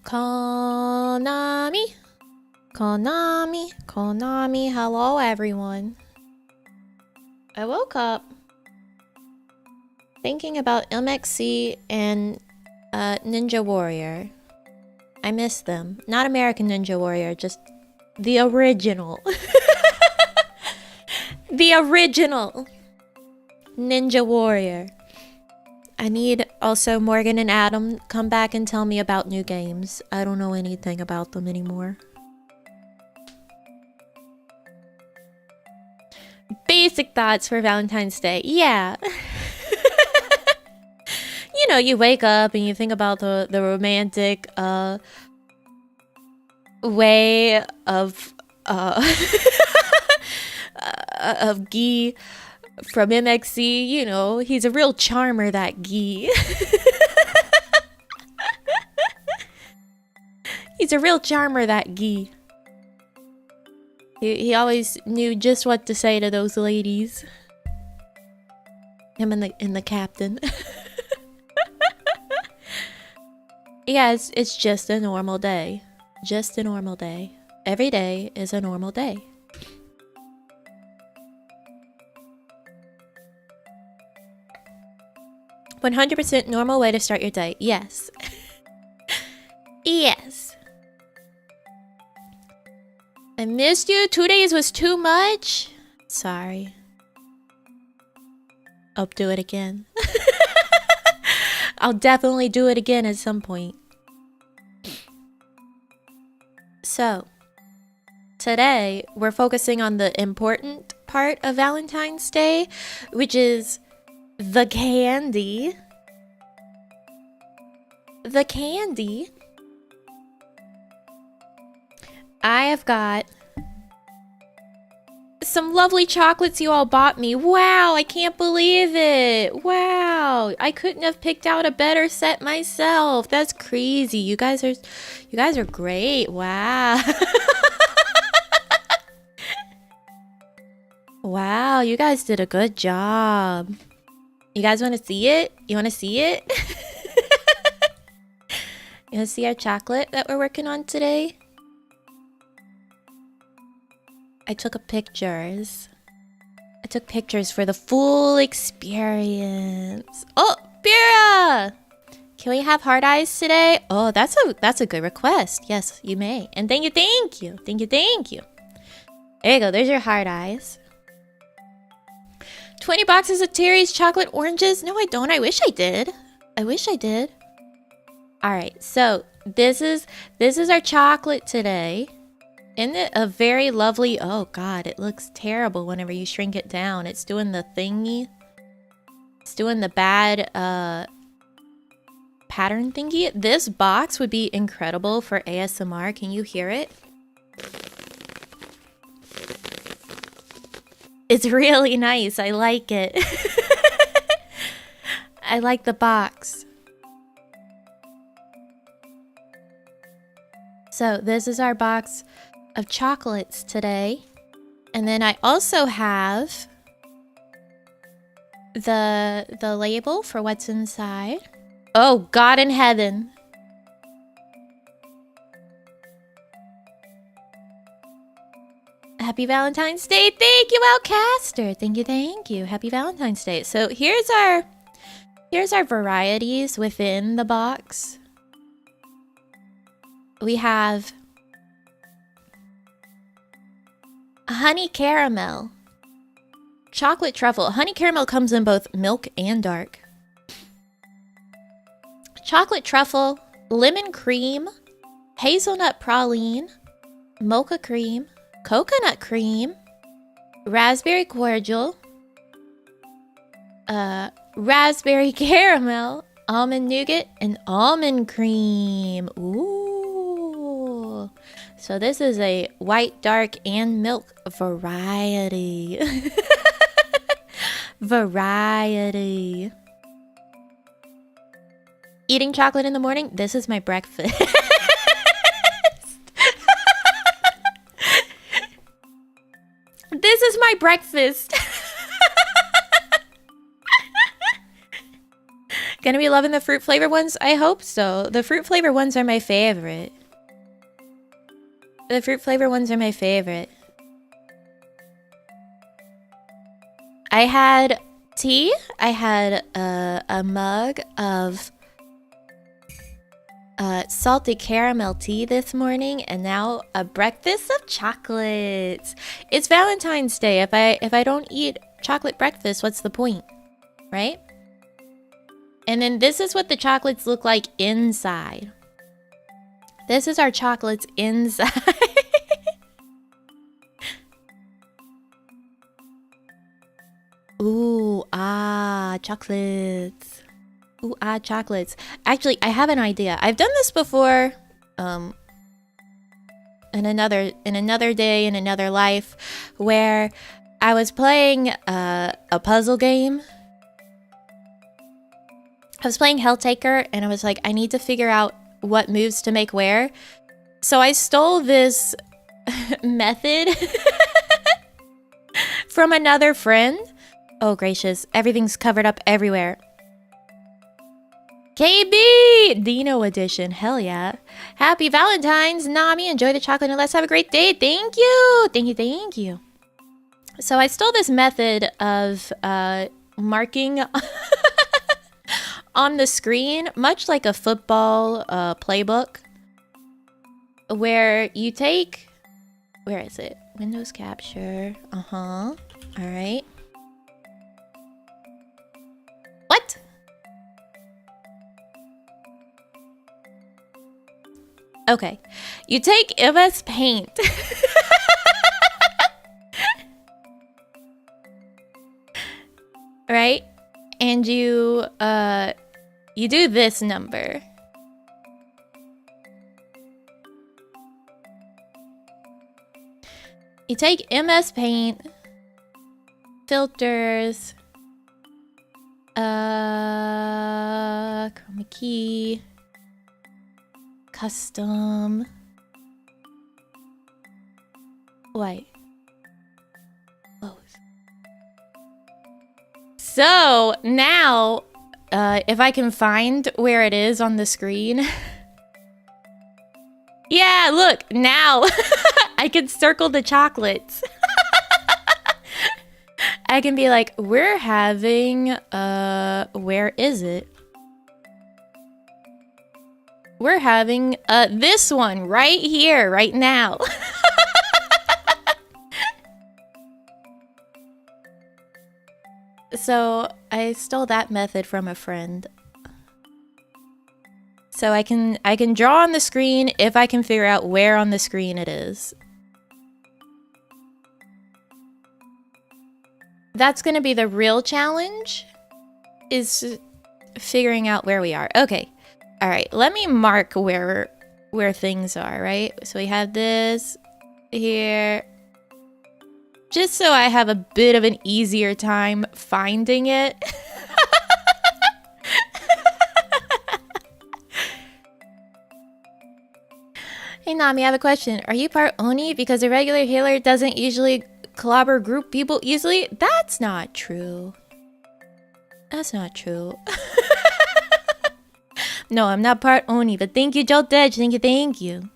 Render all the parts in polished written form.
Konami, Konami, Konami, hello everyone. I woke up thinking about MXC and Ninja Warrior. I miss them. Not American Ninja Warrior, just the original. The original Ninja Warrior. I need also Morgan and Adam come back and tell me about new games. I don't know anything about them anymore. Basic thoughts for Valentine's Day. Yeah. You know, you wake up and you think about the romantic way of of Guy from MXC. You know, he's a real charmer, that Guy. He's a real charmer, that Guy. He always knew just what to say to those ladies. Him and the captain. Yeah, it's just a normal day. Just a normal day. Every day is a normal day. "100% normal way to start your day." Yes. Yes. I missed you. 2 days was too much. Sorry. I'll do it again. I'll definitely do it again at some point. So, today we're focusing on the important part of Valentine's Day, which is the candy. The candy. I have got some lovely chocolates you all bought me. Wow, I can't believe it. Wow, I couldn't have picked out a better set myself. That's crazy. You guys are great. Wow. Wow, you guys did a good job. You guys want to see it? You want to see it? You want to see our chocolate that we're working on today? I took pictures. I took pictures for the full experience. Oh, Bira! Can we have hard eyes today? Oh, that's a good request. Yes, you may. And thank you. There you go. There's your hard eyes. 20 boxes of Terry's chocolate oranges. No, I don't. I wish I did. All right. So this is our chocolate today. Isn't it a very lovely... Oh, God, it looks terrible whenever you shrink it down. It's doing the thingy. It's doing the bad pattern thingy. This box would be incredible for ASMR. Can you hear it? It's really nice. I like it. I like the box. So this is our box of chocolates today. And then I also have the label for what's inside. Oh, God in heaven. Happy Valentine's Day. Thank you, Outcaster. Thank you. Happy Valentine's Day. So here's our varieties within the box. We have honey caramel, chocolate truffle. Honey caramel comes in both milk and dark. Chocolate truffle, lemon cream, hazelnut praline, mocha cream, coconut cream, raspberry cordial, raspberry caramel, almond nougat, and almond cream. Ooh. So this is a white, dark, and milk variety. Variety. Eating chocolate in the morning? This is my breakfast. This is my breakfast. Gonna be loving the fruit flavor ones? I hope so. The fruit flavor ones are my favorite. I had tea. I had a mug of salted caramel tea this morning, and now a breakfast of chocolates. It's Valentine's Day. If I don't eat chocolate breakfast, what's the point, right? And then this is what the chocolates look like inside. This is our chocolates inside. Ooh, ah, chocolates. Ooh, ah, chocolates. Actually, I have an idea. I've done this before. In another day, in another life, where I was playing a puzzle game. I was playing Helltaker, and I was like, I need to figure out what moves to make where. So I stole this method from another friend. Oh, gracious. Everything's covered up everywhere. KB! Dino edition. Hell yeah. Happy Valentine's, Nami. Enjoy the chocolate and let's have a great day. Thank you. So I stole this method of marking on the screen, much like a football playbook, where you take... Where is it? Windows capture. All right. What? Okay. You take MS Paint. Right? And you do this number. You take MS Paint Filters. Chroma key. Custom. White. Close. So now, if I can find where it is on the screen. Yeah, look, now I can circle the chocolates. I can be like, we're having, where is it? We're having, this one right here, right now. So I stole that method from a friend. So I can draw on the screen if I can figure out where on the screen it is. That's gonna be the real challenge, is figuring out where we are. Okay, all right, let me mark where things are, right? So we have this here, just so I have a bit of an easier time finding it. Hey Nami, I have a question. Are you part Oni? Because a regular healer doesn't usually clobber group people easily? That's not true. That's not true. No, I'm not part Oni, but thank you, Joltej. Thank you.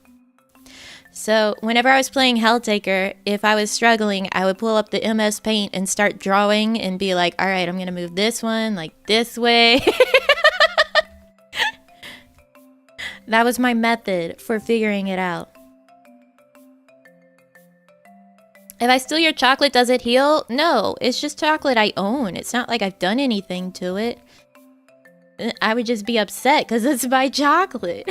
So, whenever I was playing Helltaker, if I was struggling, I would pull up the MS Paint and start drawing and be like, alright, I'm gonna move this one, like, this way. That was my method for figuring it out. If I steal your chocolate, does it heal? No, it's just chocolate I own. It's not like I've done anything to it. I would just be upset because it's my chocolate.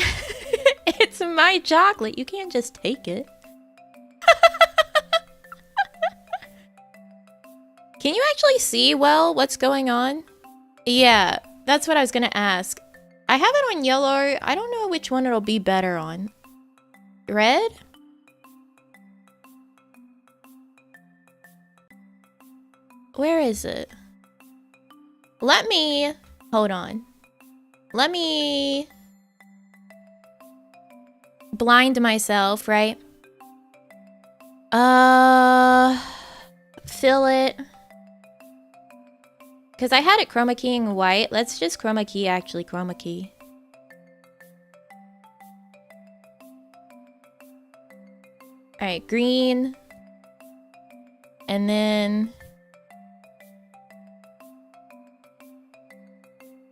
It's my chocolate. You can't just take it. Can you actually see well what's going on? Yeah, that's what I was gonna ask. I have it on yellow. I don't know which one it'll be better on. Red? Where is it? Let me... Hold on. Let me... blind myself, right? Fill it. Because I had it chroma keying white. Let's just chroma key, actually chroma key. Alright, green. And then...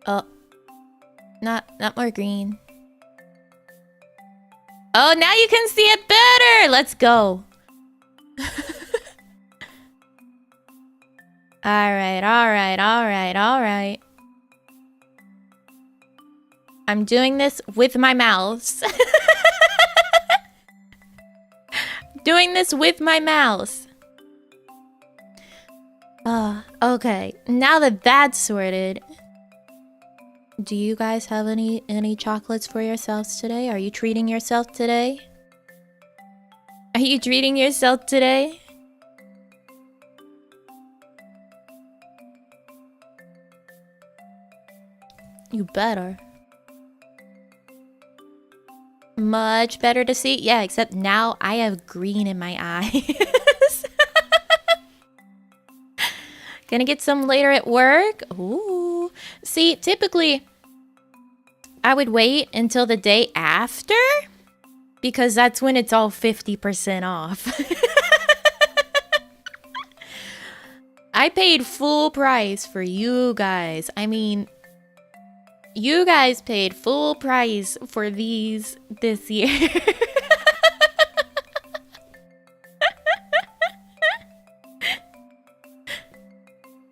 Oh. Not more green. Oh, now you can see it better! Let's go. Alright, alright, alright, alright. I'm doing this with my mouse. Doing this with my mouse. Okay. Now that that's sorted, do you guys have any chocolates for yourselves today? Are you treating yourself today? Are you treating yourself today? You better. Much better to see. Yeah, except now I have green in my eyes. Gonna get some later at work. Ooh. See, typically, I would wait until the day after, because that's when it's all 50% off. I paid full price for you guys. I mean, you guys paid full price for these this year.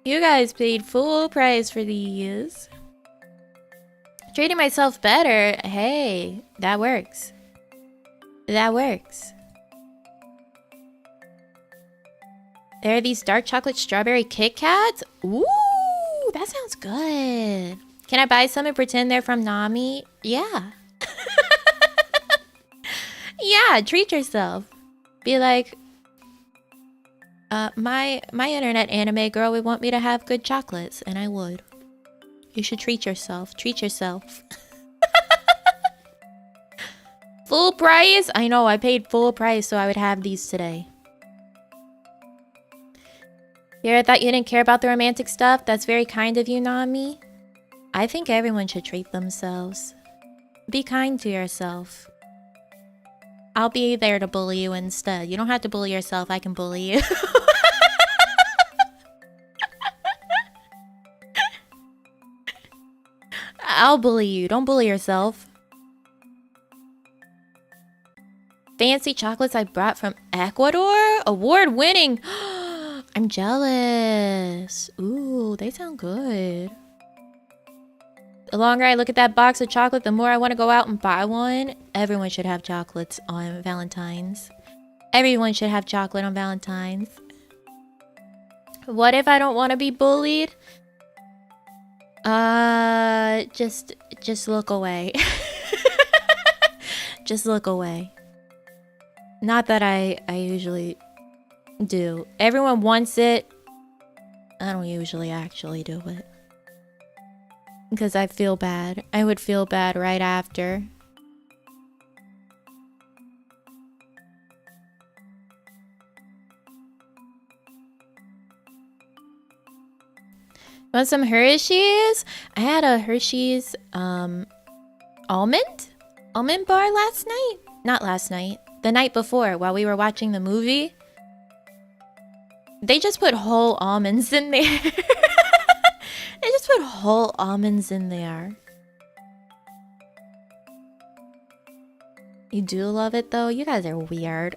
You guys paid full price for these. Treating myself better. Hey, that works. That works. There are these dark chocolate strawberry Kit Kats. Ooh, that sounds good. Can I buy some and pretend they're from Nami? Yeah. Yeah, treat yourself. Be like, My internet anime girl would want me to have good chocolates, and I would. You should treat yourself. Treat yourself. Full price? I know, I paid full price so I would have these today. Here, I thought you didn't care about the romantic stuff. That's very kind of you, Nami. I think everyone should treat themselves. Be kind to yourself. I'll be there to bully you instead. You don't have to bully yourself, I can bully you. I'll bully you, don't bully yourself. Fancy chocolates I brought from Ecuador? Award-winning! I'm jealous. Ooh, they sound good. The longer I look at that box of chocolate, the more I want to go out and buy one. Everyone should have chocolates on Valentine's. Everyone should have chocolate on Valentine's. What if I don't want to be bullied? Just look away. Just look away. Not that I usually do. Everyone wants it. I don't usually actually do it. Because I feel bad. I would feel bad right after. Want some Hershey's? I had a Hershey's almond bar last night. Not last night. The night before, while we were watching the movie. They just put whole almonds in there. They just put whole almonds in there. You do love it though? You guys are weird.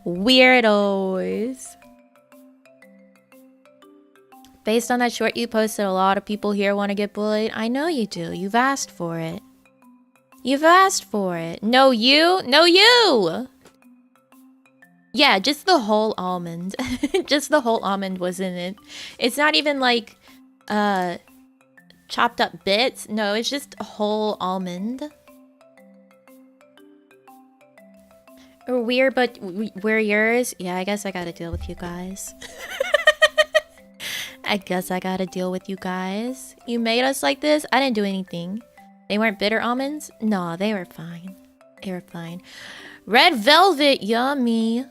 Weirdos. Based on that short you posted, a lot of people here want to get bullied. I know you do. You've asked for it. You've asked for it. No, you. No, you. Yeah, just the whole almond. Just the whole almond was in it. It's not even like chopped up bits. No, it's just a whole almond. Weird, but we're yours. Yeah, I guess I gotta deal with you guys. I guess I gotta deal with you guys. You made us like this? I didn't do anything. They weren't bitter almonds? No, they were fine. They were fine. Red velvet, yummy.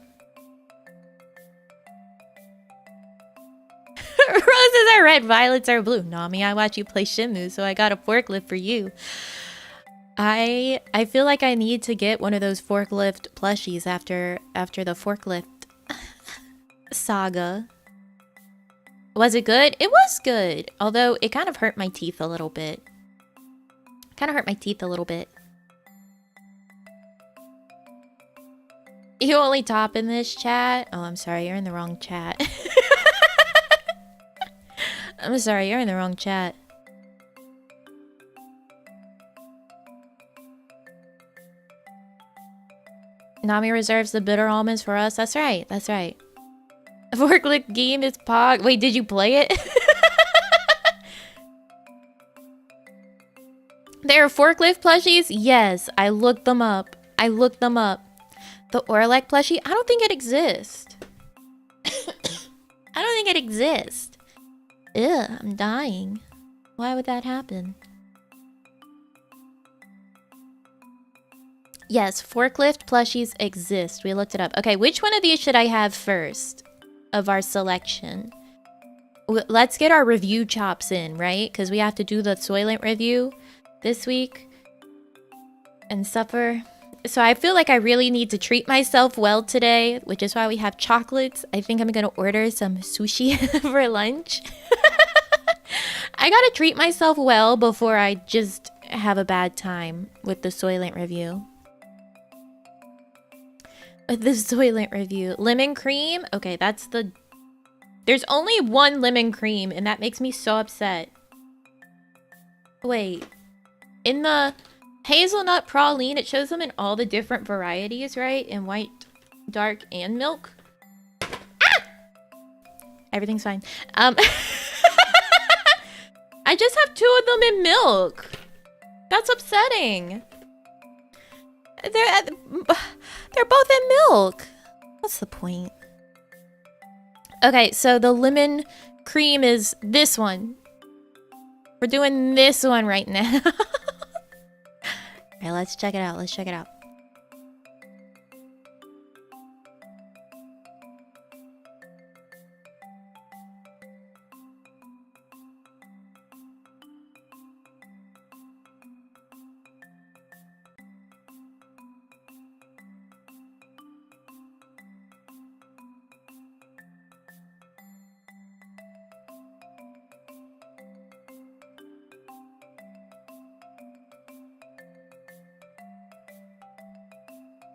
Roses are red, violets are blue. Nami, I watch you play Shimu, so I got a forklift for you. I feel like I need to get one of those forklift plushies after the forklift saga. Was it good? It was good. Although it kind of hurt my teeth a little bit. You only top in this chat? Oh, I'm sorry. You're in the wrong chat. I'm sorry. You're in the wrong chat. Nami reserves the bitter almonds for us. That's right. That's right. Forklift game is Pog. Wait, did you play it? There are forklift plushies? Yes, I looked them up. The Orlac plushie? I don't think it exists. I don't think it exists. Ew, I'm dying. Why would that happen? Yes, forklift plushies exist. We looked it up. Okay, which one of these should I have first of our selection? Let's get our review chops in, right? Because we have to do the Soylent review this week and supper. So I feel like I really need to treat myself well today, which is why we have chocolates. I think I'm gonna order some sushi for lunch. I gotta treat myself well before I just have a bad time with the Soylent review. The Soylent review. Lemon cream? Okay, that's the... There's only one lemon cream, and that makes me so upset. Wait. In the hazelnut praline, it shows them in all the different varieties, right? In white, dark, and milk. Ah! Everything's fine. I just have 2 of them in milk. That's upsetting. They're both in milk. What's the point? Okay, so the lemon cream is this one. We're doing this one right now. Alright, let's check it out. Let's check it out.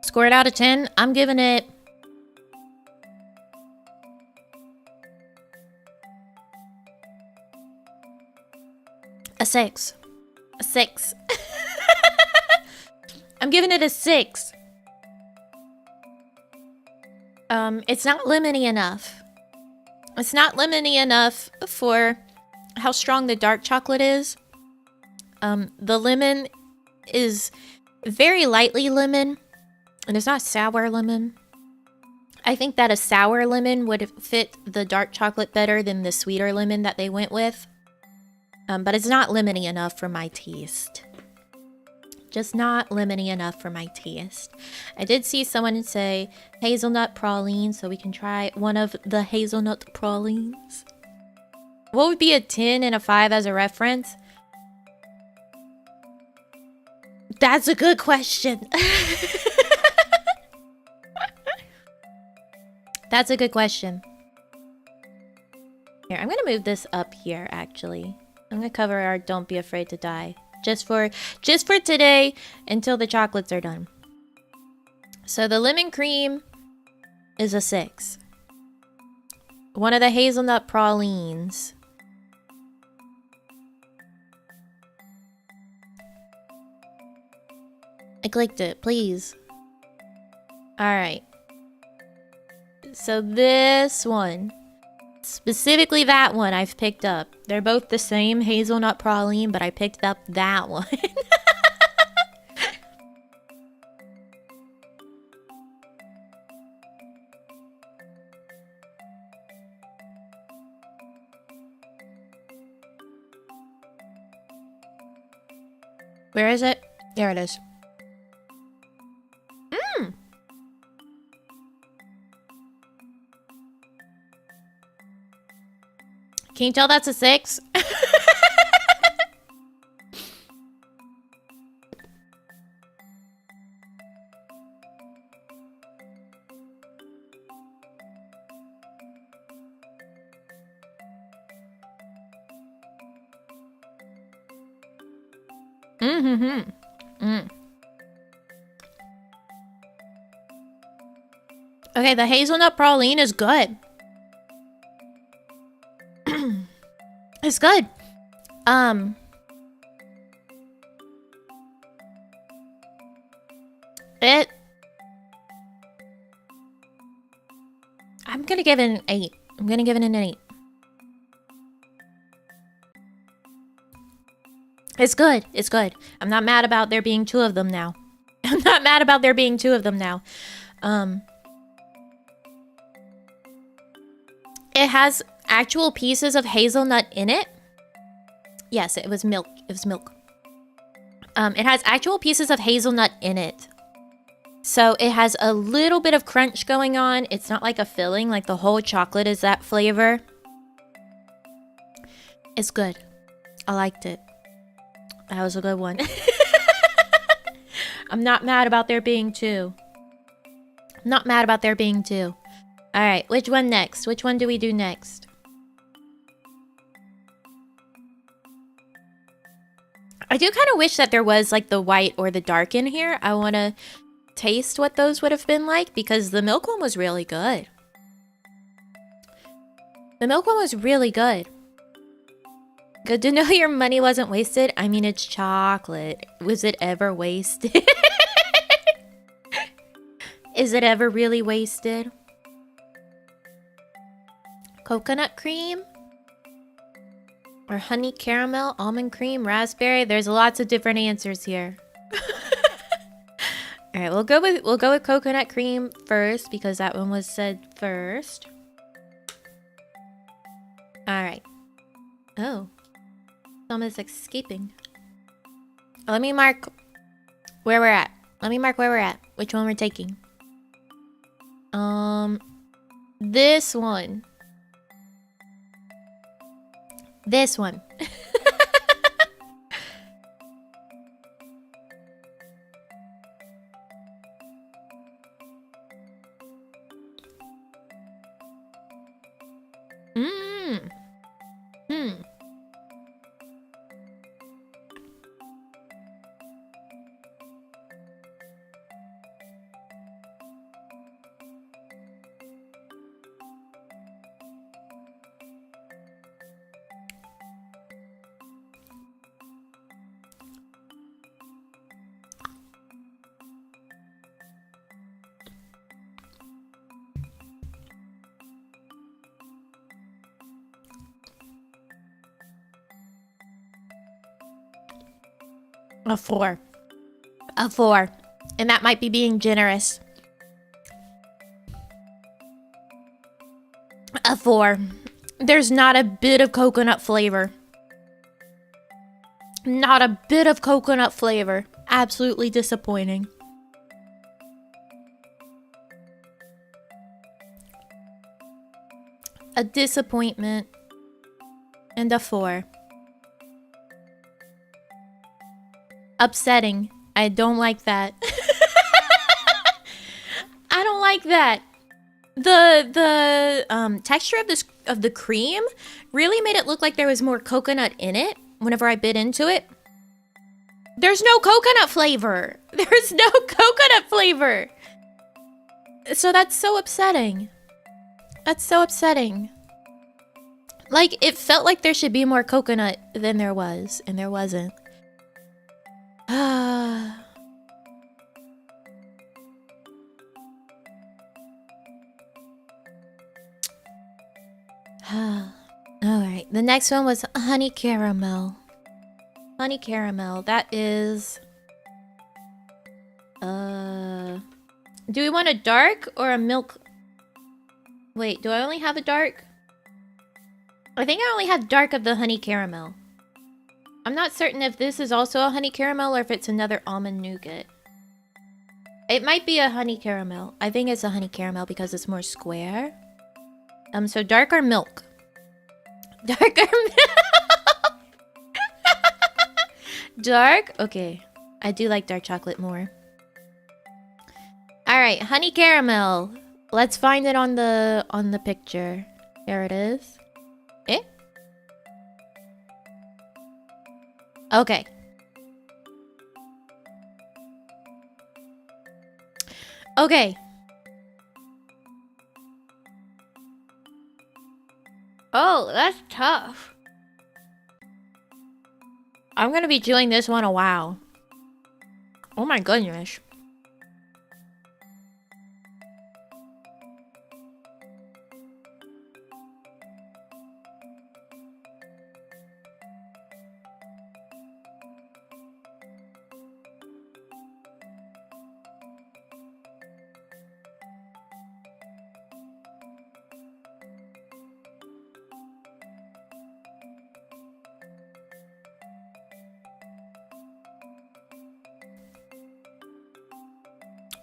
Score it out of 10. I'm giving it a 6. A 6. I'm giving it a 6. It's not lemony enough. It's not lemony enough for how strong the dark chocolate is. The lemon is very lightly lemon. And it's not sour lemon. I think that a sour lemon would fit the dark chocolate better than the sweeter lemon that they went with. But it's not lemony enough for my taste. Just not lemony enough for my taste. I did see someone say hazelnut praline, so we can try one of the hazelnut pralines. What would be a 10 and a 5 as a reference? That's a good question. That's a good question. Here, I'm gonna move this up here, actually. I'm gonna cover our Don't Be Afraid to Die. Just for today, until the chocolates are done. So the lemon cream is a 6. One of the hazelnut pralines. I clicked it, please. Alright. So this one, specifically that one I've picked up. They're both the same hazelnut praline, but I picked up that one. Where is it? There it is. Can you tell that's a 6? Okay, the hazelnut praline is good. It's good. I'm gonna give it an 8. I'm gonna give it an 8. It's good. It's good. I'm not mad about there being 2 of them now. I'm not mad about there being 2 of them now. It has actual pieces of hazelnut in it. Yes, it was milk. It was milk. It has actual pieces of hazelnut in it. So it has a little bit of crunch going on. It's not like a filling, like the whole chocolate is that flavor. It's good. I liked it. That was a good one. I'm not mad about there being 2. I'm not mad about there being 2. Alright, which one next? Which one do we do next? I do kind of wish that there was like the white or the dark in here. I want to taste what those would have been like because the milk one was really good. The milk one was really good. Good to know your money wasn't wasted. I mean, it's chocolate. Was it ever wasted? Is it ever really wasted? Coconut cream? Or honey caramel, almond cream, raspberry? There's lots of different answers here. All right, we'll go with coconut cream first because that one was said first. All right. Oh, some is escaping. Let me mark where we're at. Which one we're taking. This one. This one. A 4. A 4. And that might be being generous. A 4. There's not a bit of coconut flavor. Not a bit of coconut flavor. Absolutely disappointing. A disappointment. And a 4. Upsetting. I don't like that. I don't like that. The texture of the cream really made it look like there was more coconut in it whenever I bit into it. There's no coconut flavor. There's no coconut flavor. So that's so upsetting. That's so upsetting. Like, it felt like there should be more coconut than there was, and there wasn't. Alright, the next one was honey caramel. Honey caramel, that is... Do we want a dark or a milk? Wait, do I only have a dark? I think I only have dark of the honey caramel. I'm not certain if this is also a honey caramel or if it's another almond nougat. It might be a honey caramel. I think it's a honey caramel because it's more square. So dark or milk? Dark or milk? Dark? Okay. I do like dark chocolate more. Alright, honey caramel. Let's find it on the picture. There it is. Eh? Okay. Okay. Oh, that's tough. I'm gonna be doing this one a while. Oh my goodness.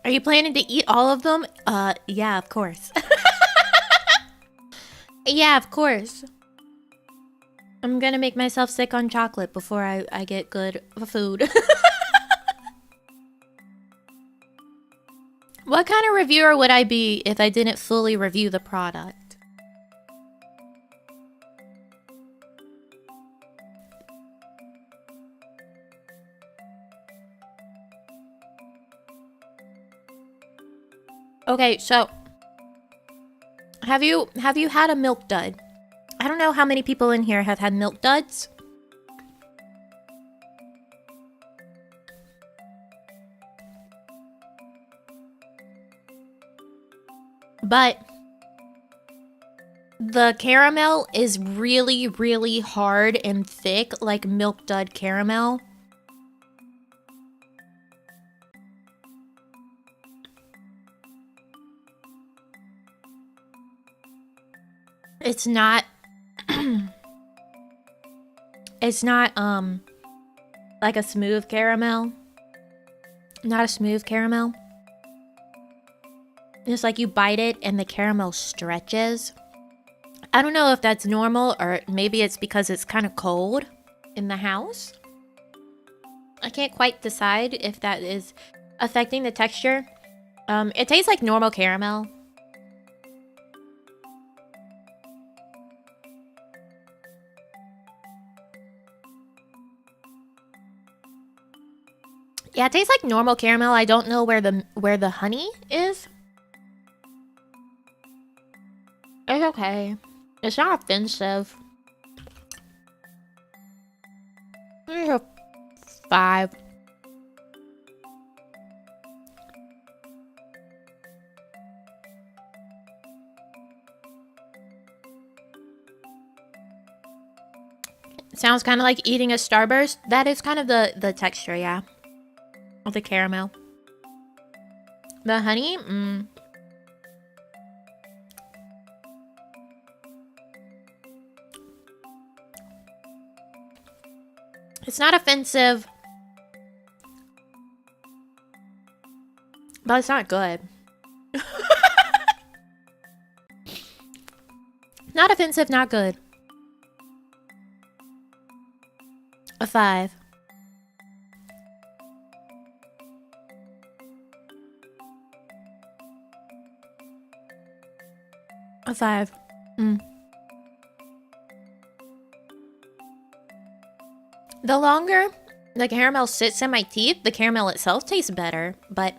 Are you planning to eat all of them? Yeah, of course. Yeah, of course. I'm gonna make myself sick on chocolate before I get good food. What kind of reviewer would I be if I didn't fully review the product? Okay, so have you had a milk dud? I don't know how many people in here have had milk duds. But the caramel is really, really hard and thick, like milk dud caramel. It's not it's not like a smooth caramel. Not a smooth caramel. It's like you bite it and the caramel stretches. I don't know if that's normal or maybe it's because it's kind of cold in the house. I can't quite decide if that is affecting the texture. It tastes like normal caramel. Yeah, it tastes like normal caramel. I don't know where the honey is. It's okay. It's not offensive. It's a 5. Sounds kind of like eating a Starburst. That is kind of the texture, yeah. Of the caramel. The honey? It's not offensive. But it's not good. Not offensive, not good. A 5. A 5. The longer the caramel sits in my teeth, the caramel itself tastes better, but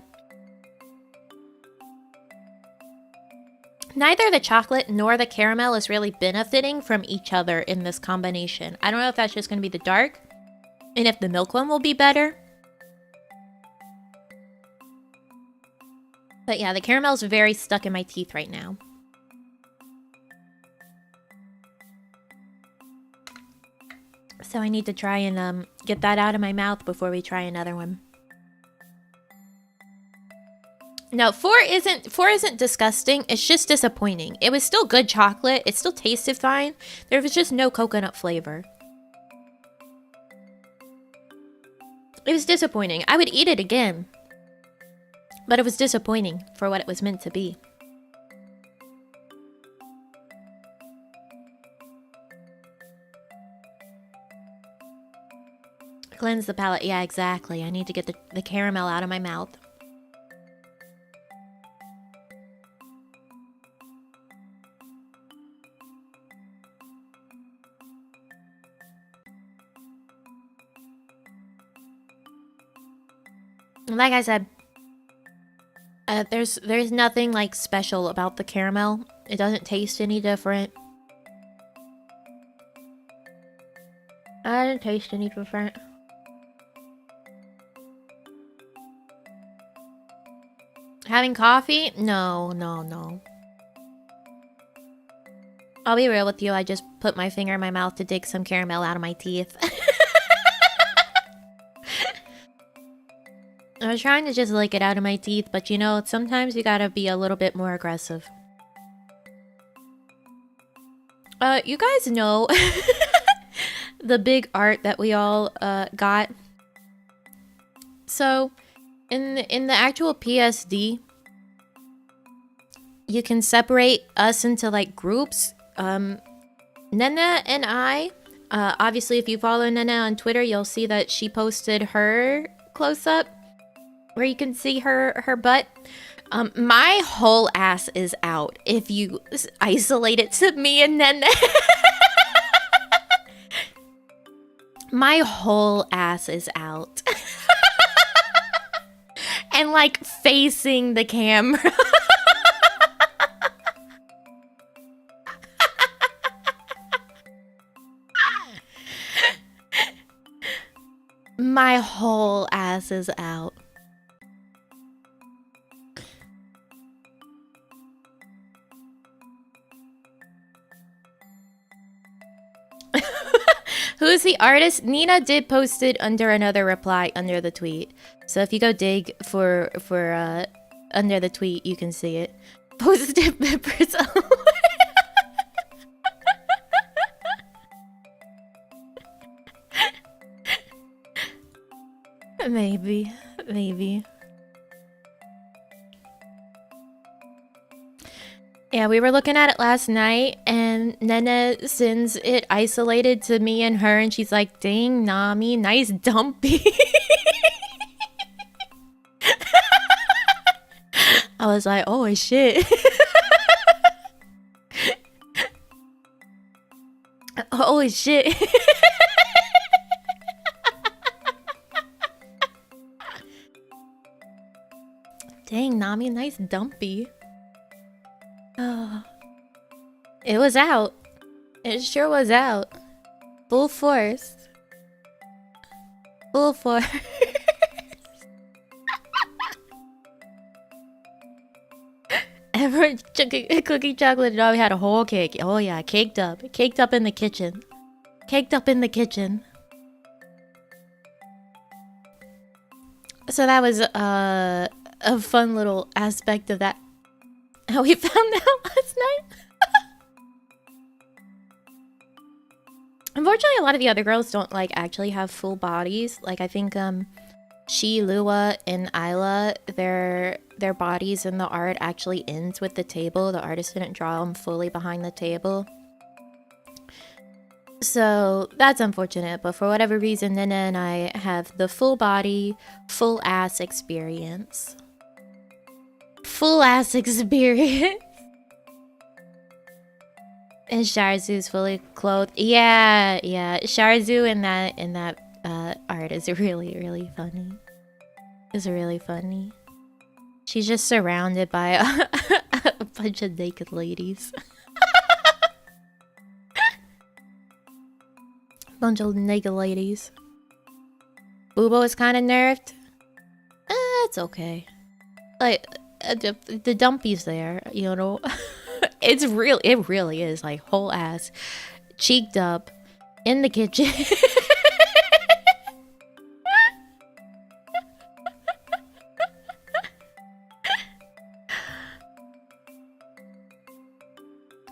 neither the chocolate nor the caramel is really benefiting from each other in this combination. I don't know if that's just going to be the dark and if the milk one will be better. But yeah, the caramel's very stuck in my teeth right now. So I need to try and get that out of my mouth before we try another one. No, 4 isn't disgusting. It's just disappointing. It was still good chocolate. It still tasted fine. There was just no coconut flavor. It was disappointing. I would eat it again. But it was disappointing for what it was meant to be. Cleanse the palate. Yeah, exactly. I need to get the caramel out of my mouth. Like I said, there's nothing like special about the caramel. It doesn't taste any different. I didn't taste any different. Having coffee? No. I'll be real with you. I just put my finger in my mouth to dig some caramel out of my teeth. I was trying to just lick it out of my teeth, but you know, sometimes you gotta be a little bit more aggressive. You guys know the big art that we all got. So, in the actual PSD, you can separate us into like groups. Nena and I, obviously if you follow Nena on Twitter, you'll see that she posted her close-up where you can see her butt. My whole ass is out if you isolate it to me and Nena. My whole ass is out. And like facing the camera. My whole ass is out. Who's the artist? Nina did post it under another reply under the tweet. So if you go dig for under the tweet, you can see it. Posted members only. Maybe. Maybe. Yeah, we were looking at it last night, and Nene sends it isolated to me and her, and she's like, dang, Nami, nice dumpy. I was like, oh shit. Holy shit. Dang, Nami, nice dumpy. It was out. It sure was out. Full force. Full force. Ever cookie chocolate dog had a whole cake. Oh yeah, caked up. Caked up in the kitchen. Caked up in the kitchen. So that was a fun little aspect of that. How we found out last night. Unfortunately, a lot of the other girls don't like actually have full bodies. Like I think she, Lua, and Isla, their bodies in the art actually ends with the table. The artist didn't draw them fully behind the table. So that's unfortunate, but for whatever reason, Nina and I have the full body, full ass experience. Full ass experience. And Sharzu's fully clothed. Yeah. Sharzu in that art is really, really funny. It's really funny. She's just surrounded by a bunch of naked ladies. Bunch of naked ladies. Boobo is kind of nerfed. It's okay. Like the dumpy's there, you know. It really is like whole ass, cheeked up, in the kitchen.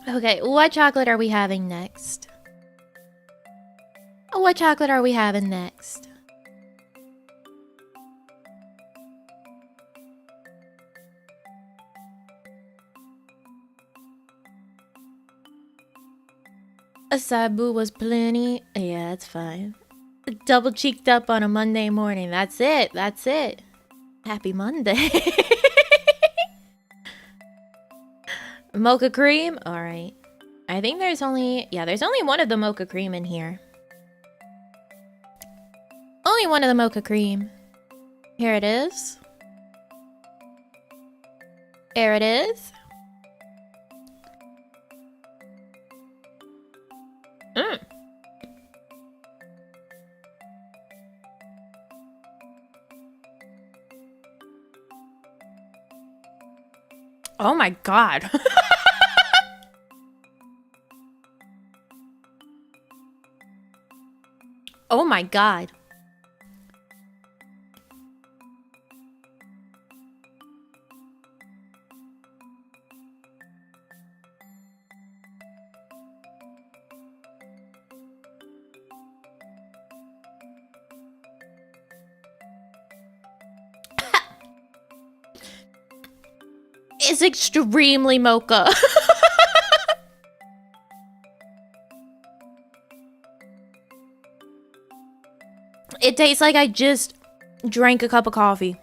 Okay, what chocolate are we having next? What chocolate are we having next? A Sabu was plenty. Yeah, it's fine. Double cheeked up on a Monday morning. That's it. That's it. Happy Monday. Mocha cream? Alright. I think there's only one of the mocha cream in here. Only one of the mocha cream. Here it is. There it is. Oh my god. Oh my god. It's extremely mocha. It tastes like I just drank a cup of coffee.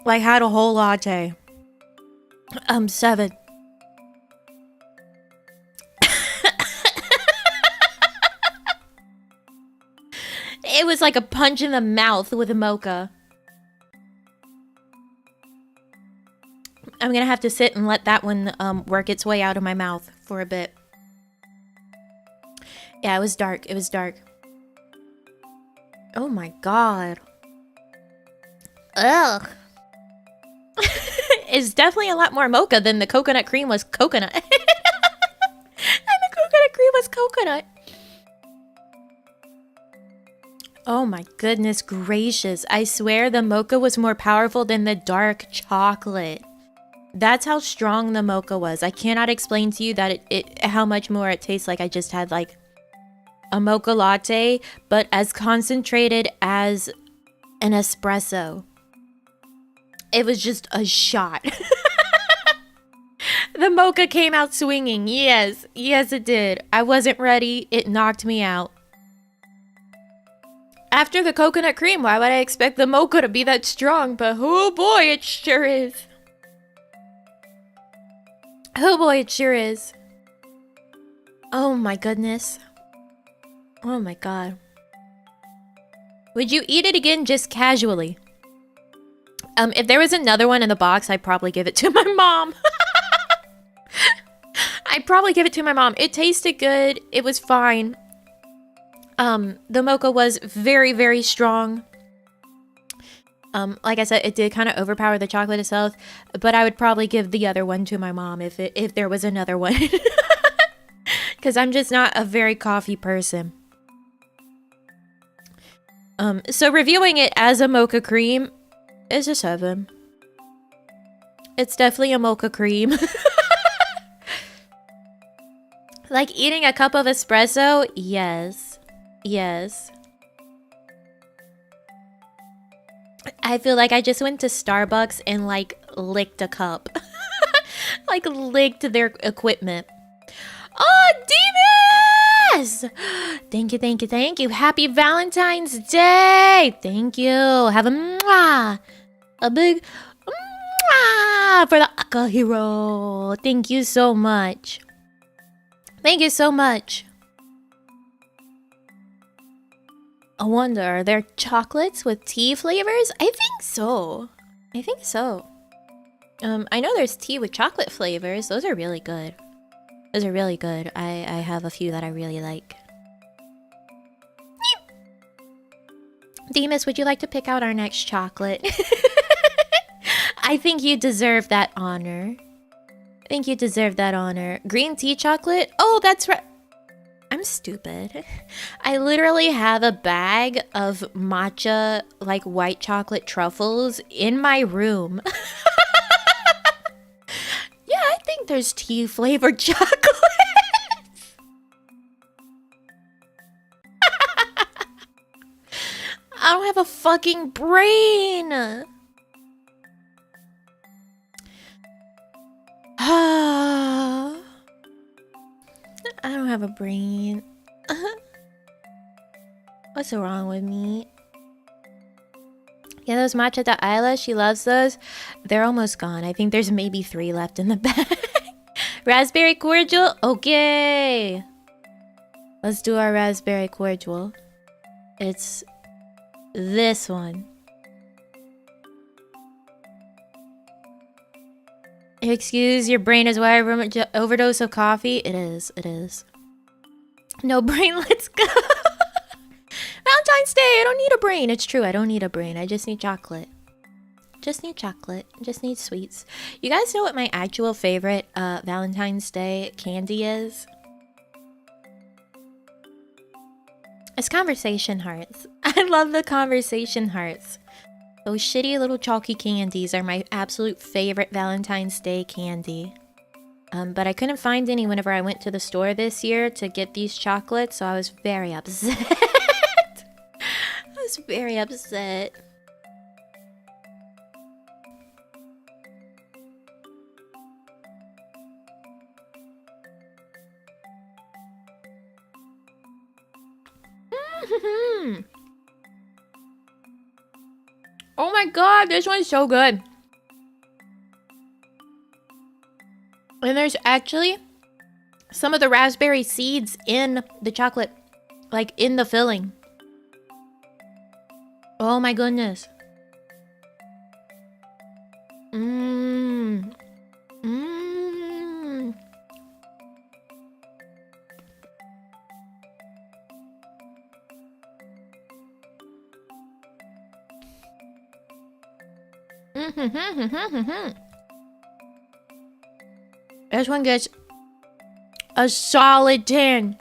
Like had a whole latte. 7. It was like a punch in the mouth with a mocha. I'm gonna have to sit and let that one work its way out of my mouth for a bit. Yeah, it was dark. It was dark. Oh my god. Ugh. It's definitely a lot more mocha than the coconut cream was coconut. And the coconut cream was coconut. Oh my goodness gracious. I swear the mocha was more powerful than the dark chocolate. That's how strong the mocha was. I cannot explain to you that how much more it tastes like I just had like a mocha latte, but as concentrated as an espresso. It was just a shot. The mocha came out swinging. Yes, yes it did. I wasn't ready. It knocked me out. After the coconut cream, why would I expect the mocha to be that strong? But oh boy, it sure is. Oh boy, it sure is. Oh my goodness. Oh my god. Would you eat it again just casually? If there was another one in the box, I'd probably give it to my mom. I'd probably give it to my mom. It tasted good. It was fine. The mocha was very, very strong. Like I said, it did kind of overpower the chocolate itself, but I would probably give the other one to my mom if there was another one. Because I'm just not a very coffee person. So reviewing it as a mocha cream is a 7. It's definitely a mocha cream. Like eating a cup of espresso? Yes. Yes. I feel like I just went to Starbucks and like licked a cup. Like licked their equipment. Oh, Demas! Thank you, thank you, thank you. Happy Valentine's Day! Thank you. Have a mwah. A big mwah for the Aka Hero. Thank you so much. Thank you so much. I wonder, are there chocolates with tea flavors? I think so. I think so. I know there's tea with chocolate flavors. Those are really good. Those are really good. I have a few that I really like. Demas, would you like to pick out our next chocolate? I think you deserve that honor. I think you deserve that honor. Green tea chocolate? Oh, that's right. I'm stupid. I literally have a bag of matcha, like white chocolate truffles in my room. Yeah, I think there's tea flavored chocolate. I don't have a fucking brain. I don't have a brain. What's wrong with me? Yeah, those matcha da Isla, she loves those. They're almost gone. I think there's maybe 3 left in the bag. Raspberry cordial? Okay. Let's do our raspberry cordial. It's this one. Excuse, your brain is why I overdose of coffee? It is, it is. No brain, let's go. Valentine's Day, I don't need a brain. It's true, I don't need a brain. I just need chocolate. Just need chocolate. Just need sweets. You guys know what my actual favorite Valentine's Day candy is? It's conversation hearts. I love the conversation hearts. Those shitty little chalky candies are my absolute favorite Valentine's Day candy. But I couldn't find any whenever I went to the store this year to get these chocolates, so I was very upset. I was very upset. Oh my god, this one's so good. And there's actually some of the raspberry seeds in the chocolate, like in the filling. Oh my goodness. Mmm. Mmm. This one gets a solid 10.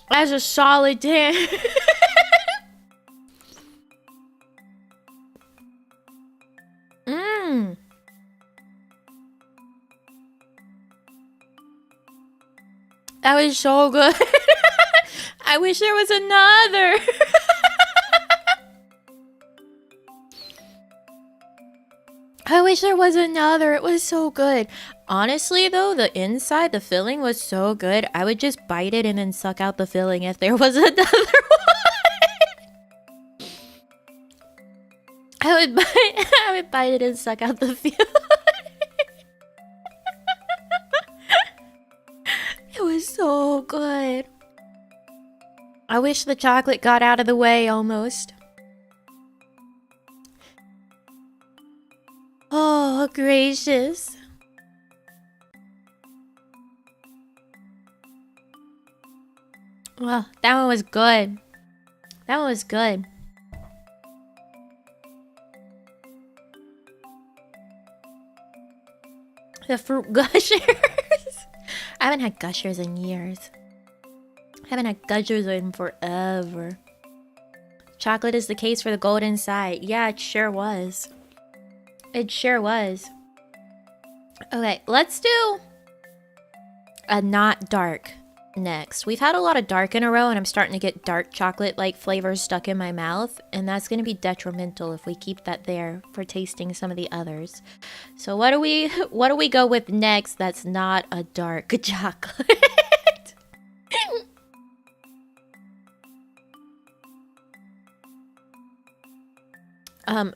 That's a solid 10. Mmm. That was so good. I wish there was another. I wish there was another. It was so good. Honestly, though, the inside, the filling was so good. I would just bite it and then suck out the filling if there was another one. I would bite it and suck out the filling. It was so good. I wish the chocolate got out of the way almost. Oh, gracious. Well, that one was good. That one was good. The fruit gushers. I haven't had gushers in years. I haven't had gushers in forever. Chocolate is the case for the gold inside. Yeah, it sure was. It sure was. Okay, let's do a not dark next. We've had a lot of dark in a row, and I'm starting to get dark chocolate-like flavors stuck in my mouth, and that's going to be detrimental if we keep that there for tasting some of the others. So what do we go with next that's not a dark chocolate?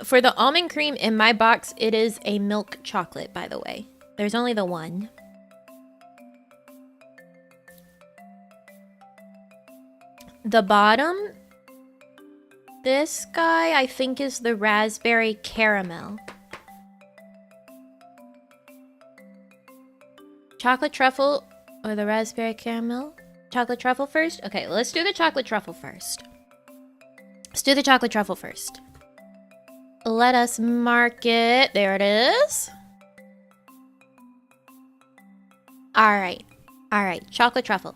For the almond cream in my box, it is a milk chocolate, by the way. There's only the one. The bottom, this guy, I think, is the raspberry caramel. Chocolate truffle or the raspberry caramel? Chocolate truffle first? Okay, let's do the chocolate truffle first. Let's do the chocolate truffle first. Let us mark it. There it is. Alright. Alright, chocolate truffle.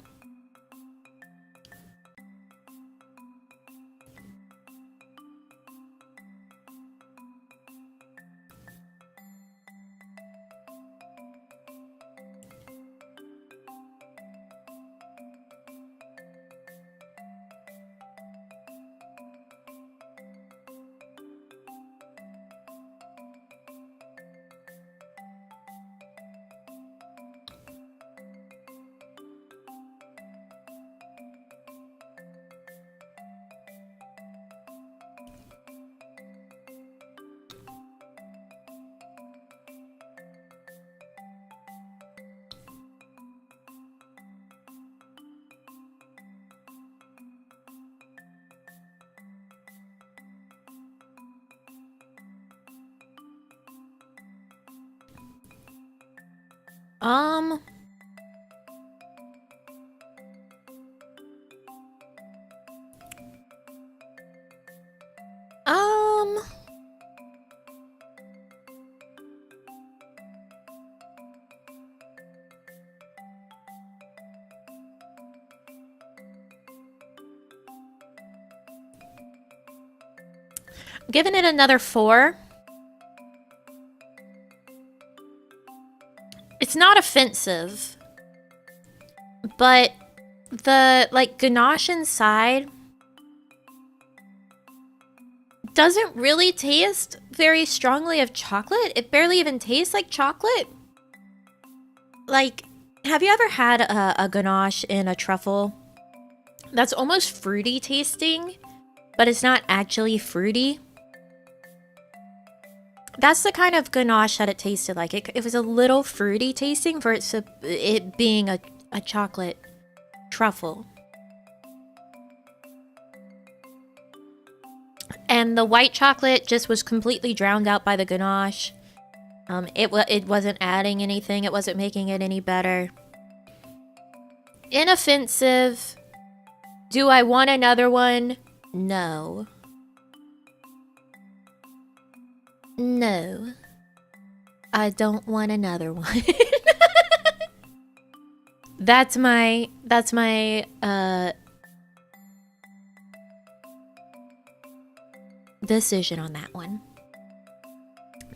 Um, giving it another 4. It's not offensive, but the, like, ganache inside doesn't really taste very strongly of chocolate. It barely even tastes like chocolate. Like, have you ever had a ganache in a truffle that's almost fruity tasting, but it's not actually fruity? That's the kind of ganache that it tasted like. It was a little fruity tasting for it being a chocolate truffle. And the white chocolate just was completely drowned out by the ganache. It wasn't adding anything. It wasn't making it any better. Inoffensive. Do I want another one? No. No. I don't want another one. That's my decision on that one.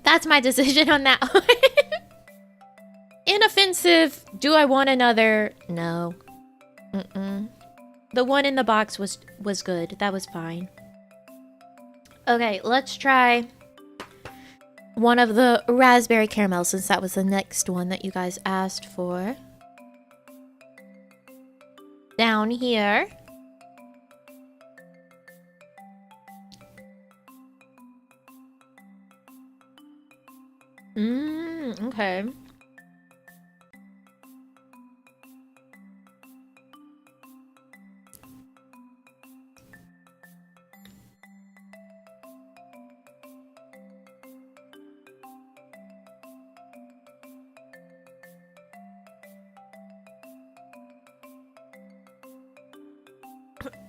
That's my decision on that one. Inoffensive. Do I want another? No. The one in the box was good. That was fine. Okay, let's try one of the raspberry caramel, since that was the next one that you guys asked for. Down here. Okay.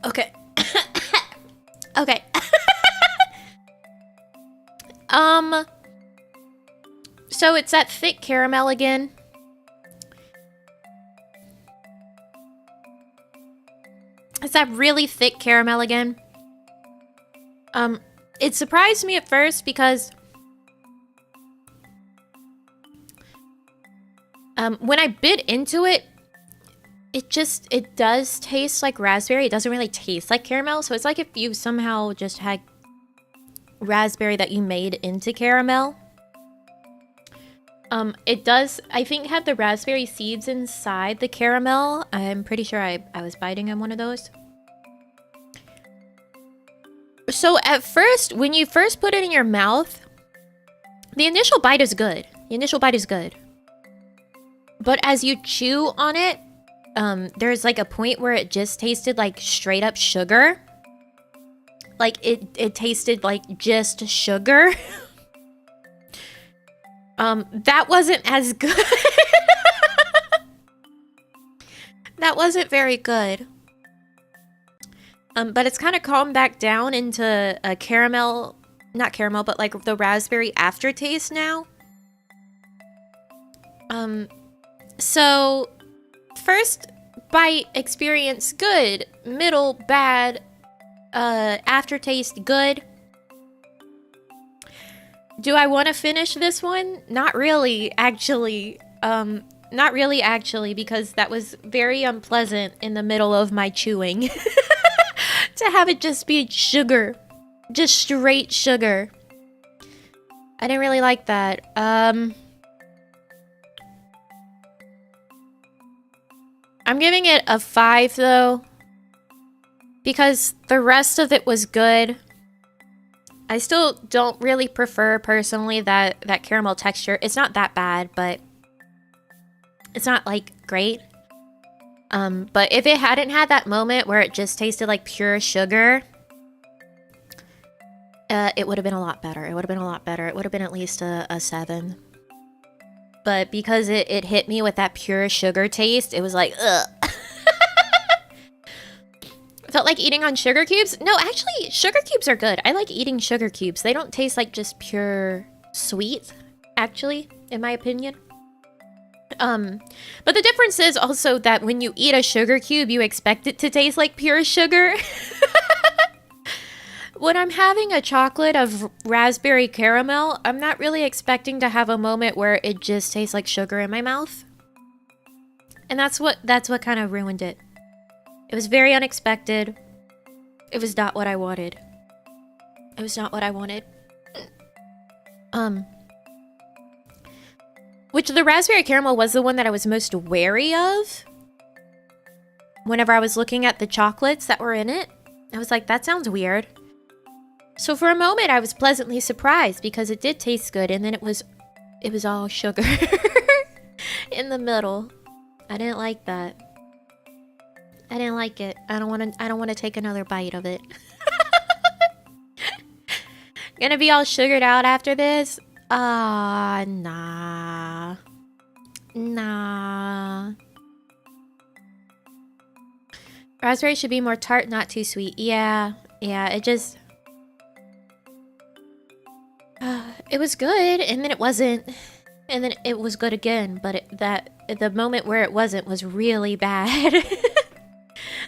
Okay. Okay. So it's that thick caramel again. It's that really thick caramel again. It surprised me at first because when I bit into it, it does taste like raspberry. It doesn't really taste like caramel. So it's like if you somehow just had raspberry that you made into caramel. It does, I think, have the raspberry seeds inside the caramel. I'm pretty sure I was biting on one of those. So at first, when you first put it in your mouth, the initial bite is good. The initial bite is good. But as you chew on it, there's like a point where it just tasted like straight up sugar. Like it tasted like just sugar. That wasn't as good. That wasn't very good. But it's kind of calmed back down into a caramel, not caramel, but like the raspberry aftertaste now. So first bite experience good, middle bad, aftertaste good. Do I want to finish this one? Not really, actually. Not really, actually, because that was very unpleasant in the middle of my chewing. To have it just be sugar. Just straight sugar. I didn't really like that. I'm giving it a 5, though. Because the rest of it was good. I still don't really prefer, personally, that caramel texture. It's not that bad, but it's not, like, great. But if it hadn't had that moment where it just tasted like pure sugar, it would have been a lot better. It would have been a lot better. It would have been at least a 7. But because it hit me with that pure sugar taste, it was like, ugh. Felt like eating on sugar cubes? No, actually, sugar cubes are good. I like eating sugar cubes. They don't taste like just pure sweet, actually, in my opinion. But the difference is also that when you eat a sugar cube, you expect it to taste like pure sugar. When I'm having a chocolate of raspberry caramel, I'm not really expecting to have a moment where it just tastes like sugar in my mouth. And that's what kind of ruined it. It was very unexpected. It was not what I wanted. It was not what I wanted. Which the raspberry caramel was the one that I was most wary of. Whenever I was looking at the chocolates that were in it, I was like, that sounds weird. So for a moment, I was pleasantly surprised because it did taste good, and then it was all sugar in the middle. I didn't like that. I didn't like it. I don't want to take another bite of it. Gonna be all sugared out after this? Nah. Nah. Raspberry should be more tart, not too sweet. Yeah, it just... it was good, and then it wasn't. And then it was good again, but the moment where it wasn't was really bad.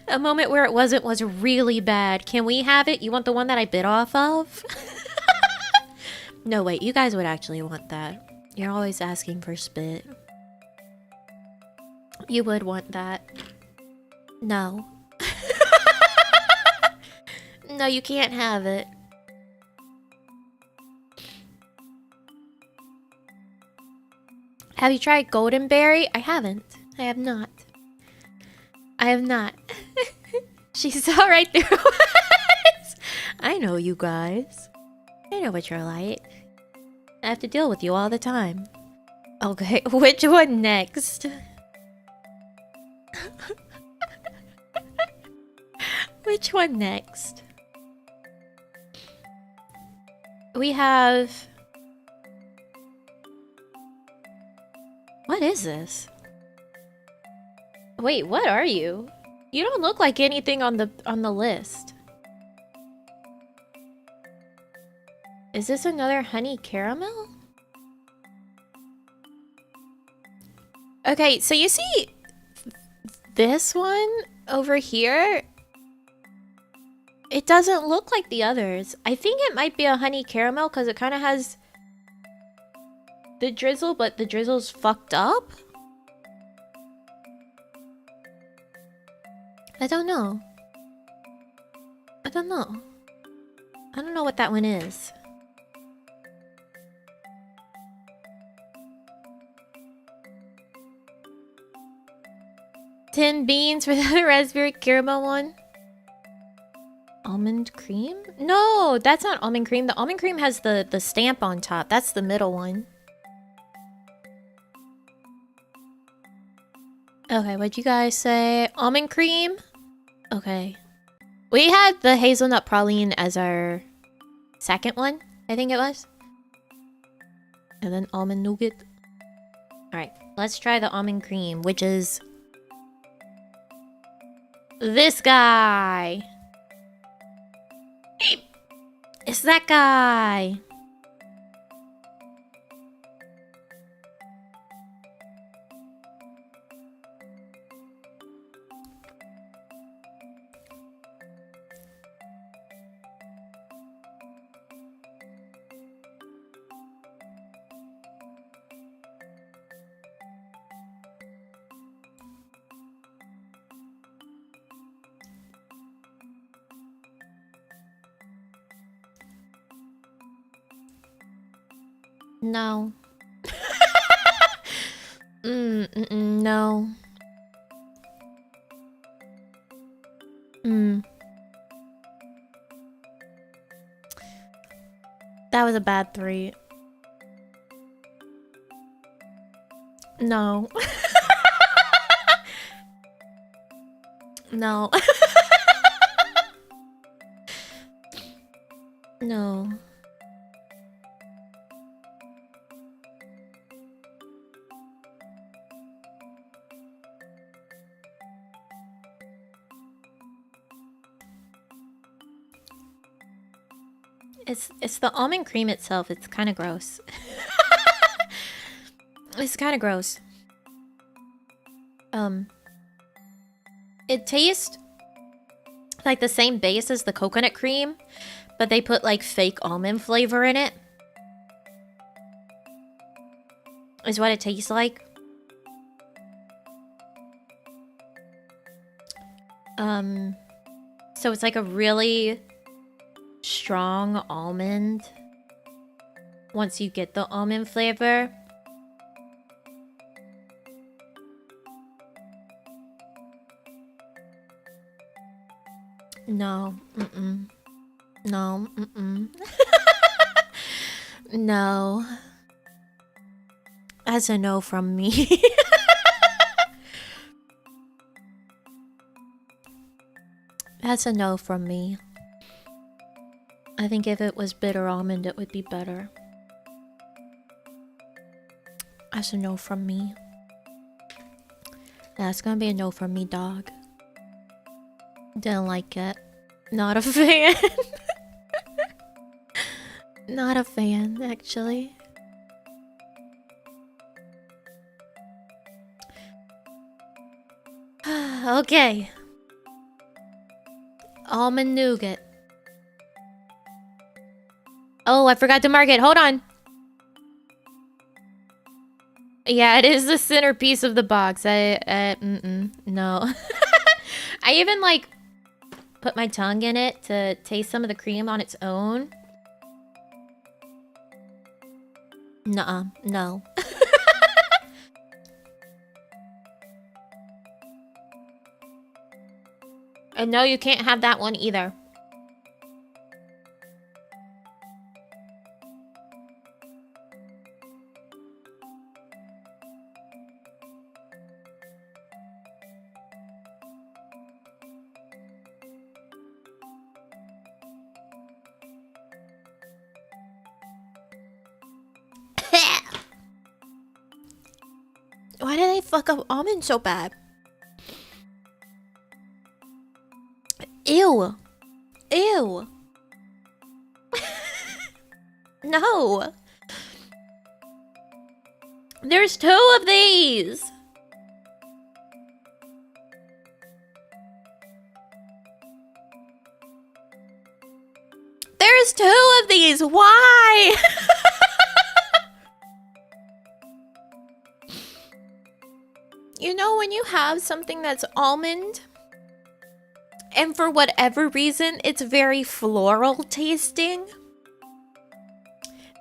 A moment where it wasn't was really bad. Can we have it? You want the one that I bit off of? No, wait, you guys would actually want that. You're always asking for spit. You would want that. No. No, you can't have it. Have you tried golden berry? I haven't. I have not. I have not. She saw right through us. I know you guys. I know what you're like. I have to deal with you all the time. Okay, which one next? Which one next? We have... What is this? Wait, what are you? You don't look like anything on the list. Is this another honey caramel? Okay, so you see this one over here? It doesn't look like the others. I think it might be a honey caramel because it kind of has the drizzle, but the drizzle's fucked up. I don't know. I don't know. I don't know what that one is. Tin beans for the raspberry caramel one. Almond cream? No, that's not almond cream. The almond cream has the stamp on top. That's the middle one. Okay, what'd you guys say? Almond cream? Okay. We had the hazelnut praline as our second one, I think it was. And then almond nougat. Alright, let's try the almond cream, which is... this guy! It's that guy! No. No. That was a bad 3. No. No. No. It's the almond cream itself. It's kind of gross. It's kind of gross. It tastes like the same base as the coconut cream, but they put like fake almond flavor in it. Is what it tastes like. So it's like a really strong almond once you get the almond flavor. No. No. No. That's a no from me. That's a no from me. I think if it was bitter almond, it would be better. That's a no from me. That's gonna be a no from me, dog. Didn't like it. Not a fan. Not a fan, actually. Okay. Almond nougat. Oh, I forgot to mark it. Hold on. Yeah, it is the centerpiece of the box. No. I even, like, put my tongue in it to taste some of the cream on its own. Nuh-uh. No. And no, you can't have that one either. Why did they fuck up almonds so bad? Ew. Ew. No. There's 2 of these. There's 2 of these. Why? You know when you have something that's almond, and for whatever reason, it's very floral tasting?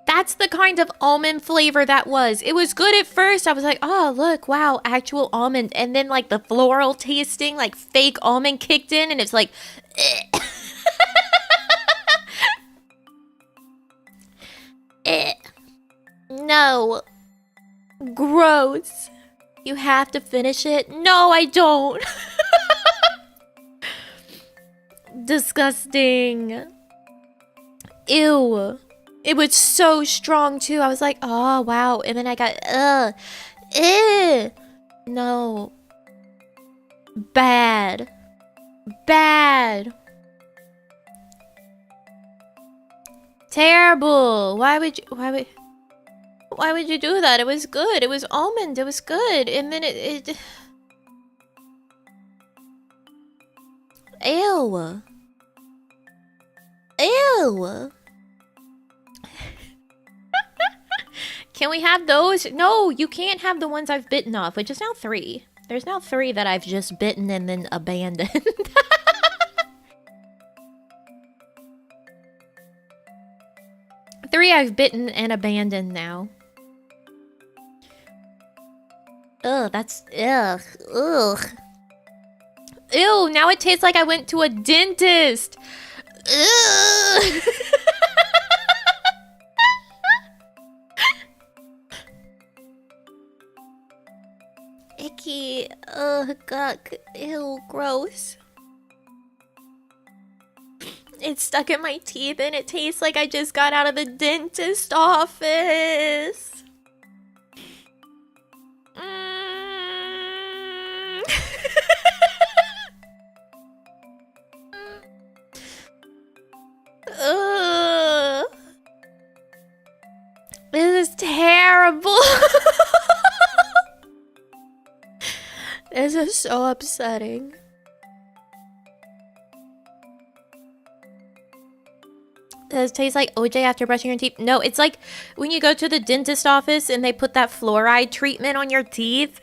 That's the kind of almond flavor that was. It was good at first. I was like, oh, look, wow, actual almond. And then, like, the floral tasting, like, fake almond kicked in, and it's like, no. Gross. You have to finish it? No, I don't. Disgusting. Ew. It was so strong too. I was like, oh wow. And then I got no. Bad. Bad. Terrible. Why would you do that? It was good. It was almond. It was good. And then it Ew. Ew. Can we have those? No, you can't have the ones I've bitten off, which is now 3. There's now 3 that I've just bitten and then abandoned. 3 I've bitten and abandoned now. Ugh, that's... Ugh. Ugh. Ew, now it tastes like I went to a dentist. Ugh. Icky. Ugh, guck. Ew, gross. It's stuck in my teeth and it tastes like I just got out of the dentist office. This is terrible. This is so upsetting. Does it taste like OJ after brushing your teeth? No, it's like when you go to the dentist office and they put that fluoride treatment on your teeth.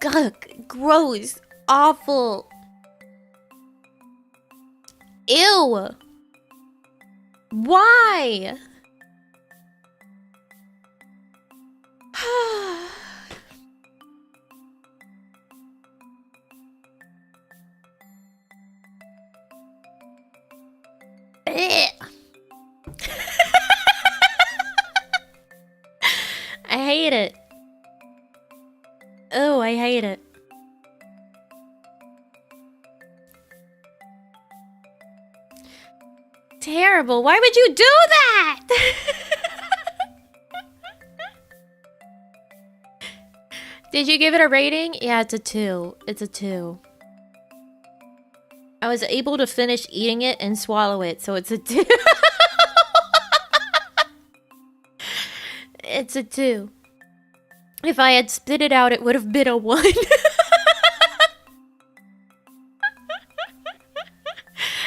Gugg, gross, awful. Ew. Why? I hate it. Oh, I hate it. Terrible. Why would you do that? Did you give it a rating? Yeah, it's a 2. It's a 2. I was able to finish eating it and swallow it, so it's a 2. It's a 2. If I had spit it out, it would have been a 1.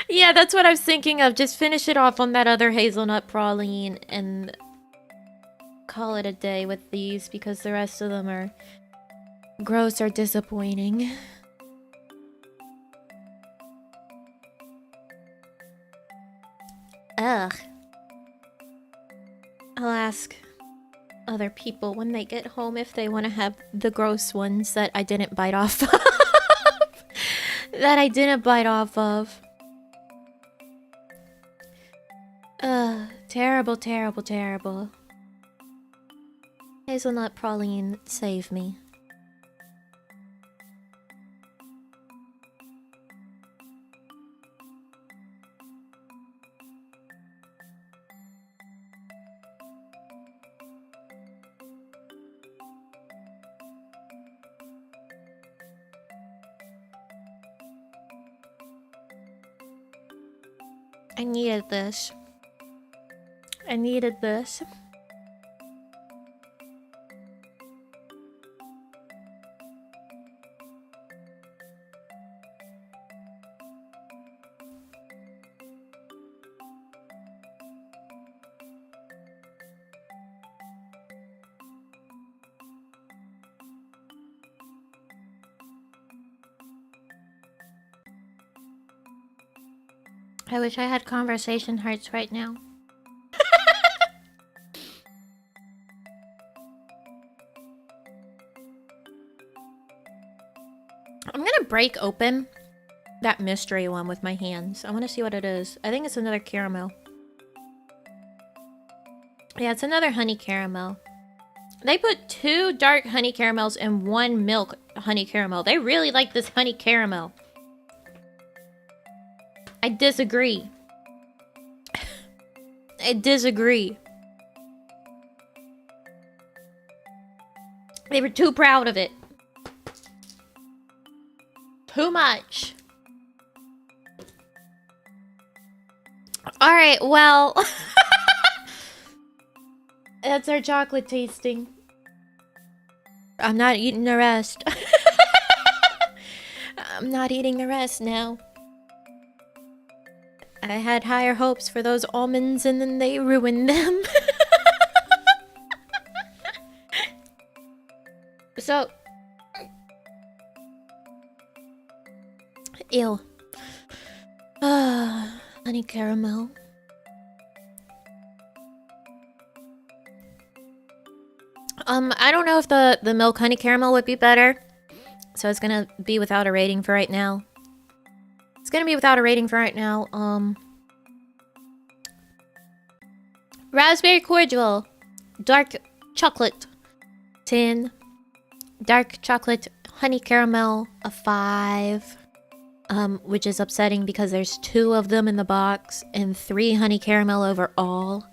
Yeah, that's what I was thinking of. Just finish it off on that other hazelnut praline and call it a day with these because the rest of them are gross or disappointing. Ugh. I'll ask other people when they get home if they want to have the gross ones that I didn't bite off of. that I didn't bite off of. Terrible, terrible, terrible. Hazelnut praline, save me. I needed this. I needed this. I wish I had conversation hearts right now. I'm gonna break open that mystery one with my hands. I want to see what it is. I think it's another caramel. Yeah, it's another honey caramel. They put 2 dark honey caramels and 1 milk honey caramel. They really like this honey caramel. I disagree. I disagree. They were too proud of it. Too much. Alright, well. That's our chocolate tasting. I'm not eating the rest. I'm not eating the rest now. I had higher hopes for those almonds and then they ruined them. So. Ew. Honey caramel. I don't know if the milk honey caramel would be better. So it's gonna be without a rating for right now. It's gonna be without a rating for right now. Raspberry cordial. Dark chocolate. 10. Dark chocolate honey caramel, a 5. Which is upsetting because there's 2 of them in the box and 3 honey caramel overall.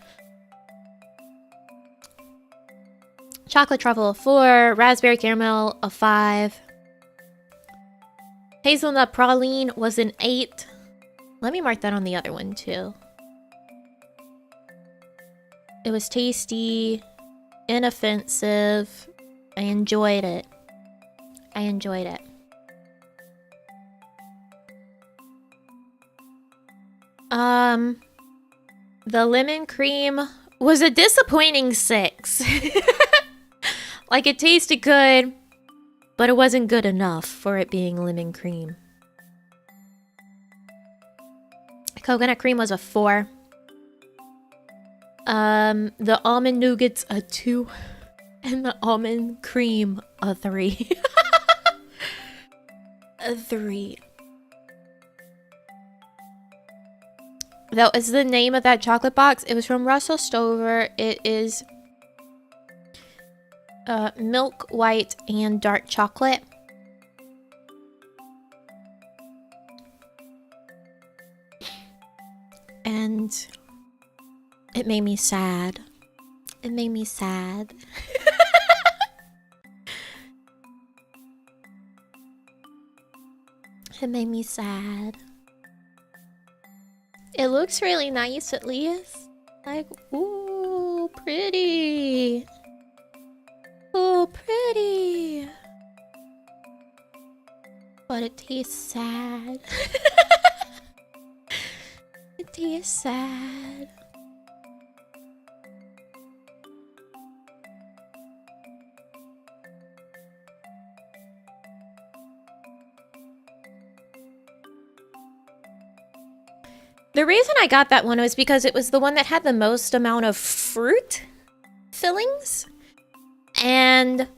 Chocolate truffle, 4. Raspberry caramel, a 5. Hazelnut praline was an 8. Let me mark that on the other one too. It was tasty, inoffensive. I enjoyed it. I enjoyed it. The lemon cream was a disappointing 6. Like, it tasted good, but it wasn't good enough for it being lemon cream. Coconut cream was a 4. The almond nougats a 2. And the almond cream a 3. A 3. That was the name of that chocolate box. It was from Russell Stover. It is milk, white, and dark chocolate. And it made me sad. It made me sad. It made me sad. It looks really nice at least. Like, ooh, pretty. Ooh, pretty. But it tastes sad. It tastes sad. The reason I got that one was because it was the one that had the most amount of fruit fillings. And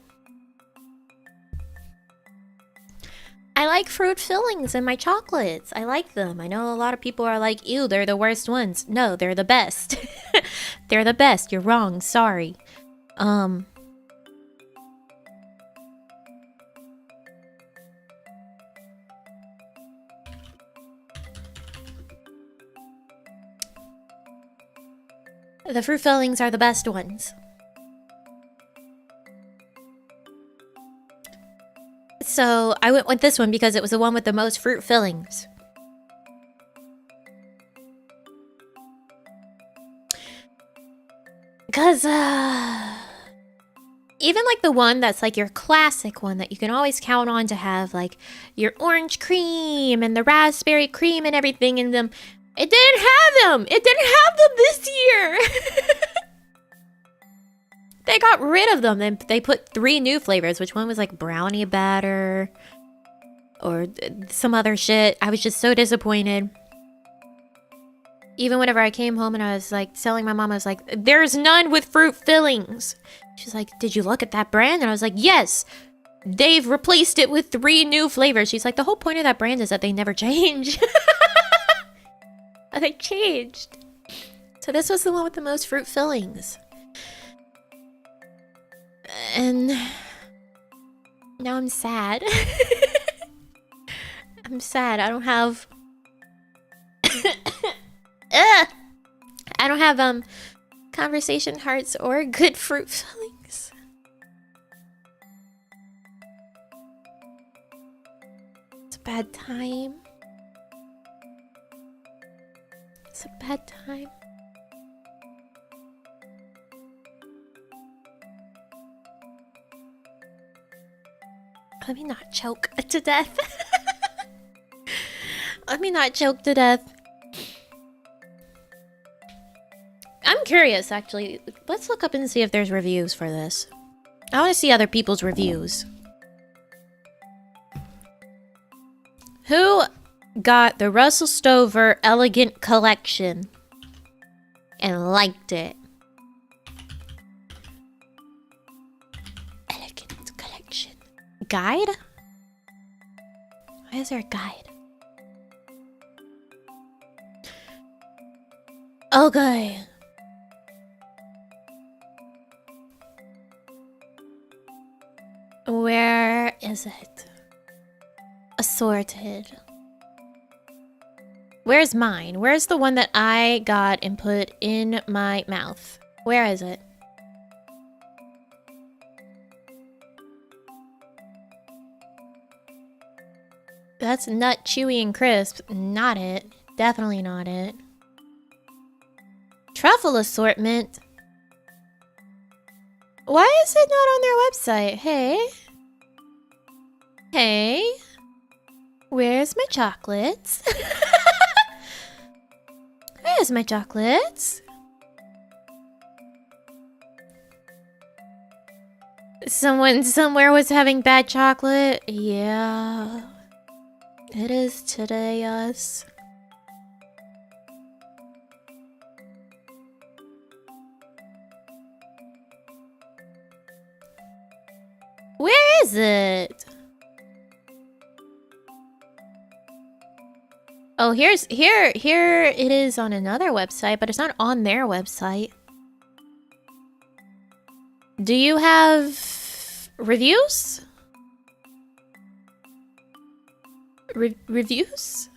I like fruit fillings in my chocolates. I like them. I know a lot of people are like, ew, they're the worst ones. No, they're the best. They're the best. You're wrong. Sorry. The fruit fillings are the best ones. So I went with this one because it was the one with the most fruit fillings. Because, even like the one that's like your classic one that you can always count on to have like your orange cream and the raspberry cream and everything in them. It didn't have them! It didn't have them this year! They got rid of them. They put 3 new flavors, which one was like brownie batter or some other shit. I was just so disappointed. Even whenever I came home and I was like telling my mom, I was like, there's none with fruit fillings. She's like, did you look at that brand? And I was like, yes, they've replaced it with 3 new flavors. She's like, the whole point of that brand is that they never change. They changed. So this was the one with the most fruit fillings. And now I'm sad. I'm sad. I don't have conversation hearts or good fruit fillings. It's a bad time. It's a bad time. Let me not choke to death. Let me not choke to death. I'm curious, actually. Let's look up and see if there's reviews for this. I want to see other people's reviews. Who got the Russell Stover Elegant Collection and liked it? Elegant Collection. Guide? Why is there a guide? Okay. Where is it? Assorted. Where's mine? Where's the one that I got and put in my mouth? Where is it? That's nut, chewy, and crisp. Not it. Definitely not it. Truffle assortment. Why is it not on their website? Hey? Hey? Where's my chocolates? Where's my chocolates? Someone somewhere was having bad chocolate? Yeah. It is today, us. Where is it? Oh, here it is on another website, but it's not on their website. Do you have reviews? Reviews?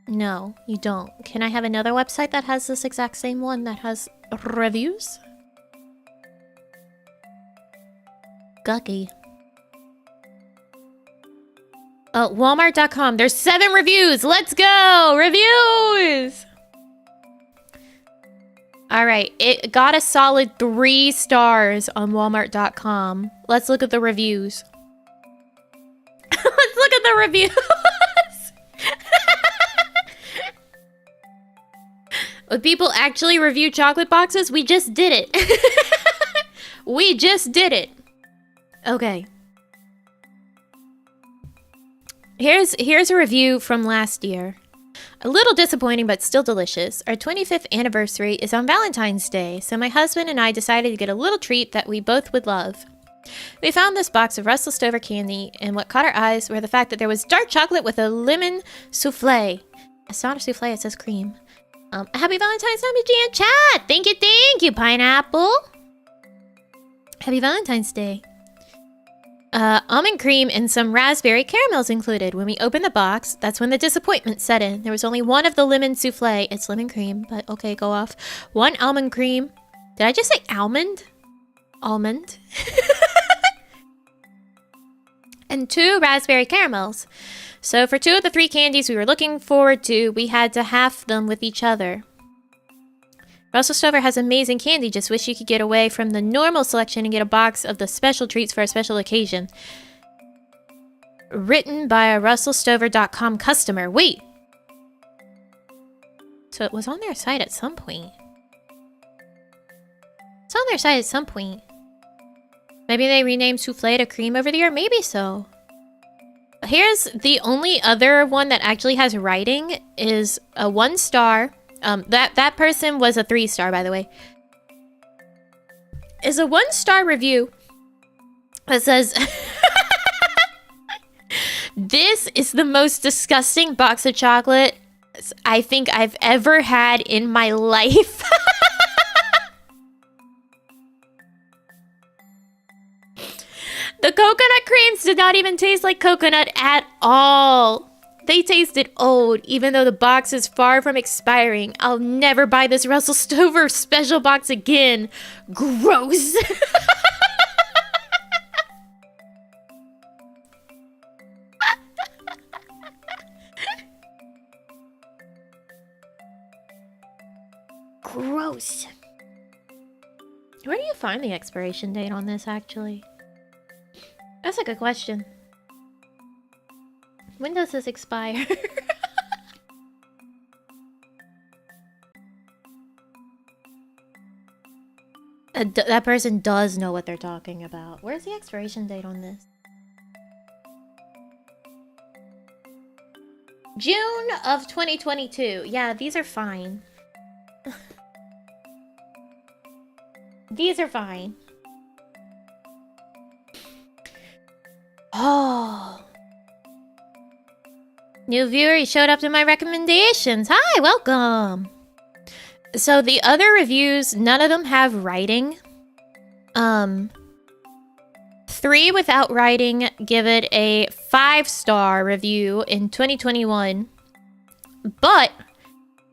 No, you don't. Can I have another website that has this exact same one that has reviews? Gucky. Oh, Walmart.com. There's 7 reviews. Let's go! Reviews! Alright, it got a solid 3 stars on Walmart.com. Let's look at the reviews. Let's look at the reviews! Would people actually review chocolate boxes? We just did it. We just did it. Okay. Here's a review from last year. A little disappointing, but still delicious. Our 25th anniversary is on Valentine's Day, so my husband and I decided to get a little treat that we both would love. We found this box of Russell Stover candy, and what caught our eyes were the fact that there was dark chocolate with a lemon souffle. It's not a souffle, it says cream. Happy Valentine's Day in chat! Thank you, Pineapple! Happy Valentine's Day. Almond cream and some raspberry caramels included. When we opened the box, that's when the disappointment set in. There was only one of the lemon souffle. It's lemon cream, but okay, go off. One almond cream. Did I just say almond? Almond. And 2 raspberry caramels. So for 2 of the 3 candies we were looking forward to, we had to half them with each other. Russell Stover has amazing candy. Just wish you could get away from the normal selection and get a box of the special treats for a special occasion. Written by a russellstover.com customer. Wait. So it was on their site at some point. It's on their site at some point. Maybe they renamed souffle to cream over the year? Maybe so. Here's the only other one that actually has writing is a 1 star. That person was a 3-star, by the way. Is a 1-star review that says, "This is the most disgusting box of chocolate I think I've ever had in my life." The coconut creams did not even taste like coconut at all. They tasted old, even though the box is far from expiring. I'll never buy this Russell Stover special box again. Gross. Gross. Where do you find the expiration date on this, actually? That's a good question. When does this expire? That person does know what they're talking about. Where's the expiration date on this? June of 2022. Yeah, these are fine. These are fine. Oh. New viewer, he showed up to my recommendations. Hi, welcome. So the other reviews, none of them have writing. 3 without writing give it a 5-star review in 2021. But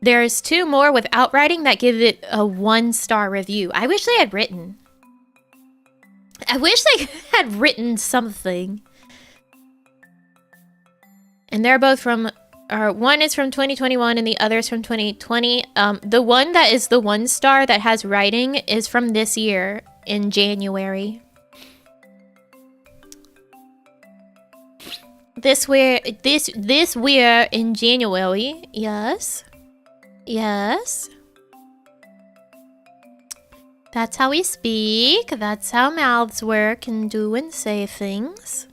there's 2 more without writing that give it a 1-star review. I wish they had written. I wish they had written something. And they're both from, one is from 2021 and the other is from 2020. The one that is the 1-star that has writing is from this year in January. This year in January. Yes. Yes. That's how we speak. That's how mouths work and do and say things.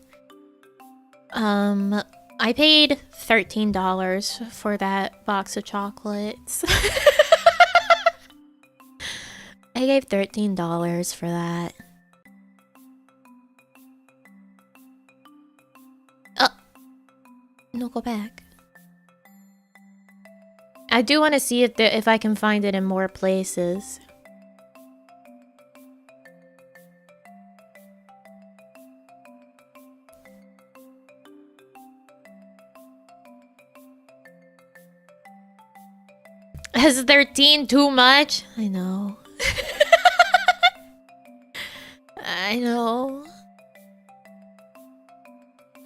I paid $13 for that box of chocolates. I gave $13 for that. No, go back. I do want to see if I can find it in more places. Is 13 too much? I know. I know.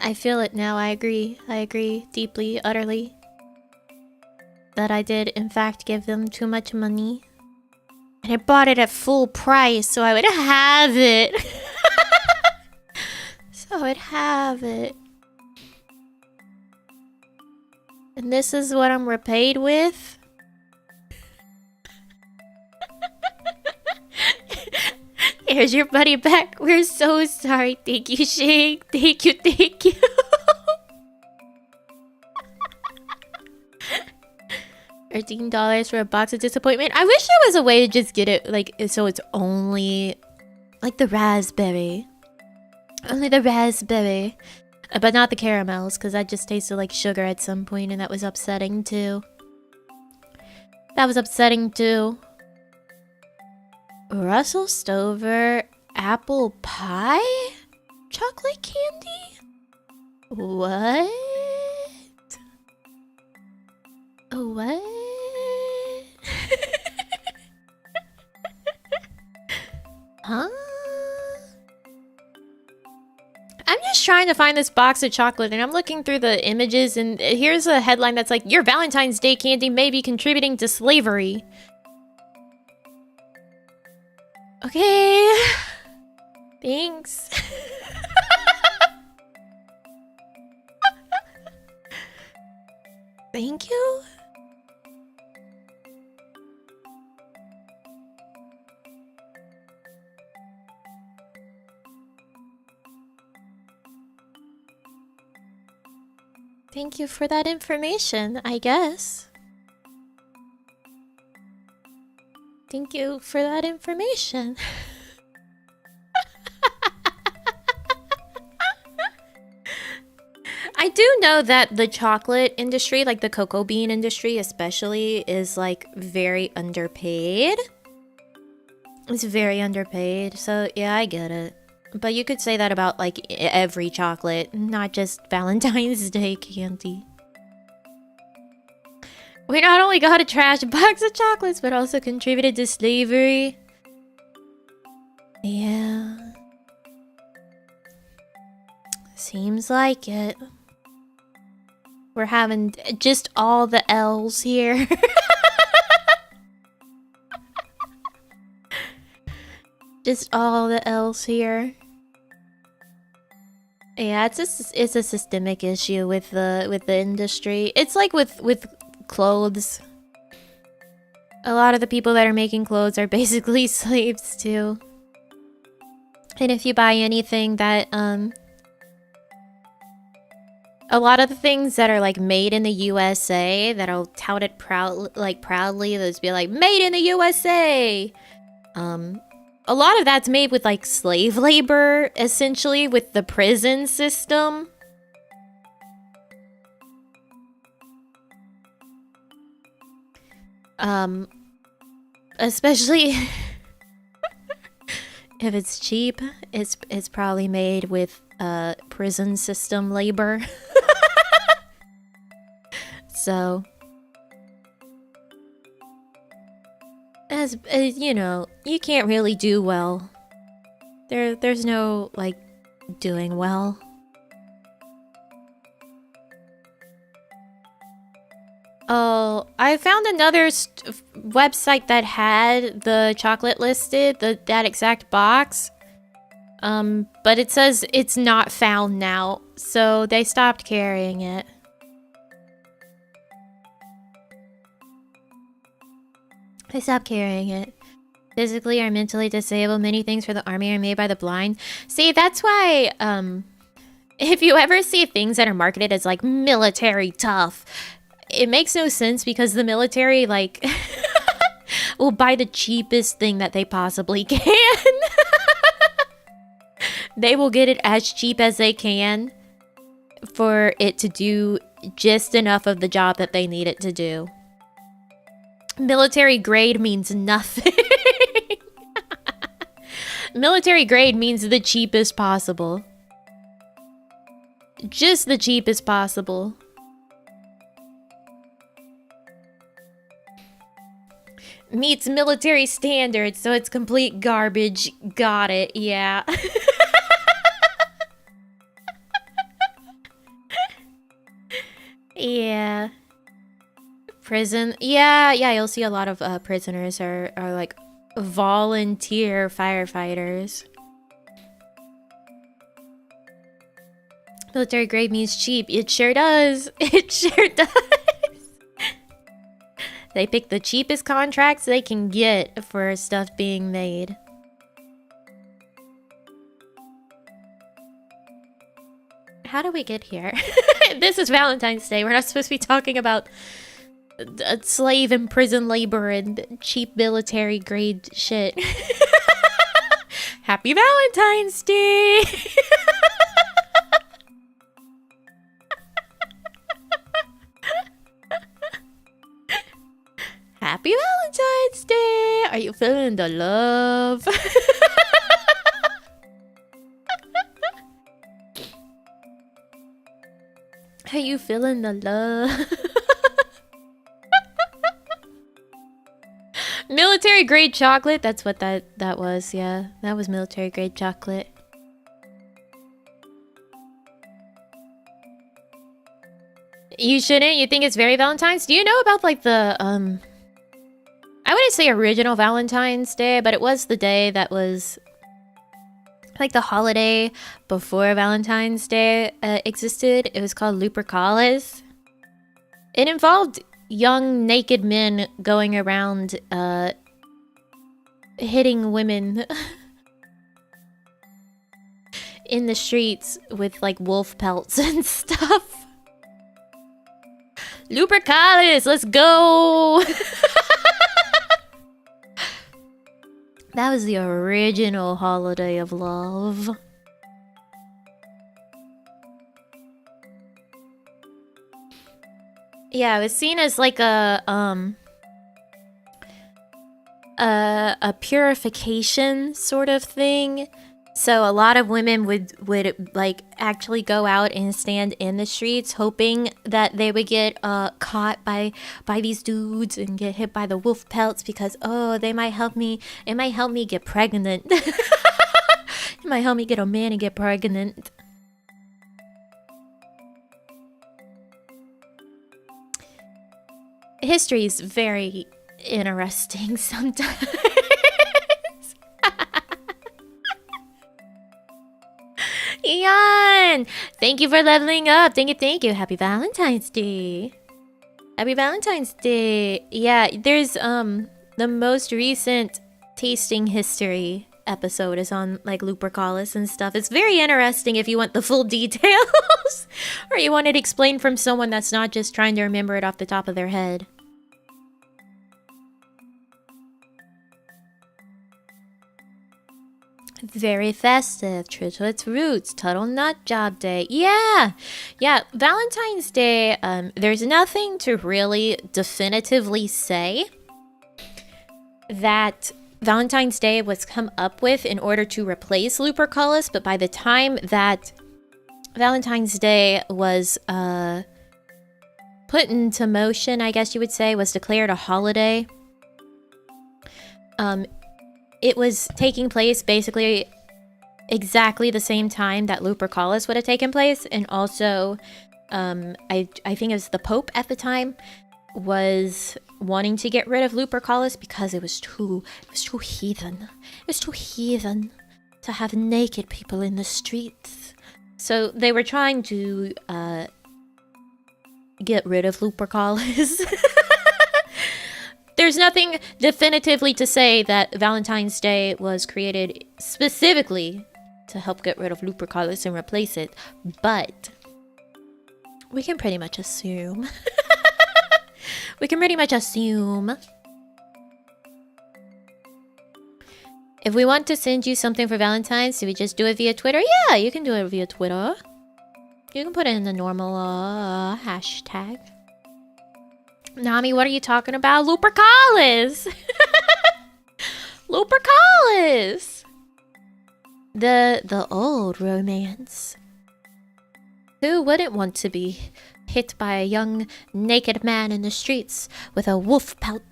I feel it now. I agree. I agree deeply, utterly. That I did, in fact, give them too much money. And I bought it at full price, so I would have it. So I'd have it. And this is what I'm repaid with? Here's your buddy back. We're so sorry. Thank you, Shake. Thank you, thank you. $13 for a box of disappointment. I wish there was a way to just get it, like, so it's only, like, the raspberry. Only the raspberry. But not the caramels, because that just tasted like sugar at some point, and that was upsetting too. That was upsetting too. Russell Stover apple pie? Chocolate candy? What? What? Huh? I'm just trying to find this box of chocolate, and I'm looking through the images, and here's a headline that's like, your Valentine's Day candy may be contributing to slavery. Okay. Thanks. Thank you. Thank you for that information, I guess. Thank you for that information. I do know that the chocolate industry, like the cocoa bean industry especially, is like very underpaid. It's very underpaid, so yeah, I get it. But you could say that about like every chocolate, not just Valentine's Day candy. We not only got a trash box of chocolates, but also contributed to slavery. Yeah. Seems like it. We're having just all the L's here. Just all the L's here. Yeah, it's a systemic issue with the industry. It's like with clothes. A lot of the people that are making clothes are basically slaves too. And if you buy anything that a lot of the things that are like made in the USA that are touted proudly, those be like made in the USA. A lot of that's made with like slave labor, essentially, with the prison system. Especially if it's cheap, it's probably made with prison system labor. So, as you know, you can't really do well. There's no like doing well. Oh, I found another website that had the chocolate listed, that exact box. But it says it's not found now, so they stopped carrying it. They stopped carrying it. Physically or mentally disabled, many things for the army are made by the blind. See, that's why, if you ever see things that are marketed as like military tough, it makes no sense because the military, like, will buy the cheapest thing that they possibly can. They will get it as cheap as they can for it to do just enough of the job that they need it to do. Military grade means nothing. Military grade means the cheapest possible. Just the cheapest possible. Meets military standards, so it's complete garbage. Got it, yeah. Yeah. Prison. Yeah, you'll see a lot of prisoners are like volunteer firefighters. Military grade means cheap. It sure does. It sure does. They pick the cheapest contracts they can get for stuff being made. How do we get here? This is Valentine's Day. We're not supposed to be talking about slave and prison labor and cheap military grade shit. Happy Valentine's Day! Happy Valentine's Day! Are you feeling the love? Are you feeling the love? Military grade chocolate? That's what that was, yeah. That was military grade chocolate. You shouldn't? You think it's very Valentine's? Do you know about like the I wouldn't say original Valentine's Day, but it was the day that was like the holiday before Valentine's Day existed. It was called Lupercalia. It involved young naked men going around hitting women in the streets with like wolf pelts and stuff. Lupercalia, let's go! That was the original holiday of love. Yeah, it was seen as like a purification sort of thing. So a lot of women would like actually go out and stand in the streets hoping that they would get caught by these dudes and get hit by the wolf pelts because, oh, they might help me. It might help me get pregnant. It might help me get a man and get pregnant. History is very interesting sometimes. Ian! Thank you for leveling up. Thank you. Happy Valentine's Day. Happy Valentine's Day. Yeah, there's the most recent tasting history episode is on like Lupercalia and stuff. It's very interesting if you want the full details or you want it explained from someone that's not just trying to remember it off the top of their head. Very festive. True to its roots. Total nut job day. Yeah. Valentine's Day, there's nothing to really definitively say that Valentine's Day was come up with in order to replace Lupercalia, but by the time that Valentine's Day was put into motion, I guess you would say, was declared a holiday, it was taking place basically exactly the same time that Lupercalia would have taken place, and also, I think it was the Pope at the time was wanting to get rid of Lupercalia because it was too heathen. It was too heathen to have naked people in the streets. So they were trying to get rid of Lupercalia. There's nothing definitively to say that Valentine's Day was created specifically to help get rid of Lupercalia and replace it, but we can pretty much assume. We can pretty much assume. If we want to send you something for Valentine's, do we just do it via Twitter? Yeah, you can do it via Twitter. You can put it in the normal hashtag. Nami, what are you talking about? Lupercalia! Lupercalia! The old romance. Who wouldn't want to be hit by a young naked man in the streets with a wolf pelt?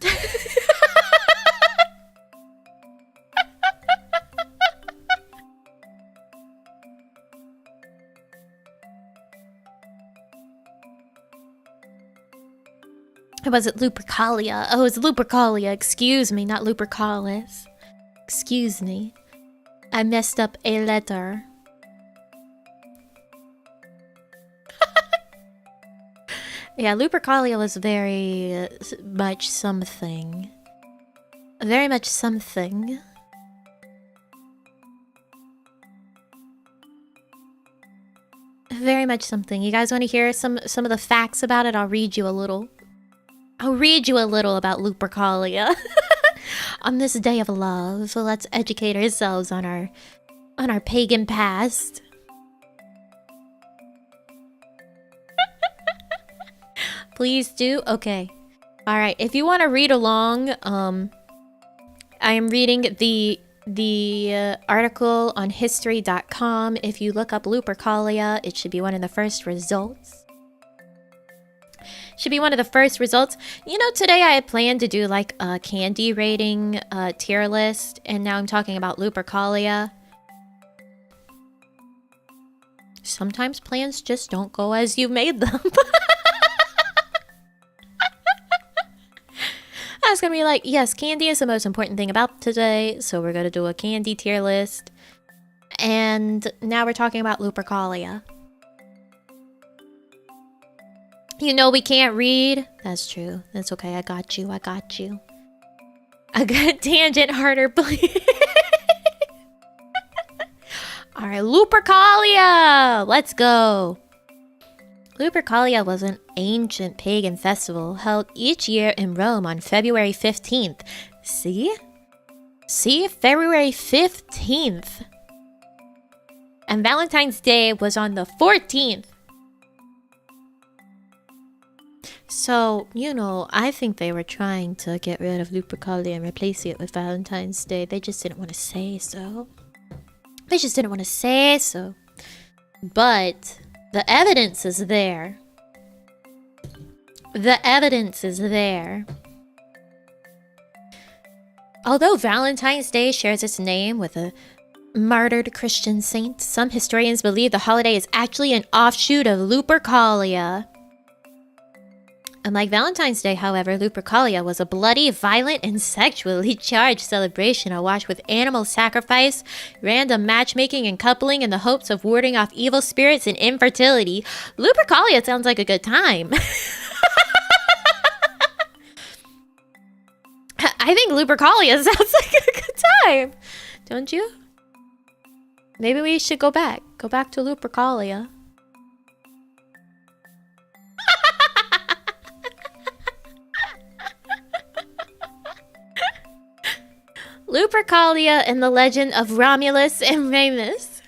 Was it Lupercalia? Oh, it's Lupercalia. Excuse me, not Lupercalia. Excuse me. I messed up a letter. Yeah, Lupercalia was very much something. Very much something. Very much something. You guys want to hear some of the facts about it? I'll read you a little. I'll read you a little about Lupercalia. On this day of love, so let's educate ourselves on our pagan past. Please do. Okay. All right. If you want to read along, I am reading the article on history.com. If you look up Lupercalia, it should be one of the first results. Should be one of the first results. You know, today I had planned to do like a candy rating tier list, and now I'm talking about Lupercalia. Sometimes plans just don't go as you made them. I was gonna be like, yes, candy is the most important thing about today, so we're gonna do a candy tier list. And now we're talking about Lupercalia. You know we can't read. That's true. That's okay. I got you. I got you. A good tangent harder, please. All right, Lupercalia. Let's go. Lupercalia was an ancient pagan festival held each year in Rome on February 15th. See? February 15th. And Valentine's Day was on the 14th. So, you know, I think they were trying to get rid of Lupercalia and replace it with Valentine's Day. They just didn't want to say so. But the evidence is there. Although Valentine's Day shares its name with a martyred Christian saint, some historians believe the holiday is actually an offshoot of Lupercalia. Unlike Valentine's Day, however, Lupercalia was a bloody, violent, and sexually charged celebration awash with animal sacrifice, random matchmaking and coupling in the hopes of warding off evil spirits and infertility. Lupercalia sounds like a good time. I think Lupercalia sounds like a good time. Don't you? Maybe we should go back. Go back to Lupercalia. Lupercalia and the legend of Romulus and Remus.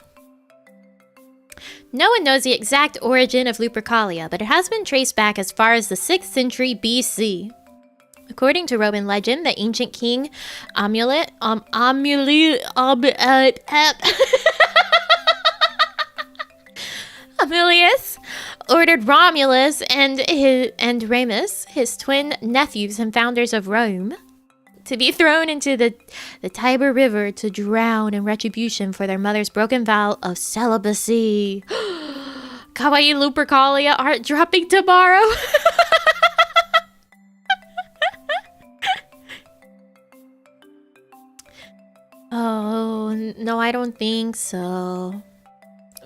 No one knows the exact origin of Lupercalia, but it has been traced back as far as the 6th century BC. According to Roman legend, the ancient king Amulius ordered Romulus and Remus, his twin nephews and founders of Rome, to be thrown into the Tiber River to drown in retribution for their mother's broken vow of celibacy. Kawaii Lupercalia art dropping tomorrow. Oh, no, I don't think so.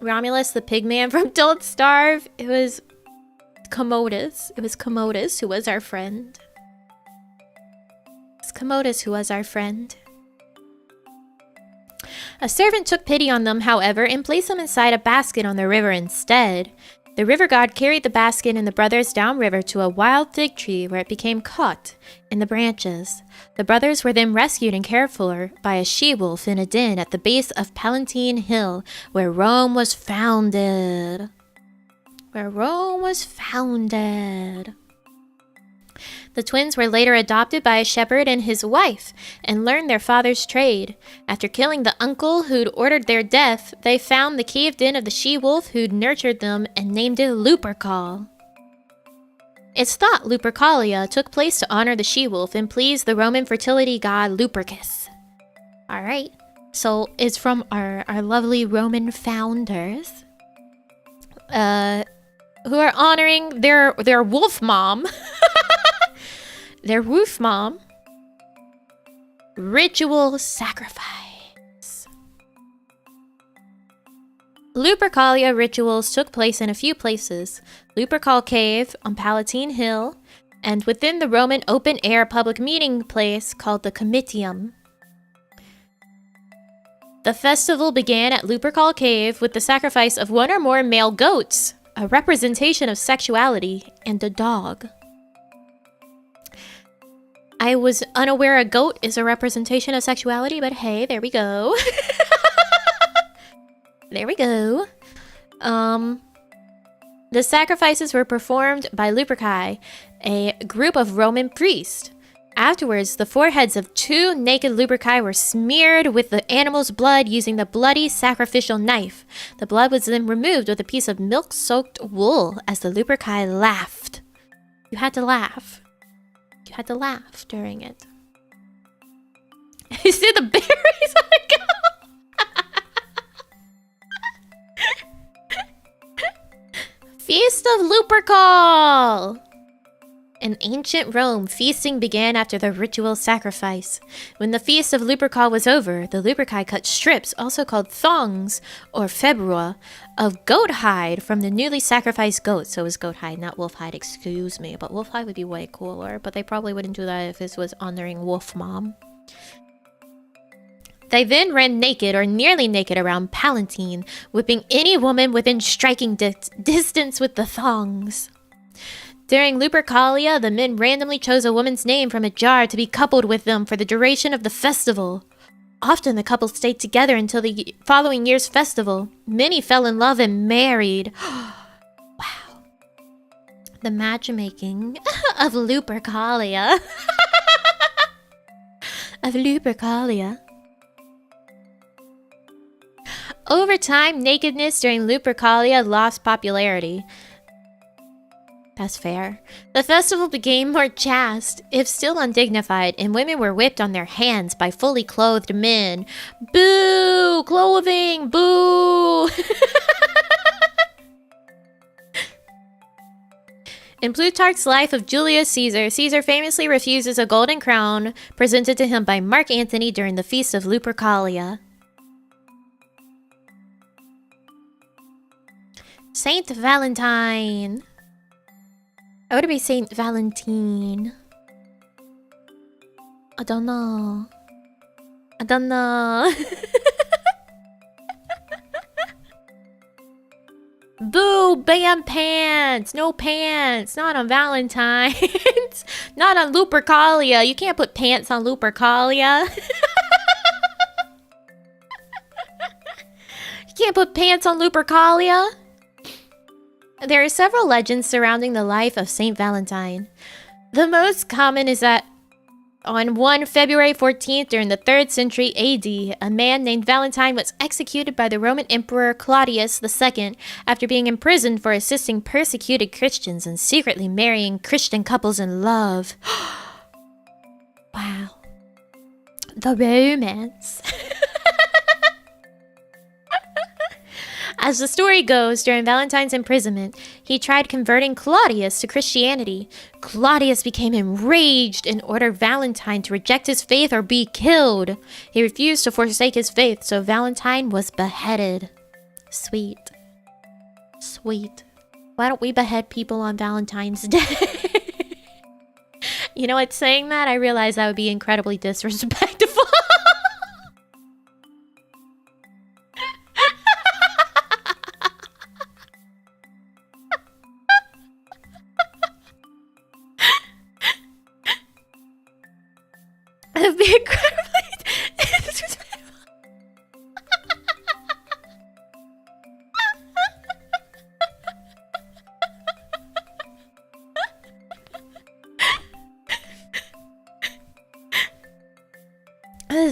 Romulus the pigman from Don't Starve. It was Commodus. It was Commodus who was our friend. A servant took pity on them, however, and placed them inside a basket on the river instead. The river god carried the basket and the brothers downriver to a wild fig tree where it became caught in the branches. The brothers were then rescued and cared for by a she-wolf in a den at the base of Palatine Hill, where Rome was founded. The twins were later adopted by a shepherd and his wife and learned their father's trade. After killing the uncle who'd ordered their death, they found the cave den of the she-wolf who'd nurtured them and named it Lupercal. It's thought Lupercalia took place to honor the she-wolf and please the Roman fertility god Lupercus. Alright, so it's from our lovely Roman founders who are honoring their wolf mom. Their wolf mom. Ritual sacrifice. Lupercalia rituals took place in a few places. Lupercal Cave on Palatine Hill, and within the Roman open-air public meeting place called the Comitium. The festival began at Lupercal Cave with the sacrifice of one or more male goats, a representation of sexuality, and a dog. I was unaware a goat is a representation of sexuality, but hey, there we go. There we go. The sacrifices were performed by Lupercalia, a group of Roman priests. Afterwards, the foreheads of 2 naked Lupercalia were smeared with the animal's blood using the bloody sacrificial knife. The blood was then removed with a piece of milk-soaked wool as the Lupercalia laughed. You had to laugh. You had to laugh during it. You see the berries on the go? Feast of Lupercal! In ancient Rome, feasting began after the ritual sacrifice. When the feast of Lupercal was over, the Lupercalia cut strips, also called thongs or februa, of goat hide from the newly sacrificed goat. So it was goat hide, not wolf hide, excuse me. But wolf hide would be way cooler, but they probably wouldn't do that if this was honoring Wolf Mom. They then ran naked or nearly naked around Palatine, whipping any woman within striking distance with the thongs. During Lupercalia, the men randomly chose a woman's name from a jar to be coupled with them for the duration of the festival. Often the couple stayed together until the following year's festival. Many fell in love and married. Wow. The matchmaking of Lupercalia. Of Lupercalia. Over time, nakedness during Lupercalia lost popularity. That's fair. The festival became more chaste, if still undignified, and women were whipped on their hands by fully clothed men. Boo! Clothing! Boo! In Plutarch's life of Julius Caesar, Caesar famously refuses a golden crown presented to him by Mark Antony during the feast of Lupercalia. Saint Valentine. I would be Saint Valentine. I don't know. I don't know. Boo! Ban pants! No pants! Not on Valentine's! Not on Lupercalia! You can't put pants on Lupercalia! You can't put pants on Lupercalia! There are several legends surrounding the life of Saint Valentine. The most common is that on February 14th during the 3rd century AD, a man named Valentine was executed by the Roman Emperor Claudius II after being imprisoned for assisting persecuted Christians and secretly marrying Christian couples in love. Wow. The romance. As the story goes, during Valentine's imprisonment, he tried converting Claudius to Christianity. Claudius became enraged and ordered Valentine to reject his faith or be killed. He refused to forsake his faith, so Valentine was beheaded. Sweet. Sweet. Why don't we behead people on Valentine's Day? You know what, saying that, I realize that would be incredibly disrespectful. That'd be incredibly disrespectful.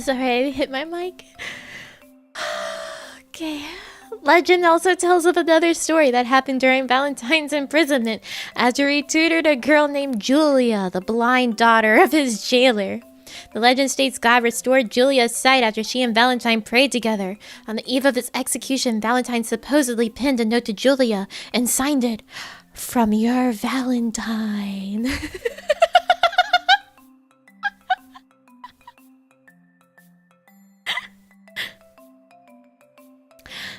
Sorry, I hit my mic. Okay. Legend also tells of another story that happened during Valentine's imprisonment after he tutored a girl named Julia, the blind daughter of his jailer. The legend states God restored Julia's sight after she and Valentine prayed together. On the eve of his execution, Valentine supposedly penned a note to Julia and signed it, "From your Valentine."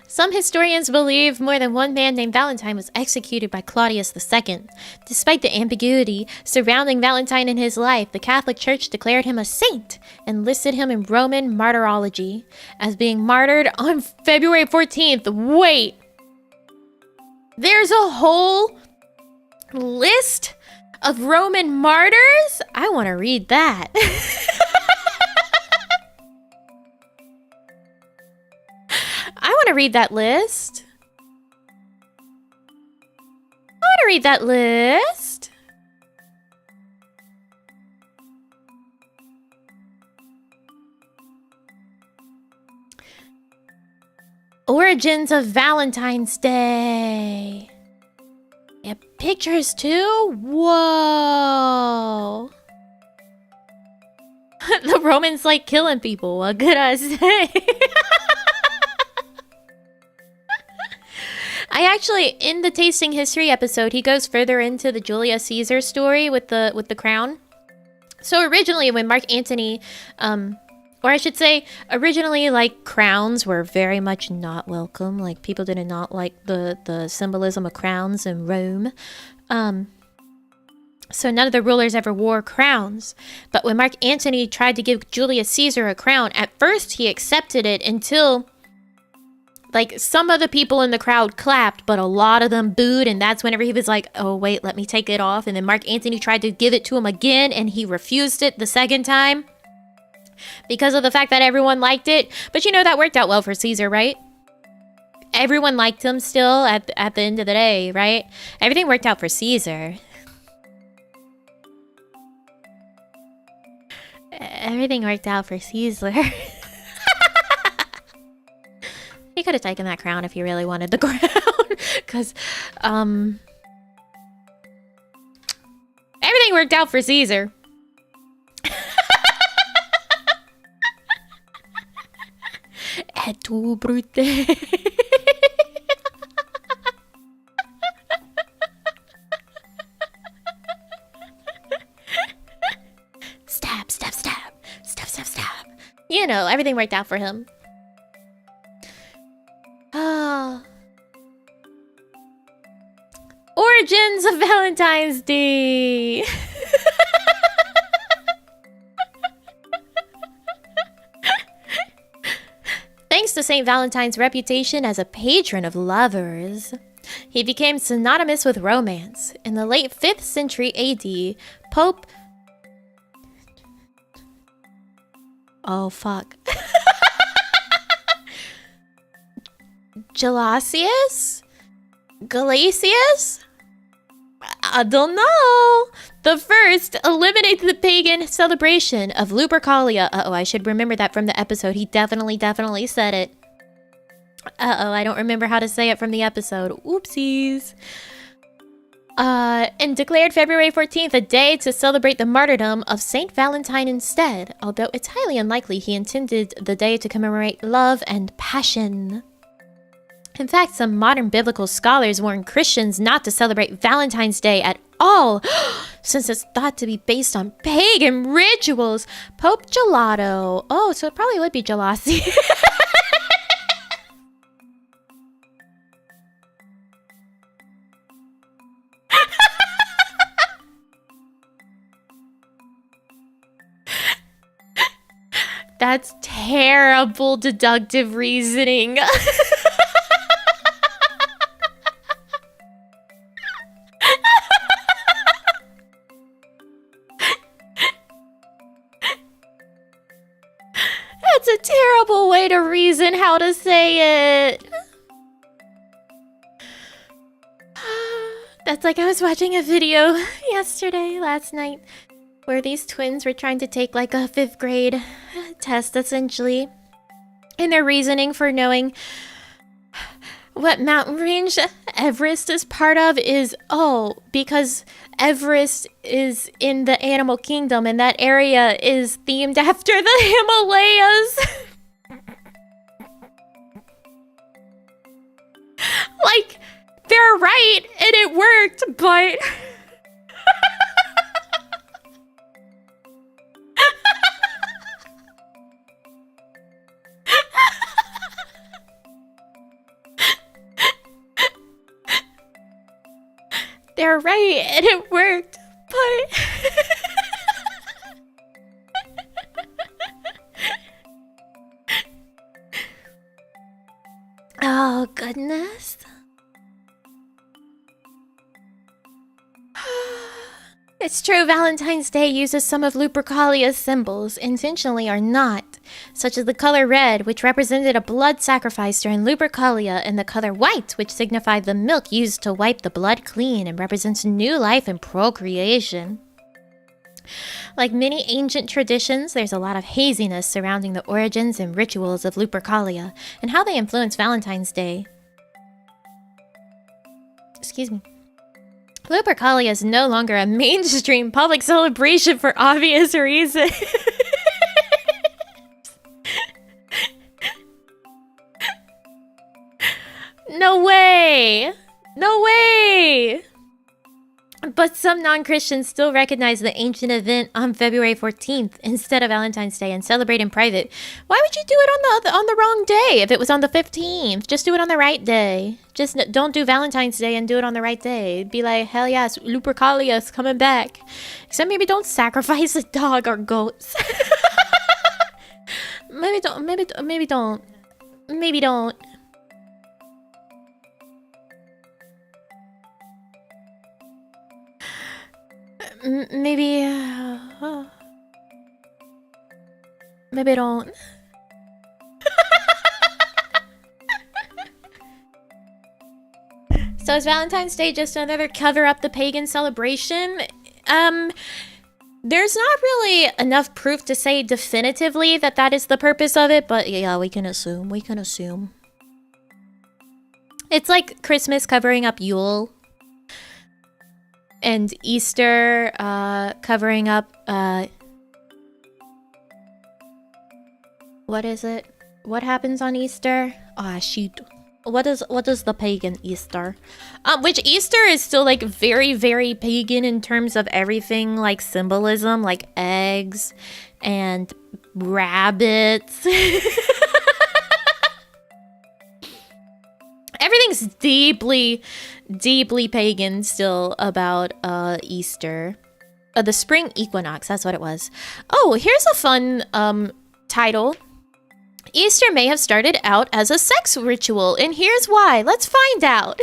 Some historians believe more than one man named Valentine was executed by Claudius II. Despite the ambiguity surrounding Valentine in his life, the Catholic Church declared him a saint and listed him in Roman martyrology as being martyred on February 14th. Wait! There's a whole list of Roman martyrs? I want to read that. I want to read that list. I want to read that list. Origins of Valentine's Day. Yeah, pictures too? Whoa. The Romans like killing people. What could I say? I actually, in the Tasting History episode, he goes further into the Julius Caesar story with the crown. So originally, when Mark Antony, or I should say, originally, like, crowns were very much not welcome. Like, people did not like the symbolism of crowns in Rome. So none of the rulers ever wore crowns. But when Mark Antony tried to give Julius Caesar a crown, at first he accepted it until, like, some of the people in the crowd clapped, but a lot of them booed, and that's whenever he was like, oh, wait, let me take it off. And then Mark Antony tried to give it to him again, and he refused it the second time because of the fact that everyone liked it. But you know, that worked out well for Caesar, right? Everyone liked him still at the end of the day, right? Everything worked out for Caesar. Everything worked out for Caesar. He could have taken that crown if he really wanted the crown. Because, everything worked out for Caesar. Et tu, brute. Stab, stab, stab. Stab, stab, stab. You know, everything worked out for him. Origins of Valentine's Day. Thanks to St. Valentine's reputation as a patron of lovers, he became synonymous with romance. In the late 5th century AD, Pope... Oh, fuck. Gelasius? Galasius? I don't know. The first eliminated the pagan celebration of Lupercalia. Uh-oh, I should remember that from the episode. He definitely said it. Uh-oh, I don't remember how to say it from the episode. Oopsies. And declared February 14th a day to celebrate the martyrdom of Saint Valentine instead, although it's highly unlikely he intended the day to commemorate love and passion. In fact, some modern biblical scholars warn Christians not to celebrate Valentine's Day at all, since it's thought to be based on pagan rituals. Pope Gelato. Oh, so it probably would be Gelasi. That's terrible deductive reasoning. That's a terrible way to reason how to say it. That's like I was watching a video last night, where these twins were trying to take like a 5th grade test, essentially. And their reasoning for knowing what mountain range Everest is part of is, oh, because Everest is in the animal kingdom and that area is themed after the Himalayas. Like, they're right and it worked, but... They're right, and it worked, but... Oh, goodness. It's true, Valentine's Day uses some of Lupercalia's symbols, intentionally or not, such as the color red, which represented a blood sacrifice during Lupercalia, and the color white, which signified the milk used to wipe the blood clean and represents new life and procreation. Like many ancient traditions, there's a lot of haziness surrounding the origins and rituals of Lupercalia and how they influence Valentine's Day. Excuse me. Lupercalia is no longer a mainstream public celebration for obvious reasons. No way! No way! But some non-Christians still recognize the ancient event on February 14th instead of Valentine's Day and celebrate in private. Why would you do it on the wrong day if it was on the 15th? Just do it on the right day. Just don't do Valentine's Day and do it on the right day. Be like, hell yes, Lupercalia's coming back. Except maybe don't sacrifice a dog or goats. Maybe don't. Maybe don't. Maybe don't. Maybe... maybe don't. So is Valentine's Day just another cover-up the pagan celebration? There's not really enough proof to say definitively that that is the purpose of it, but yeah, we can assume. It's like Christmas covering up Yule. And Easter, covering up, what is it? What happens on Easter? Ah, shoot. What is the pagan Easter? Which Easter is still, like, very, very pagan in terms of everything, like, symbolism, like eggs and rabbits. Everything's deeply pagan still about Easter. The spring equinox, that's what it was. Oh, here's a fun title. Easter may have started out as a sex ritual, and here's why. Let's find out.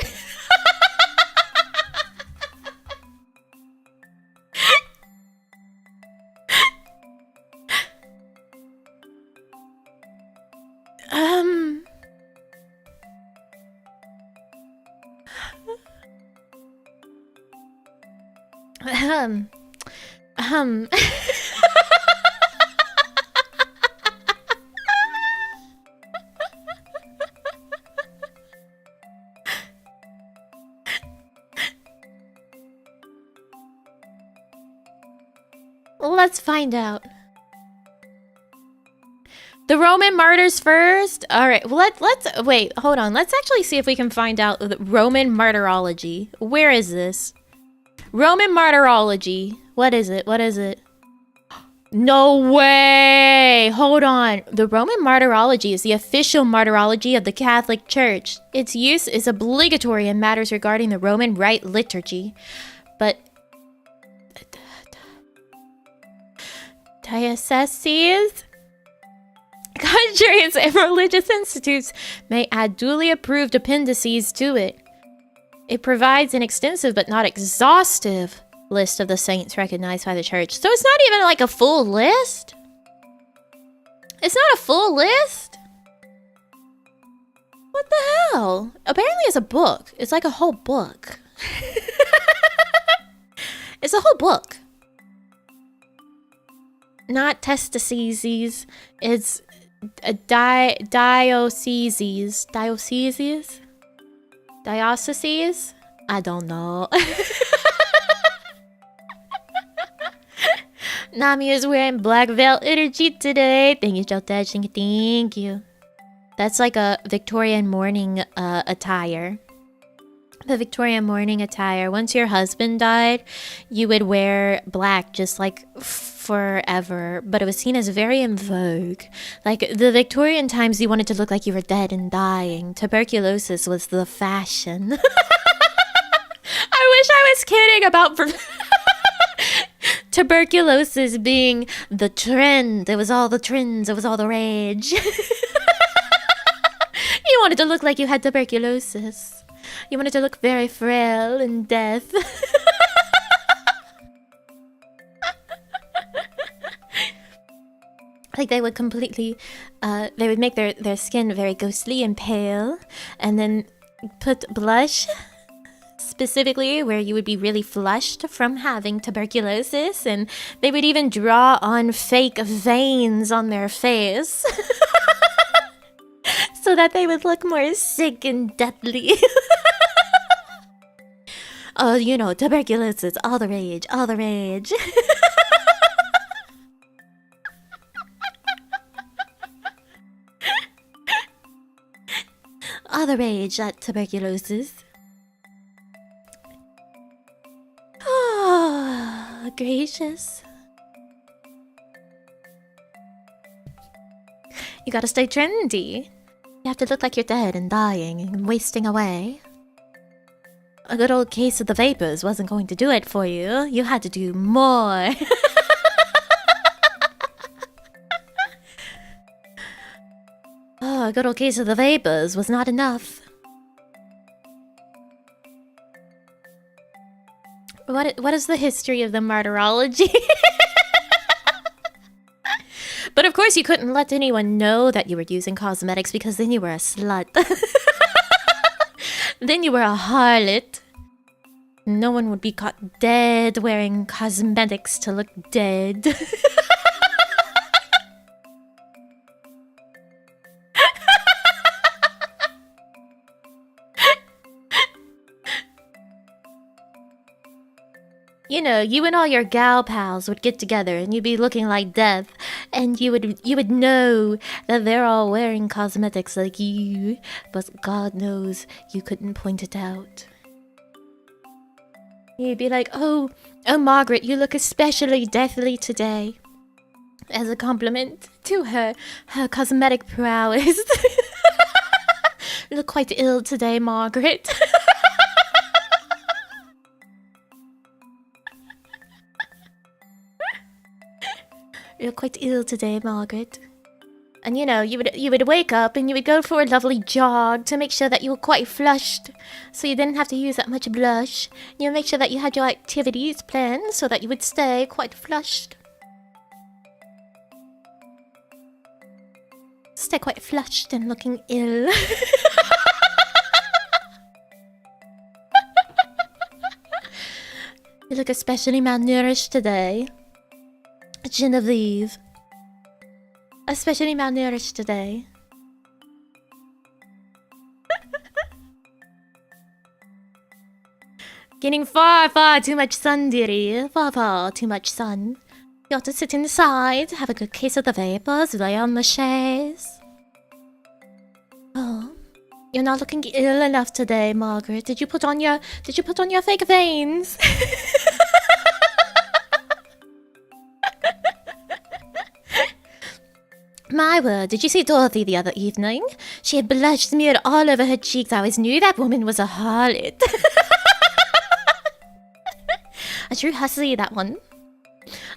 Let's find out. The Roman martyrs first? Alright, well, let's wait, hold on. Let's actually see if we can find out the Roman martyrology. Where is this? Roman martyrology. What is it? No way! Hold on. The Roman martyrology is the official martyrology of the Catholic Church. Its use is obligatory in matters regarding the Roman Rite liturgy. But dioceses, countries, and religious institutes may add duly approved appendices to it. It provides an extensive but not exhaustive list of the saints recognized by the church. So it's not even like a full list? It's not a full list? What the hell? Apparently it's a book. It's like a whole book. It's a whole book. Not testices. It's dioceses. Dioceses? Dioceses? I don't know. Nami is wearing black veil energy today. Thank you, Jotesh. Thank you. That's like a Victorian mourning attire. The Victorian mourning attire. Once your husband died, you would wear black just like forever. But it was seen as very in vogue. Like the Victorian times, you wanted to look like you were dead and dying. Tuberculosis was the fashion. I wish I was kidding about tuberculosis being the trend. It was all the trends. It was all the rage. You wanted to look like you had tuberculosis. You wanted to look very frail and death. Like they would completely, they would make their skin very ghostly and pale, and then put blush specifically where you would be really flushed from having tuberculosis, and they would even draw on fake veins on their face so that they would look more sick and deadly. Oh, you know, tuberculosis, all the rage, all the rage. All the rage at tuberculosis. Oh, gracious. You gotta stay trendy. You have to look like you're dead and dying and wasting away. A good old case of the vapors wasn't going to do it for you. You had to do more. Oh, a good old case of the vapors was not enough. What is the history of the martyrology? But of course you couldn't let anyone know that you were using cosmetics, because then you were a slut. Then you were a harlot. No one would be caught dead wearing cosmetics to look dead. You know, you and all your gal pals would get together and you'd be looking like death, and you would know that they're all wearing cosmetics like you, but God knows you couldn't point it out. You'd be like, oh Margaret, you look especially deathly today, as a compliment to her cosmetic prowess. You look quite ill today, Margaret. You're quite ill today, Margaret. And you know, you would wake up and you would go for a lovely jog to make sure that you were quite flushed, so you didn't have to use that much blush. You would make sure that you had your activities planned so that you would stay quite flushed. Stay quite flushed and looking ill. You look especially malnourished today. Genevieve. Especially malnourished today. Getting far too much sun, dearie. Far too much sun. You ought to sit inside, have a good case of the vapors, lay on the chaise. Oh, you're not looking ill enough today, Margaret. Did you put on your fake veins? My word, did you see Dorothy the other evening? She had blush smeared all over her cheeks. I always knew that woman was a harlot. A true hussy, that one.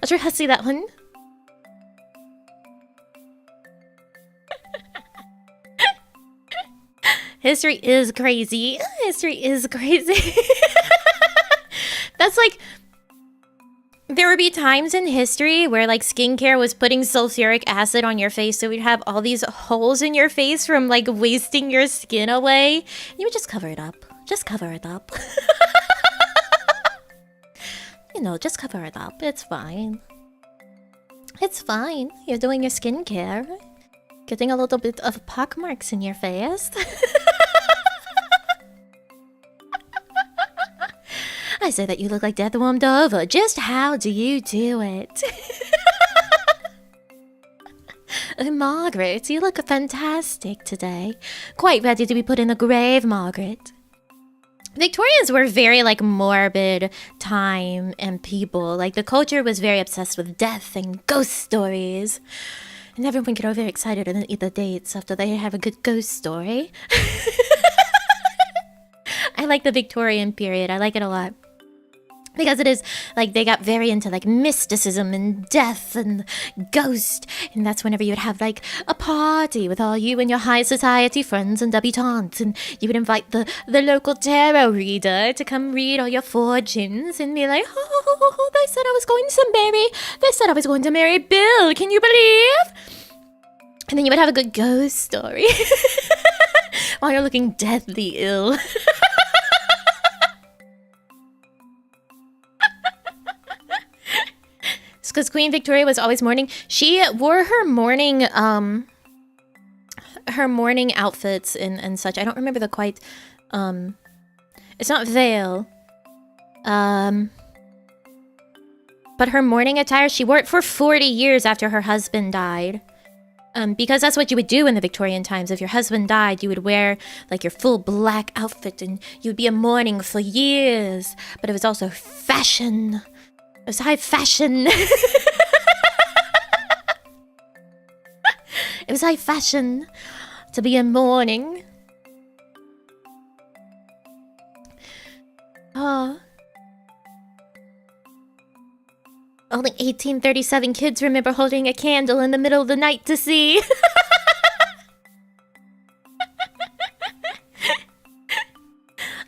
A true hussy, that one. History is crazy. History is crazy. That's like... There would be times in history where like skincare was putting sulfuric acid on your face, so you'd have all these holes in your face from like wasting your skin away. And you would just cover it up. Just cover it up. You know, just cover it up. It's fine. It's fine. You're doing your skincare. Getting a little bit of pockmarks in your face. I say that you look like death warmed over. Just how do you do it? Margaret, you look fantastic today. Quite ready to be put in the grave, Margaret. Victorians were very, like, morbid time and people. Like, the culture was very obsessed with death and ghost stories. And everyone get very excited and then eat the dates after they have a good ghost story. I like the Victorian period. I like it a lot. Because it is, like, they got very into, like, mysticism and death and ghost. And that's whenever you would have, like, a party with all you and your high society friends and debutantes. And you would invite the local tarot reader to come read all your fortunes and be like, oh, they said I was going to marry Bill. Can you believe? And then you would have a good ghost story while you're looking deathly ill. Because Queen Victoria was always mourning. She wore her mourning outfits and such. I don't remember the quite, it's not veil. But her mourning attire, she wore it for 40 years after her husband died. Because that's what you would do in the Victorian times. If your husband died, you would wear, like, your full black outfit and you'd be in mourning for years. But it was also fashion. It was high fashion. It was high fashion to be in mourning. Oh. Only 1837 kids remember holding a candle in the middle of the night to see.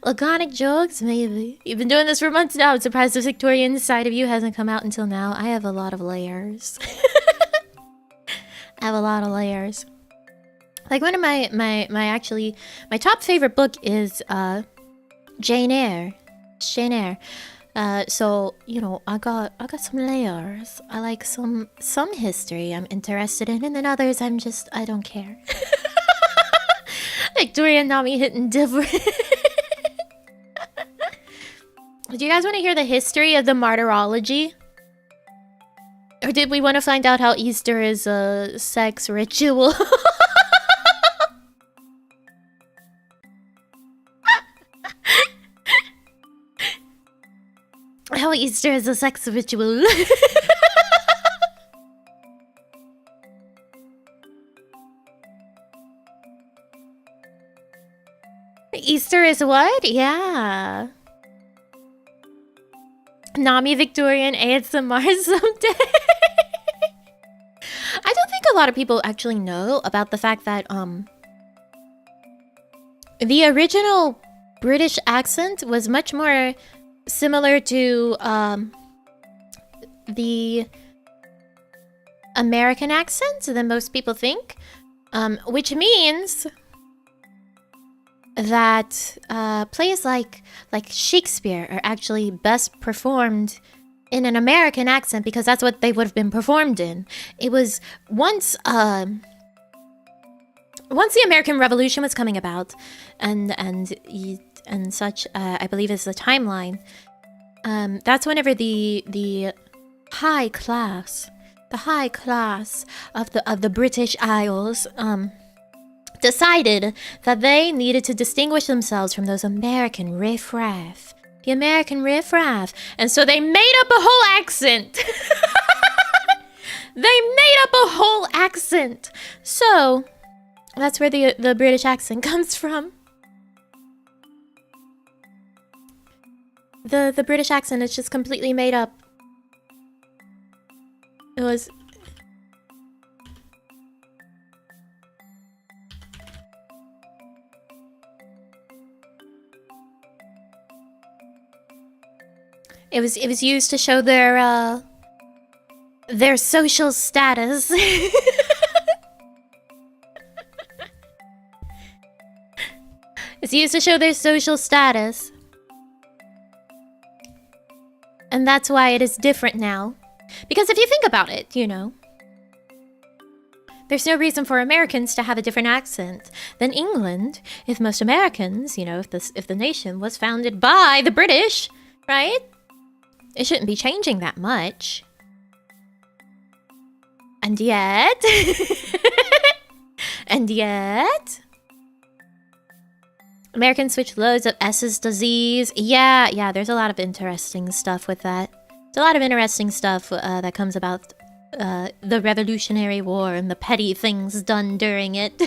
Laconic jokes, maybe. You've been doing this for months now. I'm surprised the Victorian side of you hasn't come out until now. I have a lot of layers. I have a lot of layers. Like, one of my top favorite book is Jane Eyre. Jane Eyre. So, you know, I got some layers. I like some history I'm interested in, and then others I don't care. Victorian Nami hitting different. Do you guys want to hear the history of the martyrology? Or did we want to find out how Easter is a sex ritual? How Easter is a sex ritual. Easter is what? Yeah. Nami Victorian ASMR someday. I don't think a lot of people actually know about the fact that the original British accent was much more similar to the American accent than most people think, which means that plays like Shakespeare are actually best performed in an American accent because that's what they would have been performed in. It was once the American Revolution was coming about, and such, I believe is the timeline. That's whenever the high class of the British Isles decided that they needed to distinguish themselves from those American riffraff. The American riffraff. And so they made up a whole accent. They made up a whole accent. So, that's where the British accent comes from. The British accent is just completely made up. It was... It was used to show their social status. It's used to show their social status. And that's why it is different now. Because if you think about it, you know, there's no reason for Americans to have a different accent than England if most Americans, you know, if the nation was founded by the British, right? It shouldn't be changing that much. And yet... and yet... Americans switch loads of S's to Z's. Yeah, there's a lot of interesting stuff with that. There's a lot of interesting stuff that comes about the Revolutionary War and the petty things done during it.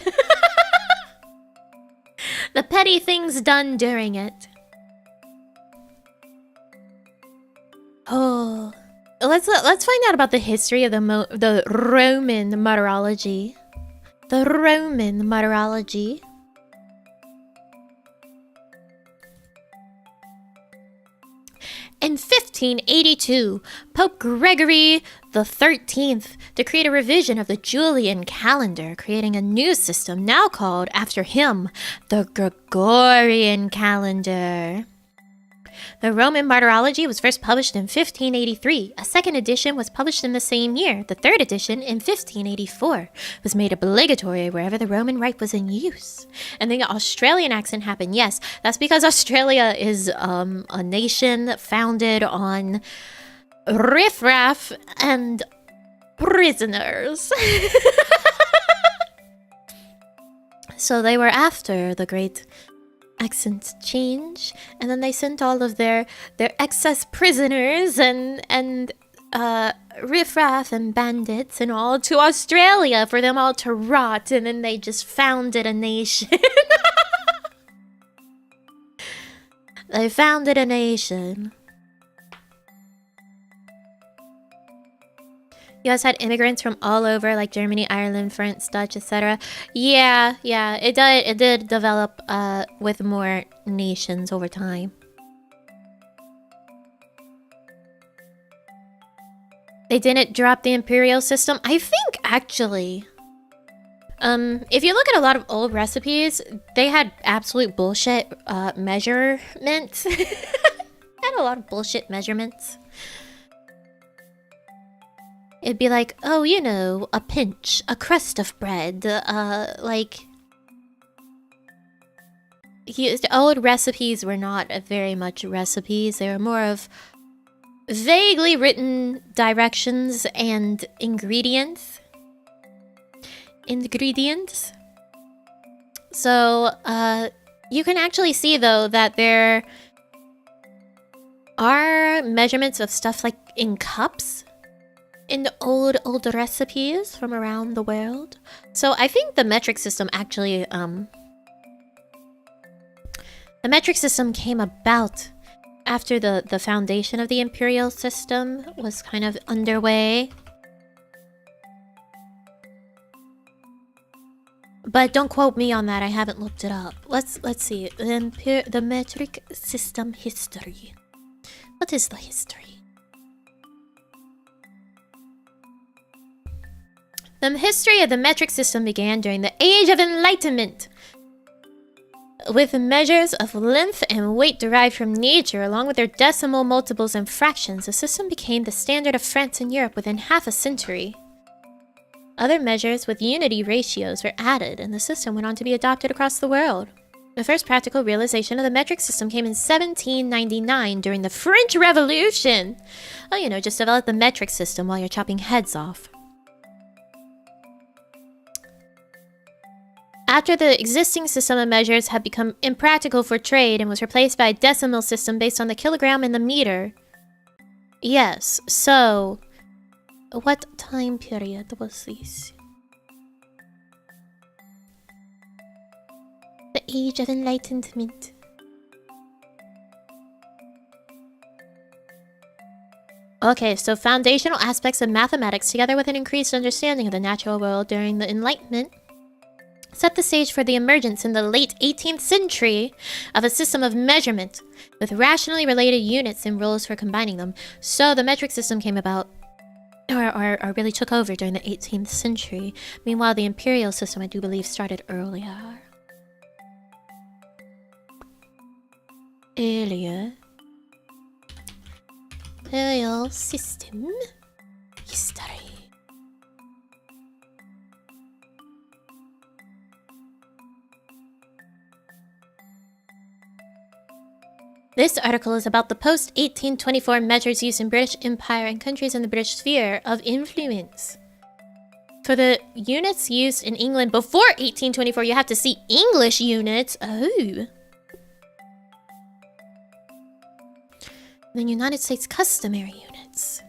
The petty things done during it. Oh, let's find out about the history of the Roman martyrology. The Roman martyrology. In 1582, Pope Gregory XIII decreed a revision of the Julian calendar, creating a new system now called, after him, the Gregorian calendar. The Roman Martyrology was first published in 1583. A second edition was published in the same year. The third edition, in 1584, was made obligatory wherever the Roman rite was in use. And the Australian accent happened. Yes, that's because Australia is a nation founded on riffraff and prisoners. So they were after the great accent change, and then they sent all of their excess prisoners and riffraff and bandits and all to Australia for them all to rot, and then they just founded a nation. They founded a nation. US had immigrants from all over, like Germany, Ireland, France, Dutch, etc. Yeah, it did develop with more nations over time. They didn't drop the imperial system. I think actually, if you look at a lot of old recipes, they had absolute bullshit measurements. Had a lot of bullshit measurements. It'd be like, oh, you know, a pinch, a crust of bread, like... Old recipes were not very much recipes. They were more of vaguely written directions and ingredients. So, you can actually see, though, that there are measurements of stuff like in cups in the old recipes from around the world. So I think the metric system actually, the metric system came about after the foundation of the imperial system was kind of underway. But don't quote me on that, I haven't looked it up. Let's see, the metric system history. What is the history? The history of the metric system began during the Age of Enlightenment, with measures of length and weight derived from nature, along with their decimal multiples and fractions. The system became the standard of France and Europe within half a century. Other measures with unity ratios were added, and the system went on to be adopted across the world. The first practical realization of the metric system came in 1799 during the French Revolution. Oh, you know, just develop the metric system while you're chopping heads off. After the existing system of measures had become impractical for trade and was replaced by a decimal system based on the kilogram and the meter. Yes, so what time period was this? The Age of Enlightenment. Okay, so foundational aspects of mathematics together with an increased understanding of the natural world during the Enlightenment set the stage for the emergence in the late 18th century of a system of measurement with rationally related units and rules for combining them. So the metric system came about, or really took over during the 18th century. Meanwhile, the imperial system, I do believe, started earlier. Imperial system history. This article is about the post-1824 measures used in British Empire and countries in the British sphere of influence. For the units used in England before 1824, you have to see English units. Oh. The United States customary units.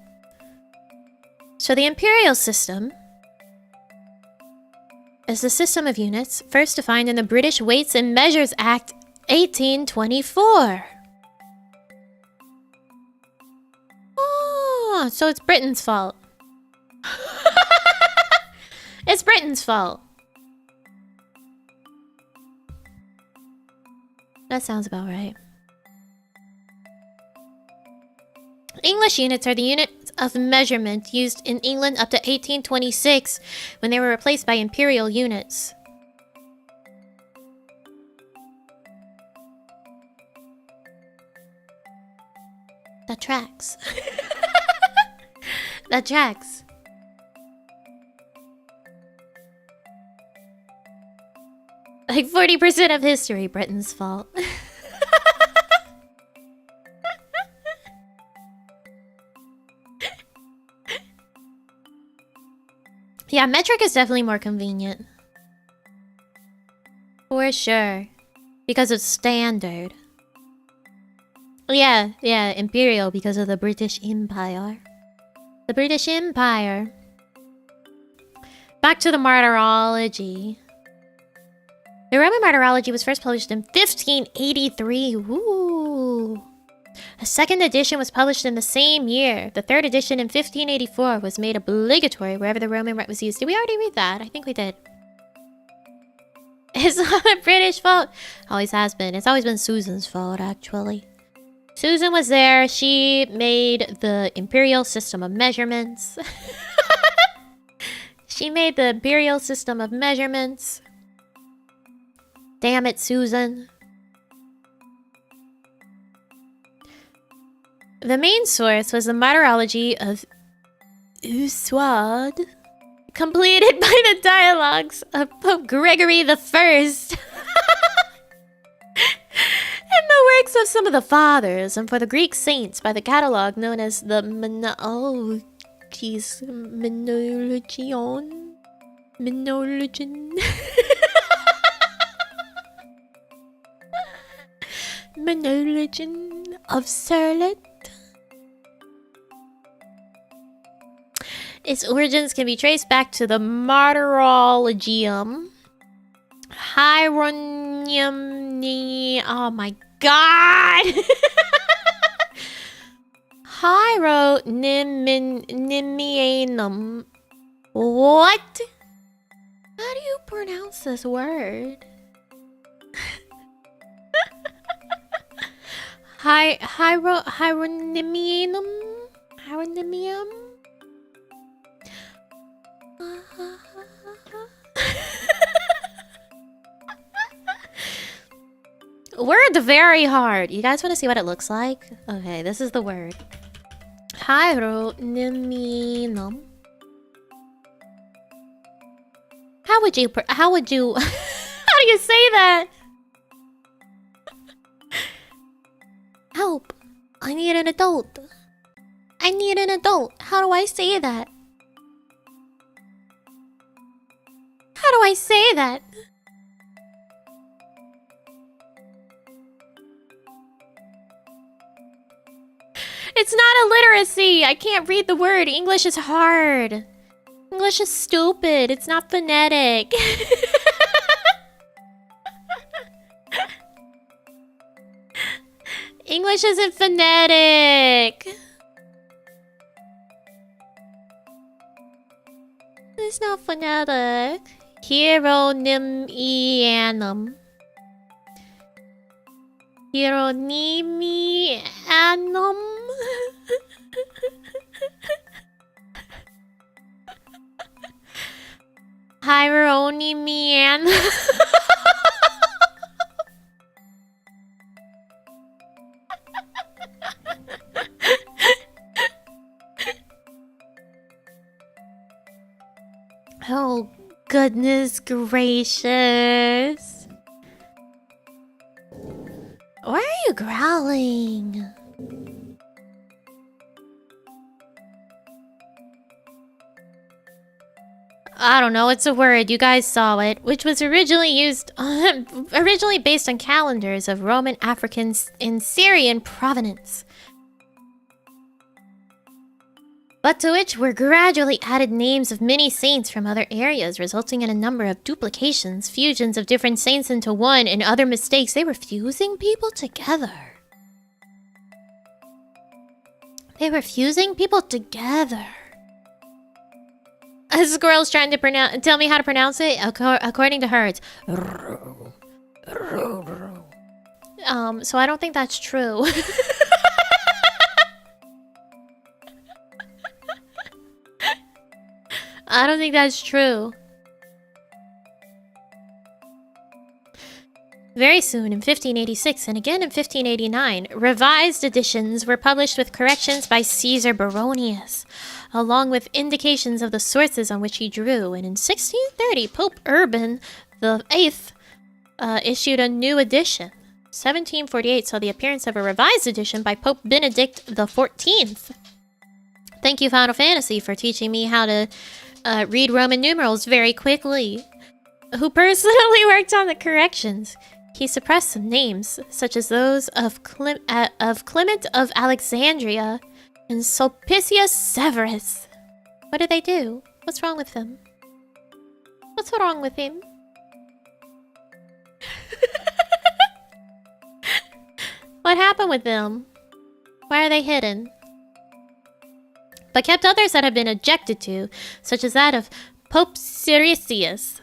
So the imperial system is the system of units first defined in the British Weights and Measures Act 1824. Oh, so it's Britain's fault. It's Britain's fault. That sounds about right. English units are the units of measurement used in England up to 1826, when they were replaced by imperial units. That tracks. That tracks. Like 40% of history, Britain's fault. Yeah, metric is definitely more convenient. For sure. Because it's standard. Yeah, imperial because of the British Empire. The British Empire. Back to the martyrology. The Roman martyrology was first published in 1583. Ooh. A second edition was published in the same year. The third edition in 1584 was made obligatory wherever the Roman rite was used. Did we already read that? I think we did. It's not the British fault. Always has been. It's always been Susan's fault, actually. Susan was there. She made the imperial system of measurements. She made the imperial system of measurements. Damn it, Susan. The main source was the martyrology of Uswad, completed by the dialogues of Pope Gregory the First. And the works of some of the fathers, and for the Greek saints by the catalogue known as the Menologion. Menologion of Serlet. Its origins can be traced back to the martyrologium. Hieronymy. Oh my god! Hieronymianum. What? How do you pronounce this word? Hieronymianum? Hieronymium? Word's very hard. You guys want to see what it looks like? Okay, this is the word. Hieronyminum. How would you how do you say that? Help. I need an adult. I need an adult. How do I say that? How do I say that? It's not illiteracy. I can't read the word. English is hard. English is stupid. It's not phonetic. English isn't phonetic. It's not phonetic. Hieronymianum. Hieronymianum. Hieronymian. Oh, goodness gracious. Why are you growling? I don't know, it's a word, you guys saw it, which was originally used, originally based on calendars of Roman, African, and Syrian provenance. But to which were gradually added names of many saints from other areas, resulting in a number of duplications, fusions of different saints into one, and other mistakes. They were fusing people together. They were fusing people together. A squirrel's trying to tell me how to pronounce it. According to her, it's... So I don't think that's true. I don't think that's true. Very soon, in 1586 and again in 1589, revised editions were published with corrections by Caesar Baronius, along with indications of the sources on which he drew. And in 1630, Pope Urban VIII issued a new edition. 1748 saw the appearance of a revised edition by Pope Benedict XIV. Thank you, Final Fantasy, for teaching me how to read Roman numerals very quickly. Who personally worked on the corrections. He suppressed some names, such as those of Clement of Alexandria and Sulpicius Severus. What did they do? What's wrong with them? What's wrong with him? What happened with them? Why are they hidden? But kept others that have been objected to, such as that of Pope Siricius.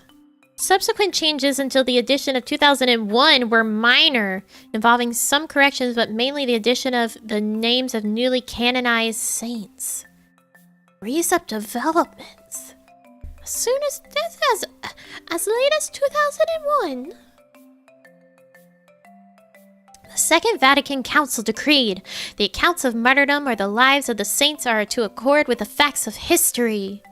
Subsequent changes until the edition of 2001 were minor, involving some corrections, but mainly the addition of the names of newly canonized saints. Recent developments. As soon as this as late as 2001. The Second Vatican Council decreed the accounts of martyrdom or the lives of the saints are to accord with the facts of history.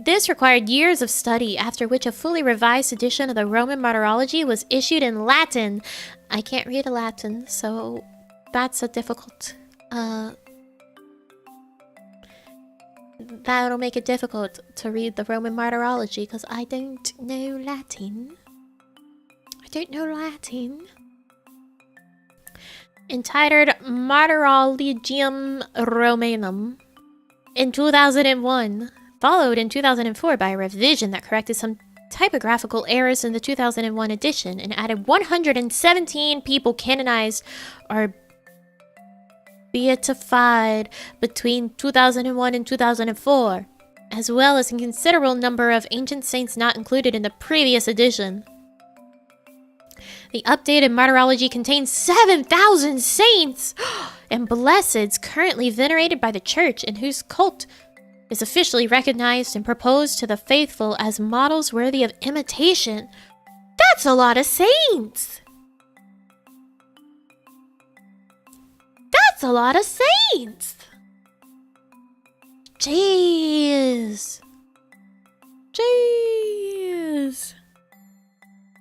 This required years of study, after which a fully revised edition of the Roman Martyrology was issued in Latin. I can't read Latin, so that's a difficult... That'll make it difficult to read the Roman Martyrology, because I don't know Latin. Entitled Martyrologium Romanum in 2001. Followed in 2004 by a revision that corrected some typographical errors in the 2001 edition and added 117 people canonized or beatified between 2001 and 2004, as well as a considerable number of ancient saints not included in the previous edition. The updated Martyrology contains 7,000 saints and blesseds currently venerated by the Church and whose cult is officially recognized and proposed to the faithful as models worthy of imitation. That's a lot of saints! That's a lot of saints! Jeez!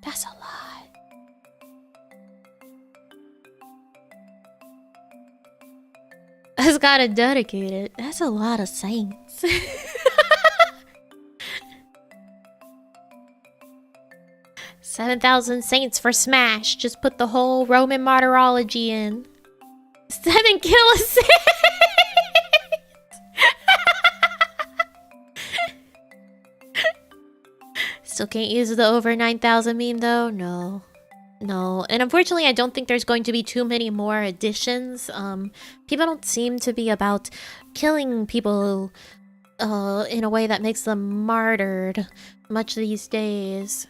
That's a lot. I just gotta dedicate it. That's a lot of saints. 7,000 saints for Smash. Just put the whole Roman Martyrology in. 7 kilo saints! Still can't use the over 9,000 meme though? No. No, and unfortunately I don't think there's going to be too many more editions. People don't seem to be about killing people in a way that makes them martyred much these days.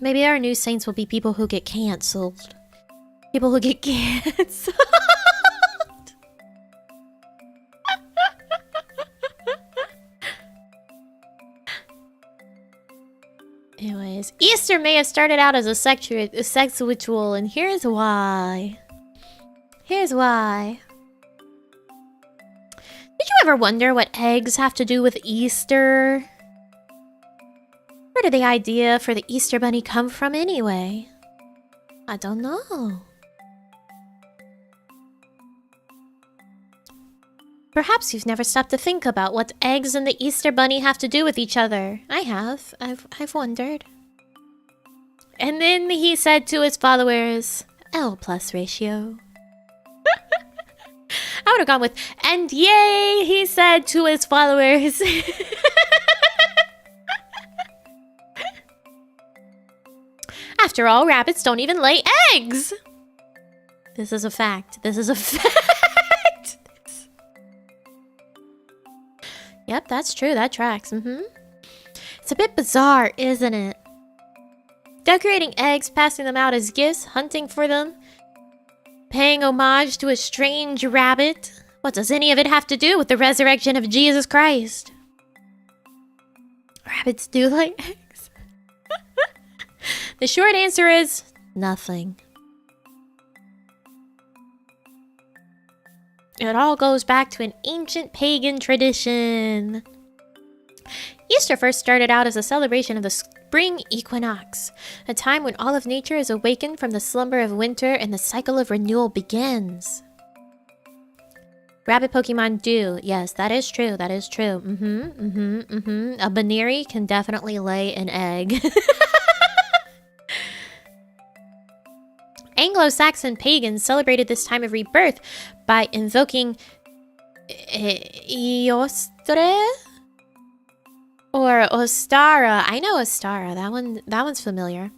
Maybe our new saints will be people who get cancelled. People who get cancelled. Anyways, Easter may have started out as a sex ritual, and here's why. Here's why. Did you ever wonder what eggs have to do with Easter? Where did the idea for the Easter Bunny come from anyway? I don't know. Perhaps you've never stopped to think about what eggs and the Easter Bunny have to do with each other. I have. I've wondered. And then he said to his followers, L+ ratio. I would have gone with, and yay, he said to his followers. After all, rabbits don't even lay eggs. This is a fact. This is a fact. Yep, that's true. That tracks. It's a bit bizarre, isn't it? Decorating eggs, passing them out as gifts, hunting for them, paying homage to a strange rabbit. What does any of it have to do with the resurrection of Jesus Christ? Rabbits do like eggs. The short answer is nothing. It all goes back to an ancient pagan tradition. Easter first started out as a celebration of the spring equinox, a time when all of nature is awakened from the slumber of winter and the cycle of renewal begins. Rabbit Pokemon do. Yes, that is true. That is true. A Baneri can definitely lay an egg. Anglo-Saxon pagans celebrated this time of rebirth by invoking Eostre or Ostara. I know Ostara. That one's familiar.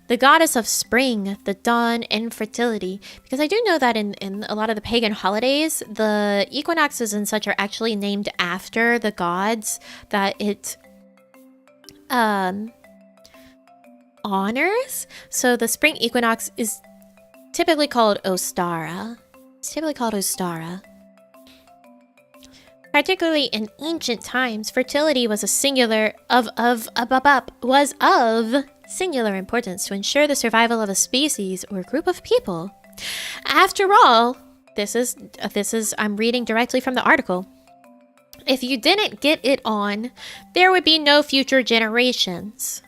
The goddess of spring, the dawn, and fertility. Because I do know that in a lot of the pagan holidays, the equinoxes and such are actually named after the gods that it honors. So the spring equinox is typically called Ostara. It's typically called Ostara. Particularly in ancient times, fertility was a singular was of singular importance to ensure the survival of a species or group of people. After all, this is I'm reading directly from the article. If you didn't get it on, there would be no future generations.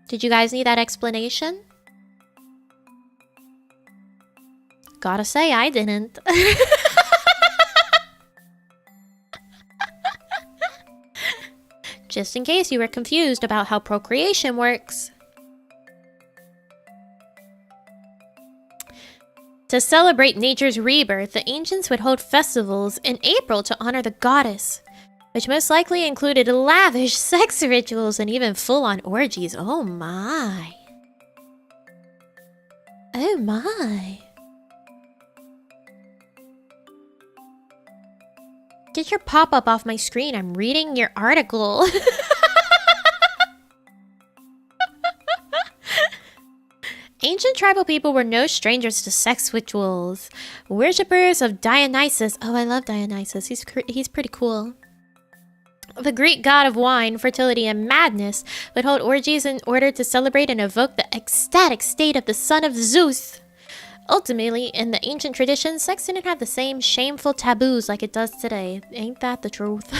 Did you guys need that explanation? Gotta say, I didn't. Just in case you were confused about how procreation works. To celebrate nature's rebirth, the ancients would hold festivals in April to honor the goddess, which most likely included lavish sex rituals and even full-on orgies. Oh my. Oh my. Get your pop-up off my screen. I'm reading your article. Ancient tribal people were no strangers to sex rituals. Worshippers of Dionysus. Oh, I love Dionysus. He's pretty cool. The Greek god of wine, fertility, and madness would hold orgies in order to celebrate and evoke the ecstatic state of the son of Zeus. Ultimately, in the ancient tradition, sex didn't have the same shameful taboos like it does today. Ain't that the truth?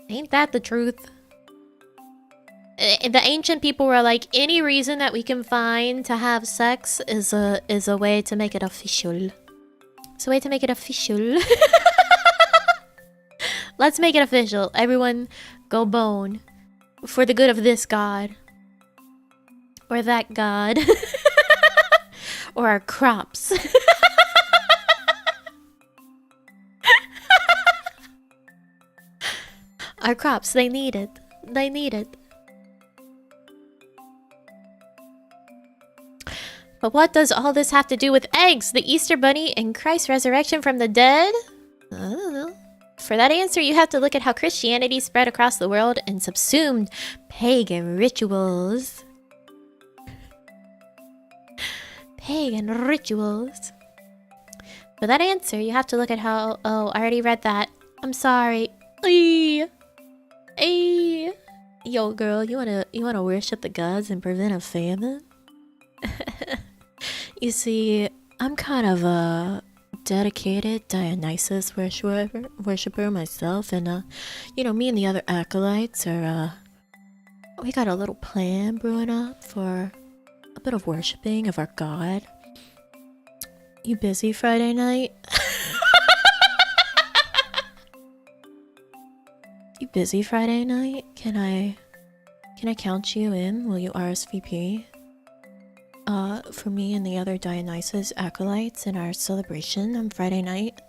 Ain't that the truth? The ancient people were like, any reason that we can find to have sex is a way to make it official. It's a way to make it official. Let's make it official. Everyone go bone. For the good of this god. Or that god. Or our crops. Our crops, they need it. They need it. But what does all this have to do with eggs, the Easter Bunny, and Christ's resurrection from the dead? I don't know. For that answer, you have to look at how Christianity spread across the world and subsumed pagan rituals. Pagan rituals. For that answer, you have to look at how... Oh, I already read that. I'm sorry. Ay. Ay. Yo, girl, you wanna worship the gods and prevent a famine? You see, I'm kind of a dedicated Dionysus worshiper myself, and you know, me and the other acolytes are we got a little plan brewing up for a bit of worshipping of our god. You busy Friday night? You busy Friday night? Can I count you in? Will you RSVP? For me and the other Dionysus acolytes in our celebration on Friday night.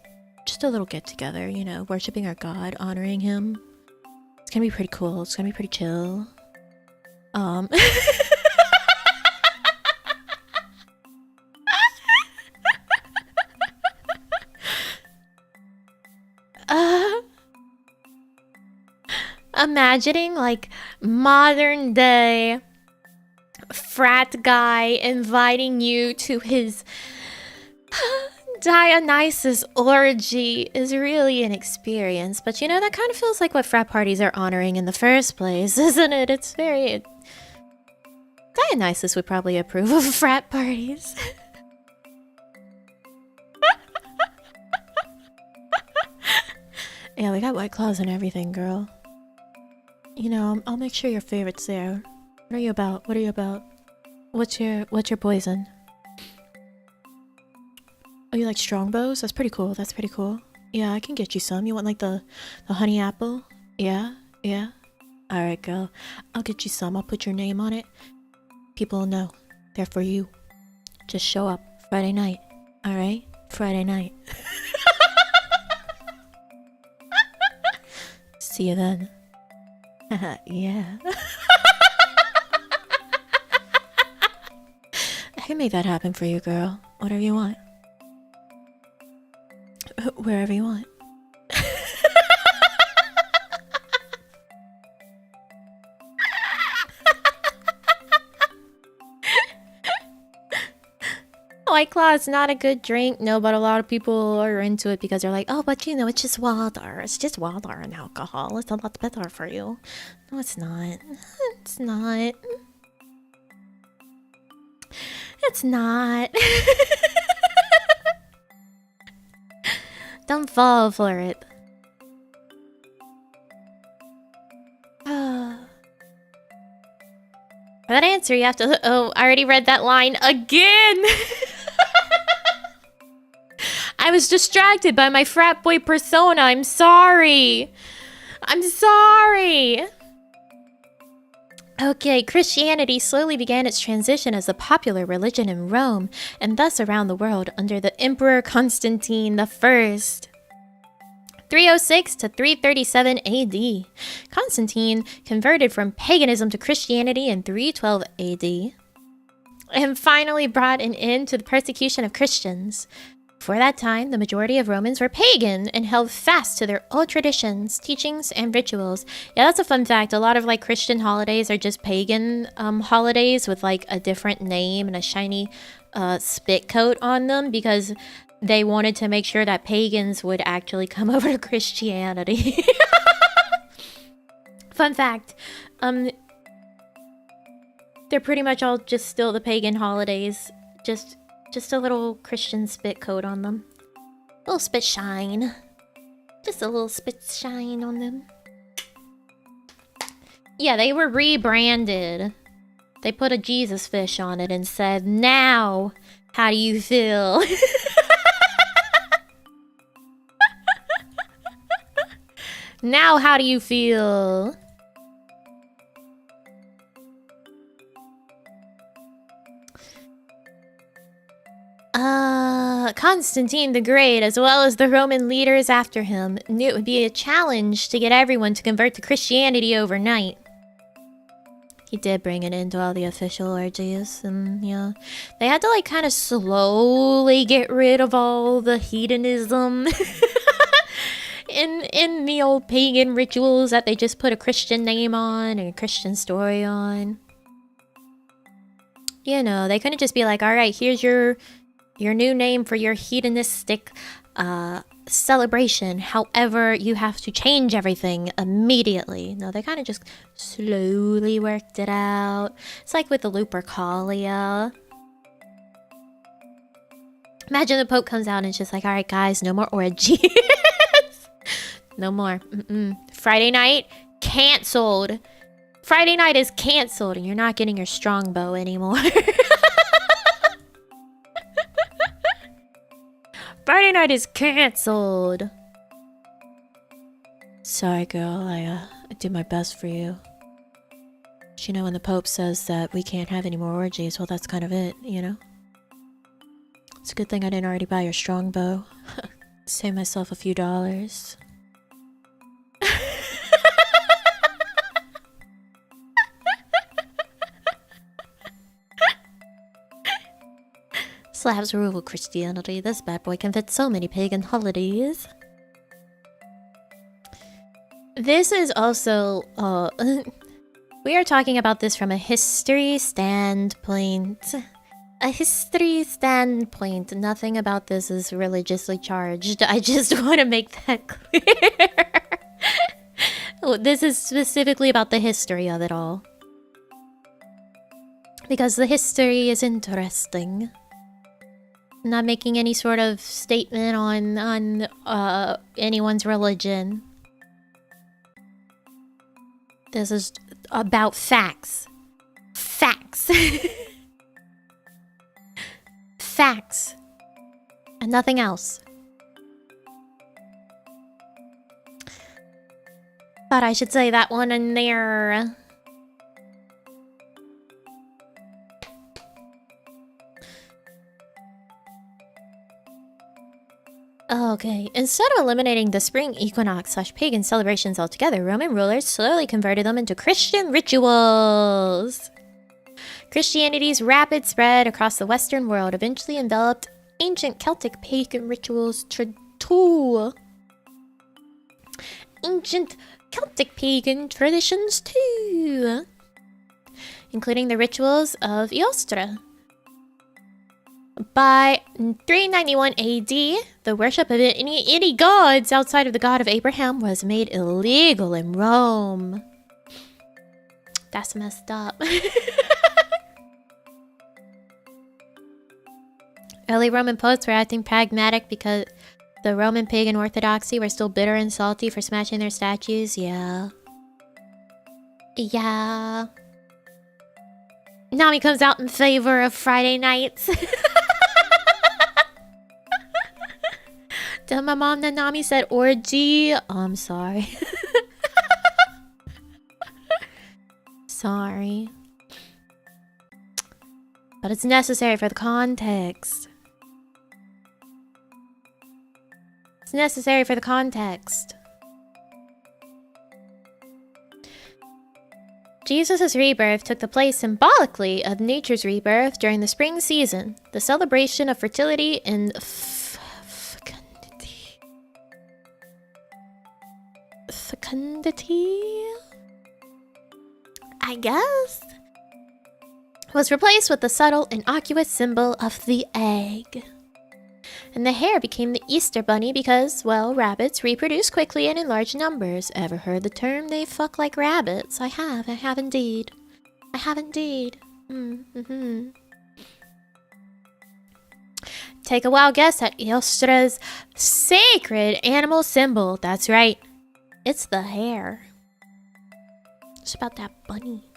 Just a little get together, you know, worshipping our god, honoring him. It's gonna be pretty cool. It's gonna be pretty chill. Imagining like modern day frat guy inviting you to his Dionysus orgy is really an experience, but you know, that kind of feels like what frat parties are honoring in the first place, isn't it? It's very... Dionysus would probably approve of frat parties. Yeah, we got White Claws and everything, girl. You know, I'll make sure your favorite's there. What are you about? What are you about? What's your poison? Oh, you like strongbows? That's pretty cool. That's pretty cool. Yeah, I can get you some. You want like the honey apple? Yeah? Yeah? Alright, girl. I'll get you some. I'll put your name on it. People will know. They're for you. Just show up. Friday night. Alright? Friday night. See you then. Yeah. I can make that happen for you, girl. Whatever you want. Wherever you want. White Claw is not a good drink. No, but a lot of people are into it because they're like, oh, but you know, it's just water. It's just water and alcohol. It's a lot better for you. No, it's not. It's not. It's not. Don't fall for it. For that answer, you have to... Oh, I already read that line again! I was distracted by my frat boy persona. I'm sorry. I'm sorry. Okay, Christianity slowly began its transition as a popular religion in Rome, and thus around the world under the Emperor Constantine I. 306 to 337 AD. Constantine converted from paganism to Christianity in 312 AD, and finally brought an end to the persecution of Christians. For that time, the majority of Romans were pagan and held fast to their old traditions, teachings, and rituals. Yeah, that's a fun fact. A lot of like Christian holidays are just pagan holidays with like a different name and a shiny spit coat on them because they wanted to make sure that pagans would actually come over to Christianity. Fun fact. They're pretty much all just still the pagan holidays. Just a little Christian spit coat on them. A little spit shine. Just a little spit shine on them. Yeah, they were rebranded. They put a Jesus fish on it and said, now, how do you feel? Now, how do you feel? Constantine the Great, as well as the Roman leaders after him, knew it would be a challenge to get everyone to convert to Christianity overnight. He did bring it into all the official orgies, and yeah, they had to like kind of slowly get rid of all the hedonism in the old pagan rituals that they just put a Christian name on and a Christian story on. You know, they couldn't just be like, all right, here's your new name for your hedonistic celebration. However, you have to change everything immediately. No, they kind of just slowly worked it out. It's like with the Lupercalia. Imagine the Pope comes out and it's just like, all right, guys, no more orgies. No more. Friday night, canceled. Friday night is canceled and you're not getting your strongbow anymore. Friday night is canceled. Sorry, girl. I did my best for you. But you know, when the Pope says that we can't have any more orgies, well, that's kind of it, you know? It's a good thing I didn't already buy your strongbow. Save myself a few dollars. Slavs rule Christianity. This bad boy can fit so many pagan holidays. This is also, we are talking about this from a history standpoint. A history standpoint. Nothing about this is religiously charged. I just want to make that clear. This is specifically about the history of it all. Because the history is interesting. I'm not making any sort of statement on anyone's religion. This is about facts. Facts. Facts. And nothing else. But I should say that one in there. Okay, instead of eliminating the spring equinox / pagan celebrations altogether, Roman rulers slowly converted them into Christian rituals. Christianity's rapid spread across the Western world eventually enveloped ancient Celtic pagan rituals ancient Celtic pagan traditions too, including the rituals of Eostre. By 391 AD, the worship of any gods outside of the god of Abraham was made illegal in Rome. That's messed up. Early Roman poets were acting pragmatic because the Roman pagan orthodoxy were still bitter and salty for smashing their statues. Yeah. Nami comes out in favor of Friday nights. Tell my mom that Nami said orgy. Oh, I'm sorry. Sorry. But it's necessary for the context. It's necessary for the context. Jesus' rebirth took the place symbolically of nature's rebirth during the spring season, the celebration of fertility and fecundity, I guess, was replaced with the subtle, innocuous symbol of the egg. And the hare became the Easter bunny because, well, rabbits reproduce quickly and in large numbers. Ever heard the term they fuck like rabbits? I have indeed. I have indeed. Take a wild guess at Eostre's sacred animal symbol. That's right. It's the hare. It's about that bunny.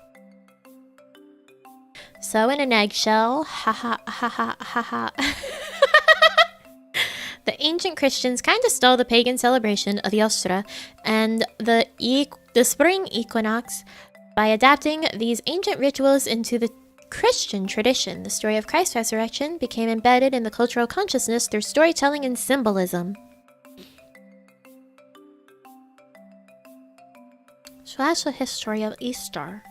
So in an eggshell, ha ha ha ha ha ha. The ancient Christians kind of stole the pagan celebration of Eostre and the spring equinox by adapting these ancient rituals into the Christian tradition. The story of Christ's resurrection became embedded in the cultural consciousness through storytelling and symbolism. So that's the history of Easter.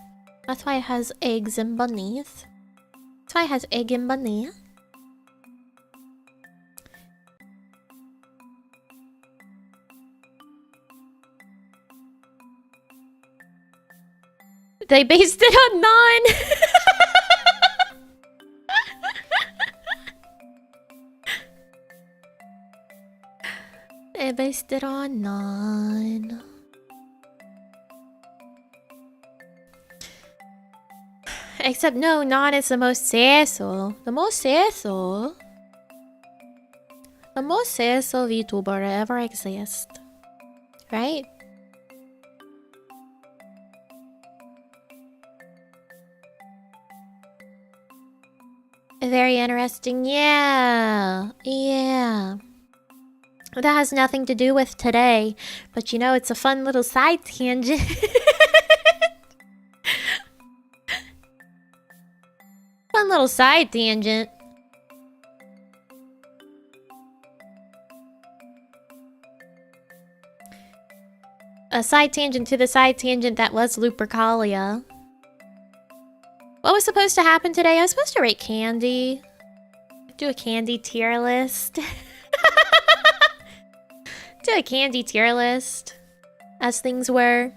That's why it has eggs and bunnies. That's why it has egg and bunny. They based it on They based it on none. Except no, non is the most seso. The most seso. The most seso VTuber ever exist. Right? Very interesting. Yeah. That has nothing to do with today. But you know, it's a fun little side tangent. Fun little side tangent. A side tangent to the side tangent that was Lupercalia. What was supposed to happen today? I was supposed to rate candy. Do a candy tier list. Do a candy tier list. as things were.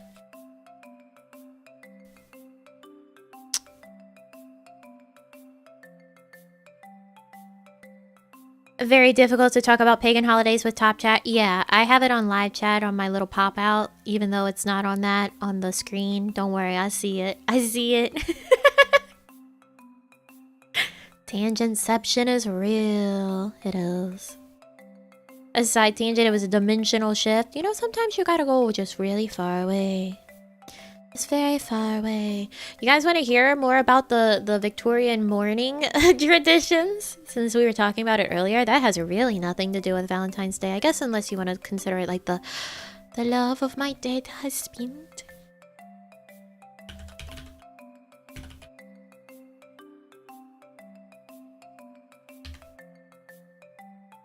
Very difficult to talk about pagan holidays with top chat. Yeah, I have it on live chat on my little pop out, even though it's not on that on the screen. Don't worry, I see it. I see it. Tangentception is real. It is. A side tangent, it was a dimensional shift. You know, sometimes you gotta go just really far away. It's very far away. You guys want to hear more about the Victorian mourning traditions? Since we were talking about it earlier, that has really nothing to do with Valentine's Day. I guess unless you want to consider it like the love of my dead husband.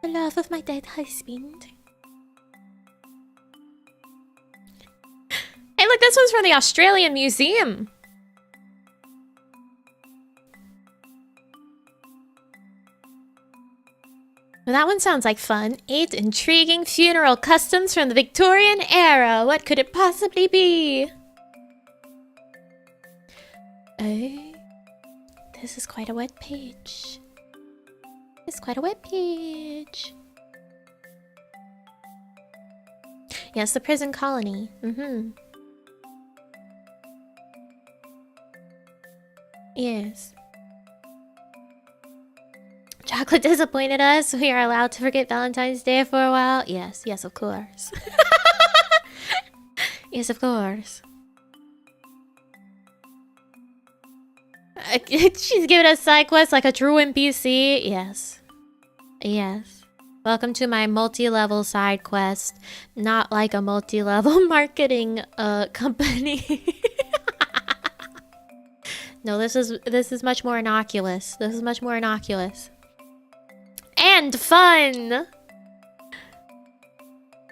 The love of my dead husband. Hey, look, this one's from the Australian Museum. Well, that one sounds like fun. 8 intriguing funeral customs from the Victorian era. What could it possibly be? Oh, this is quite a web page. It's quite a web page. Yes, the prison colony. Yes. Chocolate disappointed us. We are allowed to forget Valentine's Day for a while. Yes, yes, of course. Yes, of course. She's giving us side quests like a true NPC. Yes. Yes. Welcome to my multi-level side quest. Not like a multi-level marketing company. No, this is much more innocuous. This is much more innocuous. And fun!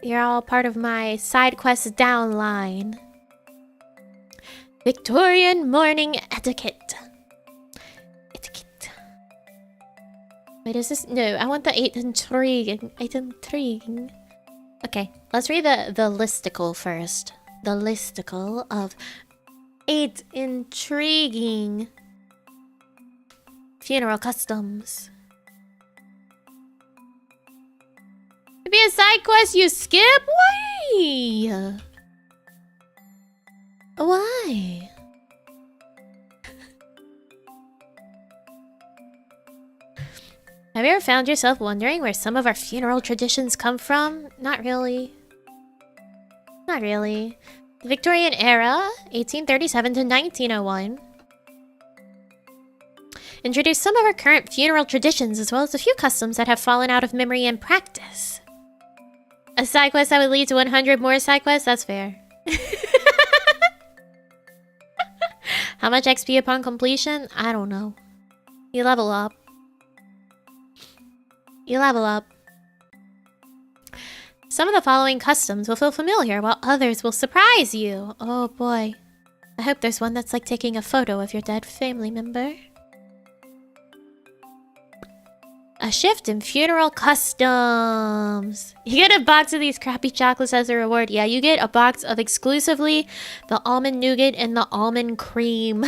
You're all part of my side quest downline. Victorian mourning etiquette. Etiquette. Wait, is this? No, I want the 8 intriguing. 8 intriguing. Okay, let's read the listicle first. The listicle of 8 intriguing funeral customs. It'd be a side quest you skip? Why? Why? Have you ever found yourself wondering where some of our funeral traditions come from? Not really. Not really. The Victorian era, 1837 to 1901, introduced some of our current funeral traditions as well as a few customs that have fallen out of memory and practice. A side quest that would lead to 100 more side quests? That's fair. How much XP upon completion? I don't know. You level up. You level up. Some of the following customs will feel familiar, while others will surprise you. Oh boy. I hope there's one that's like taking a photo of your dead family member. A shift in funeral customs. You get a box of these crappy chocolates as a reward. Yeah, you get a box of exclusively the almond nougat and the almond cream.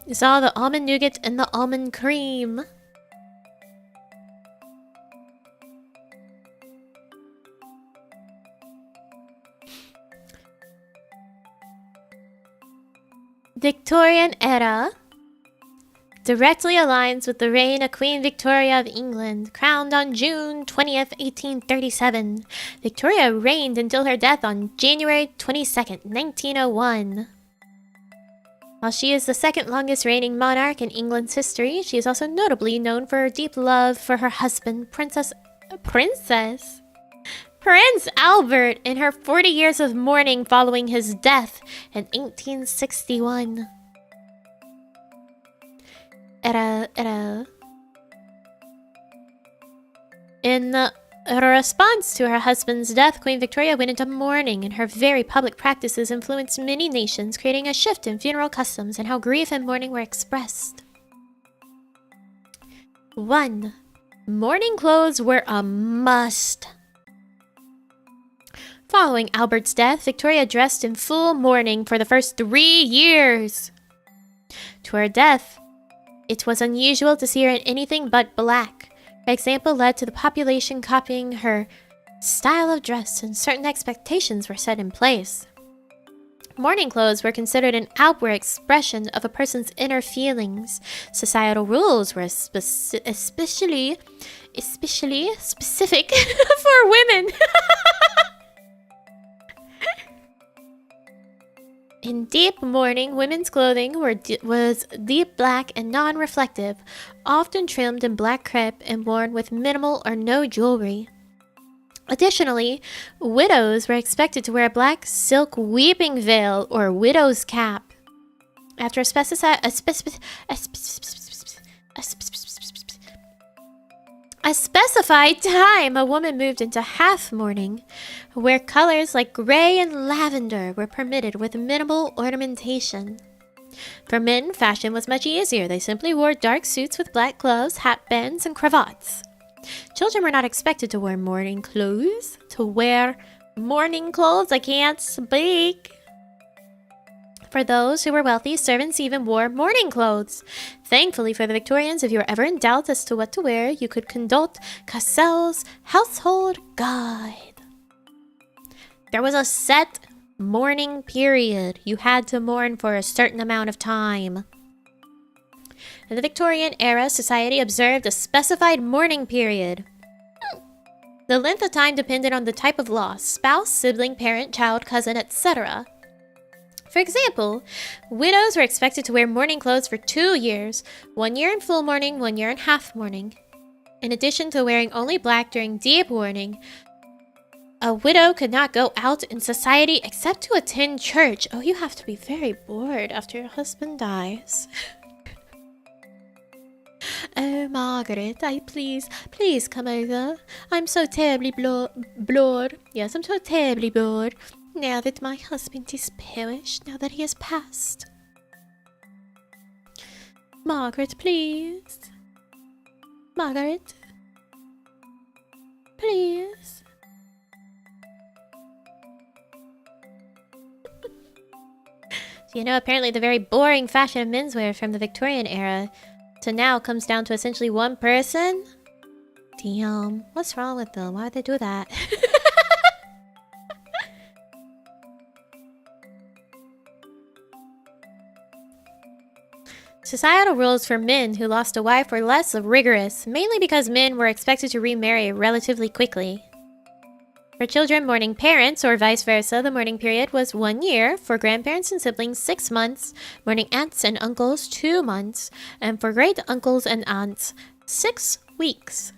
It's all the almond nougat and the almond cream. Victorian era directly aligns with the reign of Queen Victoria of England, crowned on June 20th, 1837. Victoria reigned until her death on January 22nd, 1901. While she is the second longest reigning monarch in England's history, she is also notably known for her deep love for her husband, Prince Albert, in her 40 years of mourning following his death in 1861. In response to her husband's death, Queen Victoria went into mourning, and her very public practices influenced many nations, creating a shift in funeral customs and how grief and mourning were expressed. 1. Mourning clothes were a must. Following Albert's death, Victoria dressed in full mourning for the first 3 years. To her death, it was unusual to see her in anything but black. Her example led to the population copying her style of dress, and certain expectations were set in place. Mourning clothes were considered an outward expression of a person's inner feelings. Societal rules were especially specific for women. In deep mourning, women's clothing was deep black and non-reflective, often trimmed in black crepe and worn with minimal or no jewelry. Additionally, widows were expected to wear a black silk weeping veil or widow's cap. After a specified time, a woman moved into half mourning, where colors like gray and lavender were permitted with minimal ornamentation. For men, fashion was much easier. They simply wore dark suits with black gloves, hat bands, and cravats. Children were not expected to wear mourning clothes. I can't speak. For those who were wealthy, servants even wore mourning clothes. Thankfully for the Victorians, if you were ever in doubt as to what to wear, you could consult Cassell's Household Guide. There was a set mourning period. You had to mourn for a certain amount of time. In the Victorian era, society observed a specified mourning period. The length of time depended on the type of loss: spouse, sibling, parent, child, cousin, etc. For example, widows were expected to wear mourning clothes for 2 years, 1 year in full mourning, 1 year in half mourning. In addition to wearing only black during deep mourning, a widow could not go out in society except to attend church. Oh, you have to be very bored after your husband dies. Oh, Margaret, please come over. I'm so terribly bored. Yes, I'm so terribly bored. Now that my husband is perished, now that he has passed. Margaret, please. Margaret. Please. So, you know, apparently the very boring fashion of menswear from the Victorian era to now comes down to essentially one person? Damn, what's wrong with them? Why would they do that? Societal rules for men who lost a wife were less rigorous, mainly because men were expected to remarry relatively quickly. For children mourning parents, or vice versa, the mourning period was 1 year, for grandparents and siblings 6 months, mourning aunts and uncles 2 months, and for great uncles and aunts 6 weeks.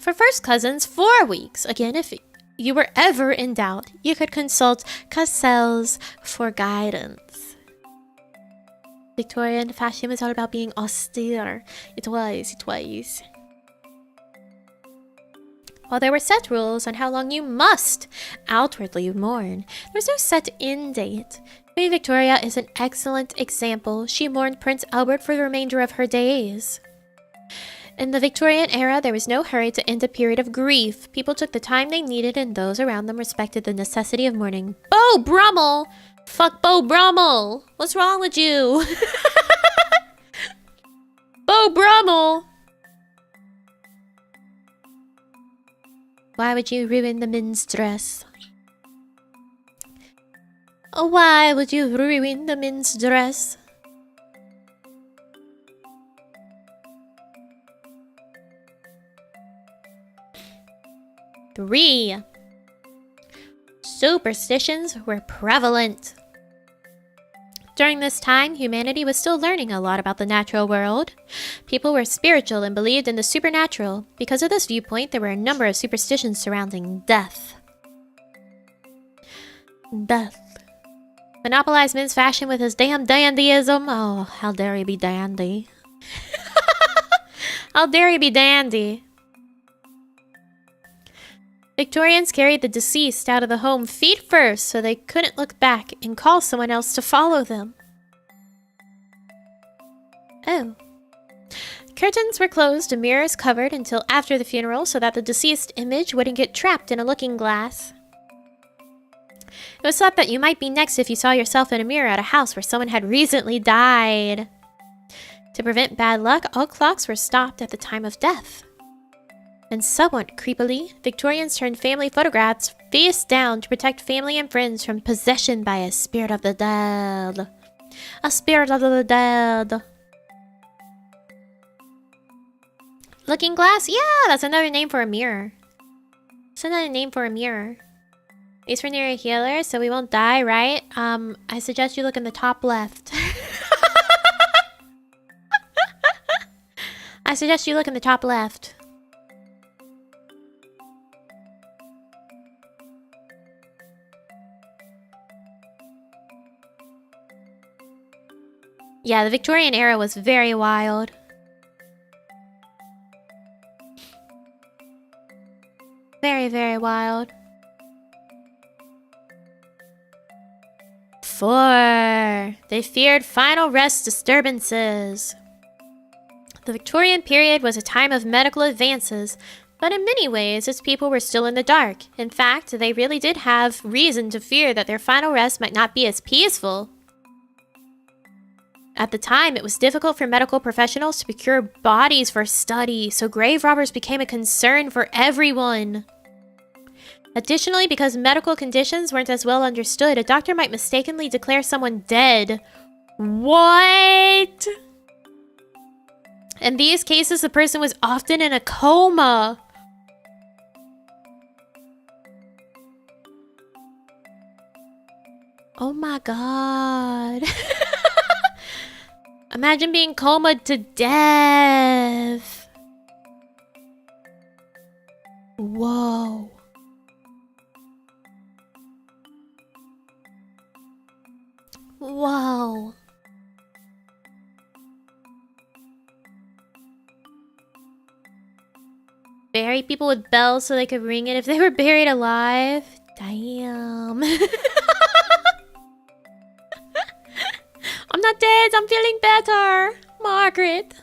For first cousins, 4 weeks. Again, if you were ever in doubt, you could consult Cassell's for guidance. Victorian fashion was all about being austere. It was. While there were set rules on how long you must outwardly mourn, there was no set end date. Queen Victoria is an excellent example. She mourned Prince Albert for the remainder of her days. In the Victorian era, there was no hurry to end a period of grief. People took the time they needed, and those around them respected the necessity of mourning. Beau Brummel! Fuck Beau Brummel! What's wrong with you? Beau Brummel! Why would you ruin the men's dress? Oh, why would you ruin the men's dress? Three. Superstitions were prevalent. During this time, humanity was still learning a lot about the natural world. People were spiritual and believed in the supernatural. Because of this viewpoint, there were a number of superstitions surrounding death. Death. Monopolized men's fashion with his damn dandyism. Oh, how dare he be dandy. How dare he be dandy. Victorians carried the deceased out of the home feet first so they couldn't look back and call someone else to follow them. Oh. Curtains were closed and mirrors covered until after the funeral so that the deceased image wouldn't get trapped in a looking glass. It was thought that you might be next if you saw yourself in a mirror at a house where someone had recently died. To prevent bad luck, all clocks were stopped at the time of death. And somewhat creepily, Victorians turned family photographs face down to protect family and friends from possession by a spirit of the dead. A spirit of the dead. Looking glass? Yeah, that's another name for a mirror. That's another name for a mirror. It's for near a healer, so we won't die, right? I suggest you look in the top left. I suggest you look in the top left. Yeah, the Victorian era was very wild. Very, very wild. 4. They feared final rest disturbances. The Victorian period was a time of medical advances, but in many ways its people were still in the dark. In fact, they really did have reason to fear that their final rest might not be as peaceful. At the time, it was difficult for medical professionals to procure bodies for study, so grave robbers became a concern for everyone. Additionally, because medical conditions weren't as well understood, a doctor might mistakenly declare someone dead. What? In these cases, the person was often in a coma. Oh my god. Imagine being comaed to death. Whoa. Whoa. Bury people with bells so they could ring it if they were buried alive. Damn. I'm not dead, I'm feeling better. Margaret.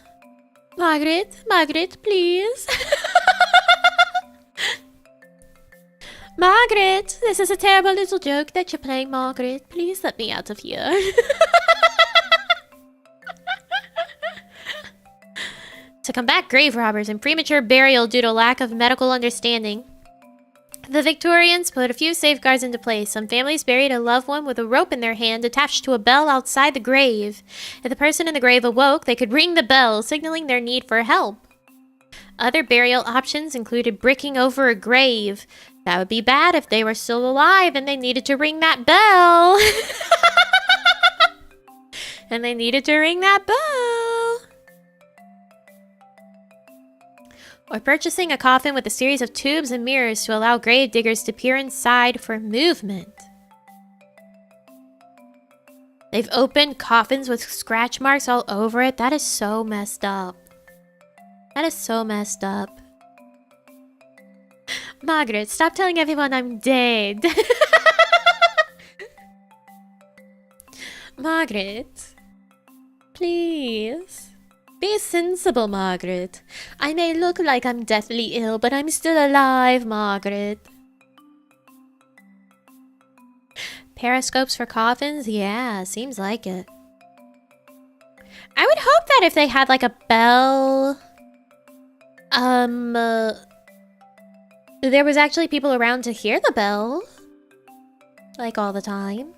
Margaret, please. Margaret, this is a terrible little joke that you're playing, Margaret. Please let me out of here. To combat grave robbers and premature burial due to lack of medical understanding, the Victorians put a few safeguards into place. Some families buried a loved one with a rope in their hand attached to a bell outside the grave. If the person in the grave awoke, they could ring the bell, signaling their need for help. Other burial options included bricking over a grave. That would be bad if they were still alive and they needed to ring that bell. And they needed to ring that bell. Or purchasing a coffin with a series of tubes and mirrors to allow grave diggers to peer inside for movement. They've opened coffins with scratch marks all over it. That is so messed up. That is so messed up. Margaret, stop telling everyone I'm dead. Margaret, please. Be sensible, Margaret. I may look like I'm deathly ill, but I'm still alive, Margaret. Periscopes for coffins? Yeah, seems like it. I would hope that if they had like a bell, there was actually people around to hear the bell. Like all the time.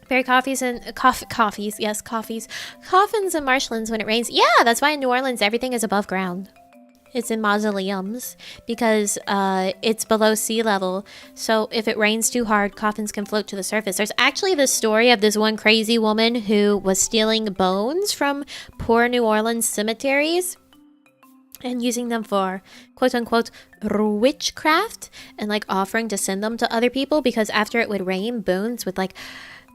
Bury coffees and coffees, yes, coffees. Coffins and marshlands when it rains. Yeah, that's why in New Orleans everything is above ground. It's in mausoleums because it's below sea level. So if it rains too hard, coffins can float to the surface. There's actually this story of this one crazy woman who was stealing bones from poor New Orleans cemeteries and using them for quote-unquote witchcraft and like offering to send them to other people because after it would rain, bones would like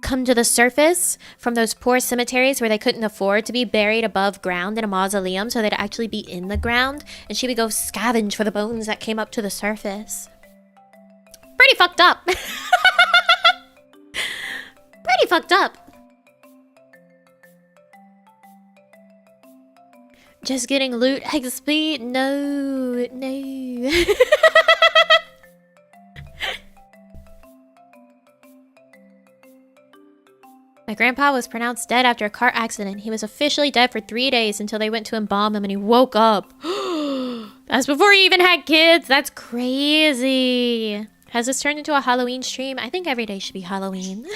come to the surface from those poor cemeteries where they couldn't afford to be buried above ground in a mausoleum, so they'd actually be in the ground, and she would go scavenge for the bones that came up to the surface. Pretty fucked up. Pretty fucked up. Just getting loot XP? No, no. My grandpa was pronounced dead after a car accident. He was officially dead for 3 days until they went to embalm him and he woke up. That's before he even had kids. That's crazy. Has this turned into a Halloween stream? I think every day should be Halloween.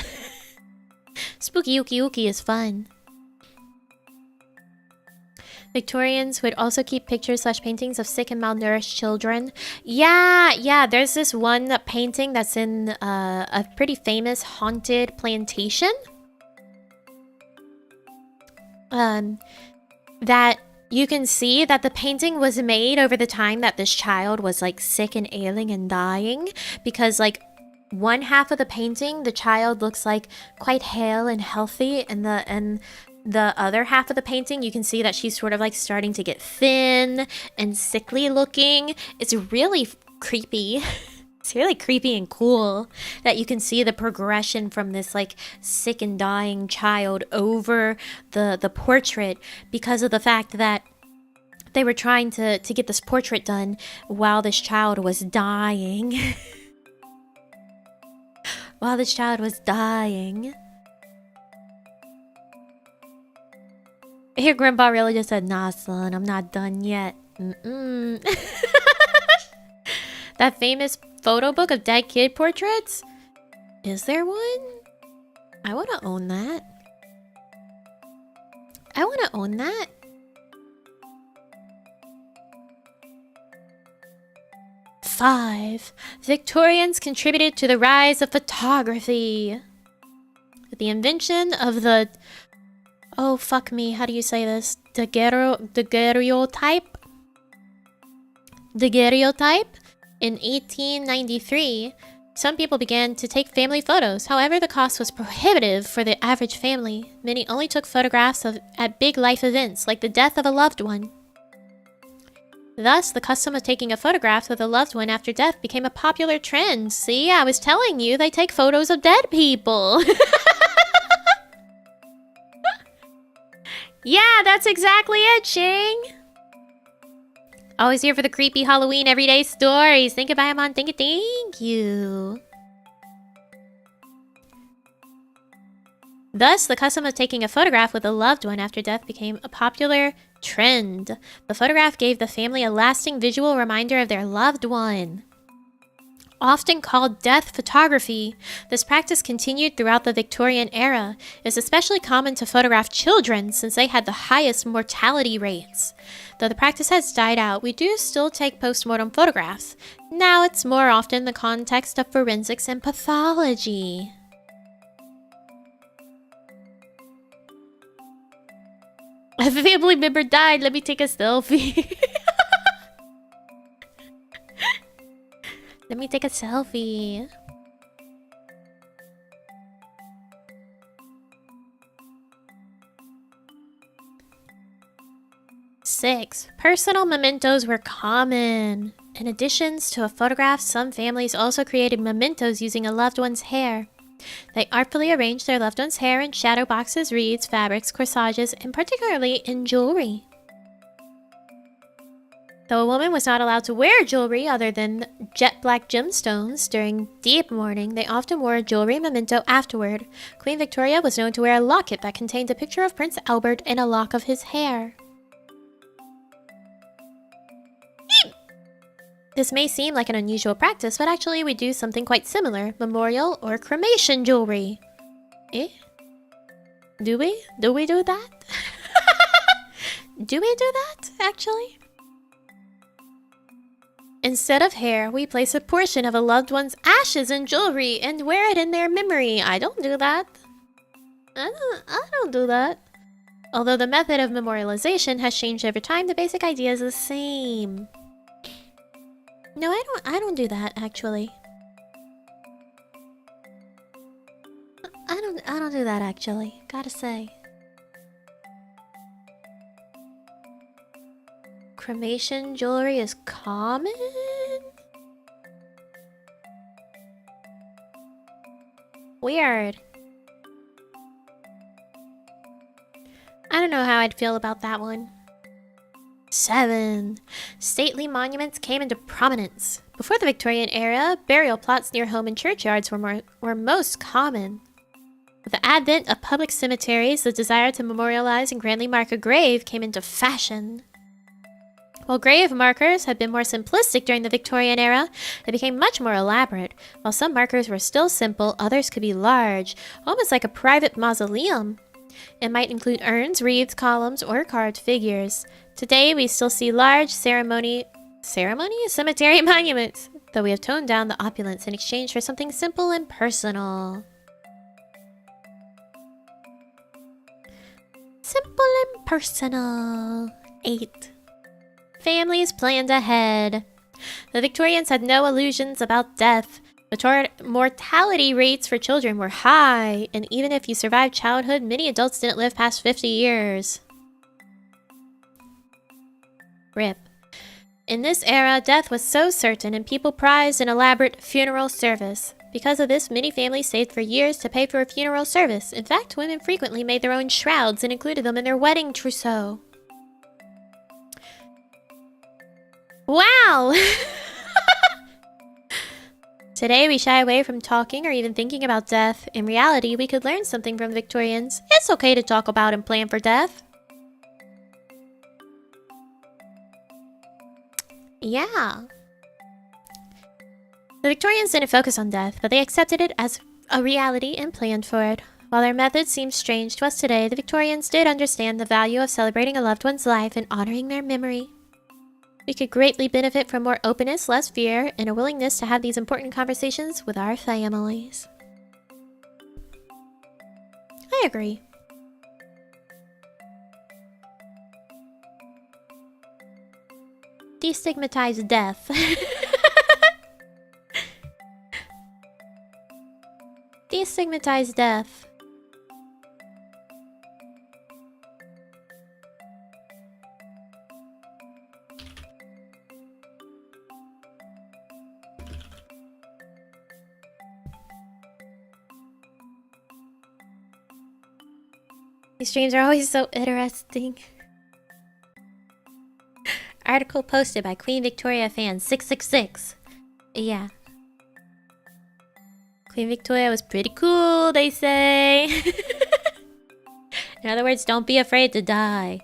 Spooky Ookie Ookie is fun. Victorians would also keep pictures / paintings of sick and malnourished children. Yeah, there's this one painting that's in a pretty famous haunted plantation. That you can see that the painting was made over the time that this child was like sick and ailing and dying, because like one half of the painting the child looks like quite hale and healthy, and the other half of the painting you can see that she's sort of like starting to get thin and sickly looking. It's really creepy. It's really creepy and cool that you can see the progression from this like sick and dying child over the portrait, because of the fact that they were trying to get this portrait done while this child was dying. While this child was dying. Here, Grandpa really just said, nah, son, I'm not done yet. That famous photo book of dead kid portraits? Is there one? I want to own that. I want to own that. Five. Victorians contributed to the rise of photography. With the invention of the... Oh, fuck me. How do you say this? Daguerreotype? Daguerreotype? In 1893, some people began to take family photos. However, the cost was prohibitive for the average family. Many only took photographs at big life events, like the death of a loved one. Thus, the custom of taking a photograph with a loved one after death became a popular trend. See, I was telling you, they take photos of dead people. Yeah, that's exactly it, Shing. Always here for the creepy Halloween everyday stories. Think about him on Thank You. Thus, the custom of taking a photograph with a loved one after death became a popular trend. The photograph gave the family a lasting visual reminder of their loved one. Often called death photography, this practice continued throughout the Victorian era. It is especially common to photograph children since they had the highest mortality rates. Though the practice has died out, we do still take post-mortem photographs. Now it's more often in the context of forensics and pathology. A family member died, let me take a selfie. Let me take a selfie. Six, personal mementos were common. In addition to a photograph, some families also created mementos using a loved one's hair. They artfully arranged their loved one's hair in shadow boxes, reeds, fabrics, corsages, and particularly in jewelry. Though a woman was not allowed to wear jewelry other than jet black gemstones during deep mourning, they often wore a jewelry memento afterward. Queen Victoria was known to wear a locket that contained a picture of Prince Albert and a lock of his hair. This may seem like an unusual practice, but actually we do something quite similar: memorial or cremation jewelry. Eh? Do we? Do we do that? Do we do that, actually? Instead of hair, we place a portion of a loved one's ashes in jewelry and wear it in their memory. I don't do that. I don't do that. Although the method of memorialization has changed over time, the basic idea is the same. No, I don't do that, actually. I don't do that, actually. Gotta say. Cremation jewelry is common? Weird. I don't know how I'd feel about that one. 7. Stately monuments came into prominence. Before the Victorian era, burial plots near home and churchyards were most common. With the advent of public cemeteries, the desire to memorialize and grandly mark a grave came into fashion. While grave markers had been more simplistic during the Victorian era, they became much more elaborate. While some markers were still simple, others could be large, almost like a private mausoleum. It might include urns, wreaths, columns, or carved figures. Today, we still see large cemetery monuments, though we have toned down the opulence in exchange for something simple and personal. Simple and personal. 8. Families planned ahead. The Victorians had no illusions about death. Mortality rates for children were high, and even if you survived childhood, many adults didn't live past 50 years. RIP. In this era, death was so certain, and people prized an elaborate funeral service. Because of this, many families saved for years to pay for a funeral service. In fact, women frequently made their own shrouds and included them in their wedding trousseau. Wow! Today, we shy away from talking or even thinking about death. In reality, we could learn something from the Victorians. It's okay to talk about and plan for death. Yeah. The Victorians didn't focus on death, but they accepted it as a reality and planned for it. While their methods seem strange to us today, the Victorians did understand the value of celebrating a loved one's life and honoring their memory. We could greatly benefit from more openness, less fear, and a willingness to have these important conversations with our families. I agree. Destigmatize death. Destigmatize death. These streams are always so interesting. Article posted by Queen Victoria fan 666. Yeah. Queen Victoria was pretty cool, they say. In other words, don't be afraid to die.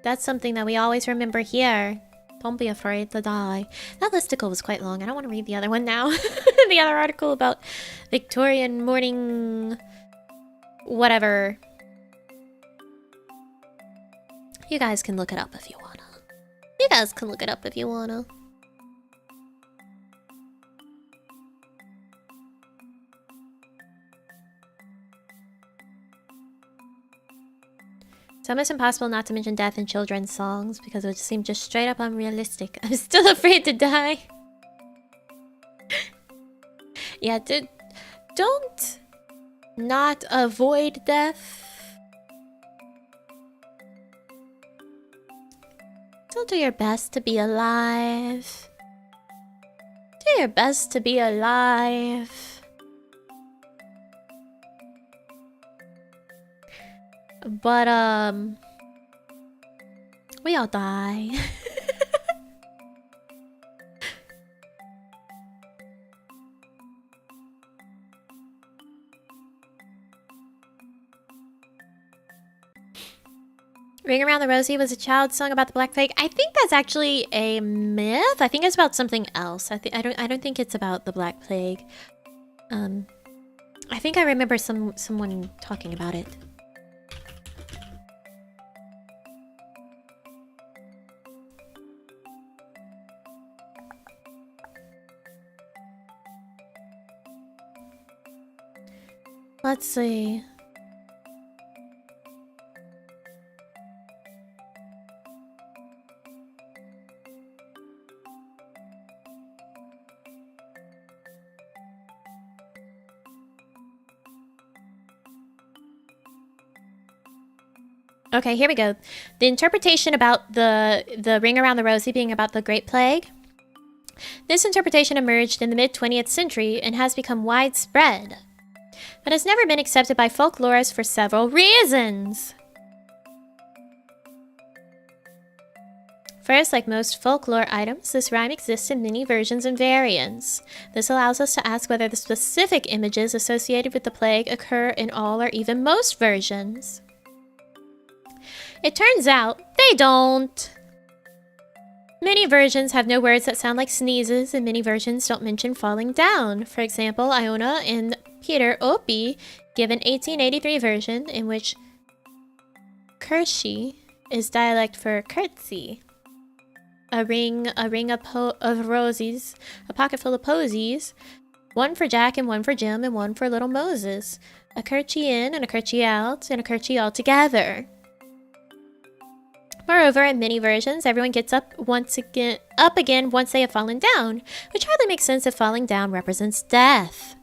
That's something that we always remember here. Don't be afraid to die. That listicle was quite long. I don't want to read the other one now. The other article about Victorian mourning... whatever. You guys can look it up if you wanna. You guys can look it up if you wanna. It's almost impossible not to mention death in children's songs because it would seem just straight up unrealistic. I'm still afraid to die. Yeah, don't not avoid death. Still do your best to be alive. Do your best to be alive. But, we all die. Ring Around the Rosie was a child's song about the Black Plague. I think that's actually a myth. I think it's about something else. I don't think it's about the Black Plague. I think I remember someone talking about it. Let's see. Okay, here we go. The interpretation about the Ring Around the Rosie being about the Great Plague. This interpretation emerged in the mid-20th century and has become widespread. but has never been accepted by folklorists for several reasons. First, like most folklore items, this rhyme exists in many versions and variants. This allows us to ask whether the specific images associated with the plague occur in all or even most versions. It turns out they don't. Many versions have no words that sound like sneezes, and many versions don't mention falling down. For example, Iona and Peter Opie give an 1883 version in which Kershi is dialect for curtsy. A ring of roses, a pocket full of posies, one for Jack and one for Jim and one for little Moses. A kerchie in and a kerchie out and a kerchie all together. Moreover, in many versions, everyone gets up again once they have fallen down, which hardly makes sense if falling down represents death.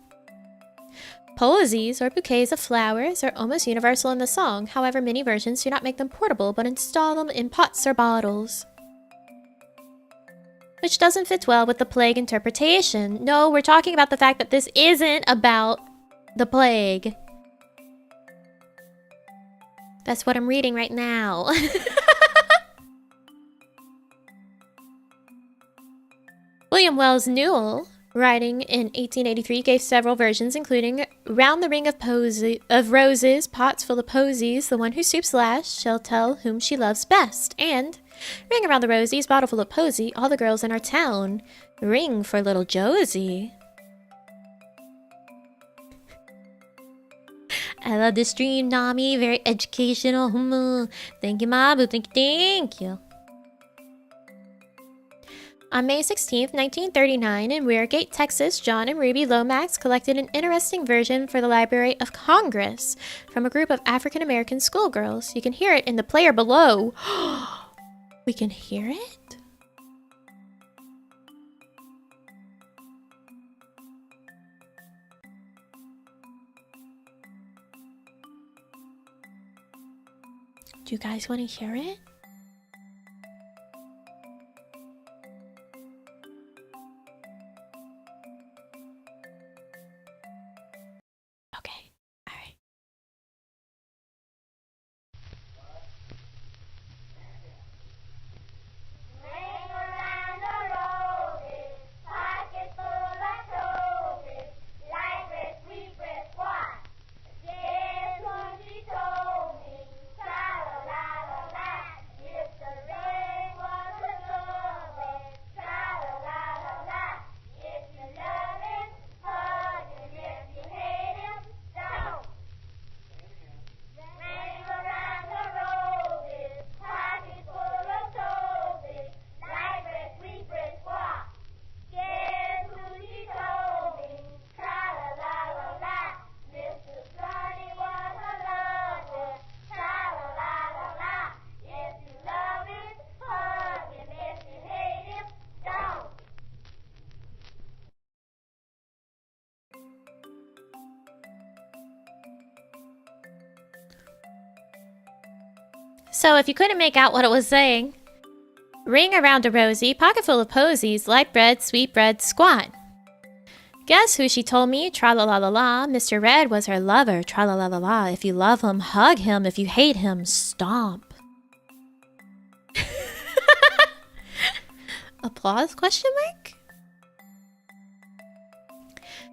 Posies, or bouquets of flowers, are almost universal in the song. However, many versions do not make them portable, but install them in pots or bottles, which doesn't fit well with the plague interpretation. No, we're talking about the fact that this isn't about the plague. That's what I'm reading right now. William Wells Newell, writing in 1883, gave several versions, including "Round the ring of roses, pots full of posies, the one who stoops last shall tell whom she loves best," and "Ring around the rosies, bottle full of posy, all the girls in our town, ring for little Josie." I love this stream, Nami. Very educational. Thank you, Mabu. Thank you. On May 16th, 1939, in Weirgate, Texas, John and Ruby Lomax collected an interesting version for the Library of Congress from a group of African American schoolgirls. You can hear it in the player below. We can hear it? Do you guys want to hear it? Okay, all right. So if you couldn't make out what it was saying, ring around a rosy, pocket full of posies, light bread, sweet bread, squat. Guess who she told me? Tra-la-la-la-la. Mr. Red was her lover. Tra-la-la-la-la. If you love him, hug him. If you hate him, stomp. Applause? Question mark?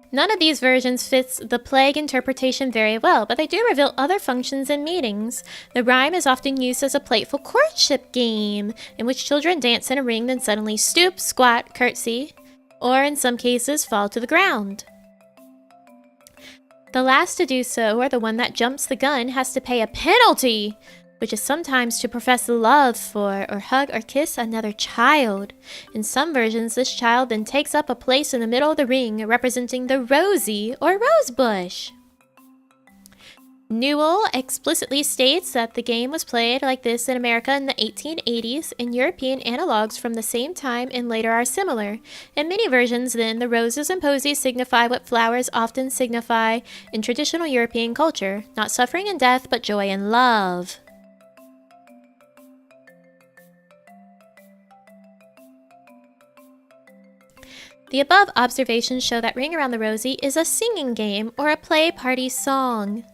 None of these versions fits the plague interpretation very well, but they do reveal other functions and meanings. The rhyme is often used as a playful courtship game, in which children dance in a ring, then suddenly stoop, squat, curtsy, or in some cases fall to the ground. The last to do so, or the one that jumps the gun, has to pay a penalty, which is sometimes to profess love for or hug or kiss another child. In some versions, this child then takes up a place in the middle of the ring, representing the rosy or rose bush. Newell explicitly states that the game was played like this in America in the 1880s, and European analogues from the same time and later are similar. In many versions, then, the roses and posies signify what flowers often signify in traditional European culture, not suffering and death, but joy and love. The above observations show that Ring Around the Rosie is a singing game or a play party song,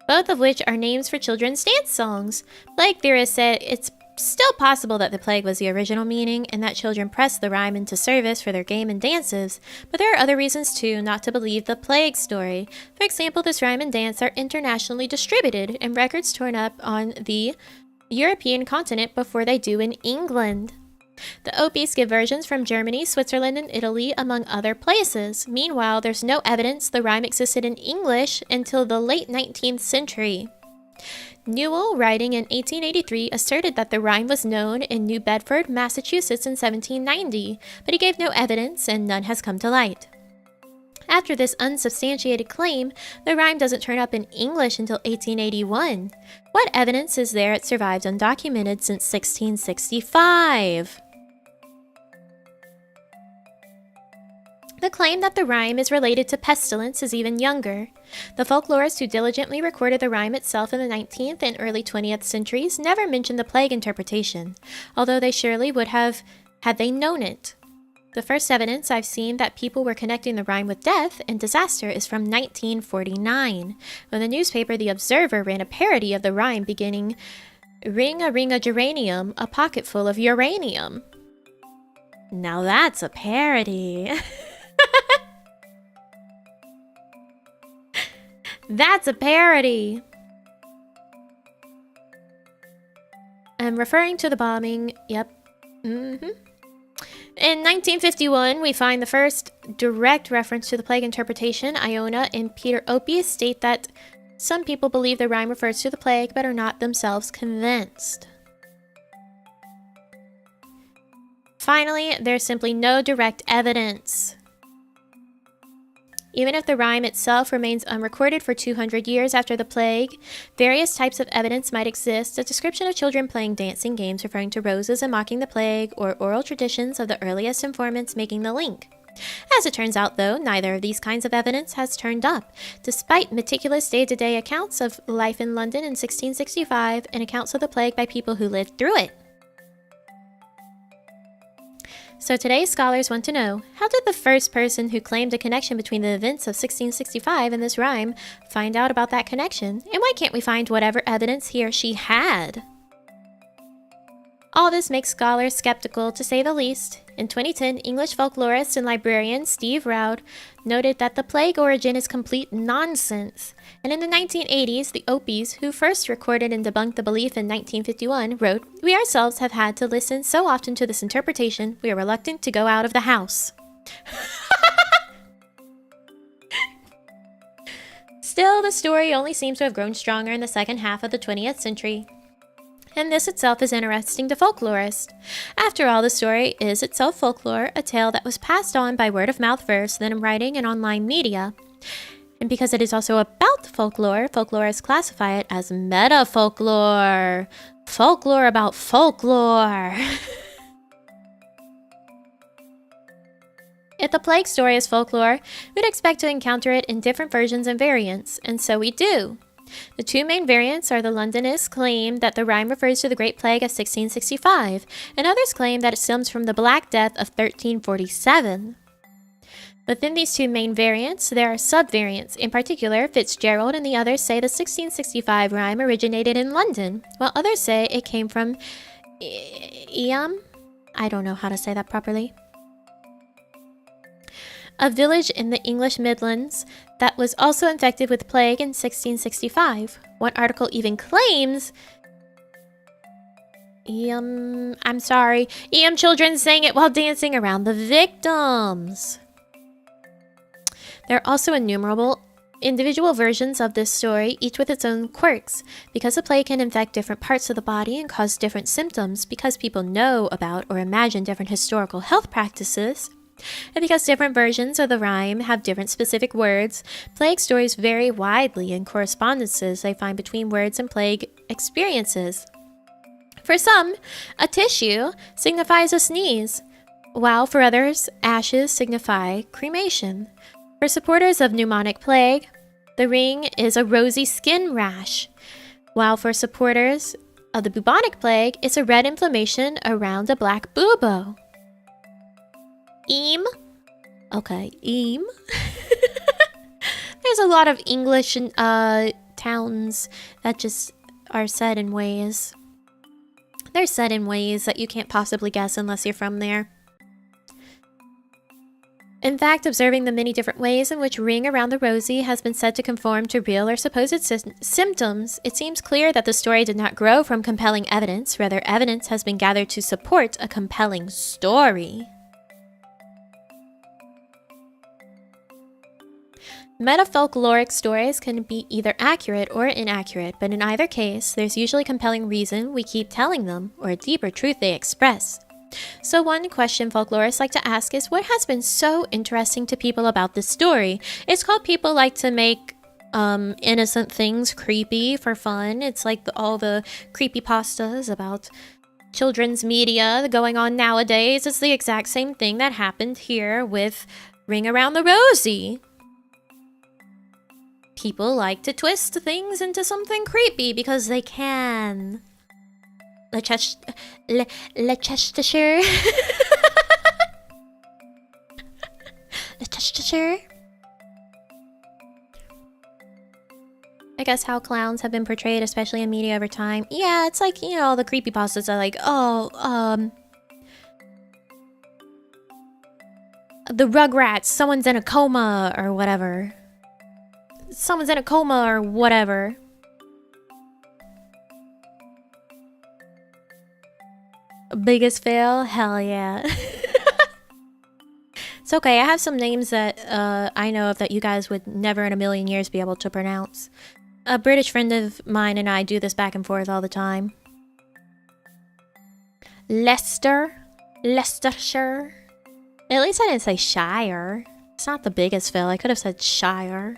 both of which are names for children's dance songs. Plague theorists say it's still possible that the plague was the original meaning and that children pressed the rhyme into service for their game and dances, but there are other reasons too not to believe the plague story. For example, this rhyme and dance are internationally distributed and records torn up on the European continent before they do in England. The Opis give versions from Germany, Switzerland, and Italy, among other places. Meanwhile, there's no evidence the rhyme existed in English until the late 19th century. Newell, writing in 1883, asserted that the rhyme was known in New Bedford, Massachusetts in 1790, but he gave no evidence and none has come to light. After this unsubstantiated claim, the rhyme doesn't turn up in English until 1881. What evidence is there it survived undocumented since 1665? The claim that the rhyme is related to pestilence is even younger. The folklorists who diligently recorded the rhyme itself in the 19th and early 20th centuries never mentioned the plague interpretation, although they surely would have had they known it. The first evidence I've seen that people were connecting the rhyme with death and disaster is from 1949, when the newspaper The Observer ran a parody of the rhyme beginning, "Ring a geranium, a pocket full of uranium." Now that's a parody. That's a parody! I'm referring to the bombing, yep. In 1951, we find the first direct reference to the plague interpretation. Iona and Peter Opie state that some people believe the rhyme refers to the plague, but are not themselves convinced. Finally, there's simply no direct evidence. Even if the rhyme itself remains unrecorded for 200 years after the plague, various types of evidence might exist. A description of children playing dancing games referring to roses and mocking the plague, or oral traditions of the earliest informants making the link. As it turns out, though, neither of these kinds of evidence has turned up, despite meticulous day-to-day accounts of life in London in 1665 and accounts of the plague by people who lived through it. So today's scholars want to know, how did the first person who claimed a connection between the events of 1665 and this rhyme find out about that connection? And why can't we find whatever evidence he or she had? All this makes scholars skeptical, to say the least. In 2010, English folklorist and librarian Steve Roud noted that the plague origin is complete nonsense. And in the 1980s, the Opis, who first recorded and debunked the belief in 1951, wrote, "We ourselves have had to listen so often to this interpretation, we are reluctant to go out of the house." Still, the story only seems to have grown stronger in the second half of the 20th century. And this itself is interesting to folklorists. After all, the story is itself folklore, a tale that was passed on by word of mouth first, then in writing and online media. And because it is also about folklore, folklorists classify it as meta-folklore. Folklore about folklore. If the plague story is folklore, we'd expect to encounter it in different versions and variants, and so we do. The two main variants are the Londonists claim that the rhyme refers to the Great Plague of 1665, and others claim that it stems from the Black Death of 1347. Within these two main variants, there are sub-variants. In particular, Fitzgerald and the others say the 1665 rhyme originated in London, while others say it came from Eam? I don't know how to say that properly. A village in the English Midlands that was also infected with plague in 1665. One article even claims Eam children sang it while dancing around the victims. There are also innumerable individual versions of this story, each with its own quirks. Because the plague can infect different parts of the body and cause different symptoms, because people know about or imagine different historical health practices, and because different versions of the rhyme have different specific words, plague stories vary widely in correspondences they find between words and plague experiences. For some, a tissue signifies a sneeze, while for others, ashes signify cremation. For supporters of pneumonic plague, the ring is a rosy skin rash, while for supporters of the bubonic plague, it's a red inflammation around a black bubo. Eam? Okay, There's a lot of English towns that just are said in ways. They're said in ways that you can't possibly guess unless you're from there. In fact, observing the many different ways in which Ring Around the Rosie has been said to conform to real or supposed symptoms, it seems clear that the story did not grow from compelling evidence. Rather, evidence has been gathered to support a compelling story. Metafolkloric stories can be either accurate or inaccurate, but in either case, there's usually compelling reason we keep telling them, or a deeper truth they express. So one question folklorists like to ask is, what has been so interesting to people about this story? It's called people like to make innocent things creepy for fun. It's like all the creepypastas about children's media going on nowadays. It's the exact same thing that happened here with Ring Around the Rosie. People like to twist things into something creepy because they can. Leicestershire. Leicestershire. I guess how clowns have been portrayed, especially in media over time. Yeah, it's like, you know, the creepypastas are like, the Rugrats, someone's in a coma or whatever. Someone's in a coma or whatever. Biggest fail? Hell yeah. It's okay, I have some names that I know of that you guys would never in a million years be able to pronounce. A British friend of mine and I do this back and forth all the time. Leicestershire. At least I didn't say Shire. It's not the biggest fail, I could have said Shire.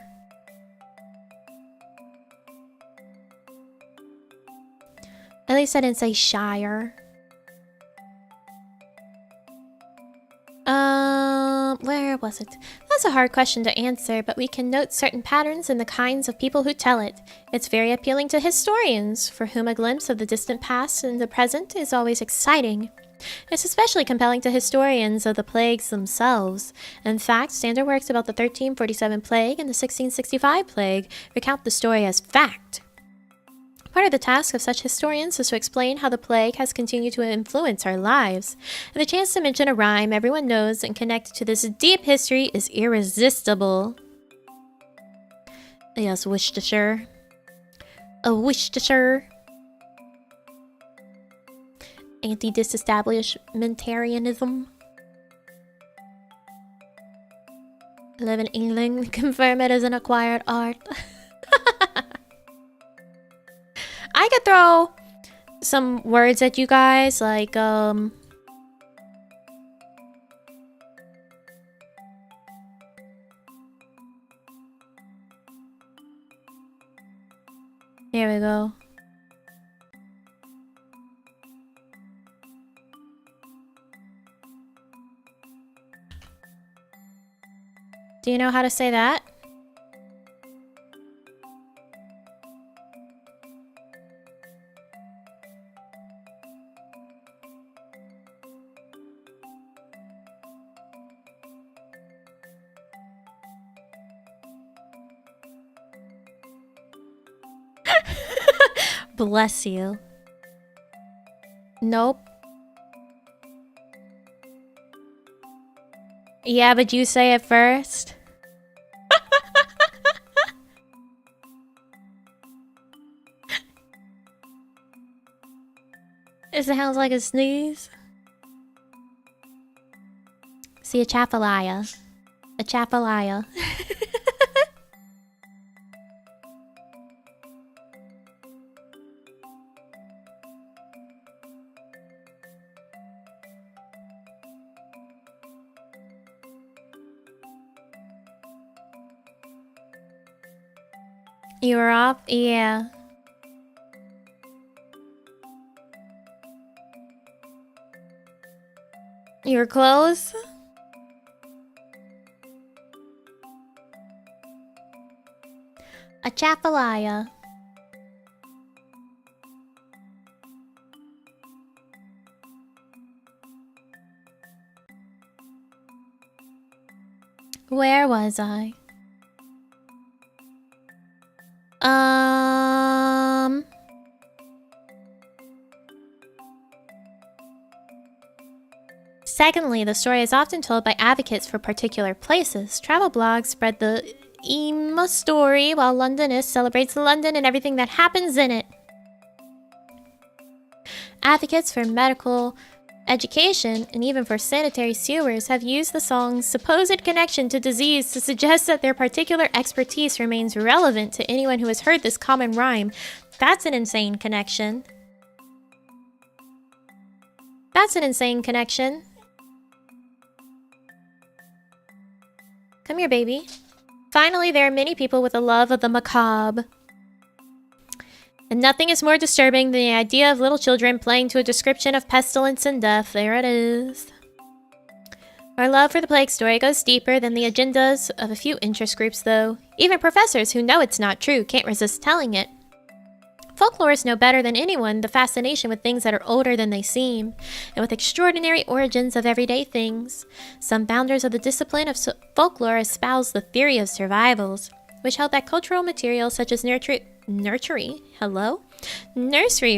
At least I didn't say Shire. Where was it? That's a hard question to answer, but we can note certain patterns in the kinds of people who tell it. It's very appealing to historians, for whom a glimpse of the distant past and the present is always exciting. It's especially compelling to historians of the plagues themselves. In fact, standard works about the 1347 plague and the 1665 plague recount the story as fact. Part of the task of such historians is to explain how the plague has continued to influence our lives, and the chance to mention a rhyme everyone knows and connect to this deep history is irresistible. Yes, Worcestershire. Worcestershire. Anti-disestablishmentarianism. Live in England, confirm it as an acquired art. I could throw some words at you guys, like, here we go. Do you know how to say that? Bless you. Nope. Yeah, but you say it first. It sounds like a sneeze. See, a chaphalaya. A chaphalaya. You were off? Yeah. You were close? A chaphalaya. Where was I? Secondly, the story is often told by advocates for particular places. Travel blogs spread the emo story, while Londonist celebrates London and everything that happens in it. Advocates for medical education and even for sanitary sewers have used the song's supposed connection to disease to suggest that their particular expertise remains relevant to anyone who has heard this common rhyme. That's an insane connection. That's an insane connection. Come here, baby. Finally, there are many people with a love of the macabre. And nothing is more disturbing than the idea of little children playing to a description of pestilence and death. There it is. Our love for the plague story goes deeper than the agendas of a few interest groups, though. Even professors who know it's not true can't resist telling it. Folklorists know better than anyone the fascination with things that are older than they seem, and with extraordinary origins of everyday things. Some founders of the discipline of folklore espouse the theory of survivals, which held that cultural materials such as nursery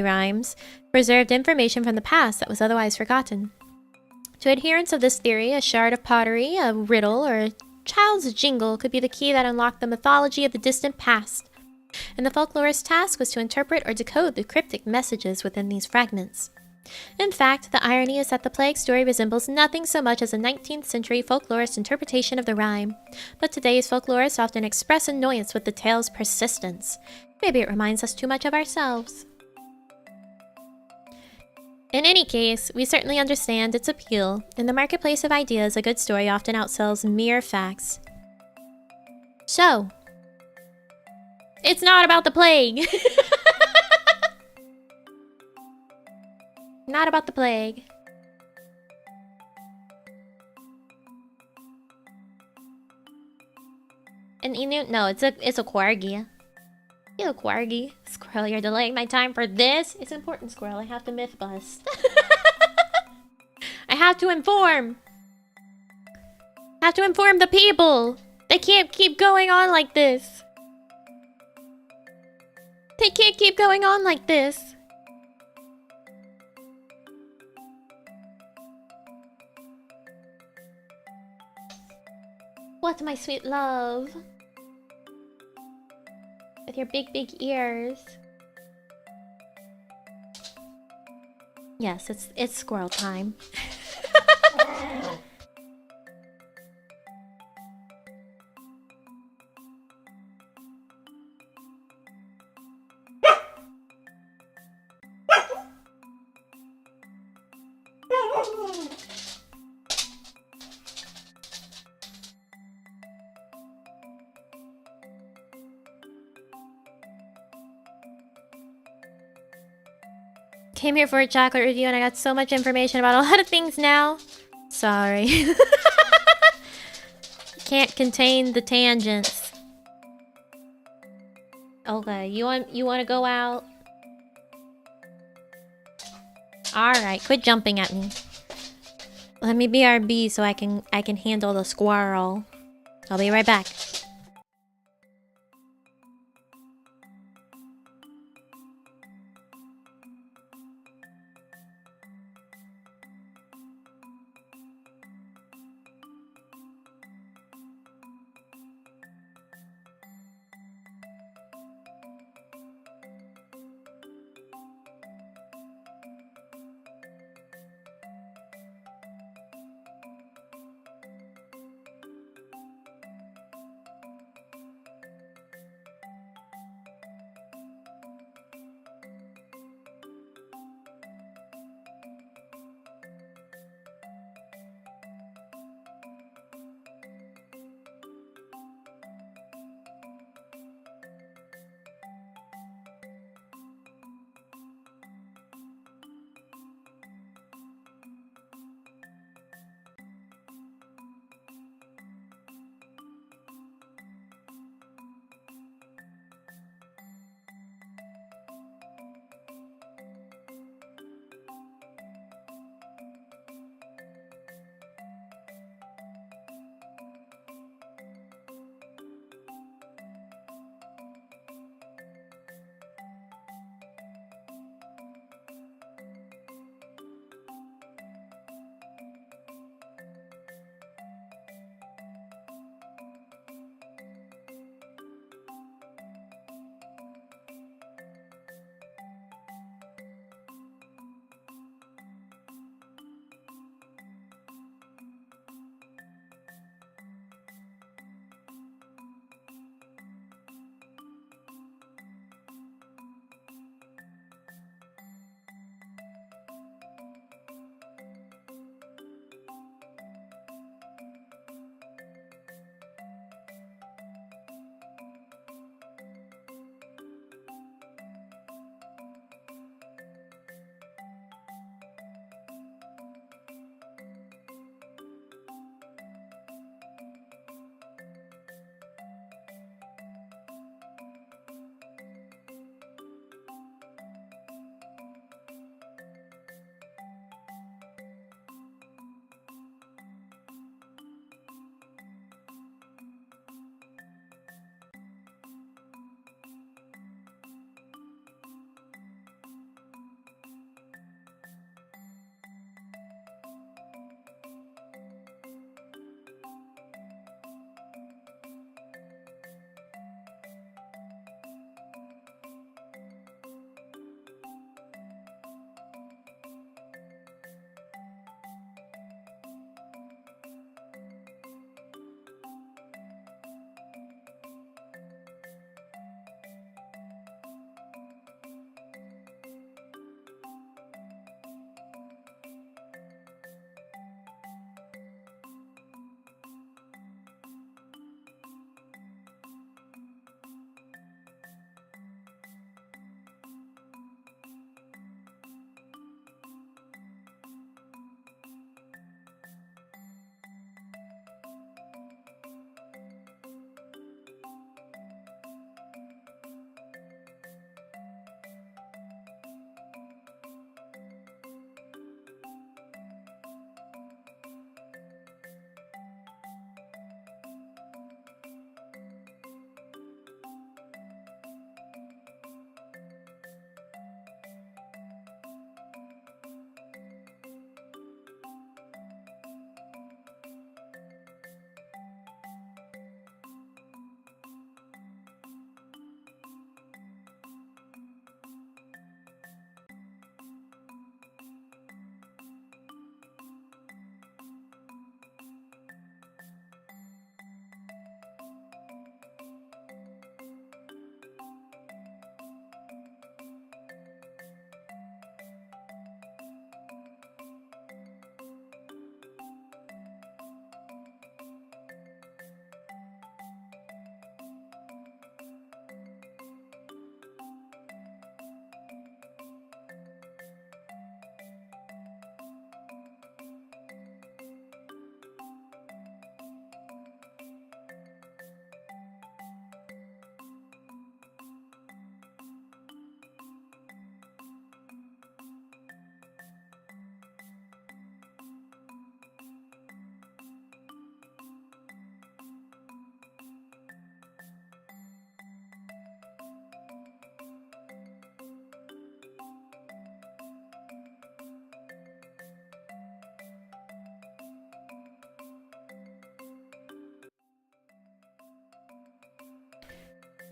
rhymes preserved information from the past that was otherwise forgotten. To adherents of this theory, a shard of pottery, a riddle, or a child's jingle could be the key that unlocked the mythology of the distant past, and the folklorist's task was to interpret or decode the cryptic messages within these fragments. In fact, the irony is that the plague story resembles nothing so much as a 19th century folklorist interpretation of the rhyme, but today's folklorists often express annoyance with the tale's persistence. Maybe it reminds us too much of ourselves. In any case, we certainly understand its appeal. In the marketplace of ideas, a good story often outsells mere facts. So, it's not about the plague. Not about the plague. And no, it's a corgi. You corgi. Squirrel, you're delaying my time for this. It's important, Squirrel. I have to myth bust. I have to inform. I have to inform the people. They can't keep going on like this. They can't keep going on like this. What, my sweet love? With your big, big ears. Yes, it's squirrel time. Came here for a chocolate review and I got so much information about a lot of things now. Sorry. Can't contain the tangents. Okay, you want to go out? Alright, quit jumping at me. Let me BRB so I can handle the squirrel. I'll be right back.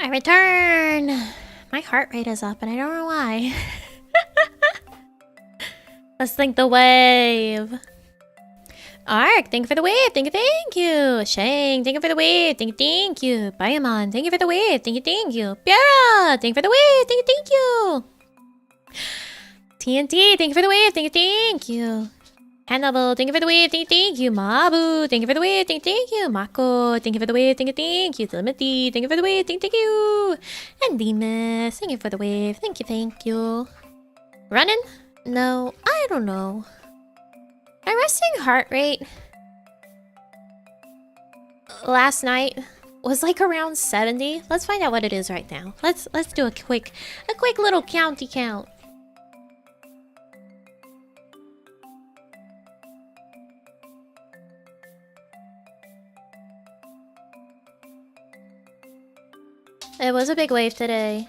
I return! My heart rate is up and I don't know why. Let's think the wave. Ark, thank you for the wave. Thank you. Shang, thank you for the wave. Thank you. Bayamon, thank you for the wave. Thank you. Piara, thank you for the wave. Thank you. TNT, thank you for the wave. Thank you. Hannibal, thank you for the wave. Thank you. Mabu, thank you for the wave. Thank you. Mako, thank you for the wave. Thank you. Timothy, thank you for the wave. Thank you. And Demas, thank you for the wave. Thank you. Running? No, I don't know. My resting heart rate last night was like around 70. Let's find out what it is right now. Let's do a quick little county count. It was a big wave today.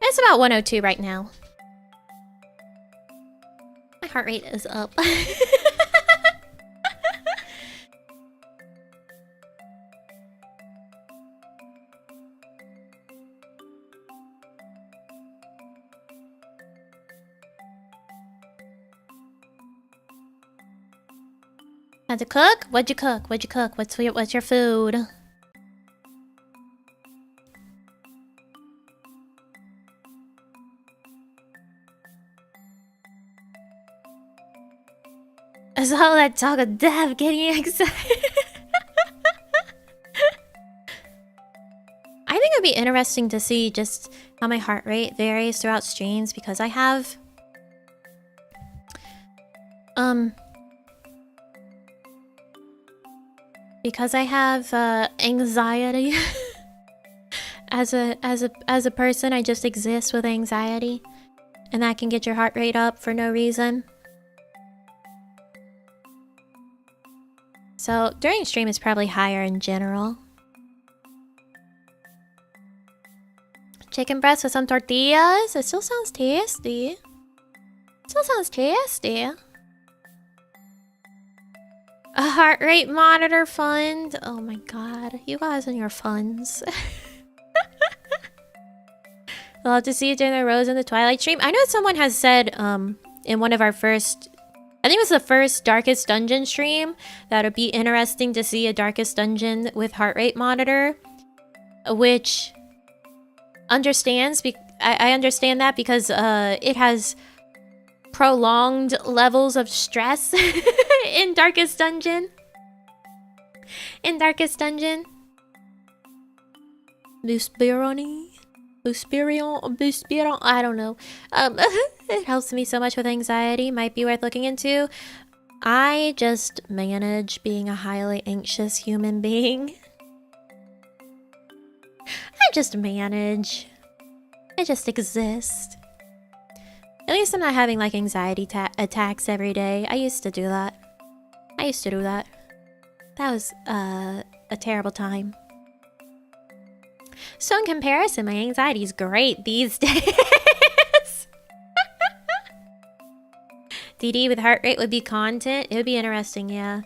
It's about 102 right now. My heart rate is up. Had to cook? What'd you cook? What's your food? I saw that talk of death getting excited. I think it'd be interesting to see just how my heart rate varies throughout streams because I have anxiety. as a person, I just exist with anxiety, and that can get your heart rate up for no reason. So during stream it's probably higher in general. Chicken breast with some tortillas. It still sounds tasty. A heart rate monitor fund. Oh my god. You guys and your funds. We'll have to see it during the Rose and the Twilight stream. I know someone has said in one of our first... I think it was the first Darkest Dungeon stream that would be interesting to see a Darkest Dungeon with heart rate monitor, which understands. I understand that because it has prolonged levels of stress in Darkest Dungeon. Buspirion, I don't know. It helps me so much with anxiety. Might be worth looking into. I just manage being a highly anxious human being. I just manage. I just exist. At least I'm not having like anxiety attacks every day. I used to do that. That was a terrible time. So in comparison, my anxiety is great these days. DD with heart rate would be content. It would be interesting, yeah.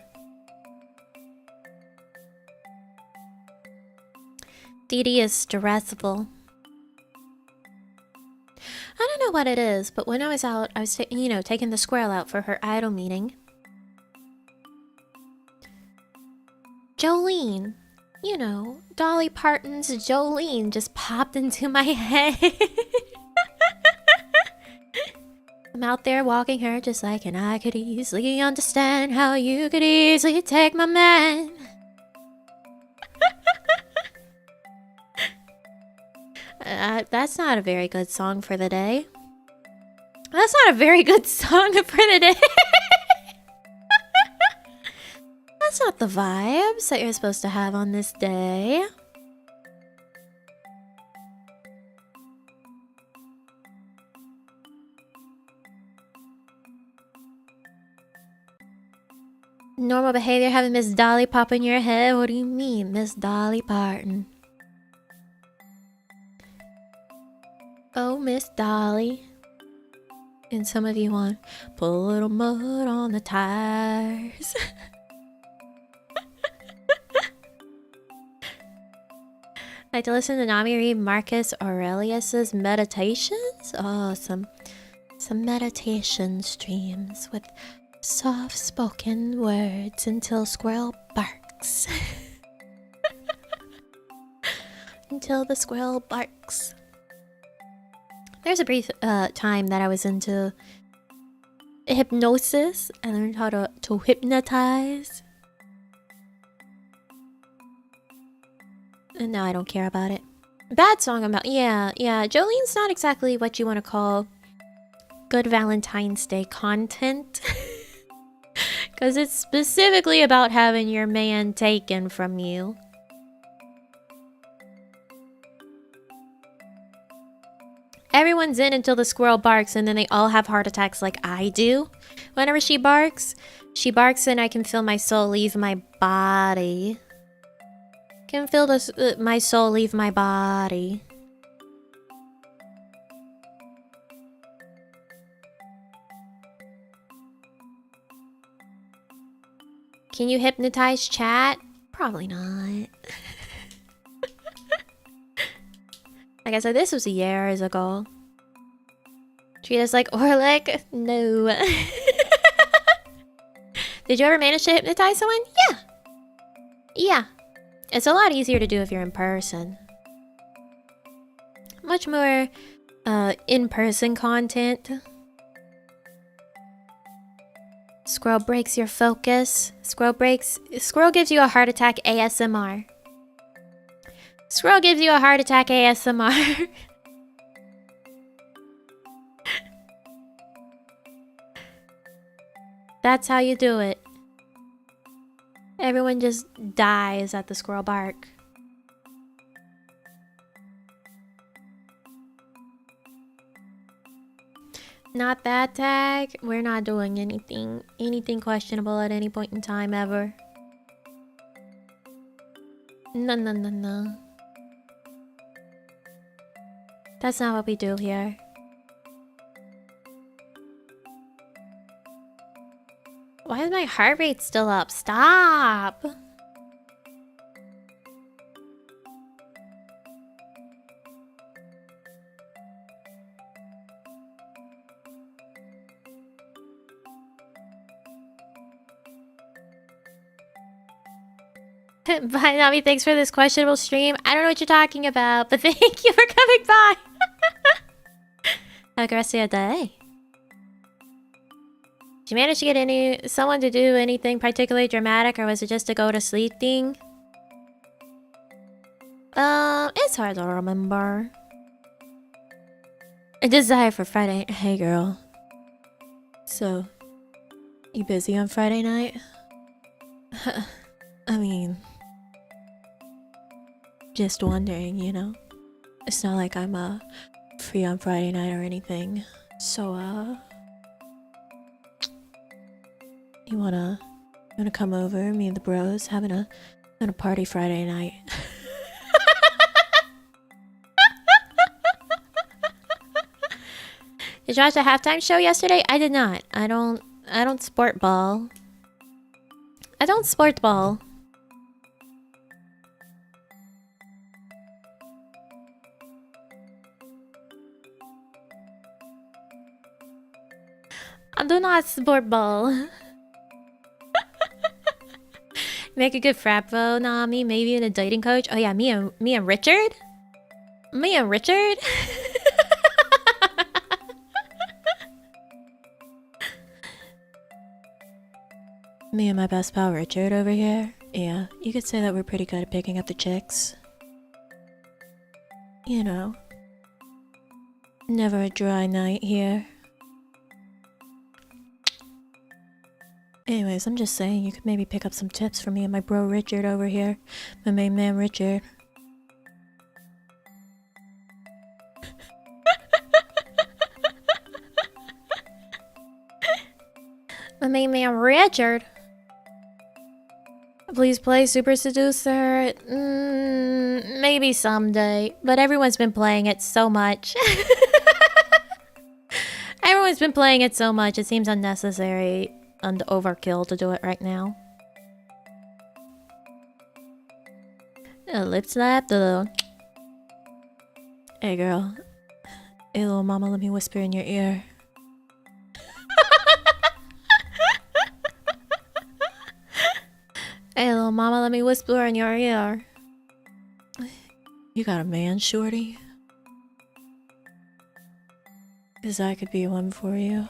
DD is stressful. I don't know what it is, but when I was out, I was taking the squirrel out for her idol meeting. Jolene. You know, Dolly Parton's Jolene just popped into my head. I'm out there walking her just like, and I could easily understand how you could easily take my man. That's not a very good song for the day. That's not a very good song for the day. That's not the vibes that you're supposed to have on this day. Normal behavior having Miss Dolly pop in your head? What do you mean, Miss Dolly Parton? Oh, Miss Dolly. And some of you want put a little mud on the tires. Like to listen to Nami read Marcus Aurelius's Meditations? Oh, some meditation streams with soft-spoken words until squirrel barks. Until the squirrel barks. There's a brief time that I was into hypnosis. I learned how to hypnotize. And now I don't care about it. Bad song about... Yeah. Jolene's not exactly what you want to call good Valentine's Day content. Because it's specifically about having your man taken from you. Everyone's in until the squirrel barks, and then they all have heart attacks like I do. Whenever she barks and I can feel my soul leave my body. Can feel my soul leave my body. Can you hypnotize chat? Probably not. Like I said, this was years ago. Treat us like Orlick? No. Did you ever manage to hypnotize someone? Yeah. It's a lot easier to do if you're in person. Much more in-person content. Squirrel breaks your focus. Squirrel gives you a heart attack ASMR. Squirrel gives you a heart attack ASMR. That's how you do it. Everyone just dies at the squirrel bark. Not that tag. We're not doing anything questionable at any point in time ever. No. That's not what we do here. Why is my heart rate still up? Stop! Bye, Nami. Thanks for this questionable stream. I don't know what you're talking about, but thank you for coming by. Have a good rest of your day. Did you manage to get someone to do anything particularly dramatic, or was it just a go to sleep thing? It's hard to remember. A desire for Friday. Hey, girl. So, you busy on Friday night? I mean, just wondering, you know? It's not like I'm free on Friday night or anything. So, you wanna come over, me and the bros, having a party Friday night? Did you watch the halftime show yesterday? I did not. I don't sport ball. I don't sport ball. I do not sport ball. Make a good frat bro, Nami. Maybe in a dating coach. Oh yeah, me and Richard. Me and Richard. Me and my best pal Richard over here. Yeah, you could say that we're pretty good at picking up the chicks. You know, never a dry night here. Anyways, I'm just saying you could maybe pick up some tips from me and my bro Richard over here. My main man Richard. My main man Richard. please play Super Seducer? Maybe someday. But everyone's been playing it so much. Everyone's been playing it so much, it seems unnecessary and overkill to do it right now. A lip slap, the little... Hey girl. Hey little mama, let me whisper in your ear. Hey little mama, let me whisper in your ear. You got a man, shorty? 'Cause I could be one for you.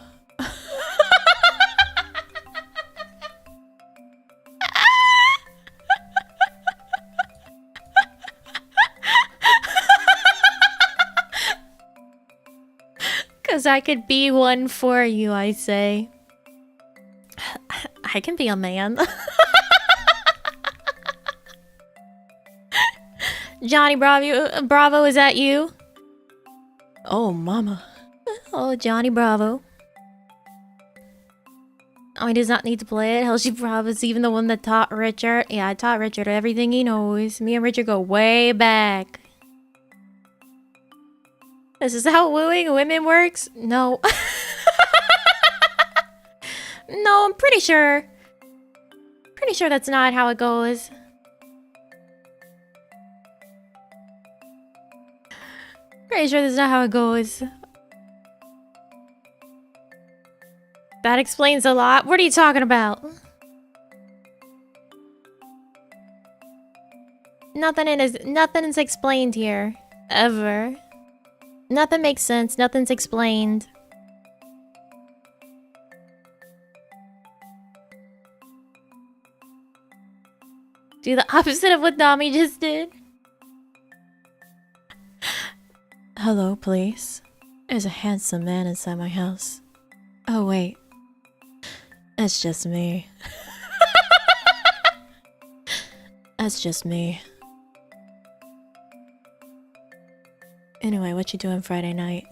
Cause I could be one for you, I say. I can be a man. Johnny Bravo, is that you? Oh, mama. Oh, Johnny Bravo. Oh, he does not need to play it. Hell, Bravo's even the one that taught Richard. Yeah, I taught Richard everything he knows. Me and Richard go way back. This is how wooing women works? No. No, I'm pretty sure. Pretty sure that's not how it goes. Pretty sure that's not how it goes. That explains a lot. What are you talking about? Nothing's explained here. Ever. Nothing makes sense. Nothing's explained. Do the opposite of what Nami just did. Hello, please. There's a handsome man inside my house. Oh, wait. That's just me. That's just me. Anyway, what you doing Friday night?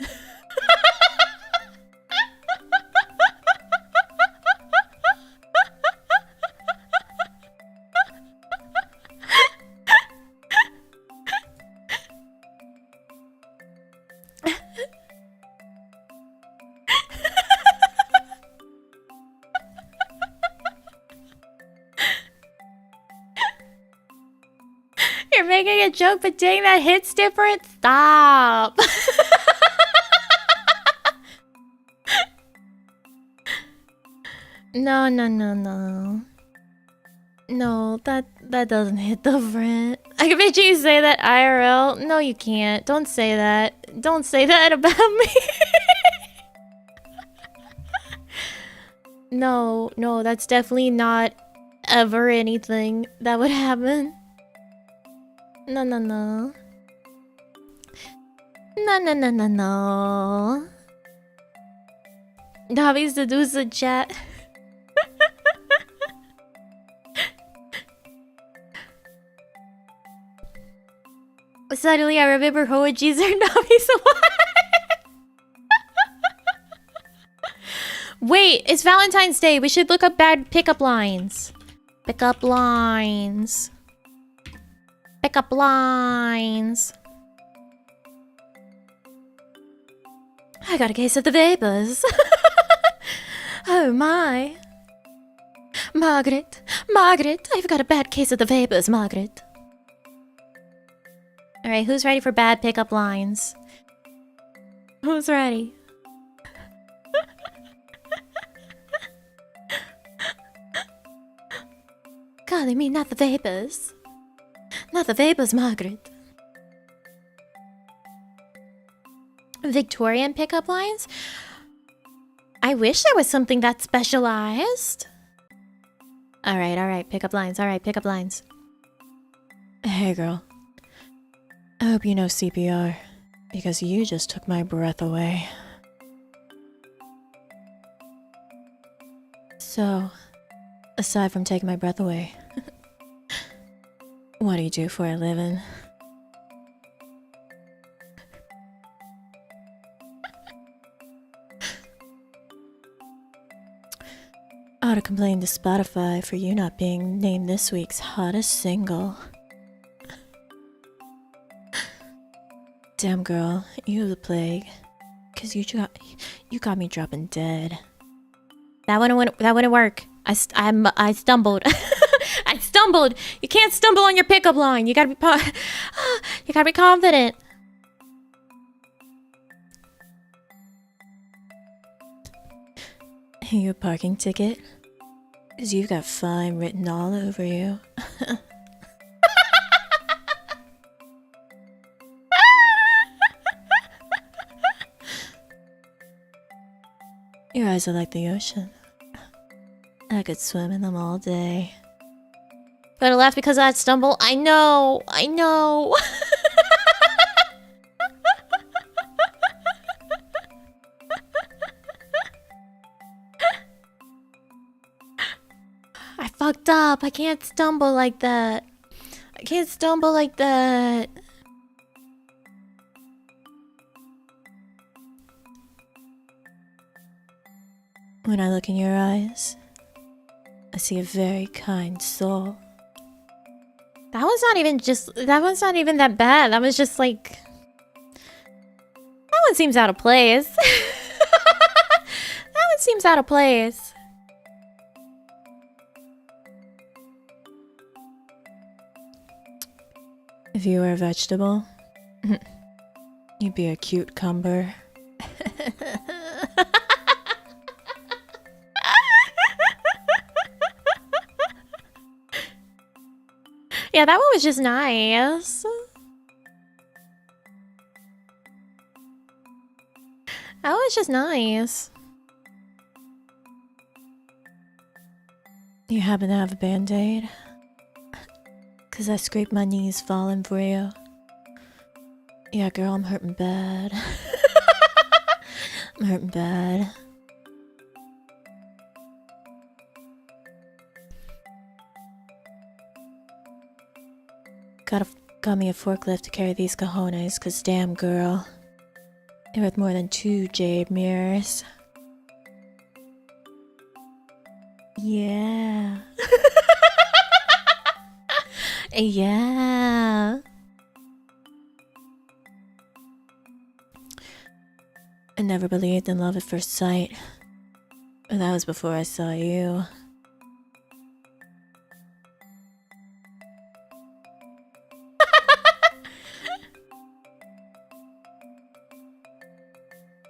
You're making a joke, but dang, that hits different. Stop. No. No, that doesn't hit different. I can bet you say that IRL. No, you can't. Don't say that. Don't say that about me. No, that's definitely not ever anything that would happen. No. No. Dobby seduce the chat. Suddenly I remember Hoji's or Nami's Wait, it's Valentine's Day. We should look up bad pickup lines. Pickup lines. Pickup lines. I got a case of the vapors. Oh my. Margaret, I've got a bad case of the vapors, Margaret. Alright, who's ready for bad pickup lines? Who's ready? God, I mean not the vapors. Not the vapors, Margaret. Victorian pickup lines? I wish there was something that specialized. Alright, pickup lines. Alright, pickup lines. Hey girl. I hope you know CPR, because you just took my breath away. So, aside from taking my breath away, what do you do for a living? Ought to complain to Spotify for you not being named this week's hottest single. Damn girl, you have the plague. 'Cause you got me dropping dead. That wouldn't work. I stumbled. I stumbled. You can't stumble on your pickup line. You gotta be confident. You a parking ticket? 'Cause you've got fine written all over you. Your eyes are like the ocean. I could swim in them all day. But I laughed because I stumbled. I know. I fucked up. I can't stumble like that. When I look in your eyes, I see a very kind soul. That one's not even that bad. That was just like... That one seems out of place. If you were a vegetable, you'd be a cucumber. Yeah, that one was just nice. That was just nice. You happen to have a band-aid? 'Cause I scraped my knees falling for you. Yeah, girl, I'm hurting bad. I'm hurting bad. Got me a forklift to carry these cojones, 'cause damn girl. They're worth more than 2 jade mirrors. Yeah. Yeah. I never believed in love at first sight. But that was before I saw you.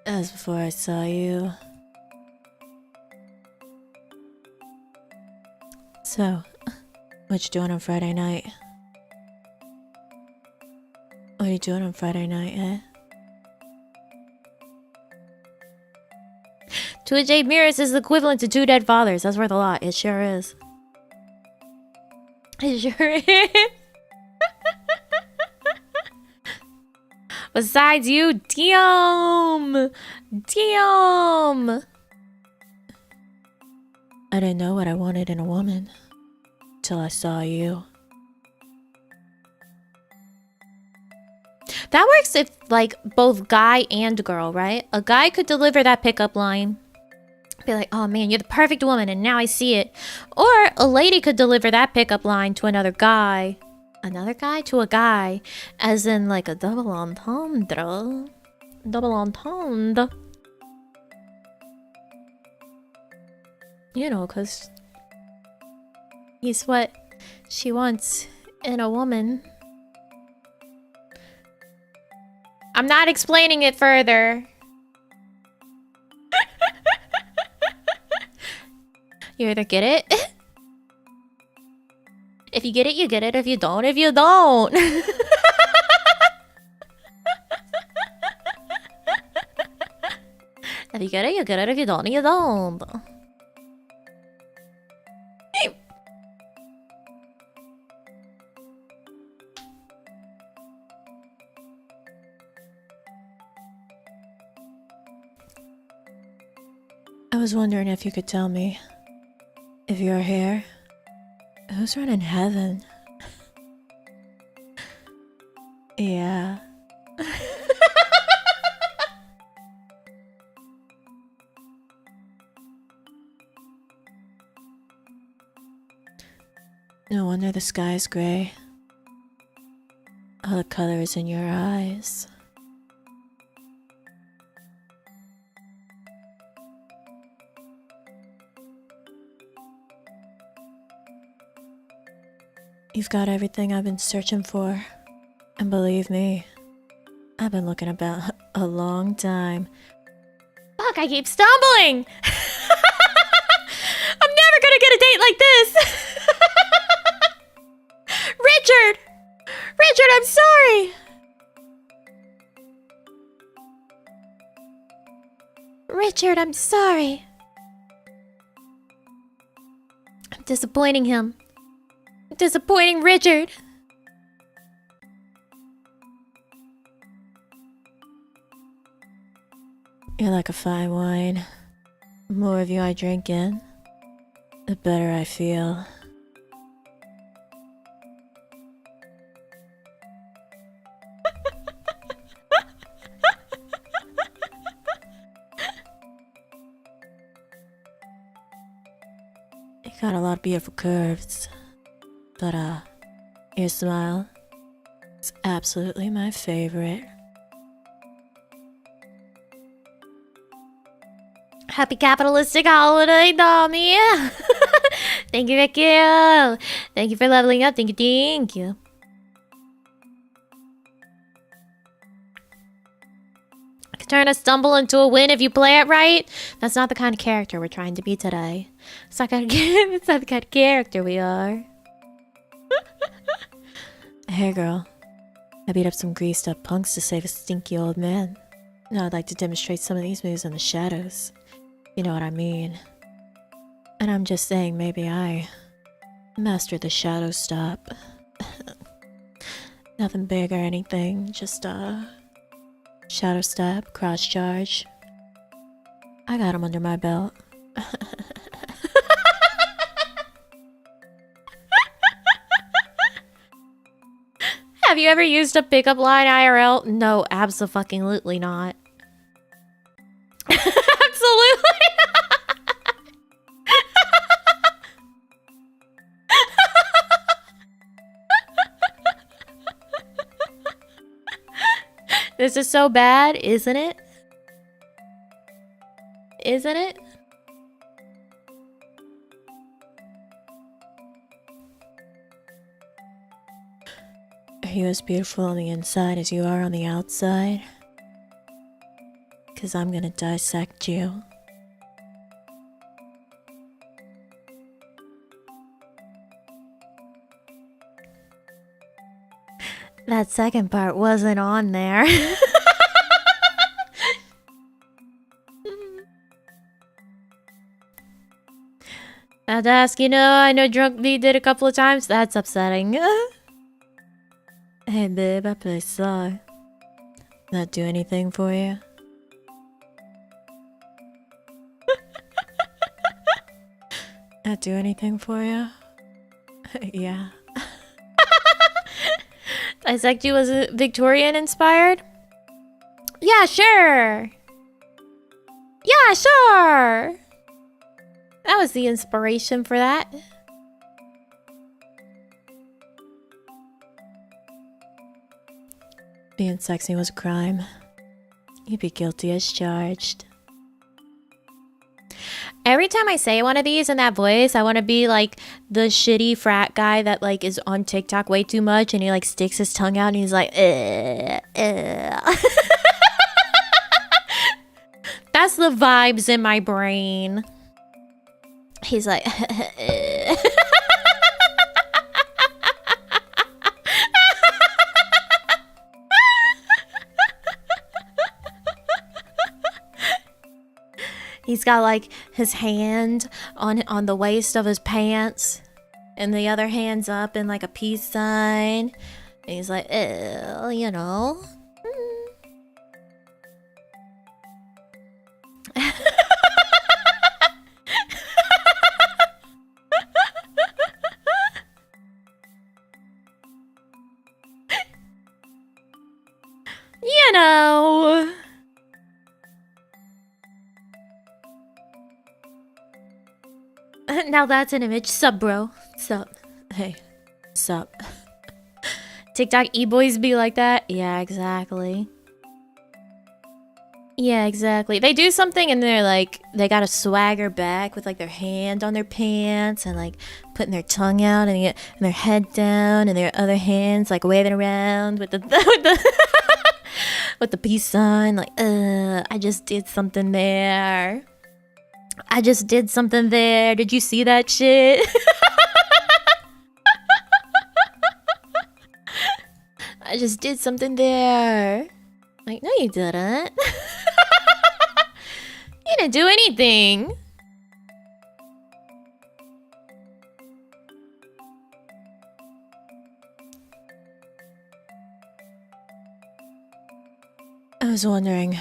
That was before I saw you. So, what you doing on Friday night? What are you doing on Friday night, eh? 2 jade mirrors is equivalent to 2 dead fathers. That's worth a lot. It sure is. It sure is. Besides you, damn! Damn! I didn't know what I wanted in a woman till I saw you. That works if, like, both guy and girl, right? A guy could deliver that pickup line. Be like, oh man, you're the perfect woman, and now I see it. Or a lady could deliver that pickup line to another guy. Another guy to a guy. As in, like, a double entendre. Double entendre. You know, because he's what she wants in a woman. I'm not explaining it further. You either get it. If you get it, you get it. If you don't, you don't. If you get it, you get it. If you don't, you don't. I was wondering if you could tell me, if you're here, who's running heaven? Yeah. No wonder the sky's gray. All the color is in your eyes. You've got everything I've been searching for. And believe me, I've been looking about a long time. Fuck, I keep stumbling! I'm never gonna get a date like this! Richard! Richard, I'm sorry! Richard, I'm sorry. I'm disappointing him. I'm disappointing Richard. You're like a fine wine. The more of you I drink in, the better I feel. You got a lot of beautiful curves, but your smile is absolutely my favorite. Happy capitalistic holiday, Nami! Thank you, Vicky! Thank you for leveling up, thank you. I can turn a stumble into a win if you play it right. That's not the kind of character we're trying to be today. It's not the kind of character we are. Hey girl, I beat up some greased up punks to save a stinky old man. Now I'd like to demonstrate some of these moves in the shadows. You know what I mean. And I'm just saying maybe I mastered the shadow stop. Nothing big or anything, just shadow step, cross charge. I got him under my belt. Have you ever used a pickup line IRL? No, abso-fucking-lutely not. Absolutely. This is so bad, isn't it? Isn't it? Are you as beautiful on the inside as you are on the outside? 'Cause I'm gonna dissect you. That second part wasn't on there. I have to ask, I know Drunk B did a couple of times. That's upsetting. Hey babe, I play Sly. That do anything for you? That do anything for you? Yeah. Dissect you was Victorian inspired? Yeah, sure. Yeah, sure. That was the inspiration for that. Being sexy was a crime. You'd be guilty as charged. Every time I say one of these in that voice, I want to be like the shitty frat guy that like is on TikTok way too much and he like sticks his tongue out and he's like, That's the vibes in my brain. He's like, He's got like his hand on the waist of his pants and the other hand's up in like a peace sign. And he's like, you know. You know. Now that's an image. Sup, bro? Sup? Hey, sup? TikTok e-boys be like that? Yeah, exactly. Yeah, exactly. They do something and they're like, they gotta swagger back with like their hand on their pants and like putting their tongue out and their head down and their other hands like waving around with the with the with the peace sign. Like, I just did something there. I just did something there. Did you see that shit? I just did something there. Like, no, you didn't. You didn't do anything. I was wondering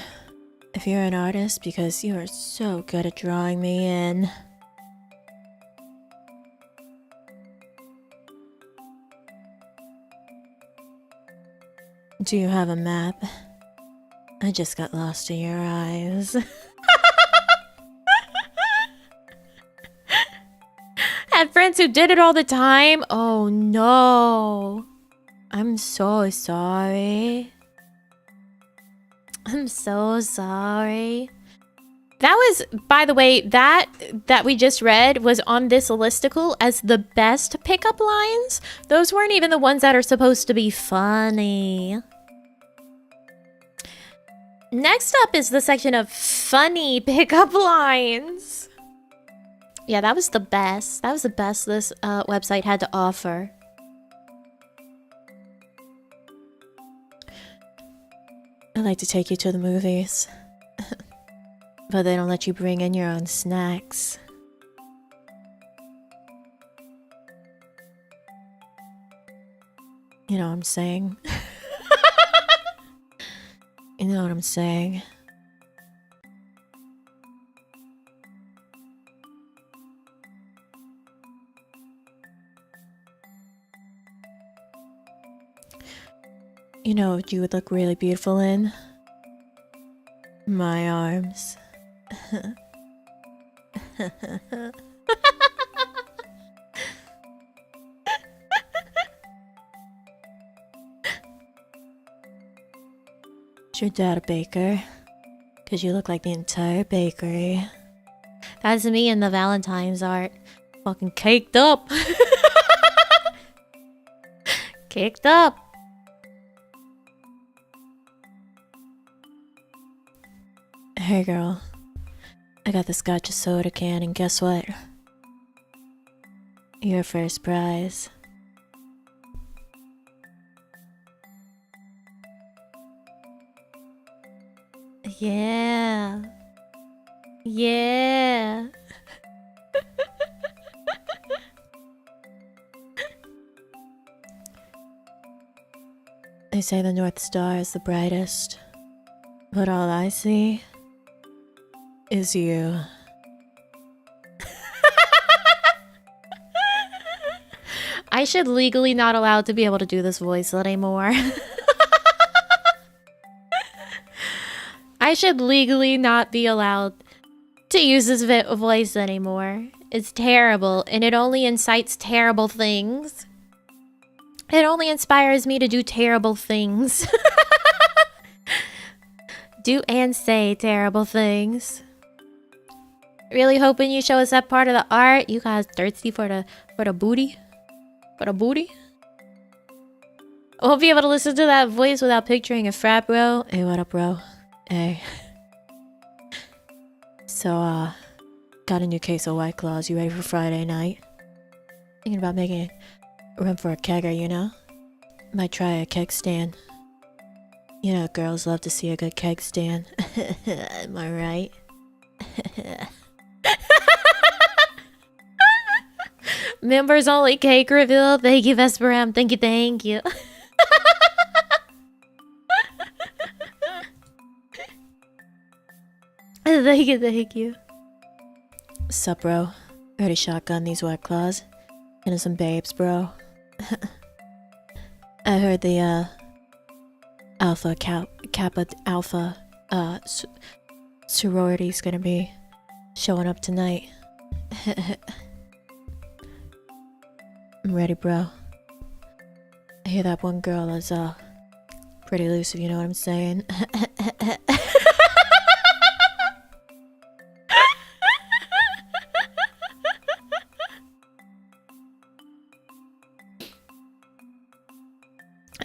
if you're an artist because you are so good at drawing me in. Do you have a map? I just got lost in your eyes. Had friends who did it all the time? Oh no. I'm so sorry. I'm so sorry. That was, by the way, that we just read was on this listicle as the best pickup lines. Those weren't even the ones that are supposed to be funny. Next up is the section of funny pickup lines. Yeah, that was the best. That was the best this website had to offer. I'd like to take you to the movies. But they don't let you bring in your own snacks. You know what I'm saying? You know what I'm saying? You know what you would look really beautiful in? My arms. Is your dad a baker? Cause you look like the entire bakery. That's me in the Valentine's art. Fucking caked up. Caked up. Hey girl, I got this gotcha soda can and guess what? Your first prize. Yeah. Yeah. They say the North Star is the brightest, but all I see is you. I should legally not allowed to be able to do this voice anymore. I should legally not be allowed to use this voice anymore. It's terrible, and it only incites terrible things. It only inspires me to do terrible things. Do and say terrible things. Really hoping you show us that part of the art. You guys thirsty for the booty? For the booty? We'll be able to listen to that voice without picturing a frat bro. Hey, what up, bro? Hey. So, got a new case of White Claws. You ready for Friday night? Thinking about making a run for a kegger, you know? Might try a keg stand. You know, girls love to see a good keg stand. Am I right? Members only cake reveal. Thank you, Vesperam. Thank you, thank you. Thank you, thank you. Sup, bro? Ready to shotgun these White Claws? Into some babes, bro. I heard the, Kappa Alpha, sorority's gonna be showing up tonight. I'm ready, bro. I hear that one girl is, pretty loose, if you know what I'm saying.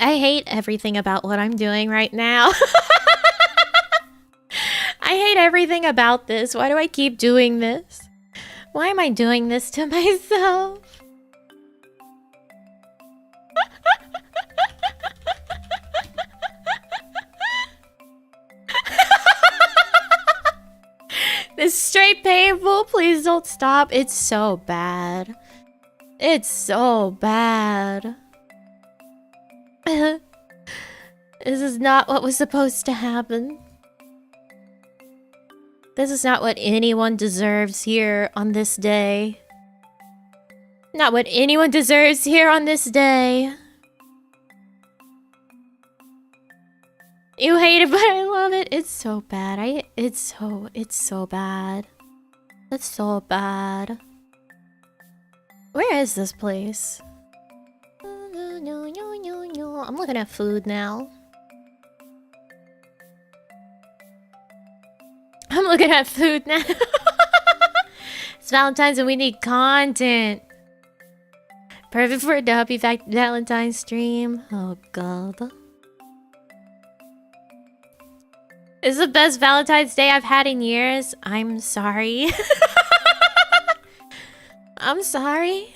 I hate everything about what I'm doing right now. I hate everything about this. Why do I keep doing this? Why am I doing this to myself? It's straight painful. Please don't stop. It's so bad. It's so bad. This is not what was supposed to happen. This is not what anyone deserves here on this day. Not what anyone deserves here on this day. You hate it, but I love it. It's so bad. It's so bad. It's so bad. Where is this place? I'm looking at food now. I'm looking at food now. It's Valentine's and we need content. Perfect for a Happy Valentine's stream. Oh god. This is the best Valentine's Day I've had in years. I'm sorry. I'm sorry.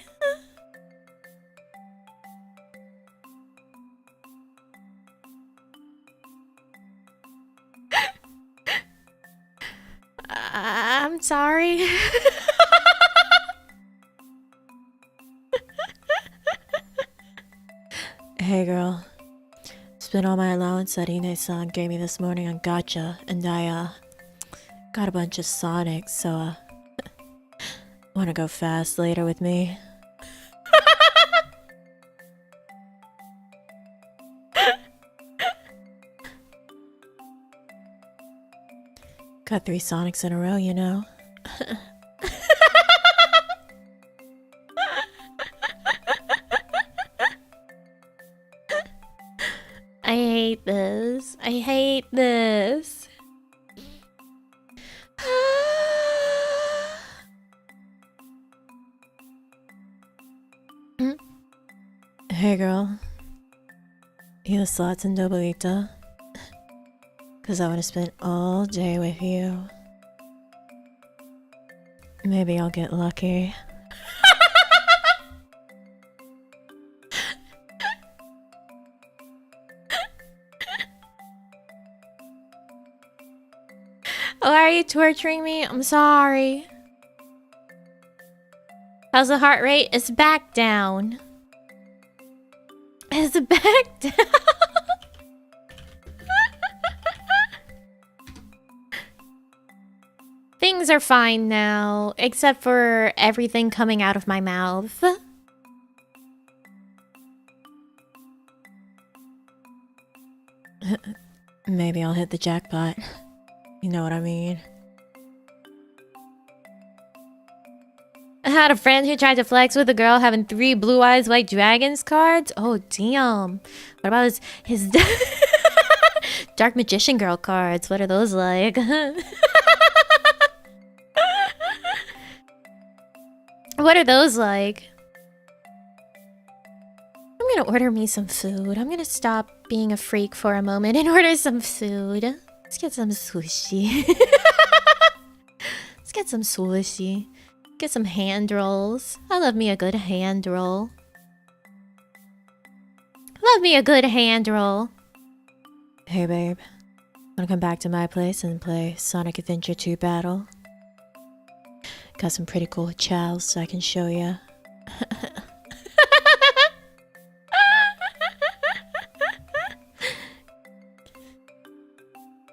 I'm sorry. Hey girl. Spent all my allowance that Ine-san gave me this morning on gacha, and I got a bunch of Sonics, so wanna go fast later with me? Got 3 Sonics in a row, you know. I hate this. I hate this. Hey girl. You the slots in Dobolita? Cause I wanna spend all day with you. Maybe I'll get lucky. Why are you torturing me? I'm sorry. How's the heart rate? It's back down. It's back down. Things are fine now, except for everything coming out of my mouth. Maybe I'll hit the jackpot. You know what I mean? I had a friend who tried to flex with a girl having 3 Blue Eyes White Dragons cards. Oh, damn. What about his Dark Magician Girl cards? What are those like? What are those like? I'm gonna order me some food. I'm gonna stop being a freak for a moment and order some food. Let's get some sushi. Let's get some sushi. Get some hand rolls. I love me a good hand roll. Love me a good hand roll. Hey babe, wanna come back to my place and play Sonic Adventure 2 Battle? Got some pretty cool chows so I can show ya.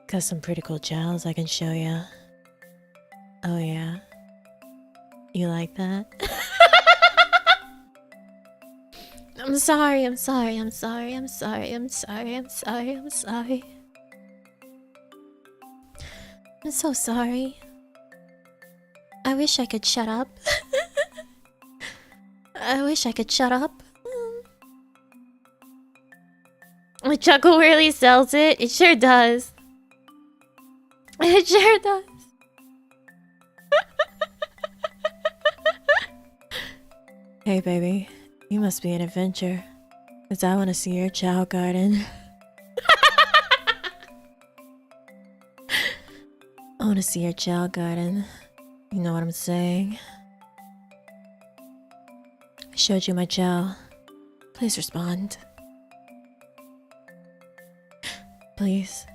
Got some pretty cool chows I can show ya. Oh yeah. You like that? I'm sorry, I'm sorry, I'm sorry, I'm sorry, I'm sorry, I'm sorry, I'm sorry. I'm so sorry. I wish I could shut up. I wish I could shut up. The Chuckle really sells it. It sure does. It sure does. Hey, baby. You must be an adventure. Because I want to see your chow garden. I want to see your chow garden. You know what I'm saying? I showed you my chow. Please respond. Please.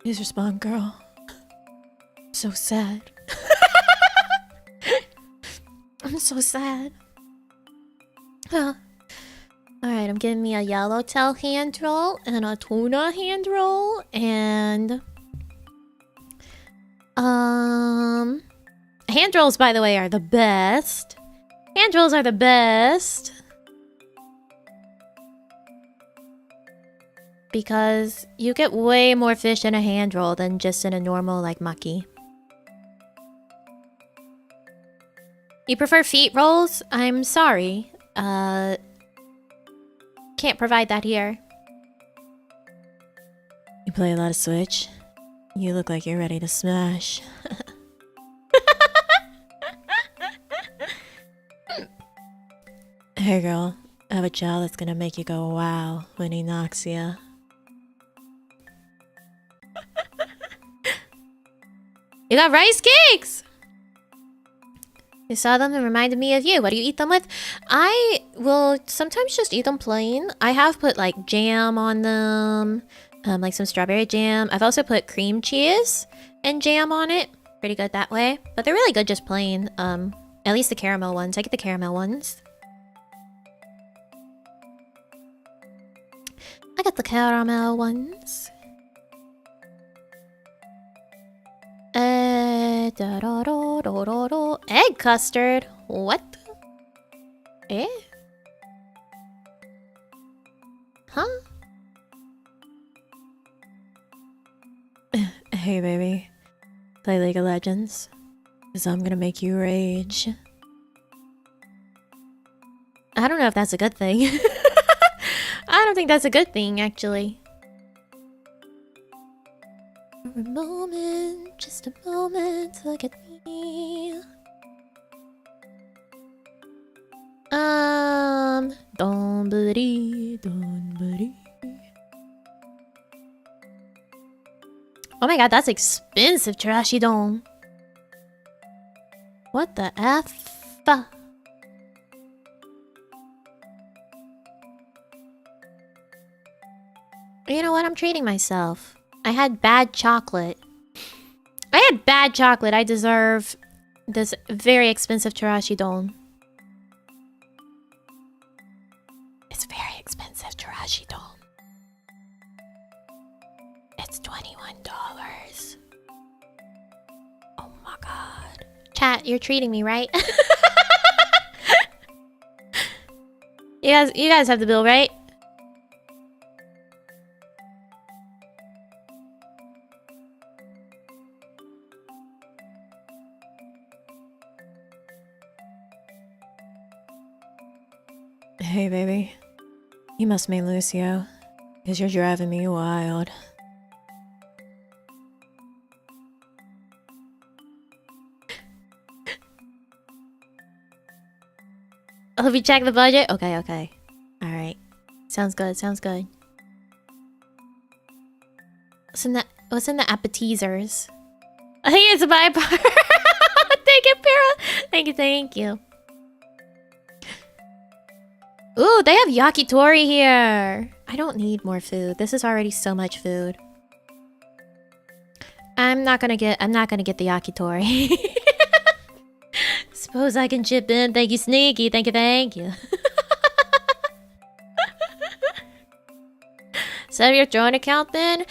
Please respond, girl. I'm so sad. I'm so sad. Alright, I'm getting me a yellowtail hand roll and a tuna hand roll and hand rolls, by the way, are the best. Hand rolls are the best. Because you get way more fish in a hand roll than just in a normal, like, maki. You prefer feet rolls? I'm sorry. Can't provide that here. You play a lot of Switch? You look like you're ready to smash. Hey girl, I have a child that's gonna make you go wow when he knocks ya. You got rice cakes! I saw them and reminded me of you. What do you eat them with? I will sometimes just eat them plain. I have put like jam on them, like some strawberry jam. I've also put cream cheese and jam on it. Pretty good that way. But they're really good just plain. At least the caramel ones. I get the caramel ones. I got the caramel ones. Egg custard? What? Eh? Huh? Hey, baby. Play League of Legends. Because I'm gonna make you rage. I don't know if that's a good thing. I don't think that's a good thing, actually. For a moment, just a moment, look at me. Don't believe. Oh my god, that's expensive, trashy don. What the F? You know what? I'm treating myself. I had bad chocolate. I deserve this very expensive Tarashi don. It's very expensive Tarashi don. It's $21. Oh my god. Chat, you're treating me, right? You guys have the bill, right? Hey, baby. You must mean Lucio, because you're driving me wild. Oh, have you checked the budget? Okay. Alright. Sounds good. What's in the appetizers? I think it's my part. Thank you, Pira. Thank you. Ooh, they have yakitori here. I don't need more food. This is already so much food. I'm not gonna get the yakitori. Suppose I can chip in. Thank you, Sneaky. Thank you. Set up your throne account then? We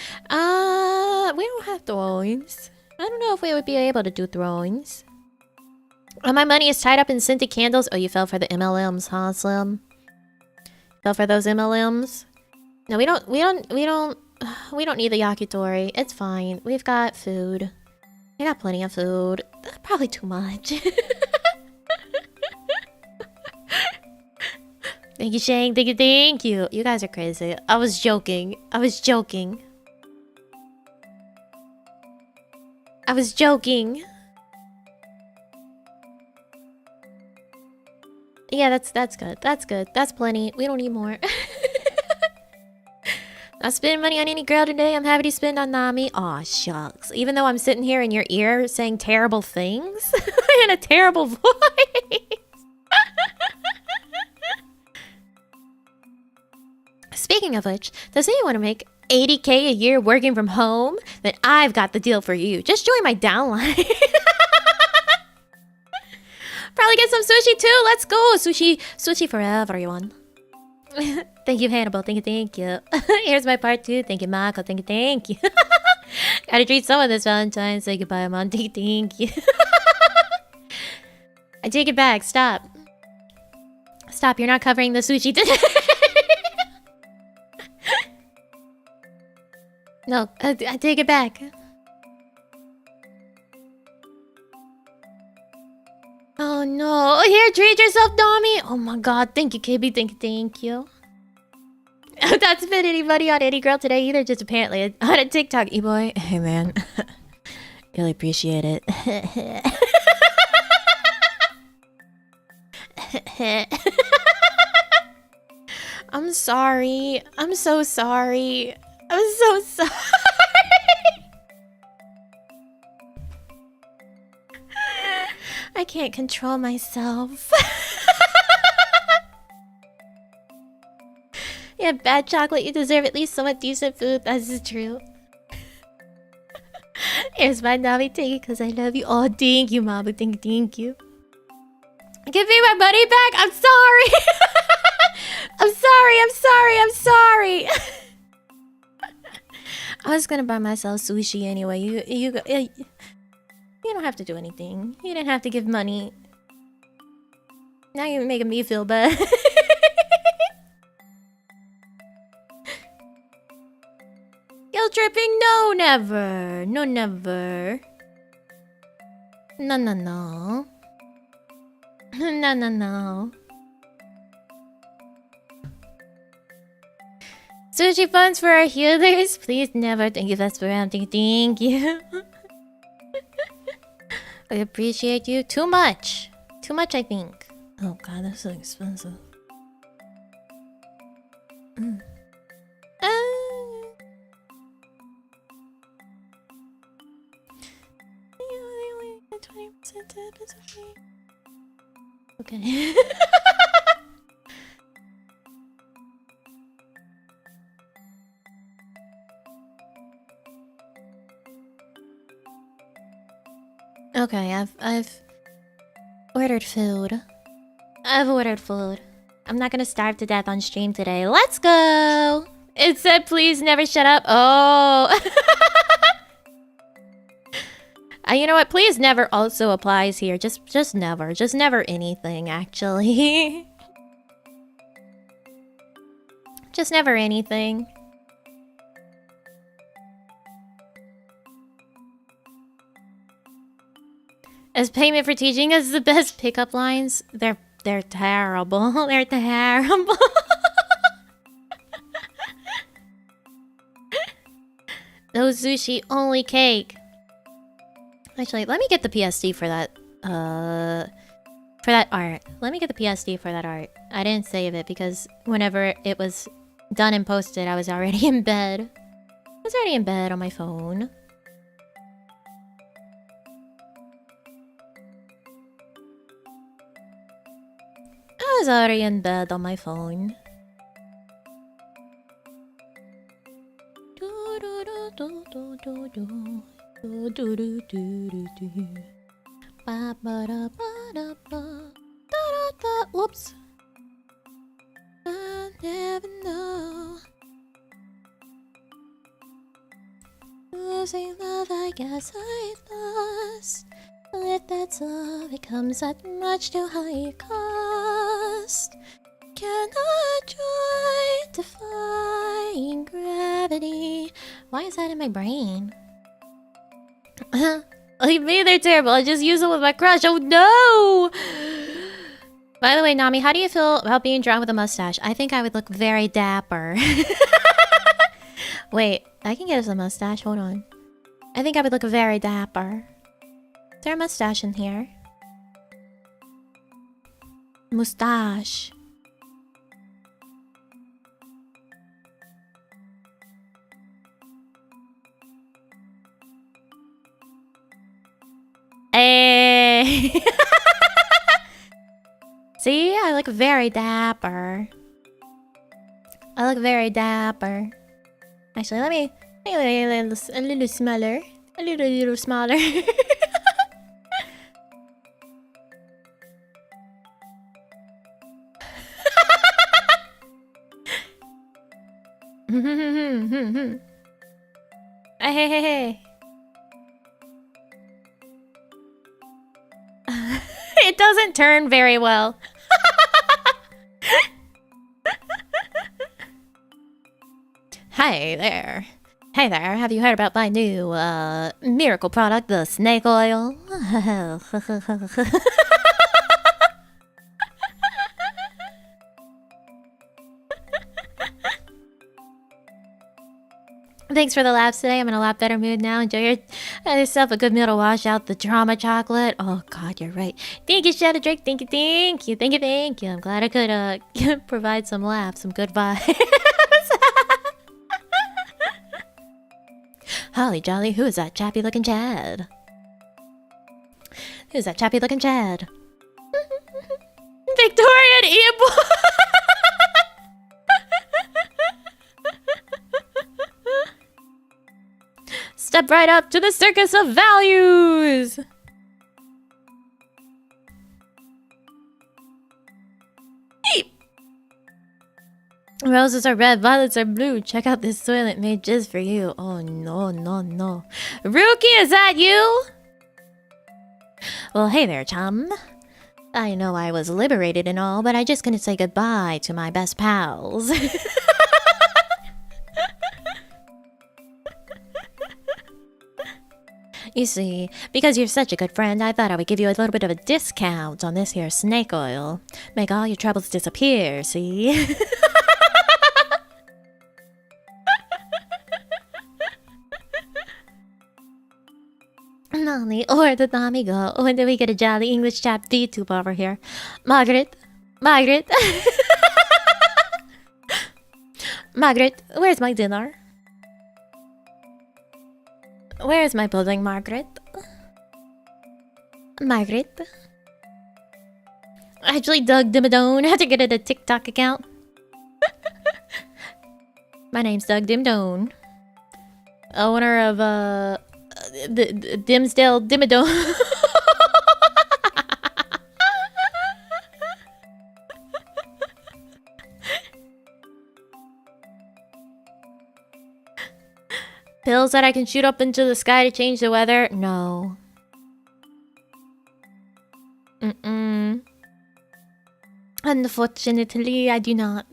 don't have thrones. I don't know if we would be able to do thrones. Oh, my money is tied up in scented candles. Oh, you fell for the MLMs, huh, Slim? Fell for those MLMs? No, we don't need the yakitori. It's fine. We've got food. We got plenty of food. Probably too much. Thank you, Shane. Thank you, thank you. You guys are crazy. I was joking. I was joking. I was joking. Yeah, that's good. That's good. That's plenty. We don't need more. I spend money on any girl today. I'm happy to spend on Nami. Aw, shucks. Even though I'm sitting here in your ear saying terrible things in a terrible voice. Speaking of which, does anyone want to make 80K a year working from home? Then I've got the deal for you. Just join my downline. Probably get some sushi too. Let's go. Sushi for everyone. Thank you, Hannibal. Thank you. Here's my part 2. Thank you, Mako. Thank you. Gotta treat someone this Valentine. Say goodbye, Monty. Thank you. I take it back. Stop. Stop. You're not covering the sushi today. No, I take it back. Oh no. Here, treat yourself, Nami. Oh my god. Thank you, KB. Thank you. That's been anybody on any girl today either. Just apparently on a TikTok, E-boy. Hey, man. Really appreciate it. I'm sorry. I'm so sorry. I'm so sorry. I can't control myself. Yeah, bad chocolate. You deserve at least somewhat decent food. That is true. Here's my Nami. Take it because I love you. Oh, thank you, Mabu. Thank you. Give me my money back. I'm sorry. I'm sorry. I was gonna buy myself sushi anyway. You don't have to do anything. You didn't have to give money. Now you're making me feel bad. Guilt tripping? No, never. No, never. No. No. Sushi funds for our healers? Please never. Thank you, Vesperam. Thank you. I appreciate you. Too much. Too much, I think. Oh god, that's so expensive. Okay. Okay, I've ordered food. I'm not gonna starve to death on stream today. Let's go! It said please never shut up. Oh. You know what? Please never also applies here. Just never. Just never anything, actually. Just never anything. As payment for teaching us the best pickup lines, they're terrible. They're terrible. No sushi, only cake. Actually, let me get the PSD for that. For that art. Let me get the PSD for that art. I didn't save it because whenever it was done and posted, I was already in bed. I was already in bed on my phone. I was already in bed on my phone. Whoops. I never know. Losing love, I guess I lost. But if that's love, it comes at much too high a cost. Cannot try defying gravity. Why is that in my brain? Leave me, they're terrible. I just use them with my crush. Oh no! By the way, Nami, how do you feel about being drawn with a mustache? I think I would look very dapper. Wait, I can get us a mustache. Hold on. I think I would look very dapper. Is there a mustache in here? Mustache. Hey. See, I look very dapper. I look very dapper. Actually, let me make it a little smaller. A little smaller. Hey, hey, hey. It doesn't turn very well. Hi there. Hey there, have you heard about my new miracle product, the snake oil? Thanks for the laughs today. I'm in a lot better mood now. Enjoy yourself a good meal to wash out the trauma chocolate. Oh god, you're right. Thank you, Shadow Drake. Thank you, thank you, thank you, thank you. I'm glad I could provide some laughs, some good vibes. Holly jolly, who is that chappy looking Chad? Who's that chappy looking Chad? Victorian Evil. Step right up to the circus of values! Eep. Roses are red, violets are blue. Check out this toilet made just for you. Oh no, no, no. Rookie, is that you? Well, hey there, chum. I know I was liberated and all, but I just couldn't say goodbye to my best pals. You see, because you're such a good friend, I thought I would give you a little bit of a discount on this here snake oil. Make all your troubles disappear, see? Nani, or the Nami go. When do we get a jolly English chap D-tube over here? Margaret? Margaret? Margaret, where's my dinner? Where's my pudding, Margaret? Margaret? Actually, Doug Dimmadone. Had to get a TikTok account. My name's Doug Dimmadone. Owner of, the Dimsdale Dimmadone. Pills that I can shoot up into the sky to change the weather? No. Unfortunately, I do not.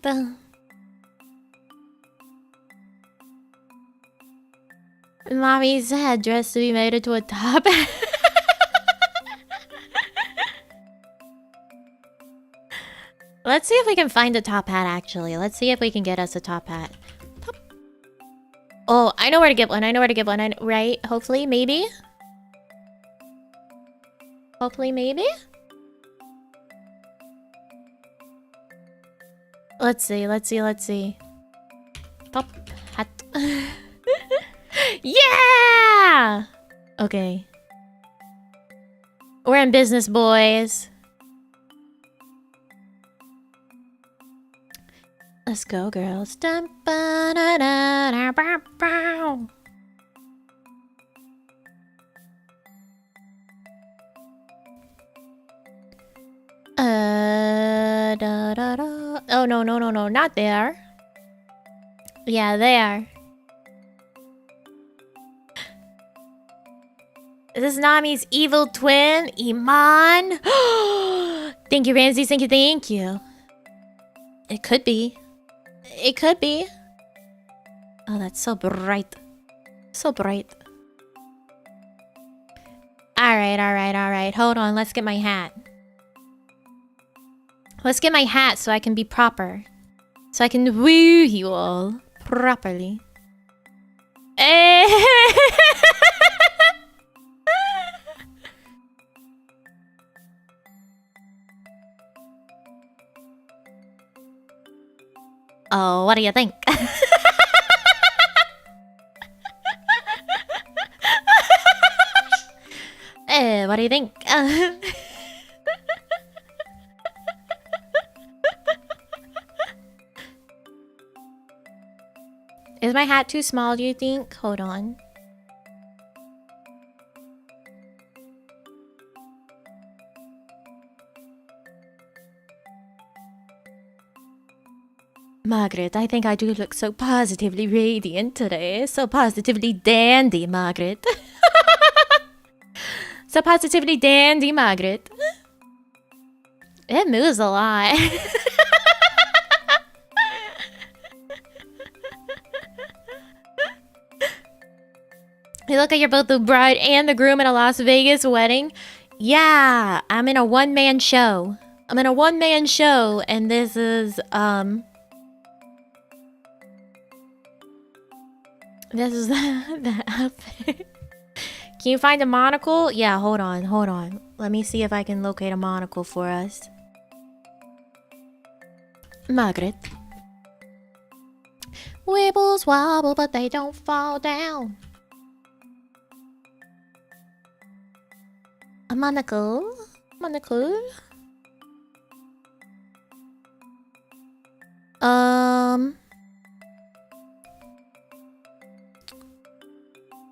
Mommy's headdress to be made into a top. Let's see if we can find a top hat, actually. Let's see if we can get us a top hat. Oh, I know where to get one. I know where to get one. Right? Hopefully, maybe? Hopefully, maybe? Let's see, let's see, let's see. Top hat. Yeah! Okay. We're in business, boys. Let's go, girls. Dun, ba, da, da, da, bow, bow. Da, da, da. Oh, no, no, no, no. Not there. Yeah, there. This is Nami's evil twin, Iman. Thank you, Ramses. Thank you, thank you. It could be. It could be. Oh, that's so bright. So bright. Alright, alright, alright. Hold on, let's get my hat. Let's get my hat so I can be proper. So I can woo you all properly. Oh, what do you think? What do you think? Is my hat too small, do you think? Hold on. Margaret, I think I do look so positively radiant today. So positively dandy, Margaret. So positively dandy, Margaret. It moves a lot. You look like you're both the bride and the groom at a Las Vegas wedding. Yeah, I'm in a one-man show. I'm in a one-man show, and this is, this is the outfit. Can you find a monocle? Yeah, hold on, hold on. Let me see if I can locate a monocle for us. Margaret. Wibbles wobble, but they don't fall down. A monocle? Monocle?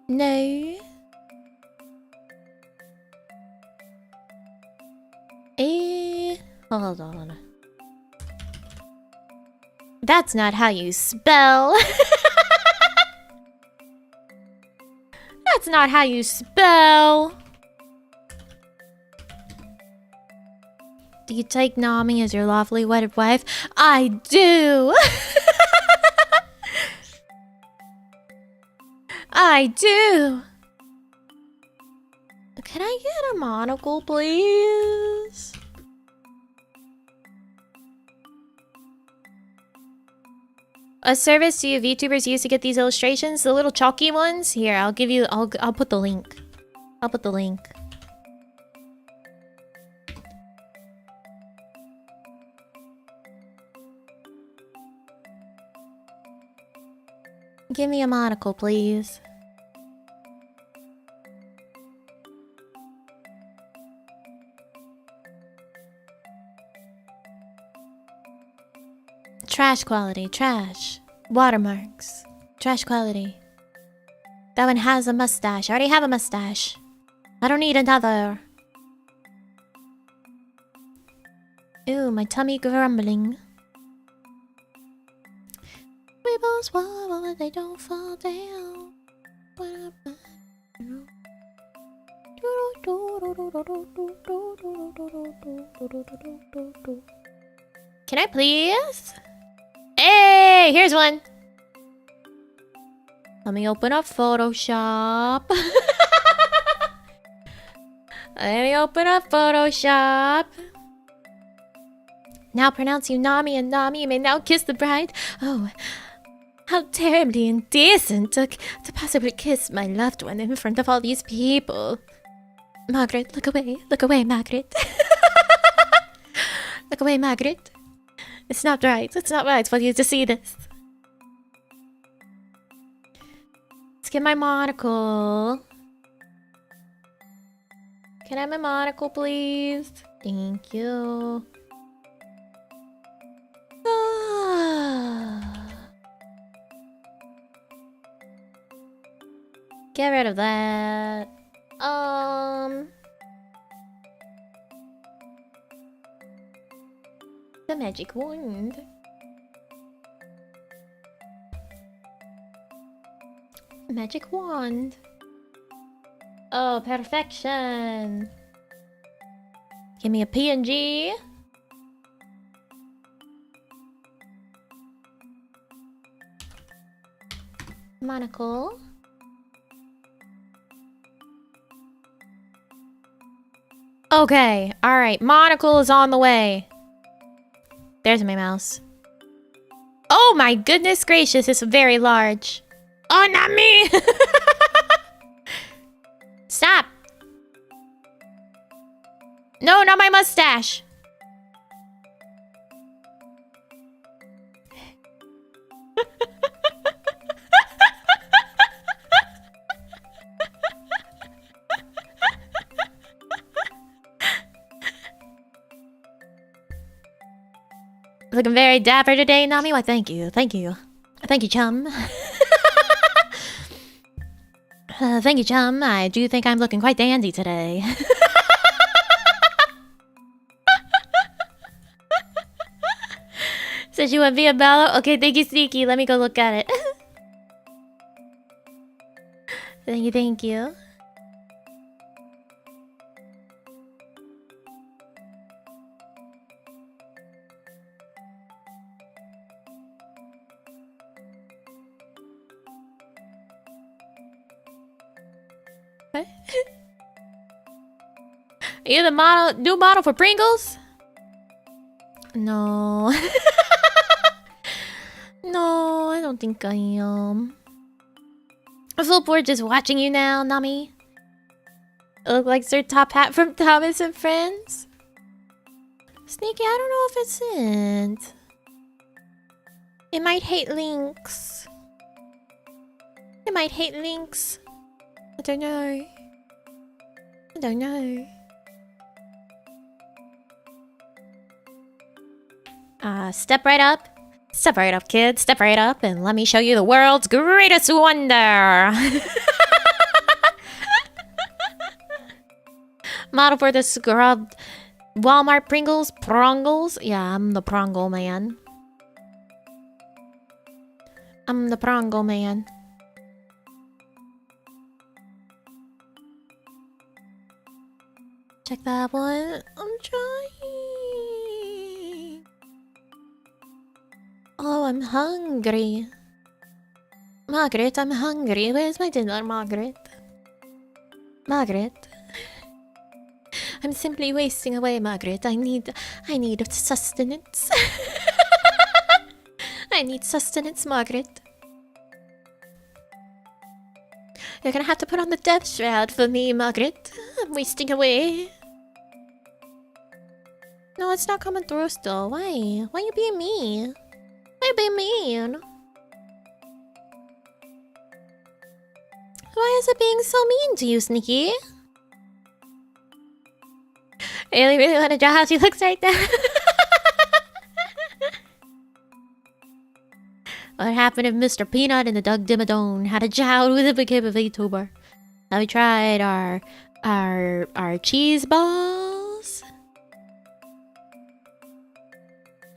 No. Hold on. That's not how you spell. That's not how you spell. Do you take Nami as your lawfully wedded wife? I do! I do! Can I get a monocle, please? A service do you VTubers use to get these illustrations? The little chalky ones? Here, I'll give you... I'll put the link. I'll put the link. Give me a monocle, please. Trash quality, trash. Watermarks. Trash quality. That one has a mustache. I already have a mustache. I don't need another. Ew, my tummy grumbling. Weebles wobble, but they don't fall down. Can I please? Hey, here's one. Let me open up Photoshop. Let me open up Photoshop. Now pronounce you Nami, and Nami, you may now kiss the bride. Oh, how terribly indecent to possibly kiss my loved one in front of all these people. Margaret, look away, Margaret. Look away, Margaret. It's not right for you to see this. Let's get my monocle. Can I have my monocle, please? Thank you. Get rid of that. The magic wand. Magic wand. Oh, perfection. Give me a PNG. Monocle. Okay, alright. Monocle is on the way. There's my mouse. Oh my goodness gracious, it's very large. Oh, not me! Stop! No, not my mustache! Looking very dapper today, Nami. Why, thank you. Thank you. Thank you, chum. Thank you, chum. I do think I'm looking quite dandy today. Says you want to be a ballo? Okay, thank you, Sneaky. Let me go look at it. Thank you, thank you. Are you the model, new model for Pringles? No. No, I don't think I am. I'm so bored just watching you now, Nami. I look like Sir Top Hat from Thomas and Friends. Sneaky, I don't know if it's it. It might hate links. It might hate links. I don't know. I don't know. Step right up. Step right up, kid. Step right up and let me show you the world's greatest wonder. Model for the scrubbed Walmart Pringles. Prongles. Yeah, I'm the Prongle man. I'm the Prongle man. Check that one. I'm trying. Oh, I'm hungry. Margaret, I'm hungry. Where's my dinner, Margaret? Margaret. I'm simply wasting away, Margaret. I need sustenance. I need sustenance, Margaret. You're gonna have to put on the death shroud for me, Margaret. I'm wasting away. No, it's not coming through still. Why? Why you being mean? Why you being mean? Why is it being so mean to you, Sneaky? I really want to draw how she looks right now. What happened if Mr. Peanut and the Doug Dimmadome had a jowl with a became a VTuber? Have we tried our cheese balls?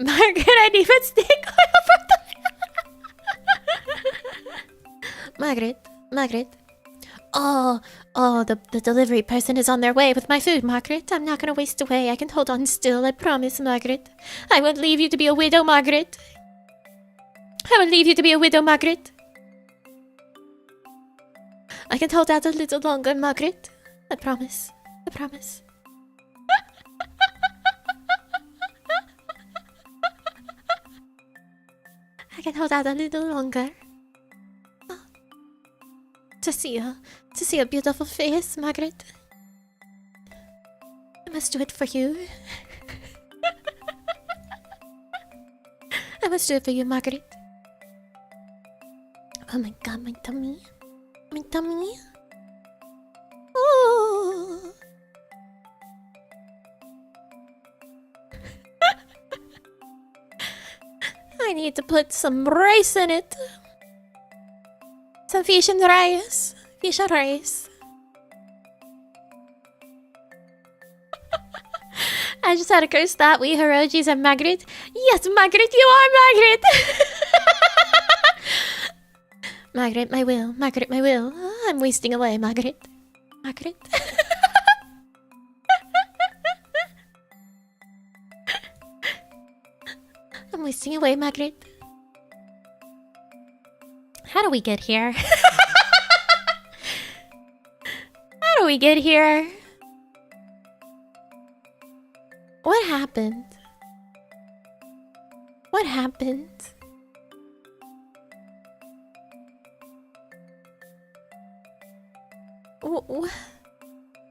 Margaret, I need a stick oil for the Margaret. Oh, the delivery person is on their way with my food, Margaret. I'm not gonna waste away. I can hold on still, I promise, Margaret. I won't leave you to be a widow, Margaret. I won't leave you to be a widow, Margaret. I can hold out a little longer, Margaret. I promise. I promise. I can hold out a little longer. Oh. To see a beautiful face, Margaret. I must do it for you. I must do it for you, Margaret. Oh my god, my tummy. My tummy. Oh. I need to put some rice in it. Some fish and rice. Fish and rice. I just had a curse thought. We Hirojis and Margaret. Yes, Margaret, you are Margaret. Margaret, my will. Margaret, my will. Oh, I'm wasting away, Margaret. Margaret. I'm wasting away, Margaret. How do we get here? How do we get here? What happened? What happened?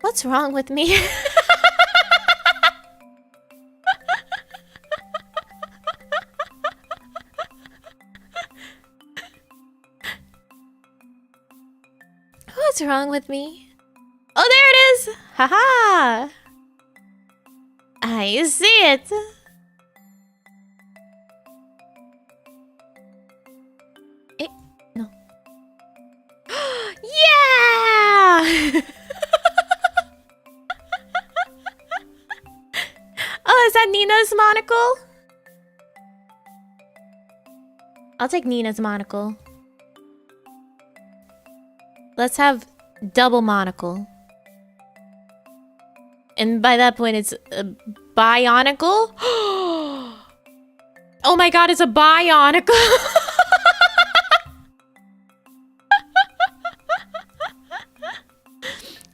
What's wrong with me? What's wrong with me? Oh, there it is! Haha! I see it! No. Yeah! Oh, is that Nina's monocle? I'll take Nina's monocle. Let's have double monocle. And by that point, it's a bionicle? Oh my god, it's a bionicle!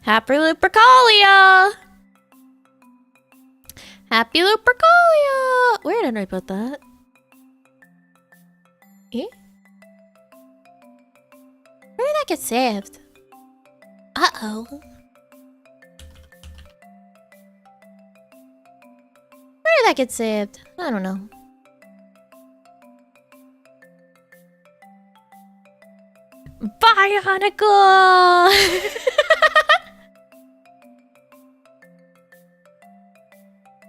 Happy Lupercalia! Happy Lupercalia! Where did I put that? Eh? Where did that get saved? Uh-oh. Where did that get saved? I don't know. Bionicle!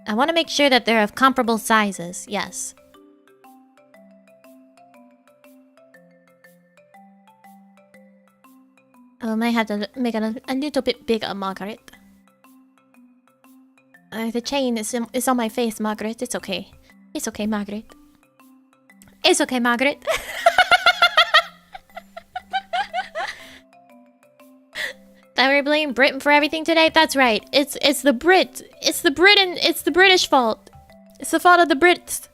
I want to make sure that they're of comparable sizes. Yes. I might have to make it a little bit bigger, Margaret. The chain is on my face, Margaret. It's okay. It's okay, Margaret. It's okay, Margaret. That we're blaming Britain for everything today? That's right. It's the Brit. It's the British fault. It's the fault of the Brits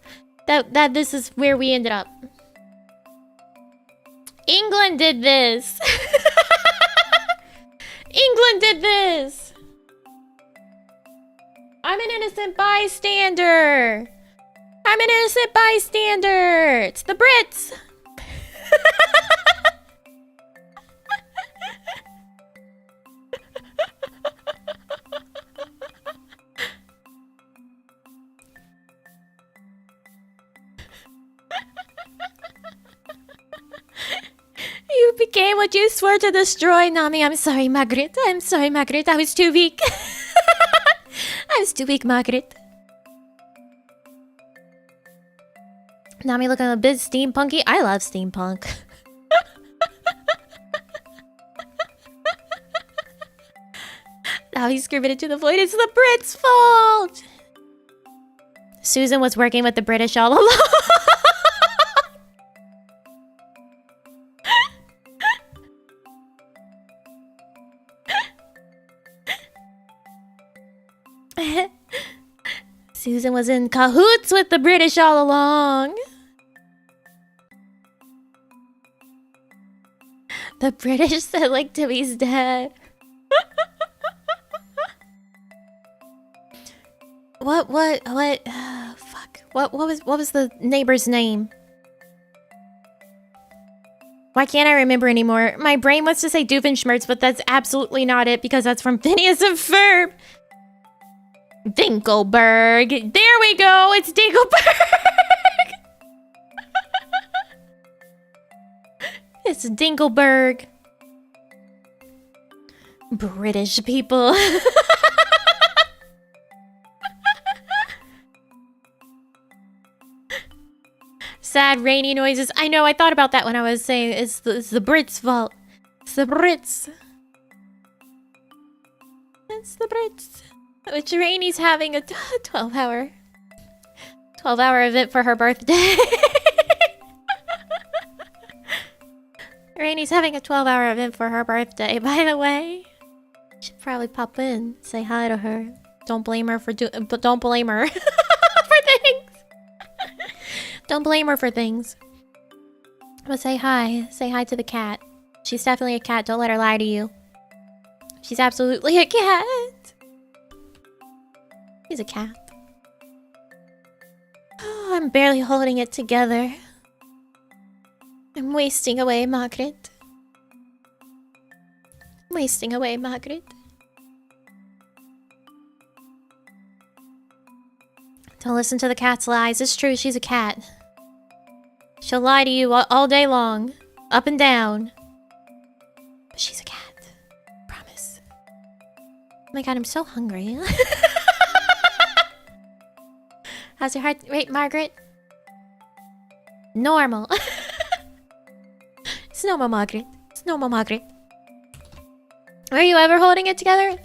that this is where we ended up. England did this. England did this. I'm an innocent bystander. I'm an innocent bystander. It's the Brits. You became what you swore to destroy, Nami. I'm sorry, Margaret. I'm sorry, Margaret. I was too weak. I was too weak, Margaret. Nami looking a bit steampunky. I love steampunk. Now he's screaming into the void. It's the Brits' fault. Susan was working with the British all along. Susan was in cahoots with the British all along. The British said like Timmy's dead. Fuck. What was the neighbor's name? Why can't I remember anymore? My brain wants to say Doofenshmirtz, but that's absolutely not it because that's from Phineas and Ferb. Dinkelberg. There we go. It's Dinkelberg. It's Dinkelberg. British people. Sad rainy noises. I know, I thought about that when I was saying it's the Brits' fault. It's the Brits. It's the Brits. Which Rainy's having a 12-hour event for her birthday. Rainy's having a 12-hour event for her birthday, by the way. Should probably pop in, say hi to her. Don't blame her for don't blame her for things. Don't blame her for things. But say hi. Say hi to the cat. She's definitely a cat. Don't let her lie to you. She's absolutely a cat. He's a cat. I'm barely holding it together. I'm wasting away, Margaret. Wasting away, Margaret. Don't listen to the cat's lies. It's true, she's a cat. She'll lie to you all day long. Up and down. But she's a cat. Promise. Oh my god, I'm so hungry. How's your heart rate, Margaret? Normal. It's normal, Margaret. It's normal, Margaret. Were you ever holding it together?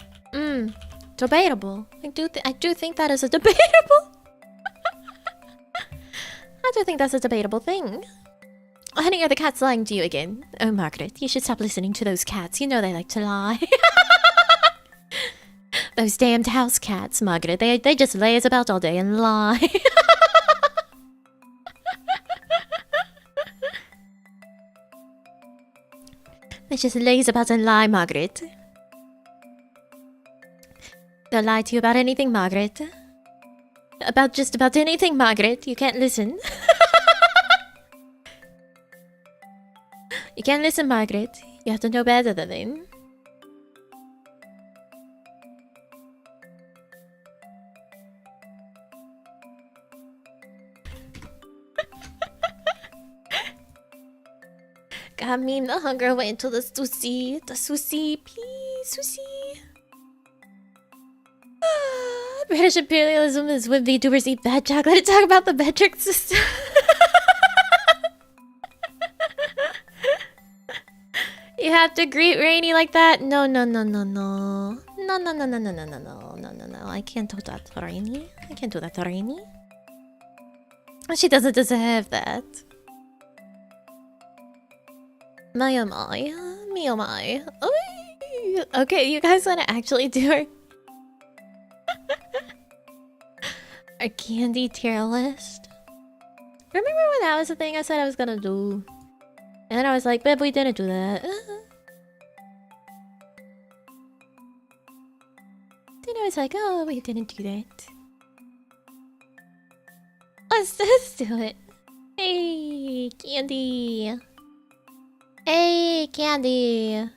Debatable. I do think that is a debatable. I do think that's a debatable thing. Honey, are the cats lying to you again? Oh, Margaret, you should stop listening to those cats. You know they like to lie. Those damned house cats, Margaret. They just laze about all day and lie. They just laze about and lie, Margaret. They'll lie to you about anything, Margaret. About just about anything, Margaret. You can't listen. You can't listen, Margaret. You have to know better than them. God, meme the hunger wait until the sushi. The sushi, please, sushi. British imperialism is when VTubers eat bad chocolate and talk about the metric system. You have to greet Rainy like that? No. No. I can't do that to Rainy. I can't do that to Rainy. She doesn't deserve that. My oh my. Me oh my. Oy. Okay, you guys want to actually do our candy tier list? Remember when that was the thing I said I was gonna do? And then I was like, babe, we didn't do that. Then I was like, oh, we didn't do that. Let's just do it. Hey, candy. Hey, candy.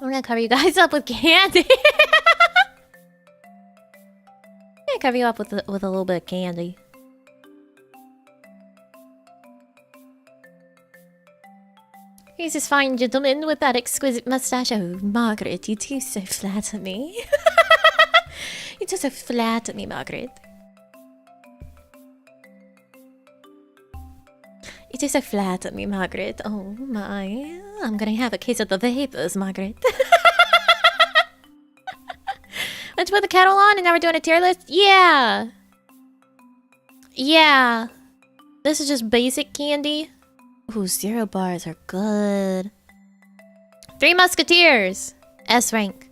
I'm gonna cover you guys up with candy. I'm gonna cover you up with a little bit of candy. He's this fine gentleman with that exquisite mustache. Oh, Margaret, you do so flatter me. You do so flatter me, Margaret. You do so flatter me, Margaret. Oh my. I'm gonna have a case of the vapors, Margaret. Let's put the kettle on and now we're doing a tier list? Yeah! Yeah. This is just basic candy. Ooh, cereal bars are good. Three Musketeers. S rank.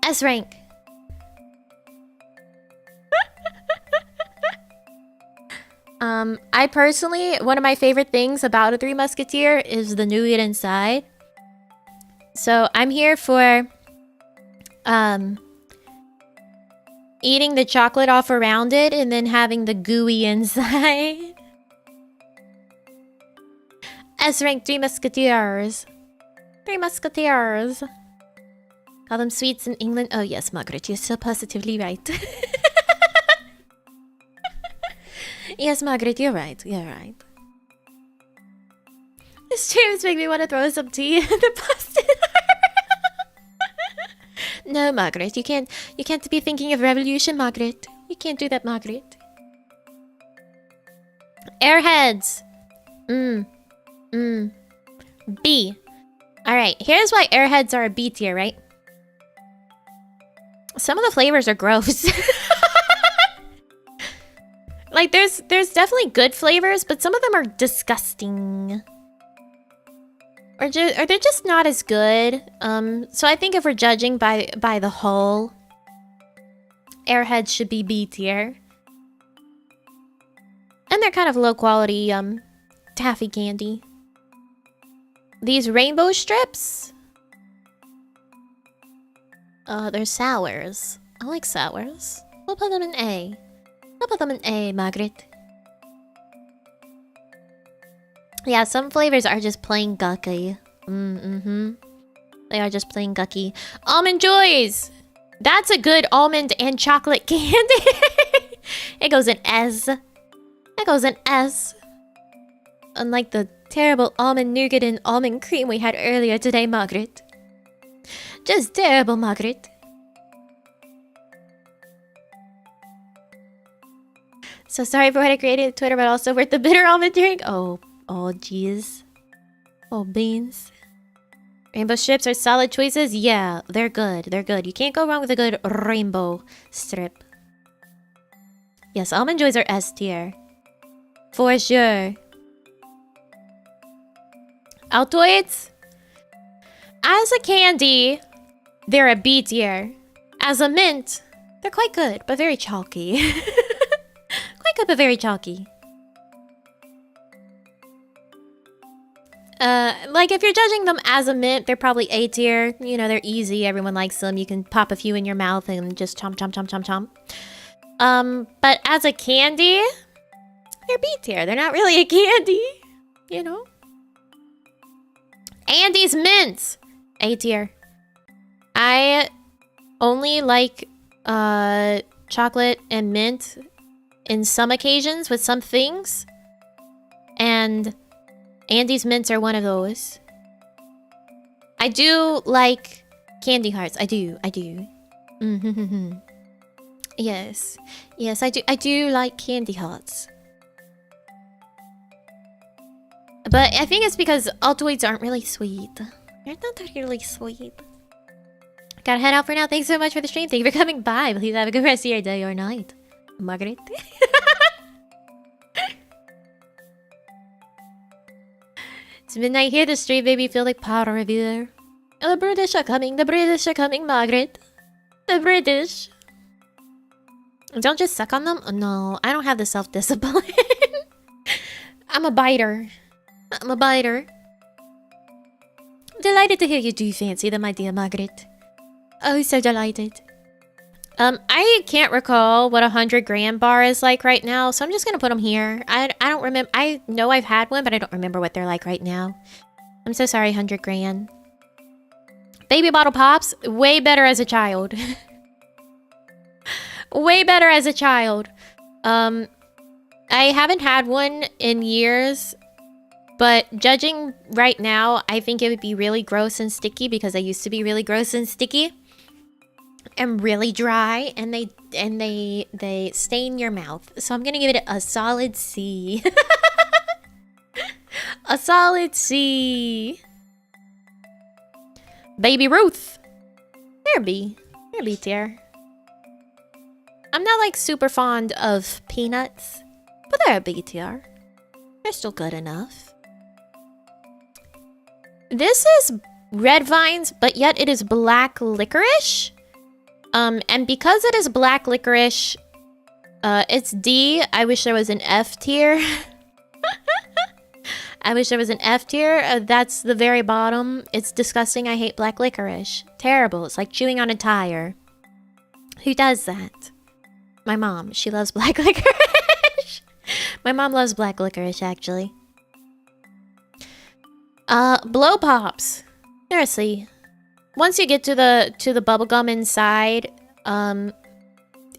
S rank. I personally, one of my favorite things about a Three Musketeer is the nougat inside. So I'm here for eating the chocolate off around it and then having the gooey inside. S rank 3 Musketeers. 3 Musketeers. Call them sweets in England. Oh yes, Margaret, you're so positively right. Yes, Margaret, you're right. You're right. This cheers make me want to throw some tea in the plastic. No, Margaret, you can't be thinking of revolution, Margaret. You can't do that, Margaret. Airheads. B. Alright, here's why Airheads are a B tier, right? Some of the flavors are gross. Like, there's definitely good flavors, but some of them are disgusting. Or they're just not as good. So I think if we're judging by the whole, Airheads should be B tier. And they're kind of low quality taffy candy. These rainbow strips. They're sours. I like sours. We'll put them in A. We'll put them in A, Margaret. Yeah, some flavors are just plain gucky. They are just plain gucky. Almond Joys! That's a good almond and chocolate candy. It goes in S. It goes in S. Unlike the terrible almond nougat and almond cream we had earlier today, Margaret. Just terrible, Margaret. So sorry for what I created on Twitter, but also worth the bitter almond drink. Oh, jeez. Oh, beans. Rainbow strips are solid choices. Yeah, they're good. They're good. You can't go wrong with a good rainbow strip. Yes, Almond Joys are S tier. For sure. Altoids? As a candy, they're a B tier. As a mint, they're quite good, but very chalky. Quite good, but very chalky. Like if you're judging them as a mint, they're probably A tier. You know, they're easy. Everyone likes them. You can pop a few in your mouth and just chomp, chomp, chomp, chomp, chomp. But as a candy, they're B tier. They're not really a candy, you know? Andes mints, A tier. I only like chocolate and mint in some occasions with some things, and Andes mints are one of those. I do like candy hearts. I do. Yes, I do. I do like candy hearts. But I think it's because Altoids aren't really sweet. They're not really sweet. Gotta head out for now. Thanks so much for the stream. Thank you for coming by. Please have a good rest of your day or night, Margaret. It's midnight here. The street baby feel like powder reviewer. The British are coming. The British are coming, Margaret. The British. Don't just suck on them. Oh, no, I don't have the self-discipline. I'm a biter. I'm a biter. Delighted to hear you do fancy them, my dear Margaret. Oh, so delighted. I can't recall what a 100-gram bar is like right now, so I'm just gonna put them here. I don't remember. I know I've had one, but I don't remember what they're like right now. I'm so sorry, 100-gram. Baby bottle pops, way better as a child. Way better as a child. I haven't had one in years, but judging right now, I think it would be really gross and sticky because they used to be really gross and sticky. And really dry, and they stain your mouth. So I'm gonna give it a solid C. A solid C. Baby Ruth. They're B. They're B tier. I'm not like super fond of peanuts, but they're a B tier. They're still good enough. This is red vines, but yet it is black licorice. And because it is black licorice, it's D. I wish there was an F tier. I wish there was an F tier. That's the very bottom. It's disgusting. I hate black licorice. Terrible. It's like chewing on a tire. Who does that? My mom. She loves black licorice. My mom loves black licorice, actually. Blow pops. They're a C. Once you get to the bubblegum inside,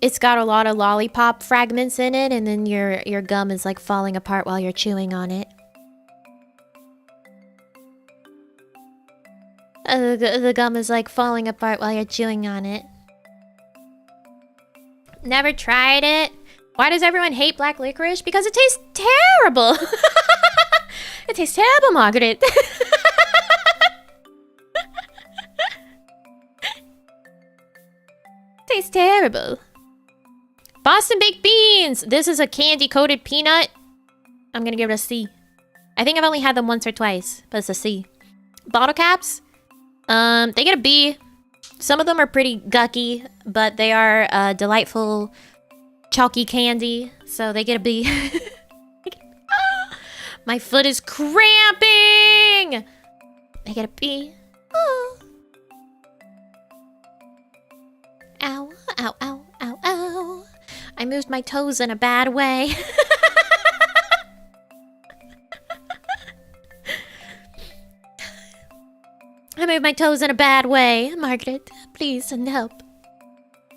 it's got a lot of lollipop fragments in it, and then your gum is like falling apart while you're chewing on it. The gum is like falling apart while you're chewing on it. Never tried it. Why does everyone hate black licorice? Because it tastes terrible. It tastes terrible, Margaret. Tastes terrible. Boston baked beans. This is a candy coated peanut. I'm gonna give it a C. I think I've only had them once or twice, but it's a C. Bottle caps. They get a B. Some of them are pretty gucky, but they are delightful chalky candy, so they get a B. My foot is cramping. They get a B. Oh. moved my toes in a bad way. I moved my toes in a bad way. Margaret, please send help.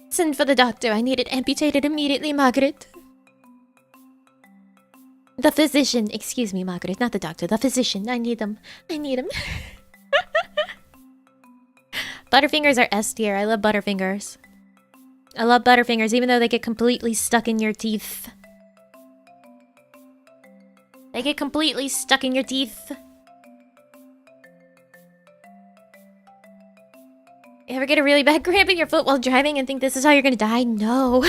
Send for the doctor. I need it amputated immediately, Margaret. The physician. Excuse me, Margaret. Not the doctor. The physician. I need him. I need him. Butterfingers are S tier. I love Butterfingers. I love Butterfingers, even though they get completely stuck in your teeth. They get completely stuck in your teeth. You ever get a really bad cramp in your foot while driving and think this is how you're gonna die? No.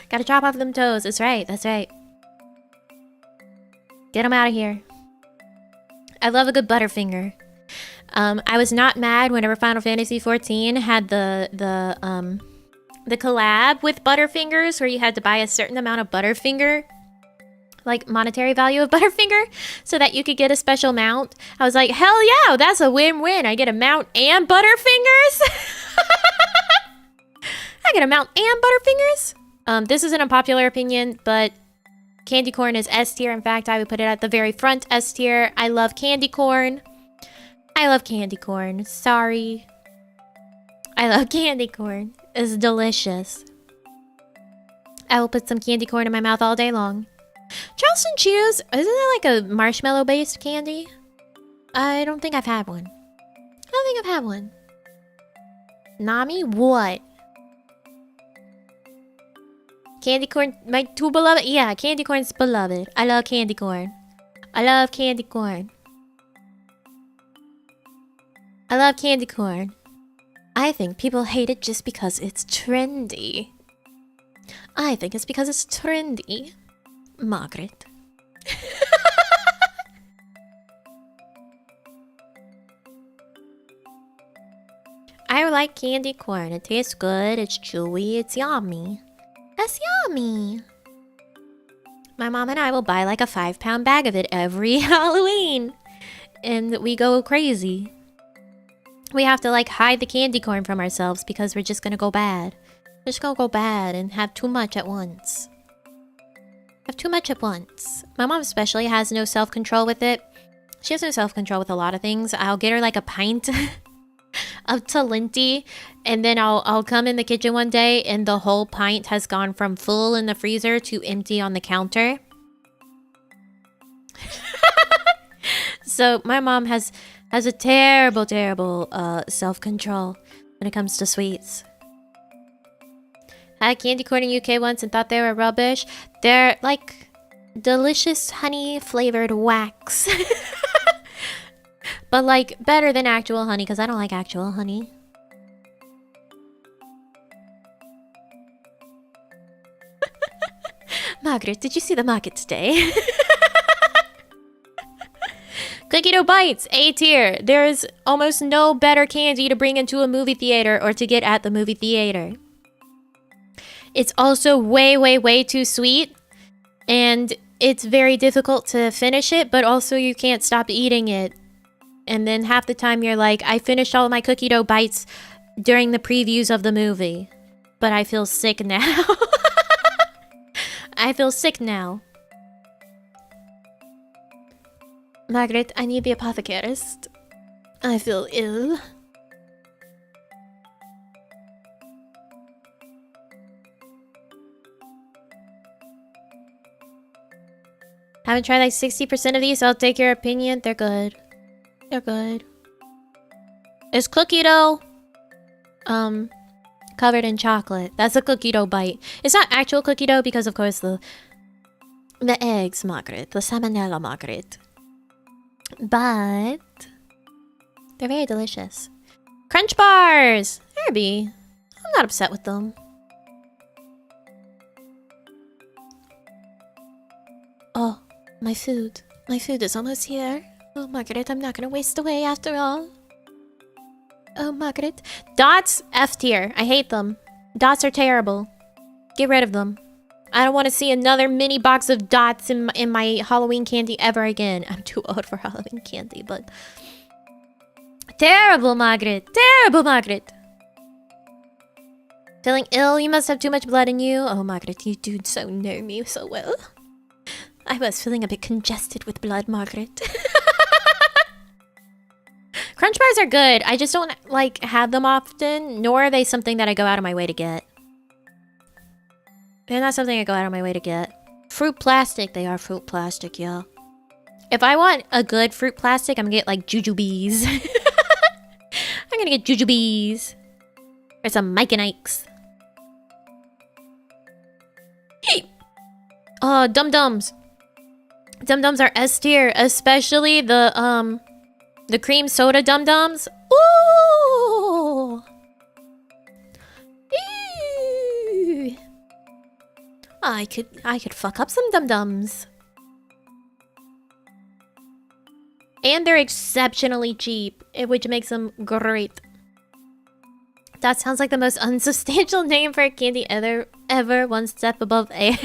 Gotta chop off them toes. That's right. That's right. Get them out of here. I love a good Butterfinger. I was not mad whenever Final Fantasy XIV had the collab with Butterfingers, where you had to buy a certain amount of Butterfinger, like monetary value of Butterfinger, so that you could get a special mount. I was like, hell yeah, that's a win-win. I get a mount and Butterfingers. I get a mount and Butterfingers. This is an unpopular opinion, but candy corn is S tier. In fact, I would put it at the very front S tier. I love candy corn. I love candy corn. Sorry. I love candy corn. It's delicious. I will put some candy corn in my mouth all day long. Charleston Chews, isn't that like a marshmallow-based candy? I don't think I've had one. I don't think I've had one. Nami, what? Candy corn, my two beloved? Yeah, candy corn's beloved. I love candy corn. I love candy corn. I love candy corn. I think people hate it just because it's trendy. I think it's because it's trendy. Margaret. I like candy corn. It tastes good, it's chewy, it's yummy. That's yummy. My mom and I will buy like a 5-pound bag of it every Halloween. And we go crazy. We have to like hide the candy corn from ourselves because we're just gonna go bad. We're just gonna go bad and have too much at once. Have too much at once. My mom especially has no self-control with it. She has no self-control with a lot of things. I'll get her like a pint of Talenti, and then I'll come in the kitchen one day and the whole pint has gone from full in the freezer to empty on the counter. So my mom has a terrible, terrible self-control when it comes to sweets. I had candy corn in UK once and thought they were rubbish. They're like delicious honey flavored wax. But like better than actual honey because I don't like actual honey. Margaret, did you see the market today? Cookie dough bites, A tier. There's almost no better candy to bring into a movie theater or to get at the movie theater. It's also way, way, way too sweet. And it's very difficult to finish it, but also you can't stop eating it. And then half the time you're like, I finished all my cookie dough bites during the previews of the movie. But I feel sick now. I feel sick now. Margaret, I need the apothecarist. I feel ill. Haven't tried like 60% of these, so I'll take your opinion. They're good. They're good. It's cookie dough covered in chocolate. That's a cookie dough bite. It's not actual cookie dough because of course the eggs, Margaret. The salmonella, Margaret. But they're very delicious. Crunch bars! Herbie. I'm not upset with them. Oh, my food. My food is almost here. Oh, Margaret, I'm not gonna waste away after all. Oh, Margaret. Dots, F tier. I hate them. Dots are terrible. Get rid of them. I don't want to see another mini box of dots in my Halloween candy ever again. I'm too old for Halloween candy, but... Terrible, Margaret. Terrible, Margaret. Feeling ill? You must have too much blood in you. Oh, Margaret, you do so know me so well. I was feeling a bit congested with blood, Margaret. Crunch bars are good. I just don't, like, have them often, nor are they something that I go out of my way to get. They're not something I go out of my way to get. Fruit plastic. They are fruit plastic, yeah. If I want a good fruit plastic, I'm gonna get, like, jujubes. I'm gonna get jujubes. Or some Mike and Ike's. Oh, Dum-Dums. Dum-Dums are S tier, especially the cream soda Dum-Dums. Ooh! Ew. I could fuck up some Dum-Dums. And they're exceptionally cheap, which makes them great. That sounds like the most unsubstantial name for a candy ever, one step above air.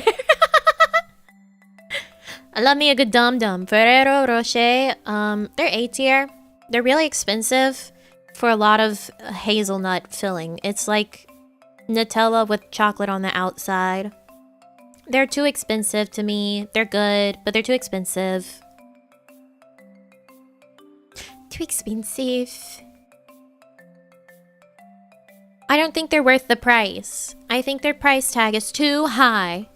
I love me a good Dum-Dum. Ferrero Rocher, they're A tier. They're really expensive for a lot of hazelnut filling. It's like Nutella with chocolate on the outside. They're too expensive to me. They're good, but they're too expensive. Too expensive. I don't think they're worth the price. I think their price tag is too high.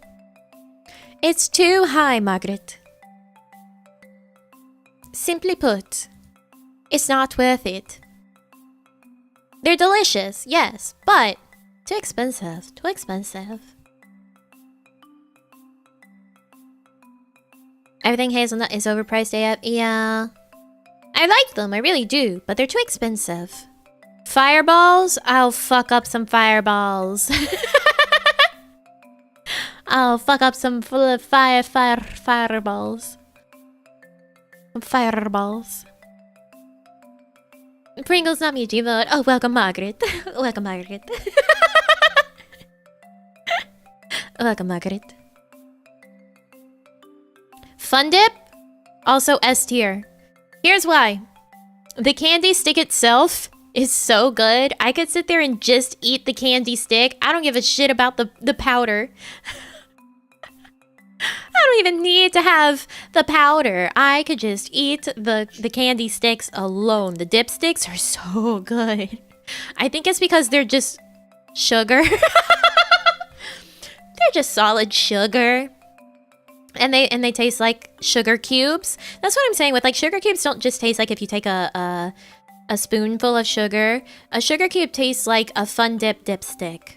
It's too high, Margaret. Simply put, it's not worth it. They're delicious, yes, but too expensive. Too expensive. Everything hazelnut is overpriced AF. Yeah. I like them, I really do, but they're too expensive. Fireballs? I'll fuck up some fireballs. I'll fuck up some fireballs. Some fireballs. Pringles not me, G-Vote. Oh, welcome, Margaret. Welcome, Margaret. Welcome, Margaret. Fun Dip? Also S tier. Here's why. The candy stick itself is so good. I could sit there and just eat the candy stick. I don't give a shit about the powder. I don't even need to have the powder. I could just eat the candy sticks alone. The dipsticks are so good. I think it's because they're just sugar. They're just solid sugar. And they taste like sugar cubes. That's what I'm saying with, like, sugar cubes don't just taste like if you take a spoonful of sugar. A sugar cube tastes like a Fun Dip dipstick.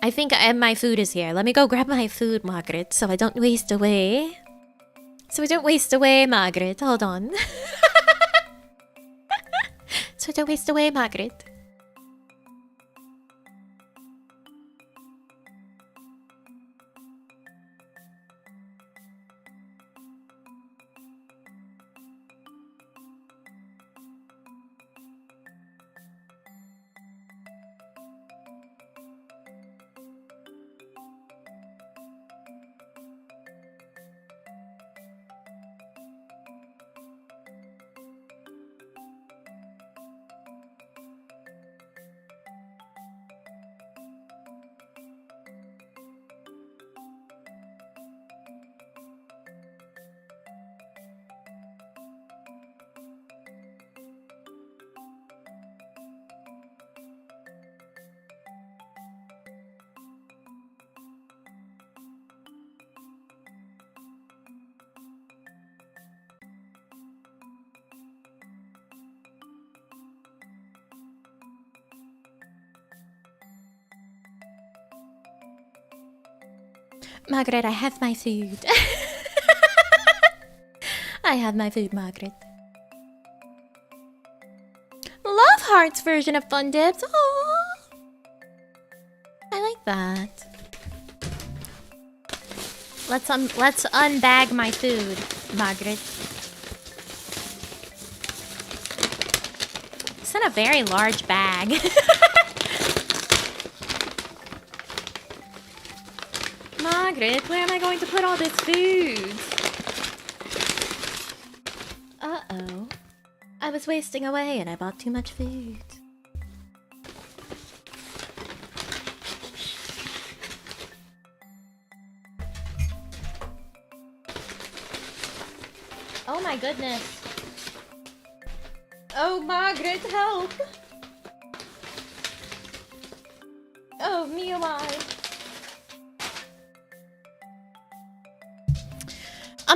I think my food is here. Let me go grab my food, Margaret, so I don't waste away. So I don't waste away, Margaret. Hold on. So I don't waste away, Margaret. Margaret, I have my food. I have my food, Margaret. Love Heart's version of Fun Dips. Aww. I like that. Let's unbag my food, Margaret. It's in a very large bag. Margaret, where am I going to put all this food? Uh-oh. I was wasting away and I bought too much food. my goodness. Oh, Margaret, help. Oh, me alive.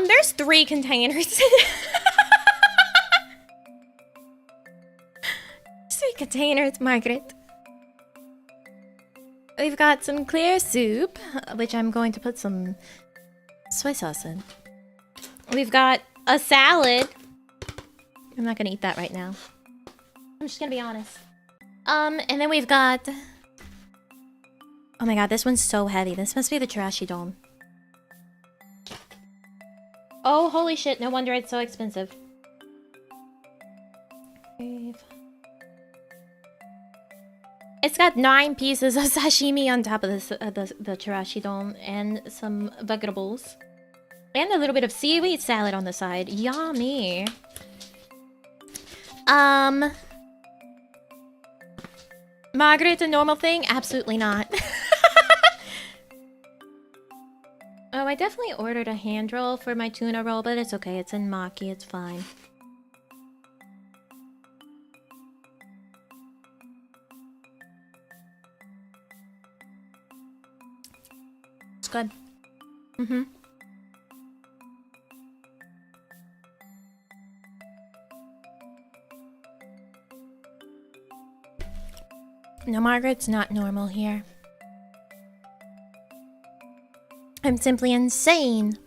There's 3 containers. 3 containers, Margaret. We've got some clear soup, which I'm going to put some soy sauce in. We've got a salad. I'm not gonna eat that right now. I'm just gonna be honest. And then we've got... Oh my god, this one's so heavy. This must be the trashy dome. Oh, holy shit, no wonder it's so expensive. It's got 9 pieces of sashimi on top of this, the chirashi don, and some vegetables. And a little bit of seaweed salad on the side. Yummy. Margaret, a normal thing? Absolutely not. Oh, I definitely ordered a hand roll for my tuna roll, but it's okay. It's in maki. It's fine. It's good. Mm-hmm. No, Margaret's not normal here. I'm simply insane.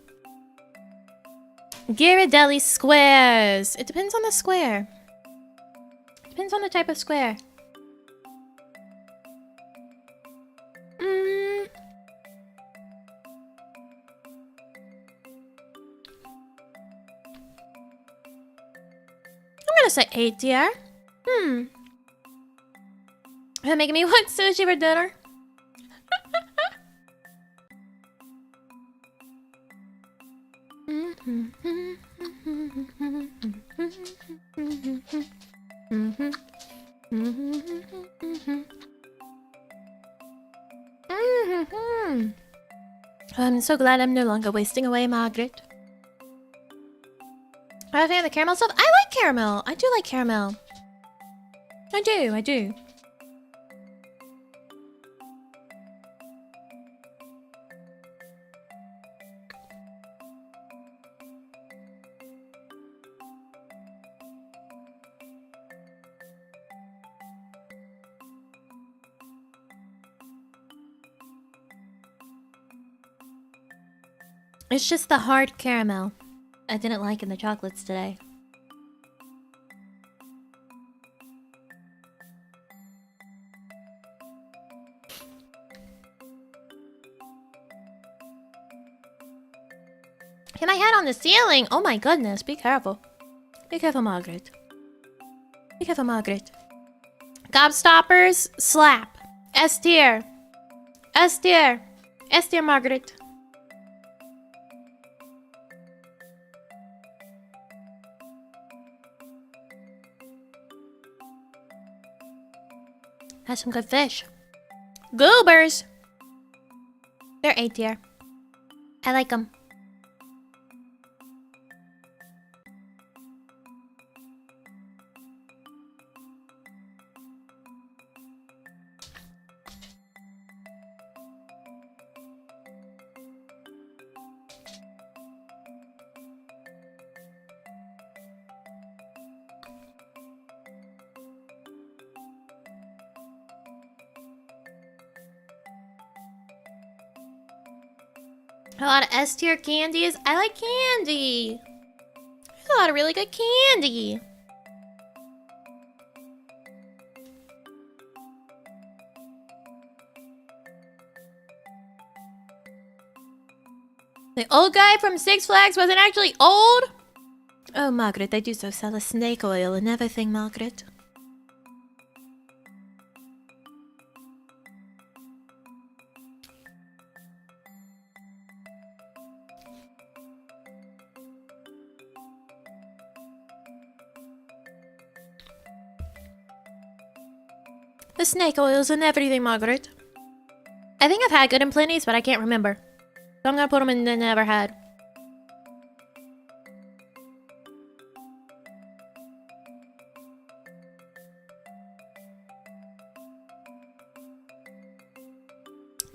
Ghirardelli squares. It depends on the square. It depends on the type of square. I'm gonna say 8 tier. You're making me want sushi for dinner. I'm so glad I'm no longer wasting away, Margaret. Are you a fan of the caramel stuff? I like caramel. I do like caramel. I do. It's just the hard caramel I didn't like in the chocolates today. Get my head on the ceiling! Oh my goodness, be careful. Be careful, Margaret. Be careful, Margaret. Gobstoppers, slap. S tier. S tier. S tier, Margaret. That's some good fish. Goobers! They're A tier. I like them. A lot of S tier candies. I like candy. There's a lot of really good candy. The old guy from Six Flags wasn't actually old? Oh, Margaret, they do so sell a snake oil and everything, Margaret. The snake oils and everything, Margaret. I think I've had good and plenty's, but I can't remember. So I'm gonna put them in the never had.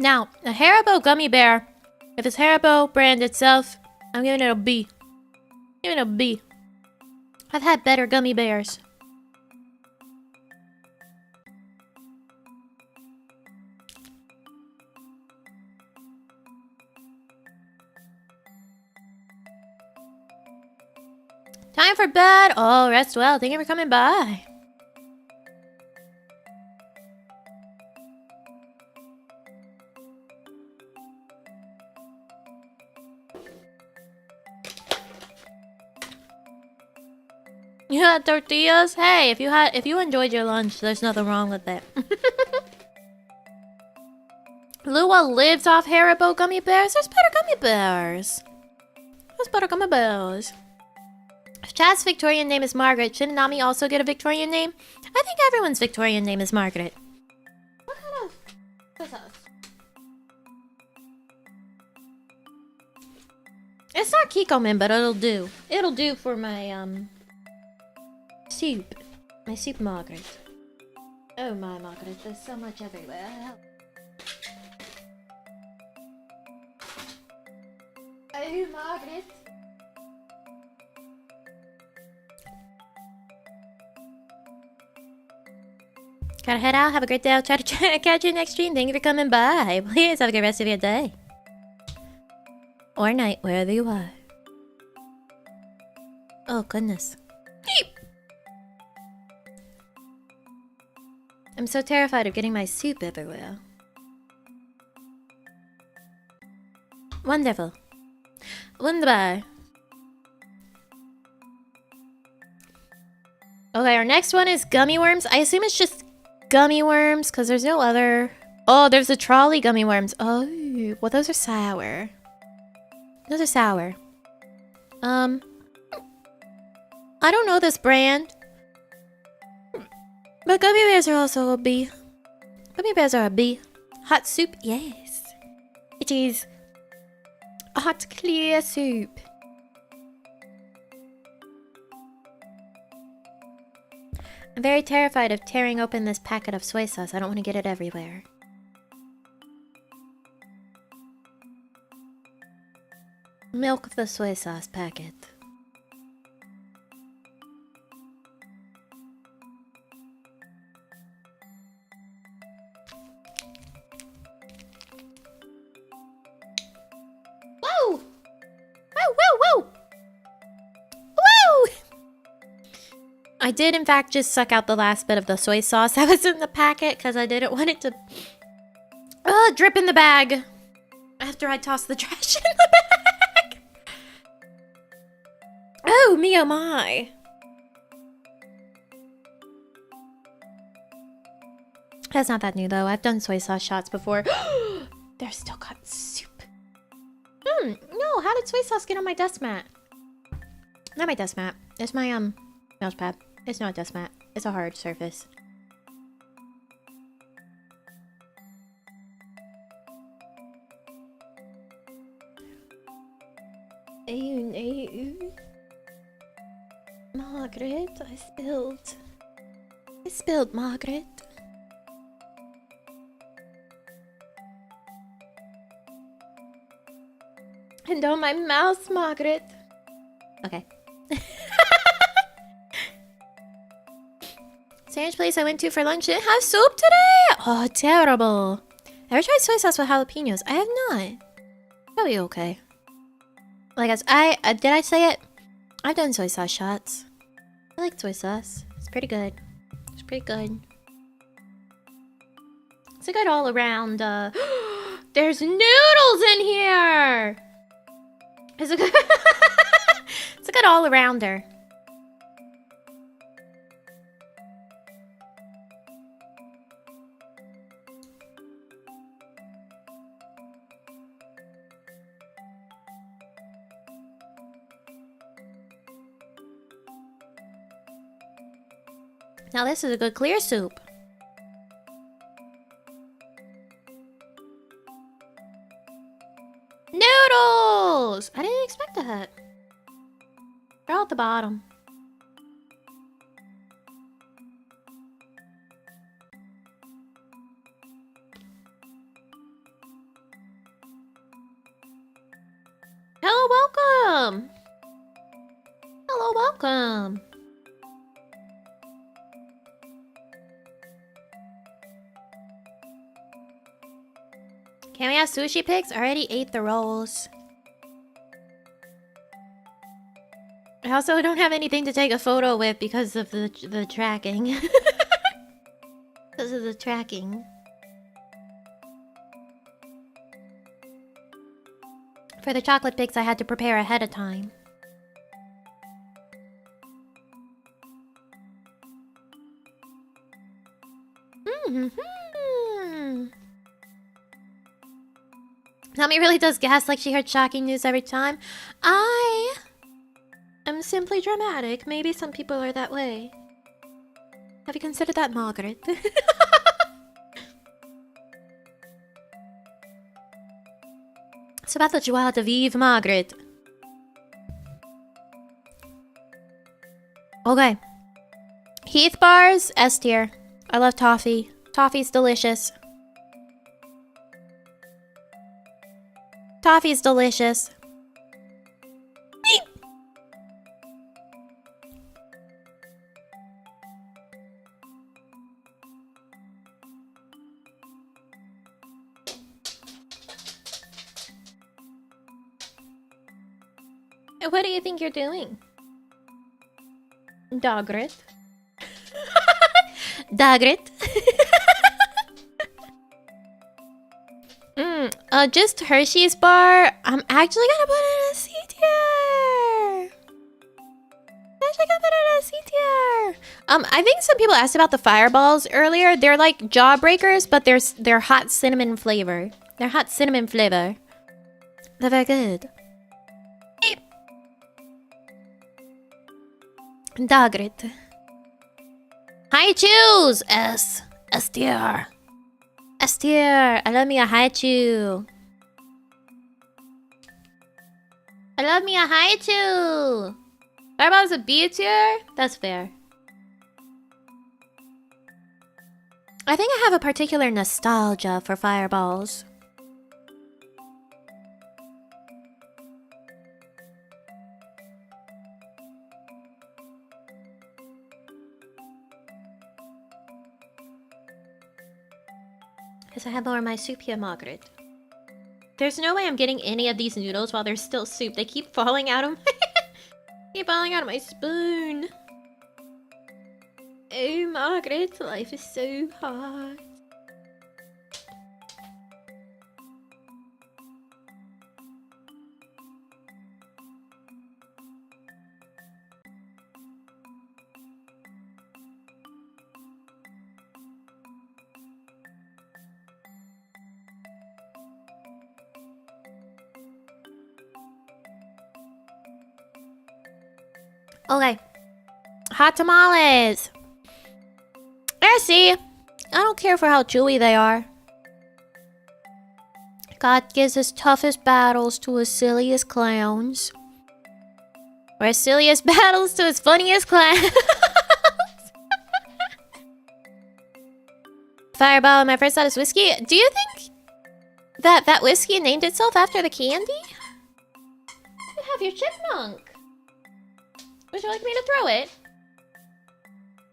Now, a Haribo gummy bear. If it's Haribo brand itself, I'm giving it a B. Giving it a B. I've had better gummy bears. Time for bed. Oh, rest well. Thank you for coming by. You had tortillas? Hey, if you enjoyed your lunch, there's nothing wrong with it. Lua lives off Haribo gummy bears. There's better gummy bears. There's better gummy bears. If Chad's Victorian name is Margaret, shouldn't Nami also get a Victorian name? I think everyone's Victorian name is Margaret. What kind of... What's that? It's not Kikomin, but it'll do. It'll do for my, soup. My soup Margaret. Oh my Margaret, there's so much everywhere. Oh Margaret. Gotta head out. Have a great day. I'll try to catch you next stream. Thank you for coming by. Please have a good rest of your day. Or night, wherever you are. Oh, goodness. I'm so terrified of getting my soup everywhere. Wonderful. Wunderbar. Okay, our next one is gummy worms. I assume it's just gummy worms, because there's no other... Oh, there's a trolley gummy worms. Oh, well, those are sour. Those are sour. I don't know this brand. But gummy bears are also a B. Gummy bears are a B. Hot soup? Yes. It is a hot, clear soup. I'm very terrified of tearing open this packet of soy sauce. I don't want to get it everywhere. Milk the soy sauce packet. Whoa! Whoa, whoa, whoa! Whoa! I did, in fact, just suck out the last bit of the soy sauce that was in the packet because I didn't want it to drip in the bag after I tossed the trash in the bag. Oh, me oh my. That's not that new, though. I've done soy sauce shots before. They're still got soup. No, how did soy sauce get on my dust mat? Not my dust mat. It's my, mouse pad. It's not a dust mat. It's a hard surface. Oh no. Margaret, I spilled Margaret. And on my mouse, Margaret. Okay. Sandwich place I went to for lunch didn't have soup today? Oh, terrible. Ever tried soy sauce with jalapenos? I have not. Probably okay. Like, did I say it? I've done soy sauce shots. I like soy sauce. It's pretty good. It's pretty good. It's a good all around, There's noodles in here! It's a good... It's a good all arounder. Now this is a good clear soup. Noodles! I didn't expect that. They're all at the bottom. Hello, welcome. Hello, welcome. Can we have sushi pics? I already ate the rolls. I also don't have anything to take a photo with because of the tracking. Because of the tracking. For the chocolate pics, I had to prepare ahead of time. Nami really does gas like she heard shocking news every time. I am simply dramatic. Maybe some people are that way. Have you considered that, Margaret? It's about the joie de vivre, Margaret. Okay. Heath bars, S tier. I love toffee. Toffee's delicious. Toffee's delicious. What do you think you're doing? Dogrit. Dogrit. Just Hershey's bar. I'm actually gonna put it in a C tier. I think some people asked about the fireballs earlier. They're like jawbreakers, but they're hot cinnamon flavor. They're hot cinnamon flavor. They're very good. Dogrit. High chews! S tier. S tier. I love me a high chew. I love me a high chew. Fireball's a B tier? That's fair. I think I have a particular nostalgia for fireballs. Because I have more of my soup here, Margaret. There's no way I'm getting any of these noodles while they're still soup. They keep falling out of my spoon. Oh, Margaret, life is so hard. Okay. Hot tamales. I see. I don't care for how chewy they are. God gives his toughest battles to his silliest clowns. Or his silliest battles to his funniest clowns. Fireball in my first thought is whiskey. Do you think that whiskey named itself after the candy? You have your chipmunk. Would you like me to throw it?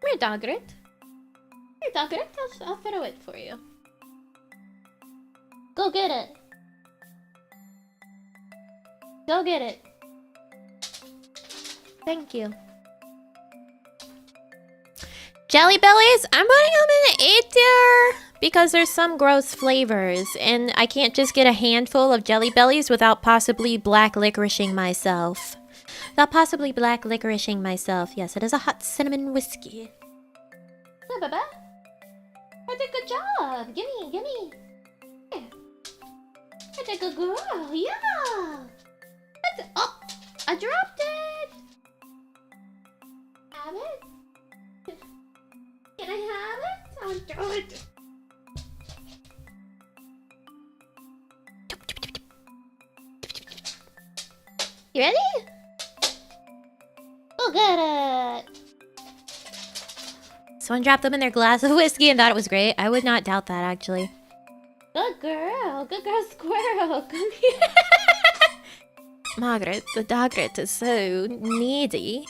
Come here, Dogrit. Here, Dogrit. I'll throw it for you. Go get it. Go get it. Thank you. Jelly Bellies? I'm putting them in the A tier because there's some gross flavors, and I can't just get a handful of Jelly Bellies without possibly black licoricing myself. Yes, it is a hot cinnamon whiskey. Yeah, Baba. I did a good job. Gimme. Yeah. I did a good girl. Yeah. Oh, I dropped it. Have it? Can I have it? I'll throw it. You ready? Go get it! Someone dropped them in their glass of whiskey and thought it was great. I would not doubt that, actually. Good girl squirrel, come here. Margaret, the dogret is so needy.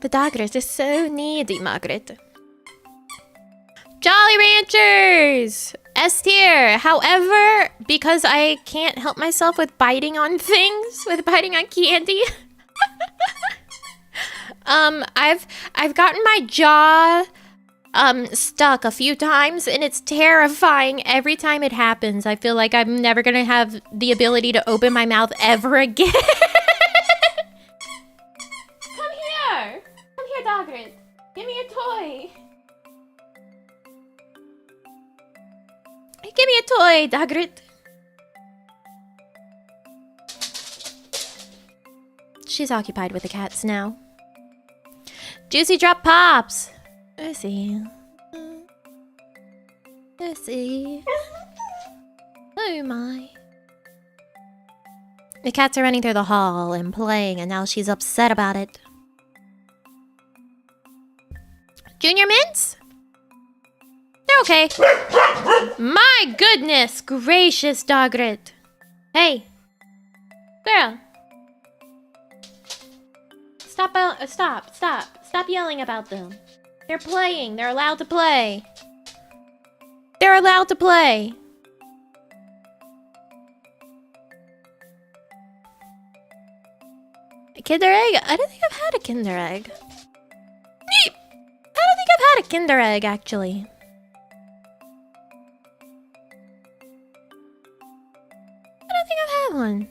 The dogret is so needy, Margaret. Jolly Ranchers! S tier. However, because I can't help myself with biting on things, with biting on candy, I've gotten my jaw stuck a few times, and it's terrifying every time it happens. I feel like I'm never gonna have the ability to open my mouth ever again. Come here! Come here, Dogret. Give me a toy. Give me a toy, Dogret. She's occupied with the cats now. Juicy Drop Pops. Let's see. Let's see. Oh my. The cats are running through the hall and playing, and now she's upset about it. Junior Mints? They're okay. My goodness gracious, Dogret. Hey. Girl. Stop yelling about them. They're playing. They're allowed to play. They're allowed to play. A Kinder Egg? I don't think I've had a Kinder Egg. I don't think I've had a Kinder Egg, actually. I don't think I've had one.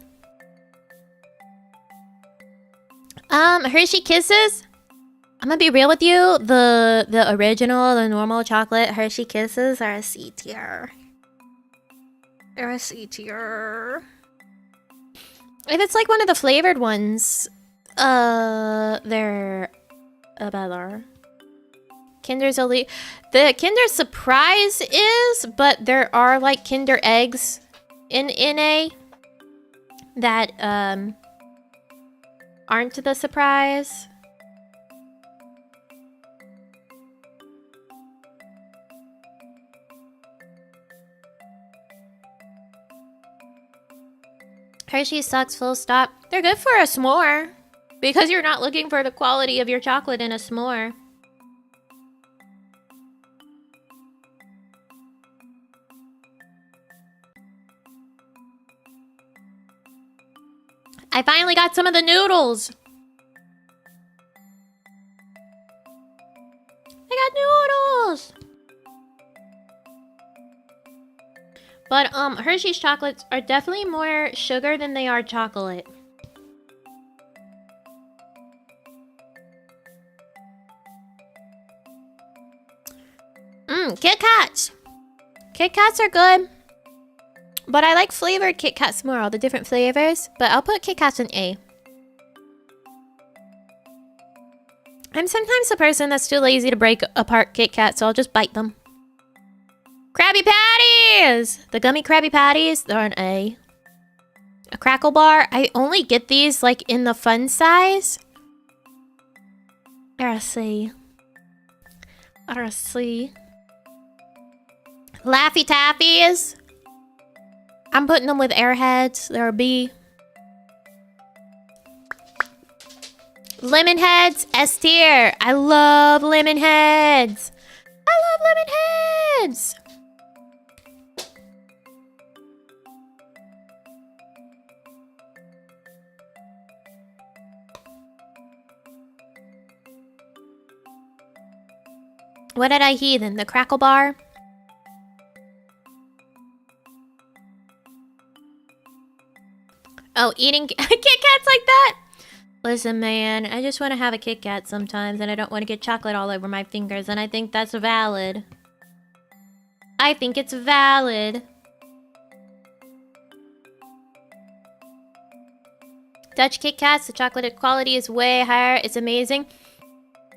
Hershey Kisses? I'm gonna be real with you. The original, the normal chocolate Hershey Kisses are a C tier. They're a C tier. If it's like one of the flavored ones, they're better. Kinder's only... The Kinder Surprise is, but there are like Kinder Eggs in NA that, aren't the surprise. Hershey sucks, full stop. They're good for a s'more, because you're not looking for the quality of your chocolate in a s'more. I finally got some of the noodles. I got noodles. But Hershey's chocolates are definitely more sugar than they are chocolate. Kit Kats. Kit Kats are good. But I like flavored Kit Kats more, all the different flavors. But I'll put Kit Kats in A. I'm sometimes the person that's too lazy to break apart Kit Kats, so I'll just bite them. Krabby Patties! The gummy Krabby Patties, they're an A. A Crackle Bar, I only get these like in the fun size. They're a C. They're a C. Laffy Taffies. I'm putting them with Airheads. They're a B. Lemon Heads, S tier. I love Lemon Heads. I love Lemon Heads. What did I heathen? The Crackle Bar? Oh, eating Kit Kats like that? Listen, man, I just want to have a Kit Kat sometimes, and I don't want to get chocolate all over my fingers, and I think that's valid. I think it's valid. Dutch Kit Kats, the chocolate quality is way higher. It's amazing.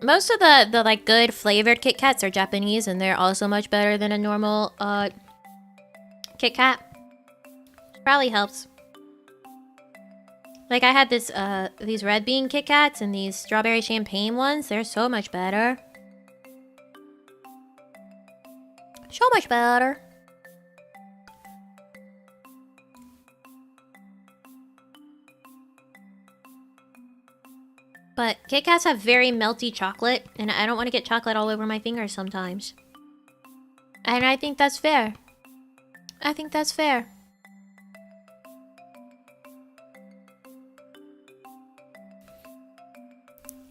Most of the like good flavored Kit Kats are Japanese, and they're also much better than a normal Kit Kat. Probably helps. Like I had this these red bean Kit Kats and these strawberry champagne ones. They're so much better. So much better. But Kit Kats have very melty chocolate, and I don't want to get chocolate all over my fingers sometimes. And I think that's fair. I think that's fair.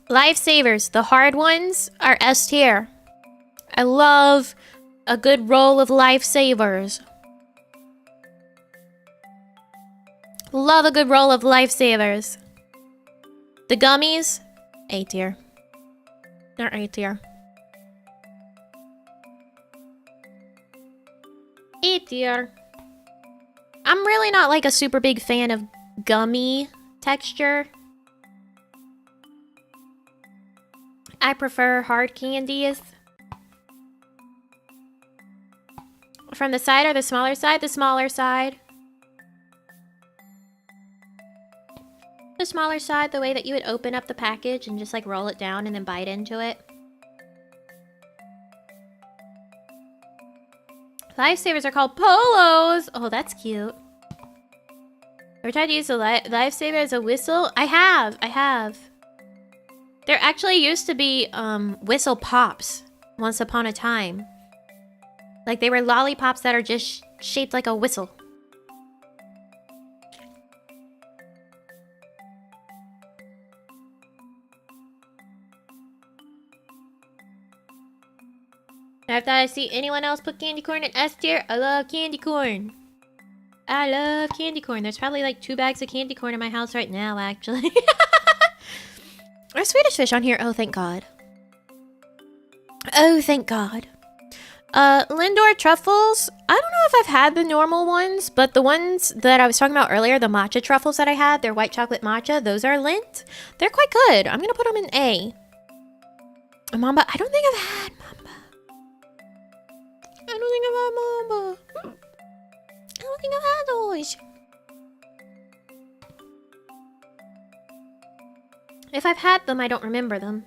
Lifesavers, the hard ones, are S tier. I love a good roll of lifesavers. Love a good roll of lifesavers. The gummies, A tier. They're A tier. A tier. I'm really not like a super big fan of gummy texture. I prefer hard candies. From the side or the smaller side? The smaller side. The smaller side, the way that you would open up the package and just like roll it down and then bite into it. Lifesavers are called polos. Oh, that's cute. Ever tried to use a lifesaver as a whistle? I have. There actually used to be whistle pops once upon a time. Like they were lollipops that are just shaped like a whistle. After I see anyone else put candy corn in S tier, I love candy corn. I love candy corn. There's probably like 2 bags of candy corn in my house right now, actually. There's Swedish fish on here. Oh, thank God. Oh, thank God. Lindor truffles. I don't know if I've had the normal ones, but the ones that I was talking about earlier, the matcha truffles that I had, they're white chocolate matcha. Those are Lindt. They're quite good. I'm going to put them in A. Mamba. I don't think I've had Mamba. I don't think I've had Mamba. I don't think I've had those. If I've had them, I don't remember them.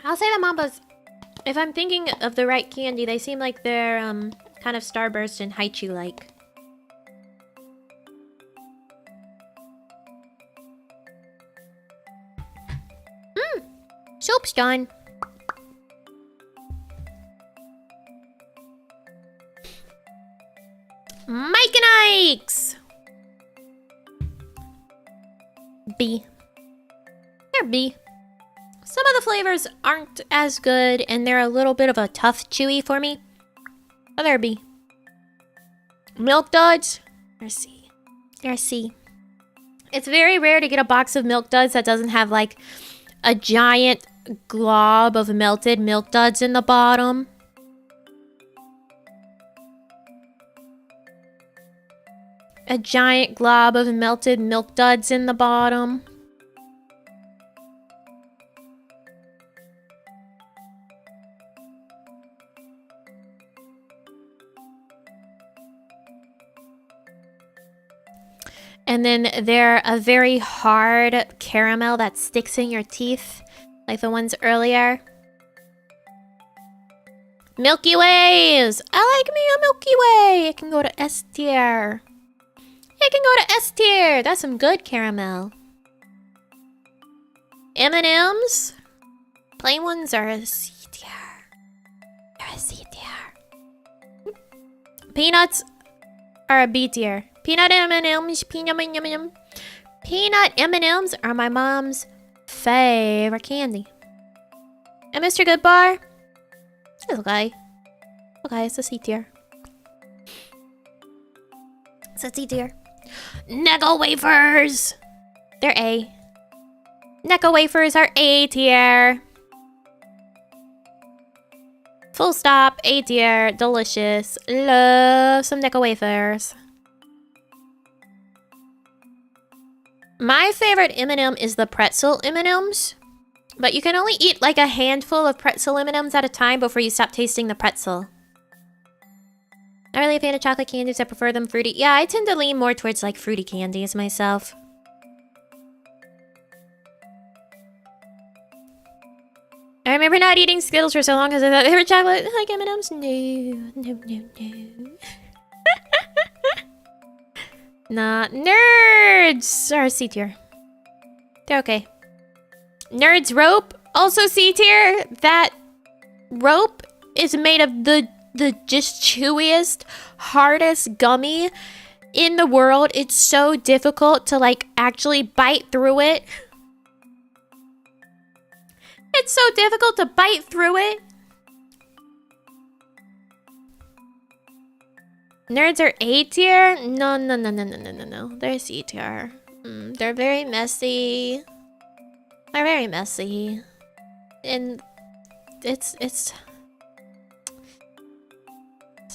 I'll say the Mambas, if I'm thinking of the right candy, they seem like they're kind of Starburst and Haichu-like. Soap's done. Mike and Ike's. B. They're B. Some of the flavors aren't as good, and they're a little bit of a tough chewy for me. But they're B. Milk Duds. They're C. They're C. It's very rare to get a box of Milk Duds that doesn't have like a giant glob of melted Milk Duds in the bottom. A giant glob of melted Milk Duds in the bottom. And then they're a very hard caramel that sticks in your teeth, like the ones earlier. Milky Ways! I like me a Milky Way! It can go to S tier. It can go to S tier! That's some good caramel. M&M's? Plain ones are a C tier. They're a C tier. Peanuts are a B tier. Peanut M&M's, peanut M&M's are my mom's favorite candy. And Mr. Goodbar, it's okay. Okay, it's a C tier. It's a C tier. Necco wafers, they're A. Necco wafers are A tier. Full stop, A tier, delicious. Love some Necco wafers. My favorite M&M is the pretzel M&Ms. But you can only eat like a handful of pretzel M&Ms at a time before you stop tasting the pretzel. Not really a fan of chocolate candies. I prefer them fruity. Yeah, I tend to lean more towards like fruity candies myself. I remember not eating Skittles for so long because I thought they were chocolate like M&Ms. No. Not nerds are C tier. They're okay. Nerds rope, also C tier. That rope is made of the just chewiest, hardest gummy in the world. It's so difficult to like actually bite through it. It's so difficult to bite through it. Nerds are A tier? No. They're C tier. They're very messy. They're very messy. And it's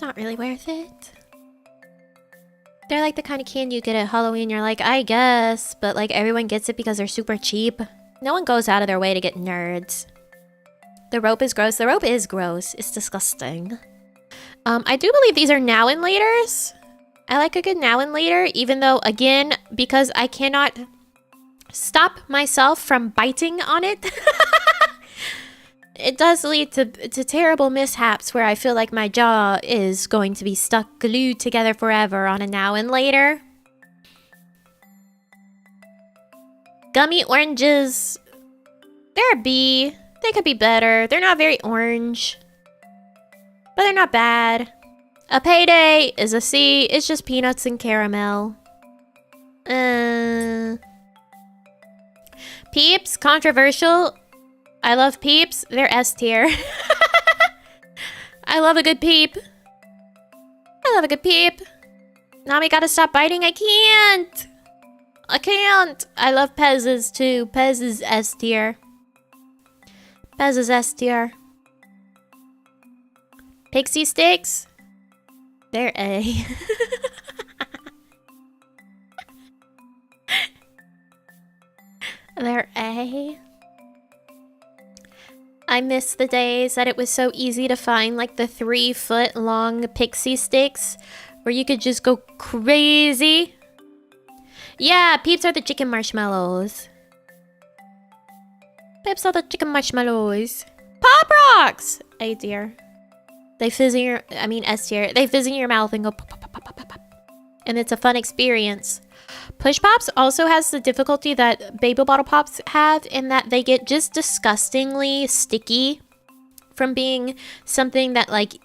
not really worth it. They're like the kind of candy you get at Halloween. You're like, I guess, but like everyone gets it because they're super cheap. No one goes out of their way to get nerds. The rope is gross. The rope is gross. It's disgusting. I do believe these are now and laters. I like a good now and later, even though, again, because I cannot stop myself from biting on it. It does lead to terrible mishaps where I feel like my jaw is going to be stuck glued together forever on a now and later. Gummy oranges. They're a B. They could be better. They're not very orange. But they're not bad. A payday is a C. It's just peanuts and caramel. Peeps, controversial. I love Peeps. They're S tier. I love a good peep. I love a good peep. Nami gotta stop biting. I can't. I love Pez's too. Pez is S tier. Pez is S tier. Pixie sticks. They're A. They're A. I miss the days that it was so easy to find like the 3-foot long pixie sticks where you could just go crazy. Yeah, Peeps are the chicken marshmallows. Peeps are the chicken marshmallows. Pop Rocks! A tier. They fizz in your, S tier. They fizz in your mouth and go pop, pop, pop, pop, pop, pop. And it's a fun experience. Push Pops also has the difficulty that Baby Bottle Pops have in that they get just disgustingly sticky from being something that like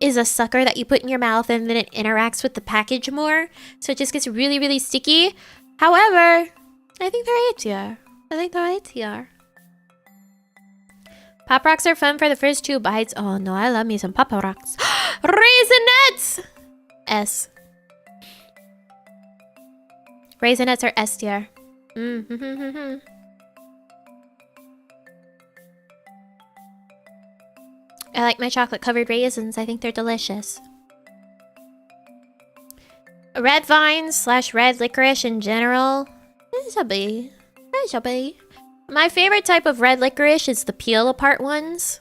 is a sucker that you put in your mouth and then it interacts with the package more. So it just gets really, really sticky. However, I think they're A tier. I think they're A tier. Pop Rocks are fun for the first 2 bites. Oh no, I love me some Pop Rocks. Raisinets! S. Raisinets are S tier. I like my chocolate-covered raisins. I think they're delicious. Red vines / red licorice in general. It's a B. It's a B. My favorite type of red licorice is the peel-apart ones.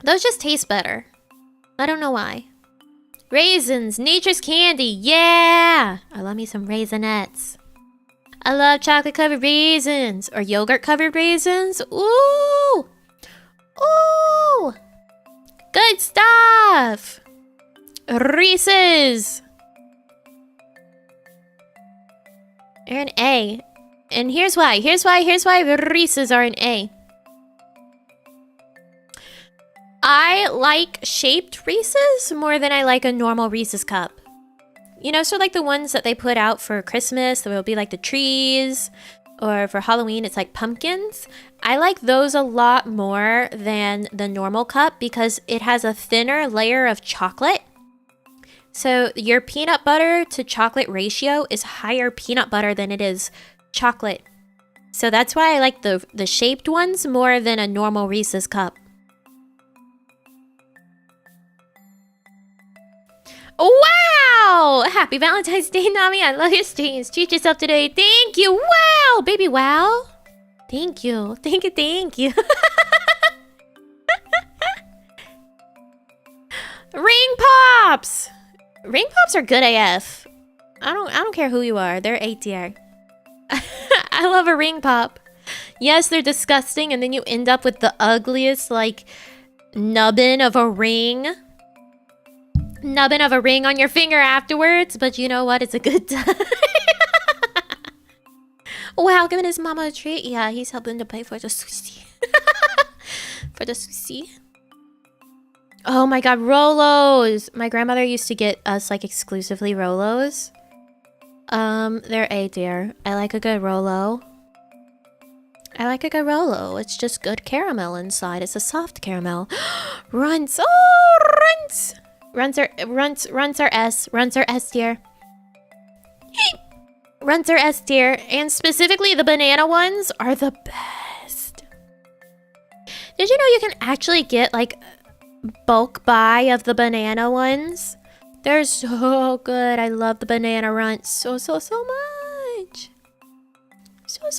Those just taste better. I don't know why. Raisins, nature's candy, yeah! I love me some raisinets. I love chocolate-covered raisins. Or yogurt-covered raisins. Ooh! Ooh! Good stuff! Reese's! They're an A. And here's why. Here's why Reese's are an A. I like shaped Reese's more than I like a normal Reese's cup. You know, so like the ones that they put out for Christmas, there will be like the trees, or for Halloween, it's like pumpkins. I like those a lot more than the normal cup because it has a thinner layer of chocolate. So your peanut butter to chocolate ratio is higher peanut butter than it is chocolate. So that's why I like the shaped ones more than a normal Reese's cup. Wow! Happy Valentine's Day, Nami. I love your streams. Treat yourself today. Thank you. Wow! Baby, wow. Thank you. Thank you, thank you. Ring pops! Ring pops are good AF. I don't care who you are. They're A tier. I love a ring pop. Yes, they're disgusting, and then you end up with the ugliest, like, nubbin of a ring. Nubbin of a ring on your finger afterwards, but you know what? It's a good time. Wow, giving his mama a treat. Yeah, he's helping to pay for the sushi. For the sushi. Oh my god, Rolos! My grandmother used to get us, like, exclusively Rolos. They're A tier. I like a good Rolo. I like a good Rolo. It's just good caramel inside. It's a soft caramel. Runts! Oh, runts! Runts are S. Runts are S tier. Runts are S tier. And specifically the banana ones are the best. Did you know you can actually get, like, bulk buy of the banana ones? They're so good. I love the banana runts so much. So much.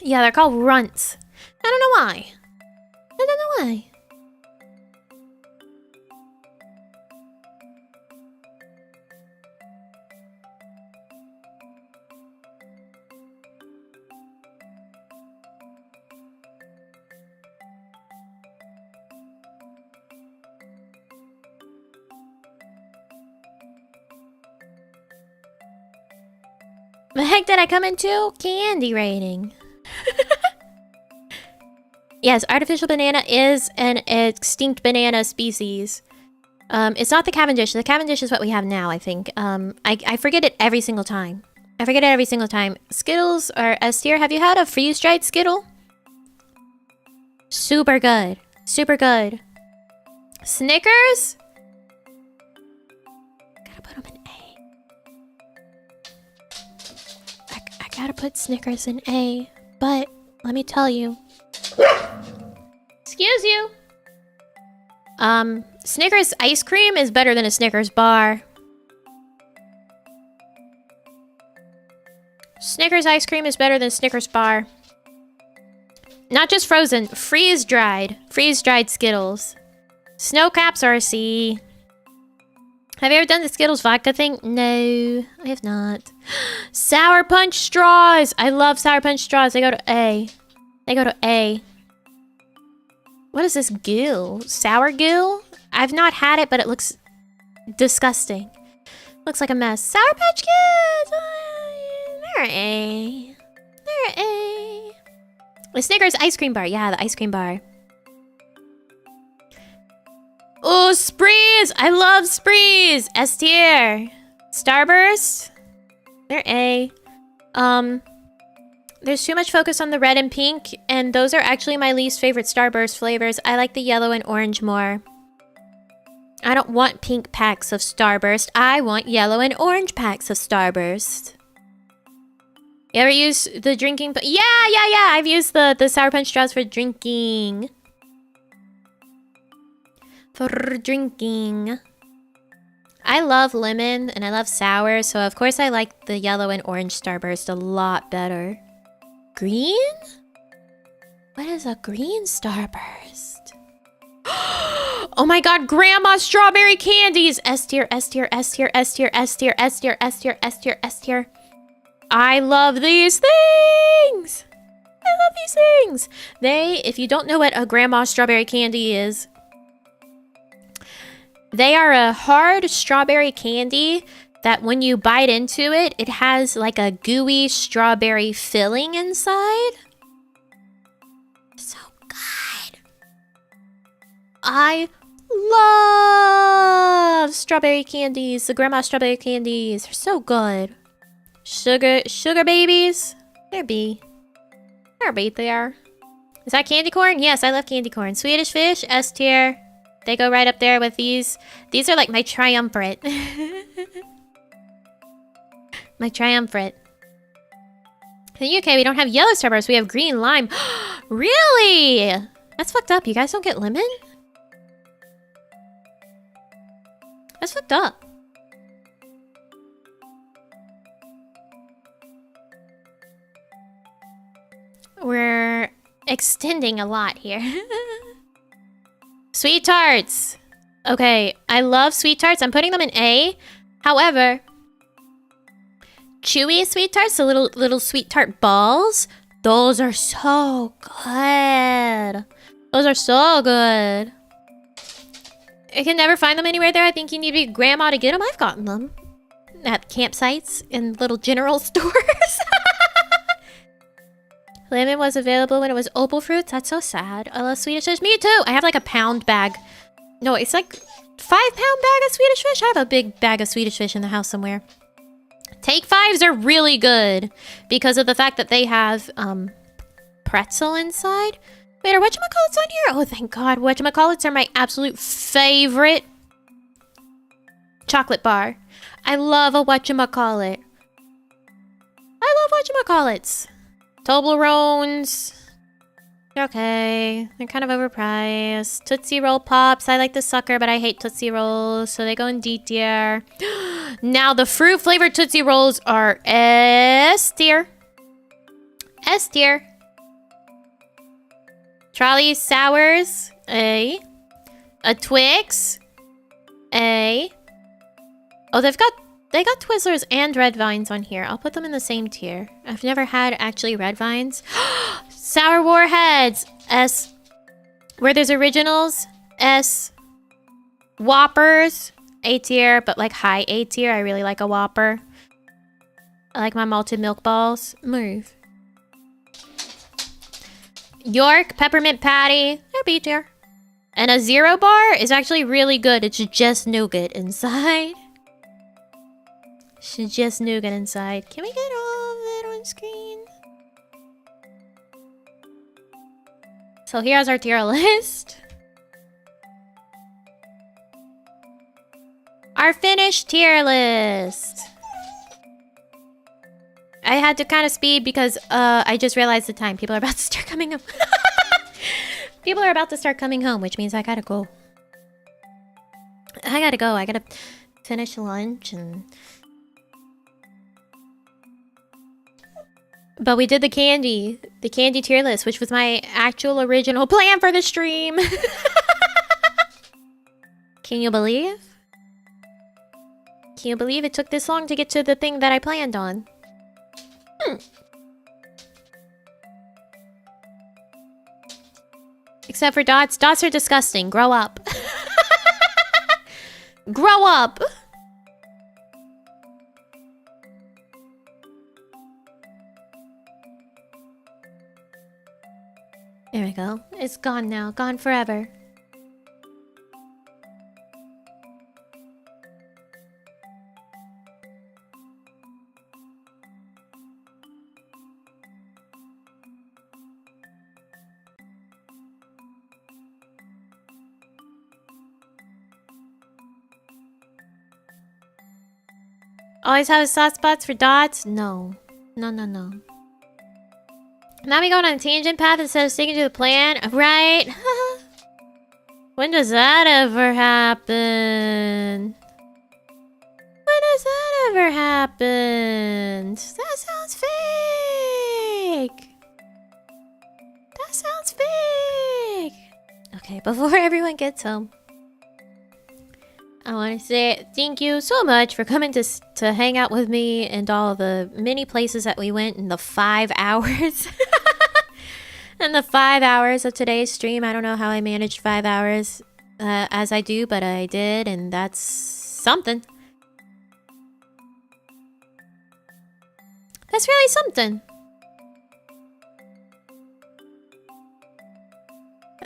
Yeah, they're called runts. I don't know why. I don't know why. The heck did I come into? Candy rating. Yes, artificial banana is an extinct banana species. It's not the Cavendish. The Cavendish is what we have now, I think. I forget it every single time. Skittles are S tier. Have you had a freeze-dried Skittle? Super good. Super good. Snickers? Gotta put them in A. I gotta put Snickers in A. But, let me tell you. Excuse you. Snickers ice cream is better than a Snickers bar. Snickers ice cream is better than Snickers bar. Not just frozen, freeze-dried. Freeze-dried Skittles. Snow caps are a C. Have you ever done the Skittles vodka thing? No, I have not. Sour Punch straws. I love Sour Punch straws. They go to A. What is this goo? Sour goo? I've not had it, but it looks disgusting. Looks like a mess. Sour Patch Kids! They're A. They're A. The Snickers ice cream bar. Yeah, the ice cream bar. Oh, Sprees! I love Sprees! S tier. Starburst? They're A. There's too much focus on the red and pink, and those are actually my least favorite Starburst flavors. I like the yellow and orange more. I don't want pink packs of Starburst. I want yellow and orange packs of Starburst. You ever use the drinking... Yeah! I've used the Sour Punch straws for drinking. I love lemon, and I love sour, so of course I like the yellow and orange Starburst a lot better. Green? What is a green Starburst? Oh my god, Grandma Strawberry Candies! S tier, S tier, S tier, S tier, S tier, S tier, S tier, S tier, S tier. I love these things! If you don't know what a Grandma Strawberry Candy is, they are a hard strawberry candy that when you bite into it, it has like a gooey strawberry filling inside. So good. I love strawberry candies. The Grandma Strawberry Candies are so good. Sugar babies. They're B. They're B there. Is that candy corn? Yes, I love candy corn. Swedish Fish, S tier. They go right up there with these. These are like my triumvirate. My triumvirate. In the UK, we don't have yellow Starburst. We have green lime. Really? That's fucked up. You guys don't get lemon? That's fucked up. We're extending a lot here. Sweet tarts. Okay, I love sweet tarts. I'm putting them in A. However, chewy sweet tarts, the little sweet tart balls, those are so good. Those are so good. I can never find them anywhere there. I think you need to be grandma to get them. I've gotten them at campsites and little general stores. Lemon was available when it was opal fruits. That's so sad. I love Swedish fish. Me too. I have like a pound bag. No, it's like 5-pound bag of Swedish fish. I have a big bag of Swedish fish in the house somewhere. Take 5s are really good because of the fact that they have pretzel inside. Wait, are whatchamacallits on here? Oh, thank God. Whatchamacallits are my absolute favorite chocolate bar. I love a whatchamacallit. I love whatchamacallits. Toblerones. Okay. They're kind of overpriced. Tootsie Roll Pops. I like the sucker, but I hate Tootsie Rolls. So they go in D tier. Now the fruit flavored Tootsie Rolls are S tier. S tier. Trolley Sours. A. A Twix. A. Oh, they got Twizzlers and Red Vines on here. I'll put them in the same tier. I've never had actually Red Vines. Sour Warheads. S. Werther's Originals. S. Whoppers. A tier, but like high A tier. I really like a Whopper. I like my malted milk balls. Move. York Peppermint Patty. They're B tier. And a Zero Bar is actually really good. It's just nougat inside. It's just nougat inside. Can we get all of that on screen? So here's our tier list. Our finished tier list. I had to kind of speed because I just realized the time. People are about to start coming home. People are about to start coming home, which means I gotta go. I gotta go. I gotta finish lunch and... But we did the candy tier list, which was my actual original plan for the stream. Can you believe? Can you believe it took this long to get to the thing that I planned on? Except for dots. Dots are disgusting. Grow up. Grow up! There we go. It's gone now. Gone forever. Always have soft spots for dots? No. No, no, no. Now we going on a tangent path instead of sticking to the plan, right? When does that ever happen? When does that ever happen? That sounds fake! That sounds fake! Okay, before everyone gets home, I want to say thank you so much for coming to hang out with me and all the many places that we went in the 5 hours. In the 5 hours of today's stream. I don't know how I managed 5 hours as I do, but I did, and that's something. That's really something.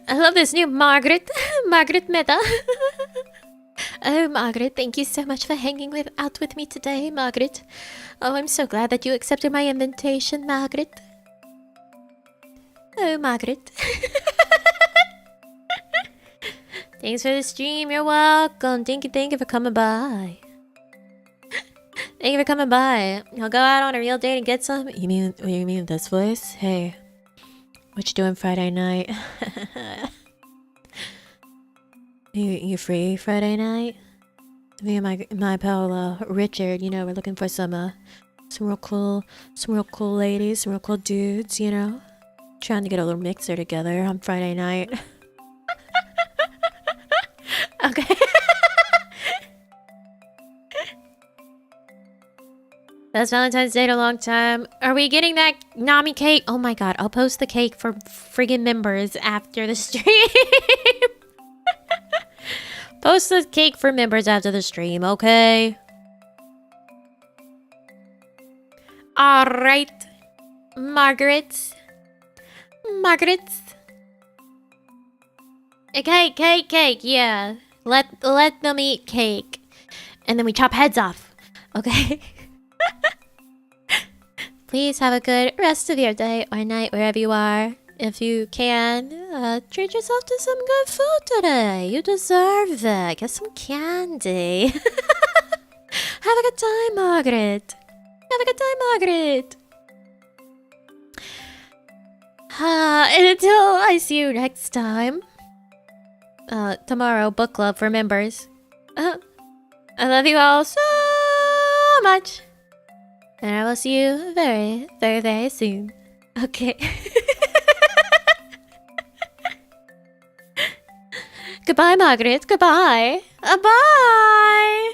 I love this new Margaret. Margaret Meta. Oh, Margaret, thank you so much for hanging out with me today, Margaret. Oh, I'm so glad that you accepted my invitation, Margaret. Oh, Margaret. Thanks for the stream. You're welcome. Thank you for coming by. Thank you for coming by. I'll go out on a real date and get some. You mean this voice? Hey, what you doing Friday night? You free Friday night? Me and my pal Richard, you know, we're looking for some real cool ladies, some real cool dudes, you know. Trying to get a little mixer together on Friday night. Okay. That's Valentine's Day in a long time. Are we getting that Nami cake? Oh my god, I'll post the cake for friggin' members after the stream. Post the cake for members after the stream, okay? Alright. Margaret. Cake, yeah. Let them eat cake. And then we chop heads off. Okay? Please have a good rest of your day or night wherever you are. If you can, treat yourself to some good food today. You deserve it. Get some candy. Have a good time, Margaret. Have a good time, Margaret. And until I see you next time. Tomorrow, book club for members. I love you all so much. And I will see you very, very, very soon. Okay. Goodbye, Margaret. Goodbye. Bye.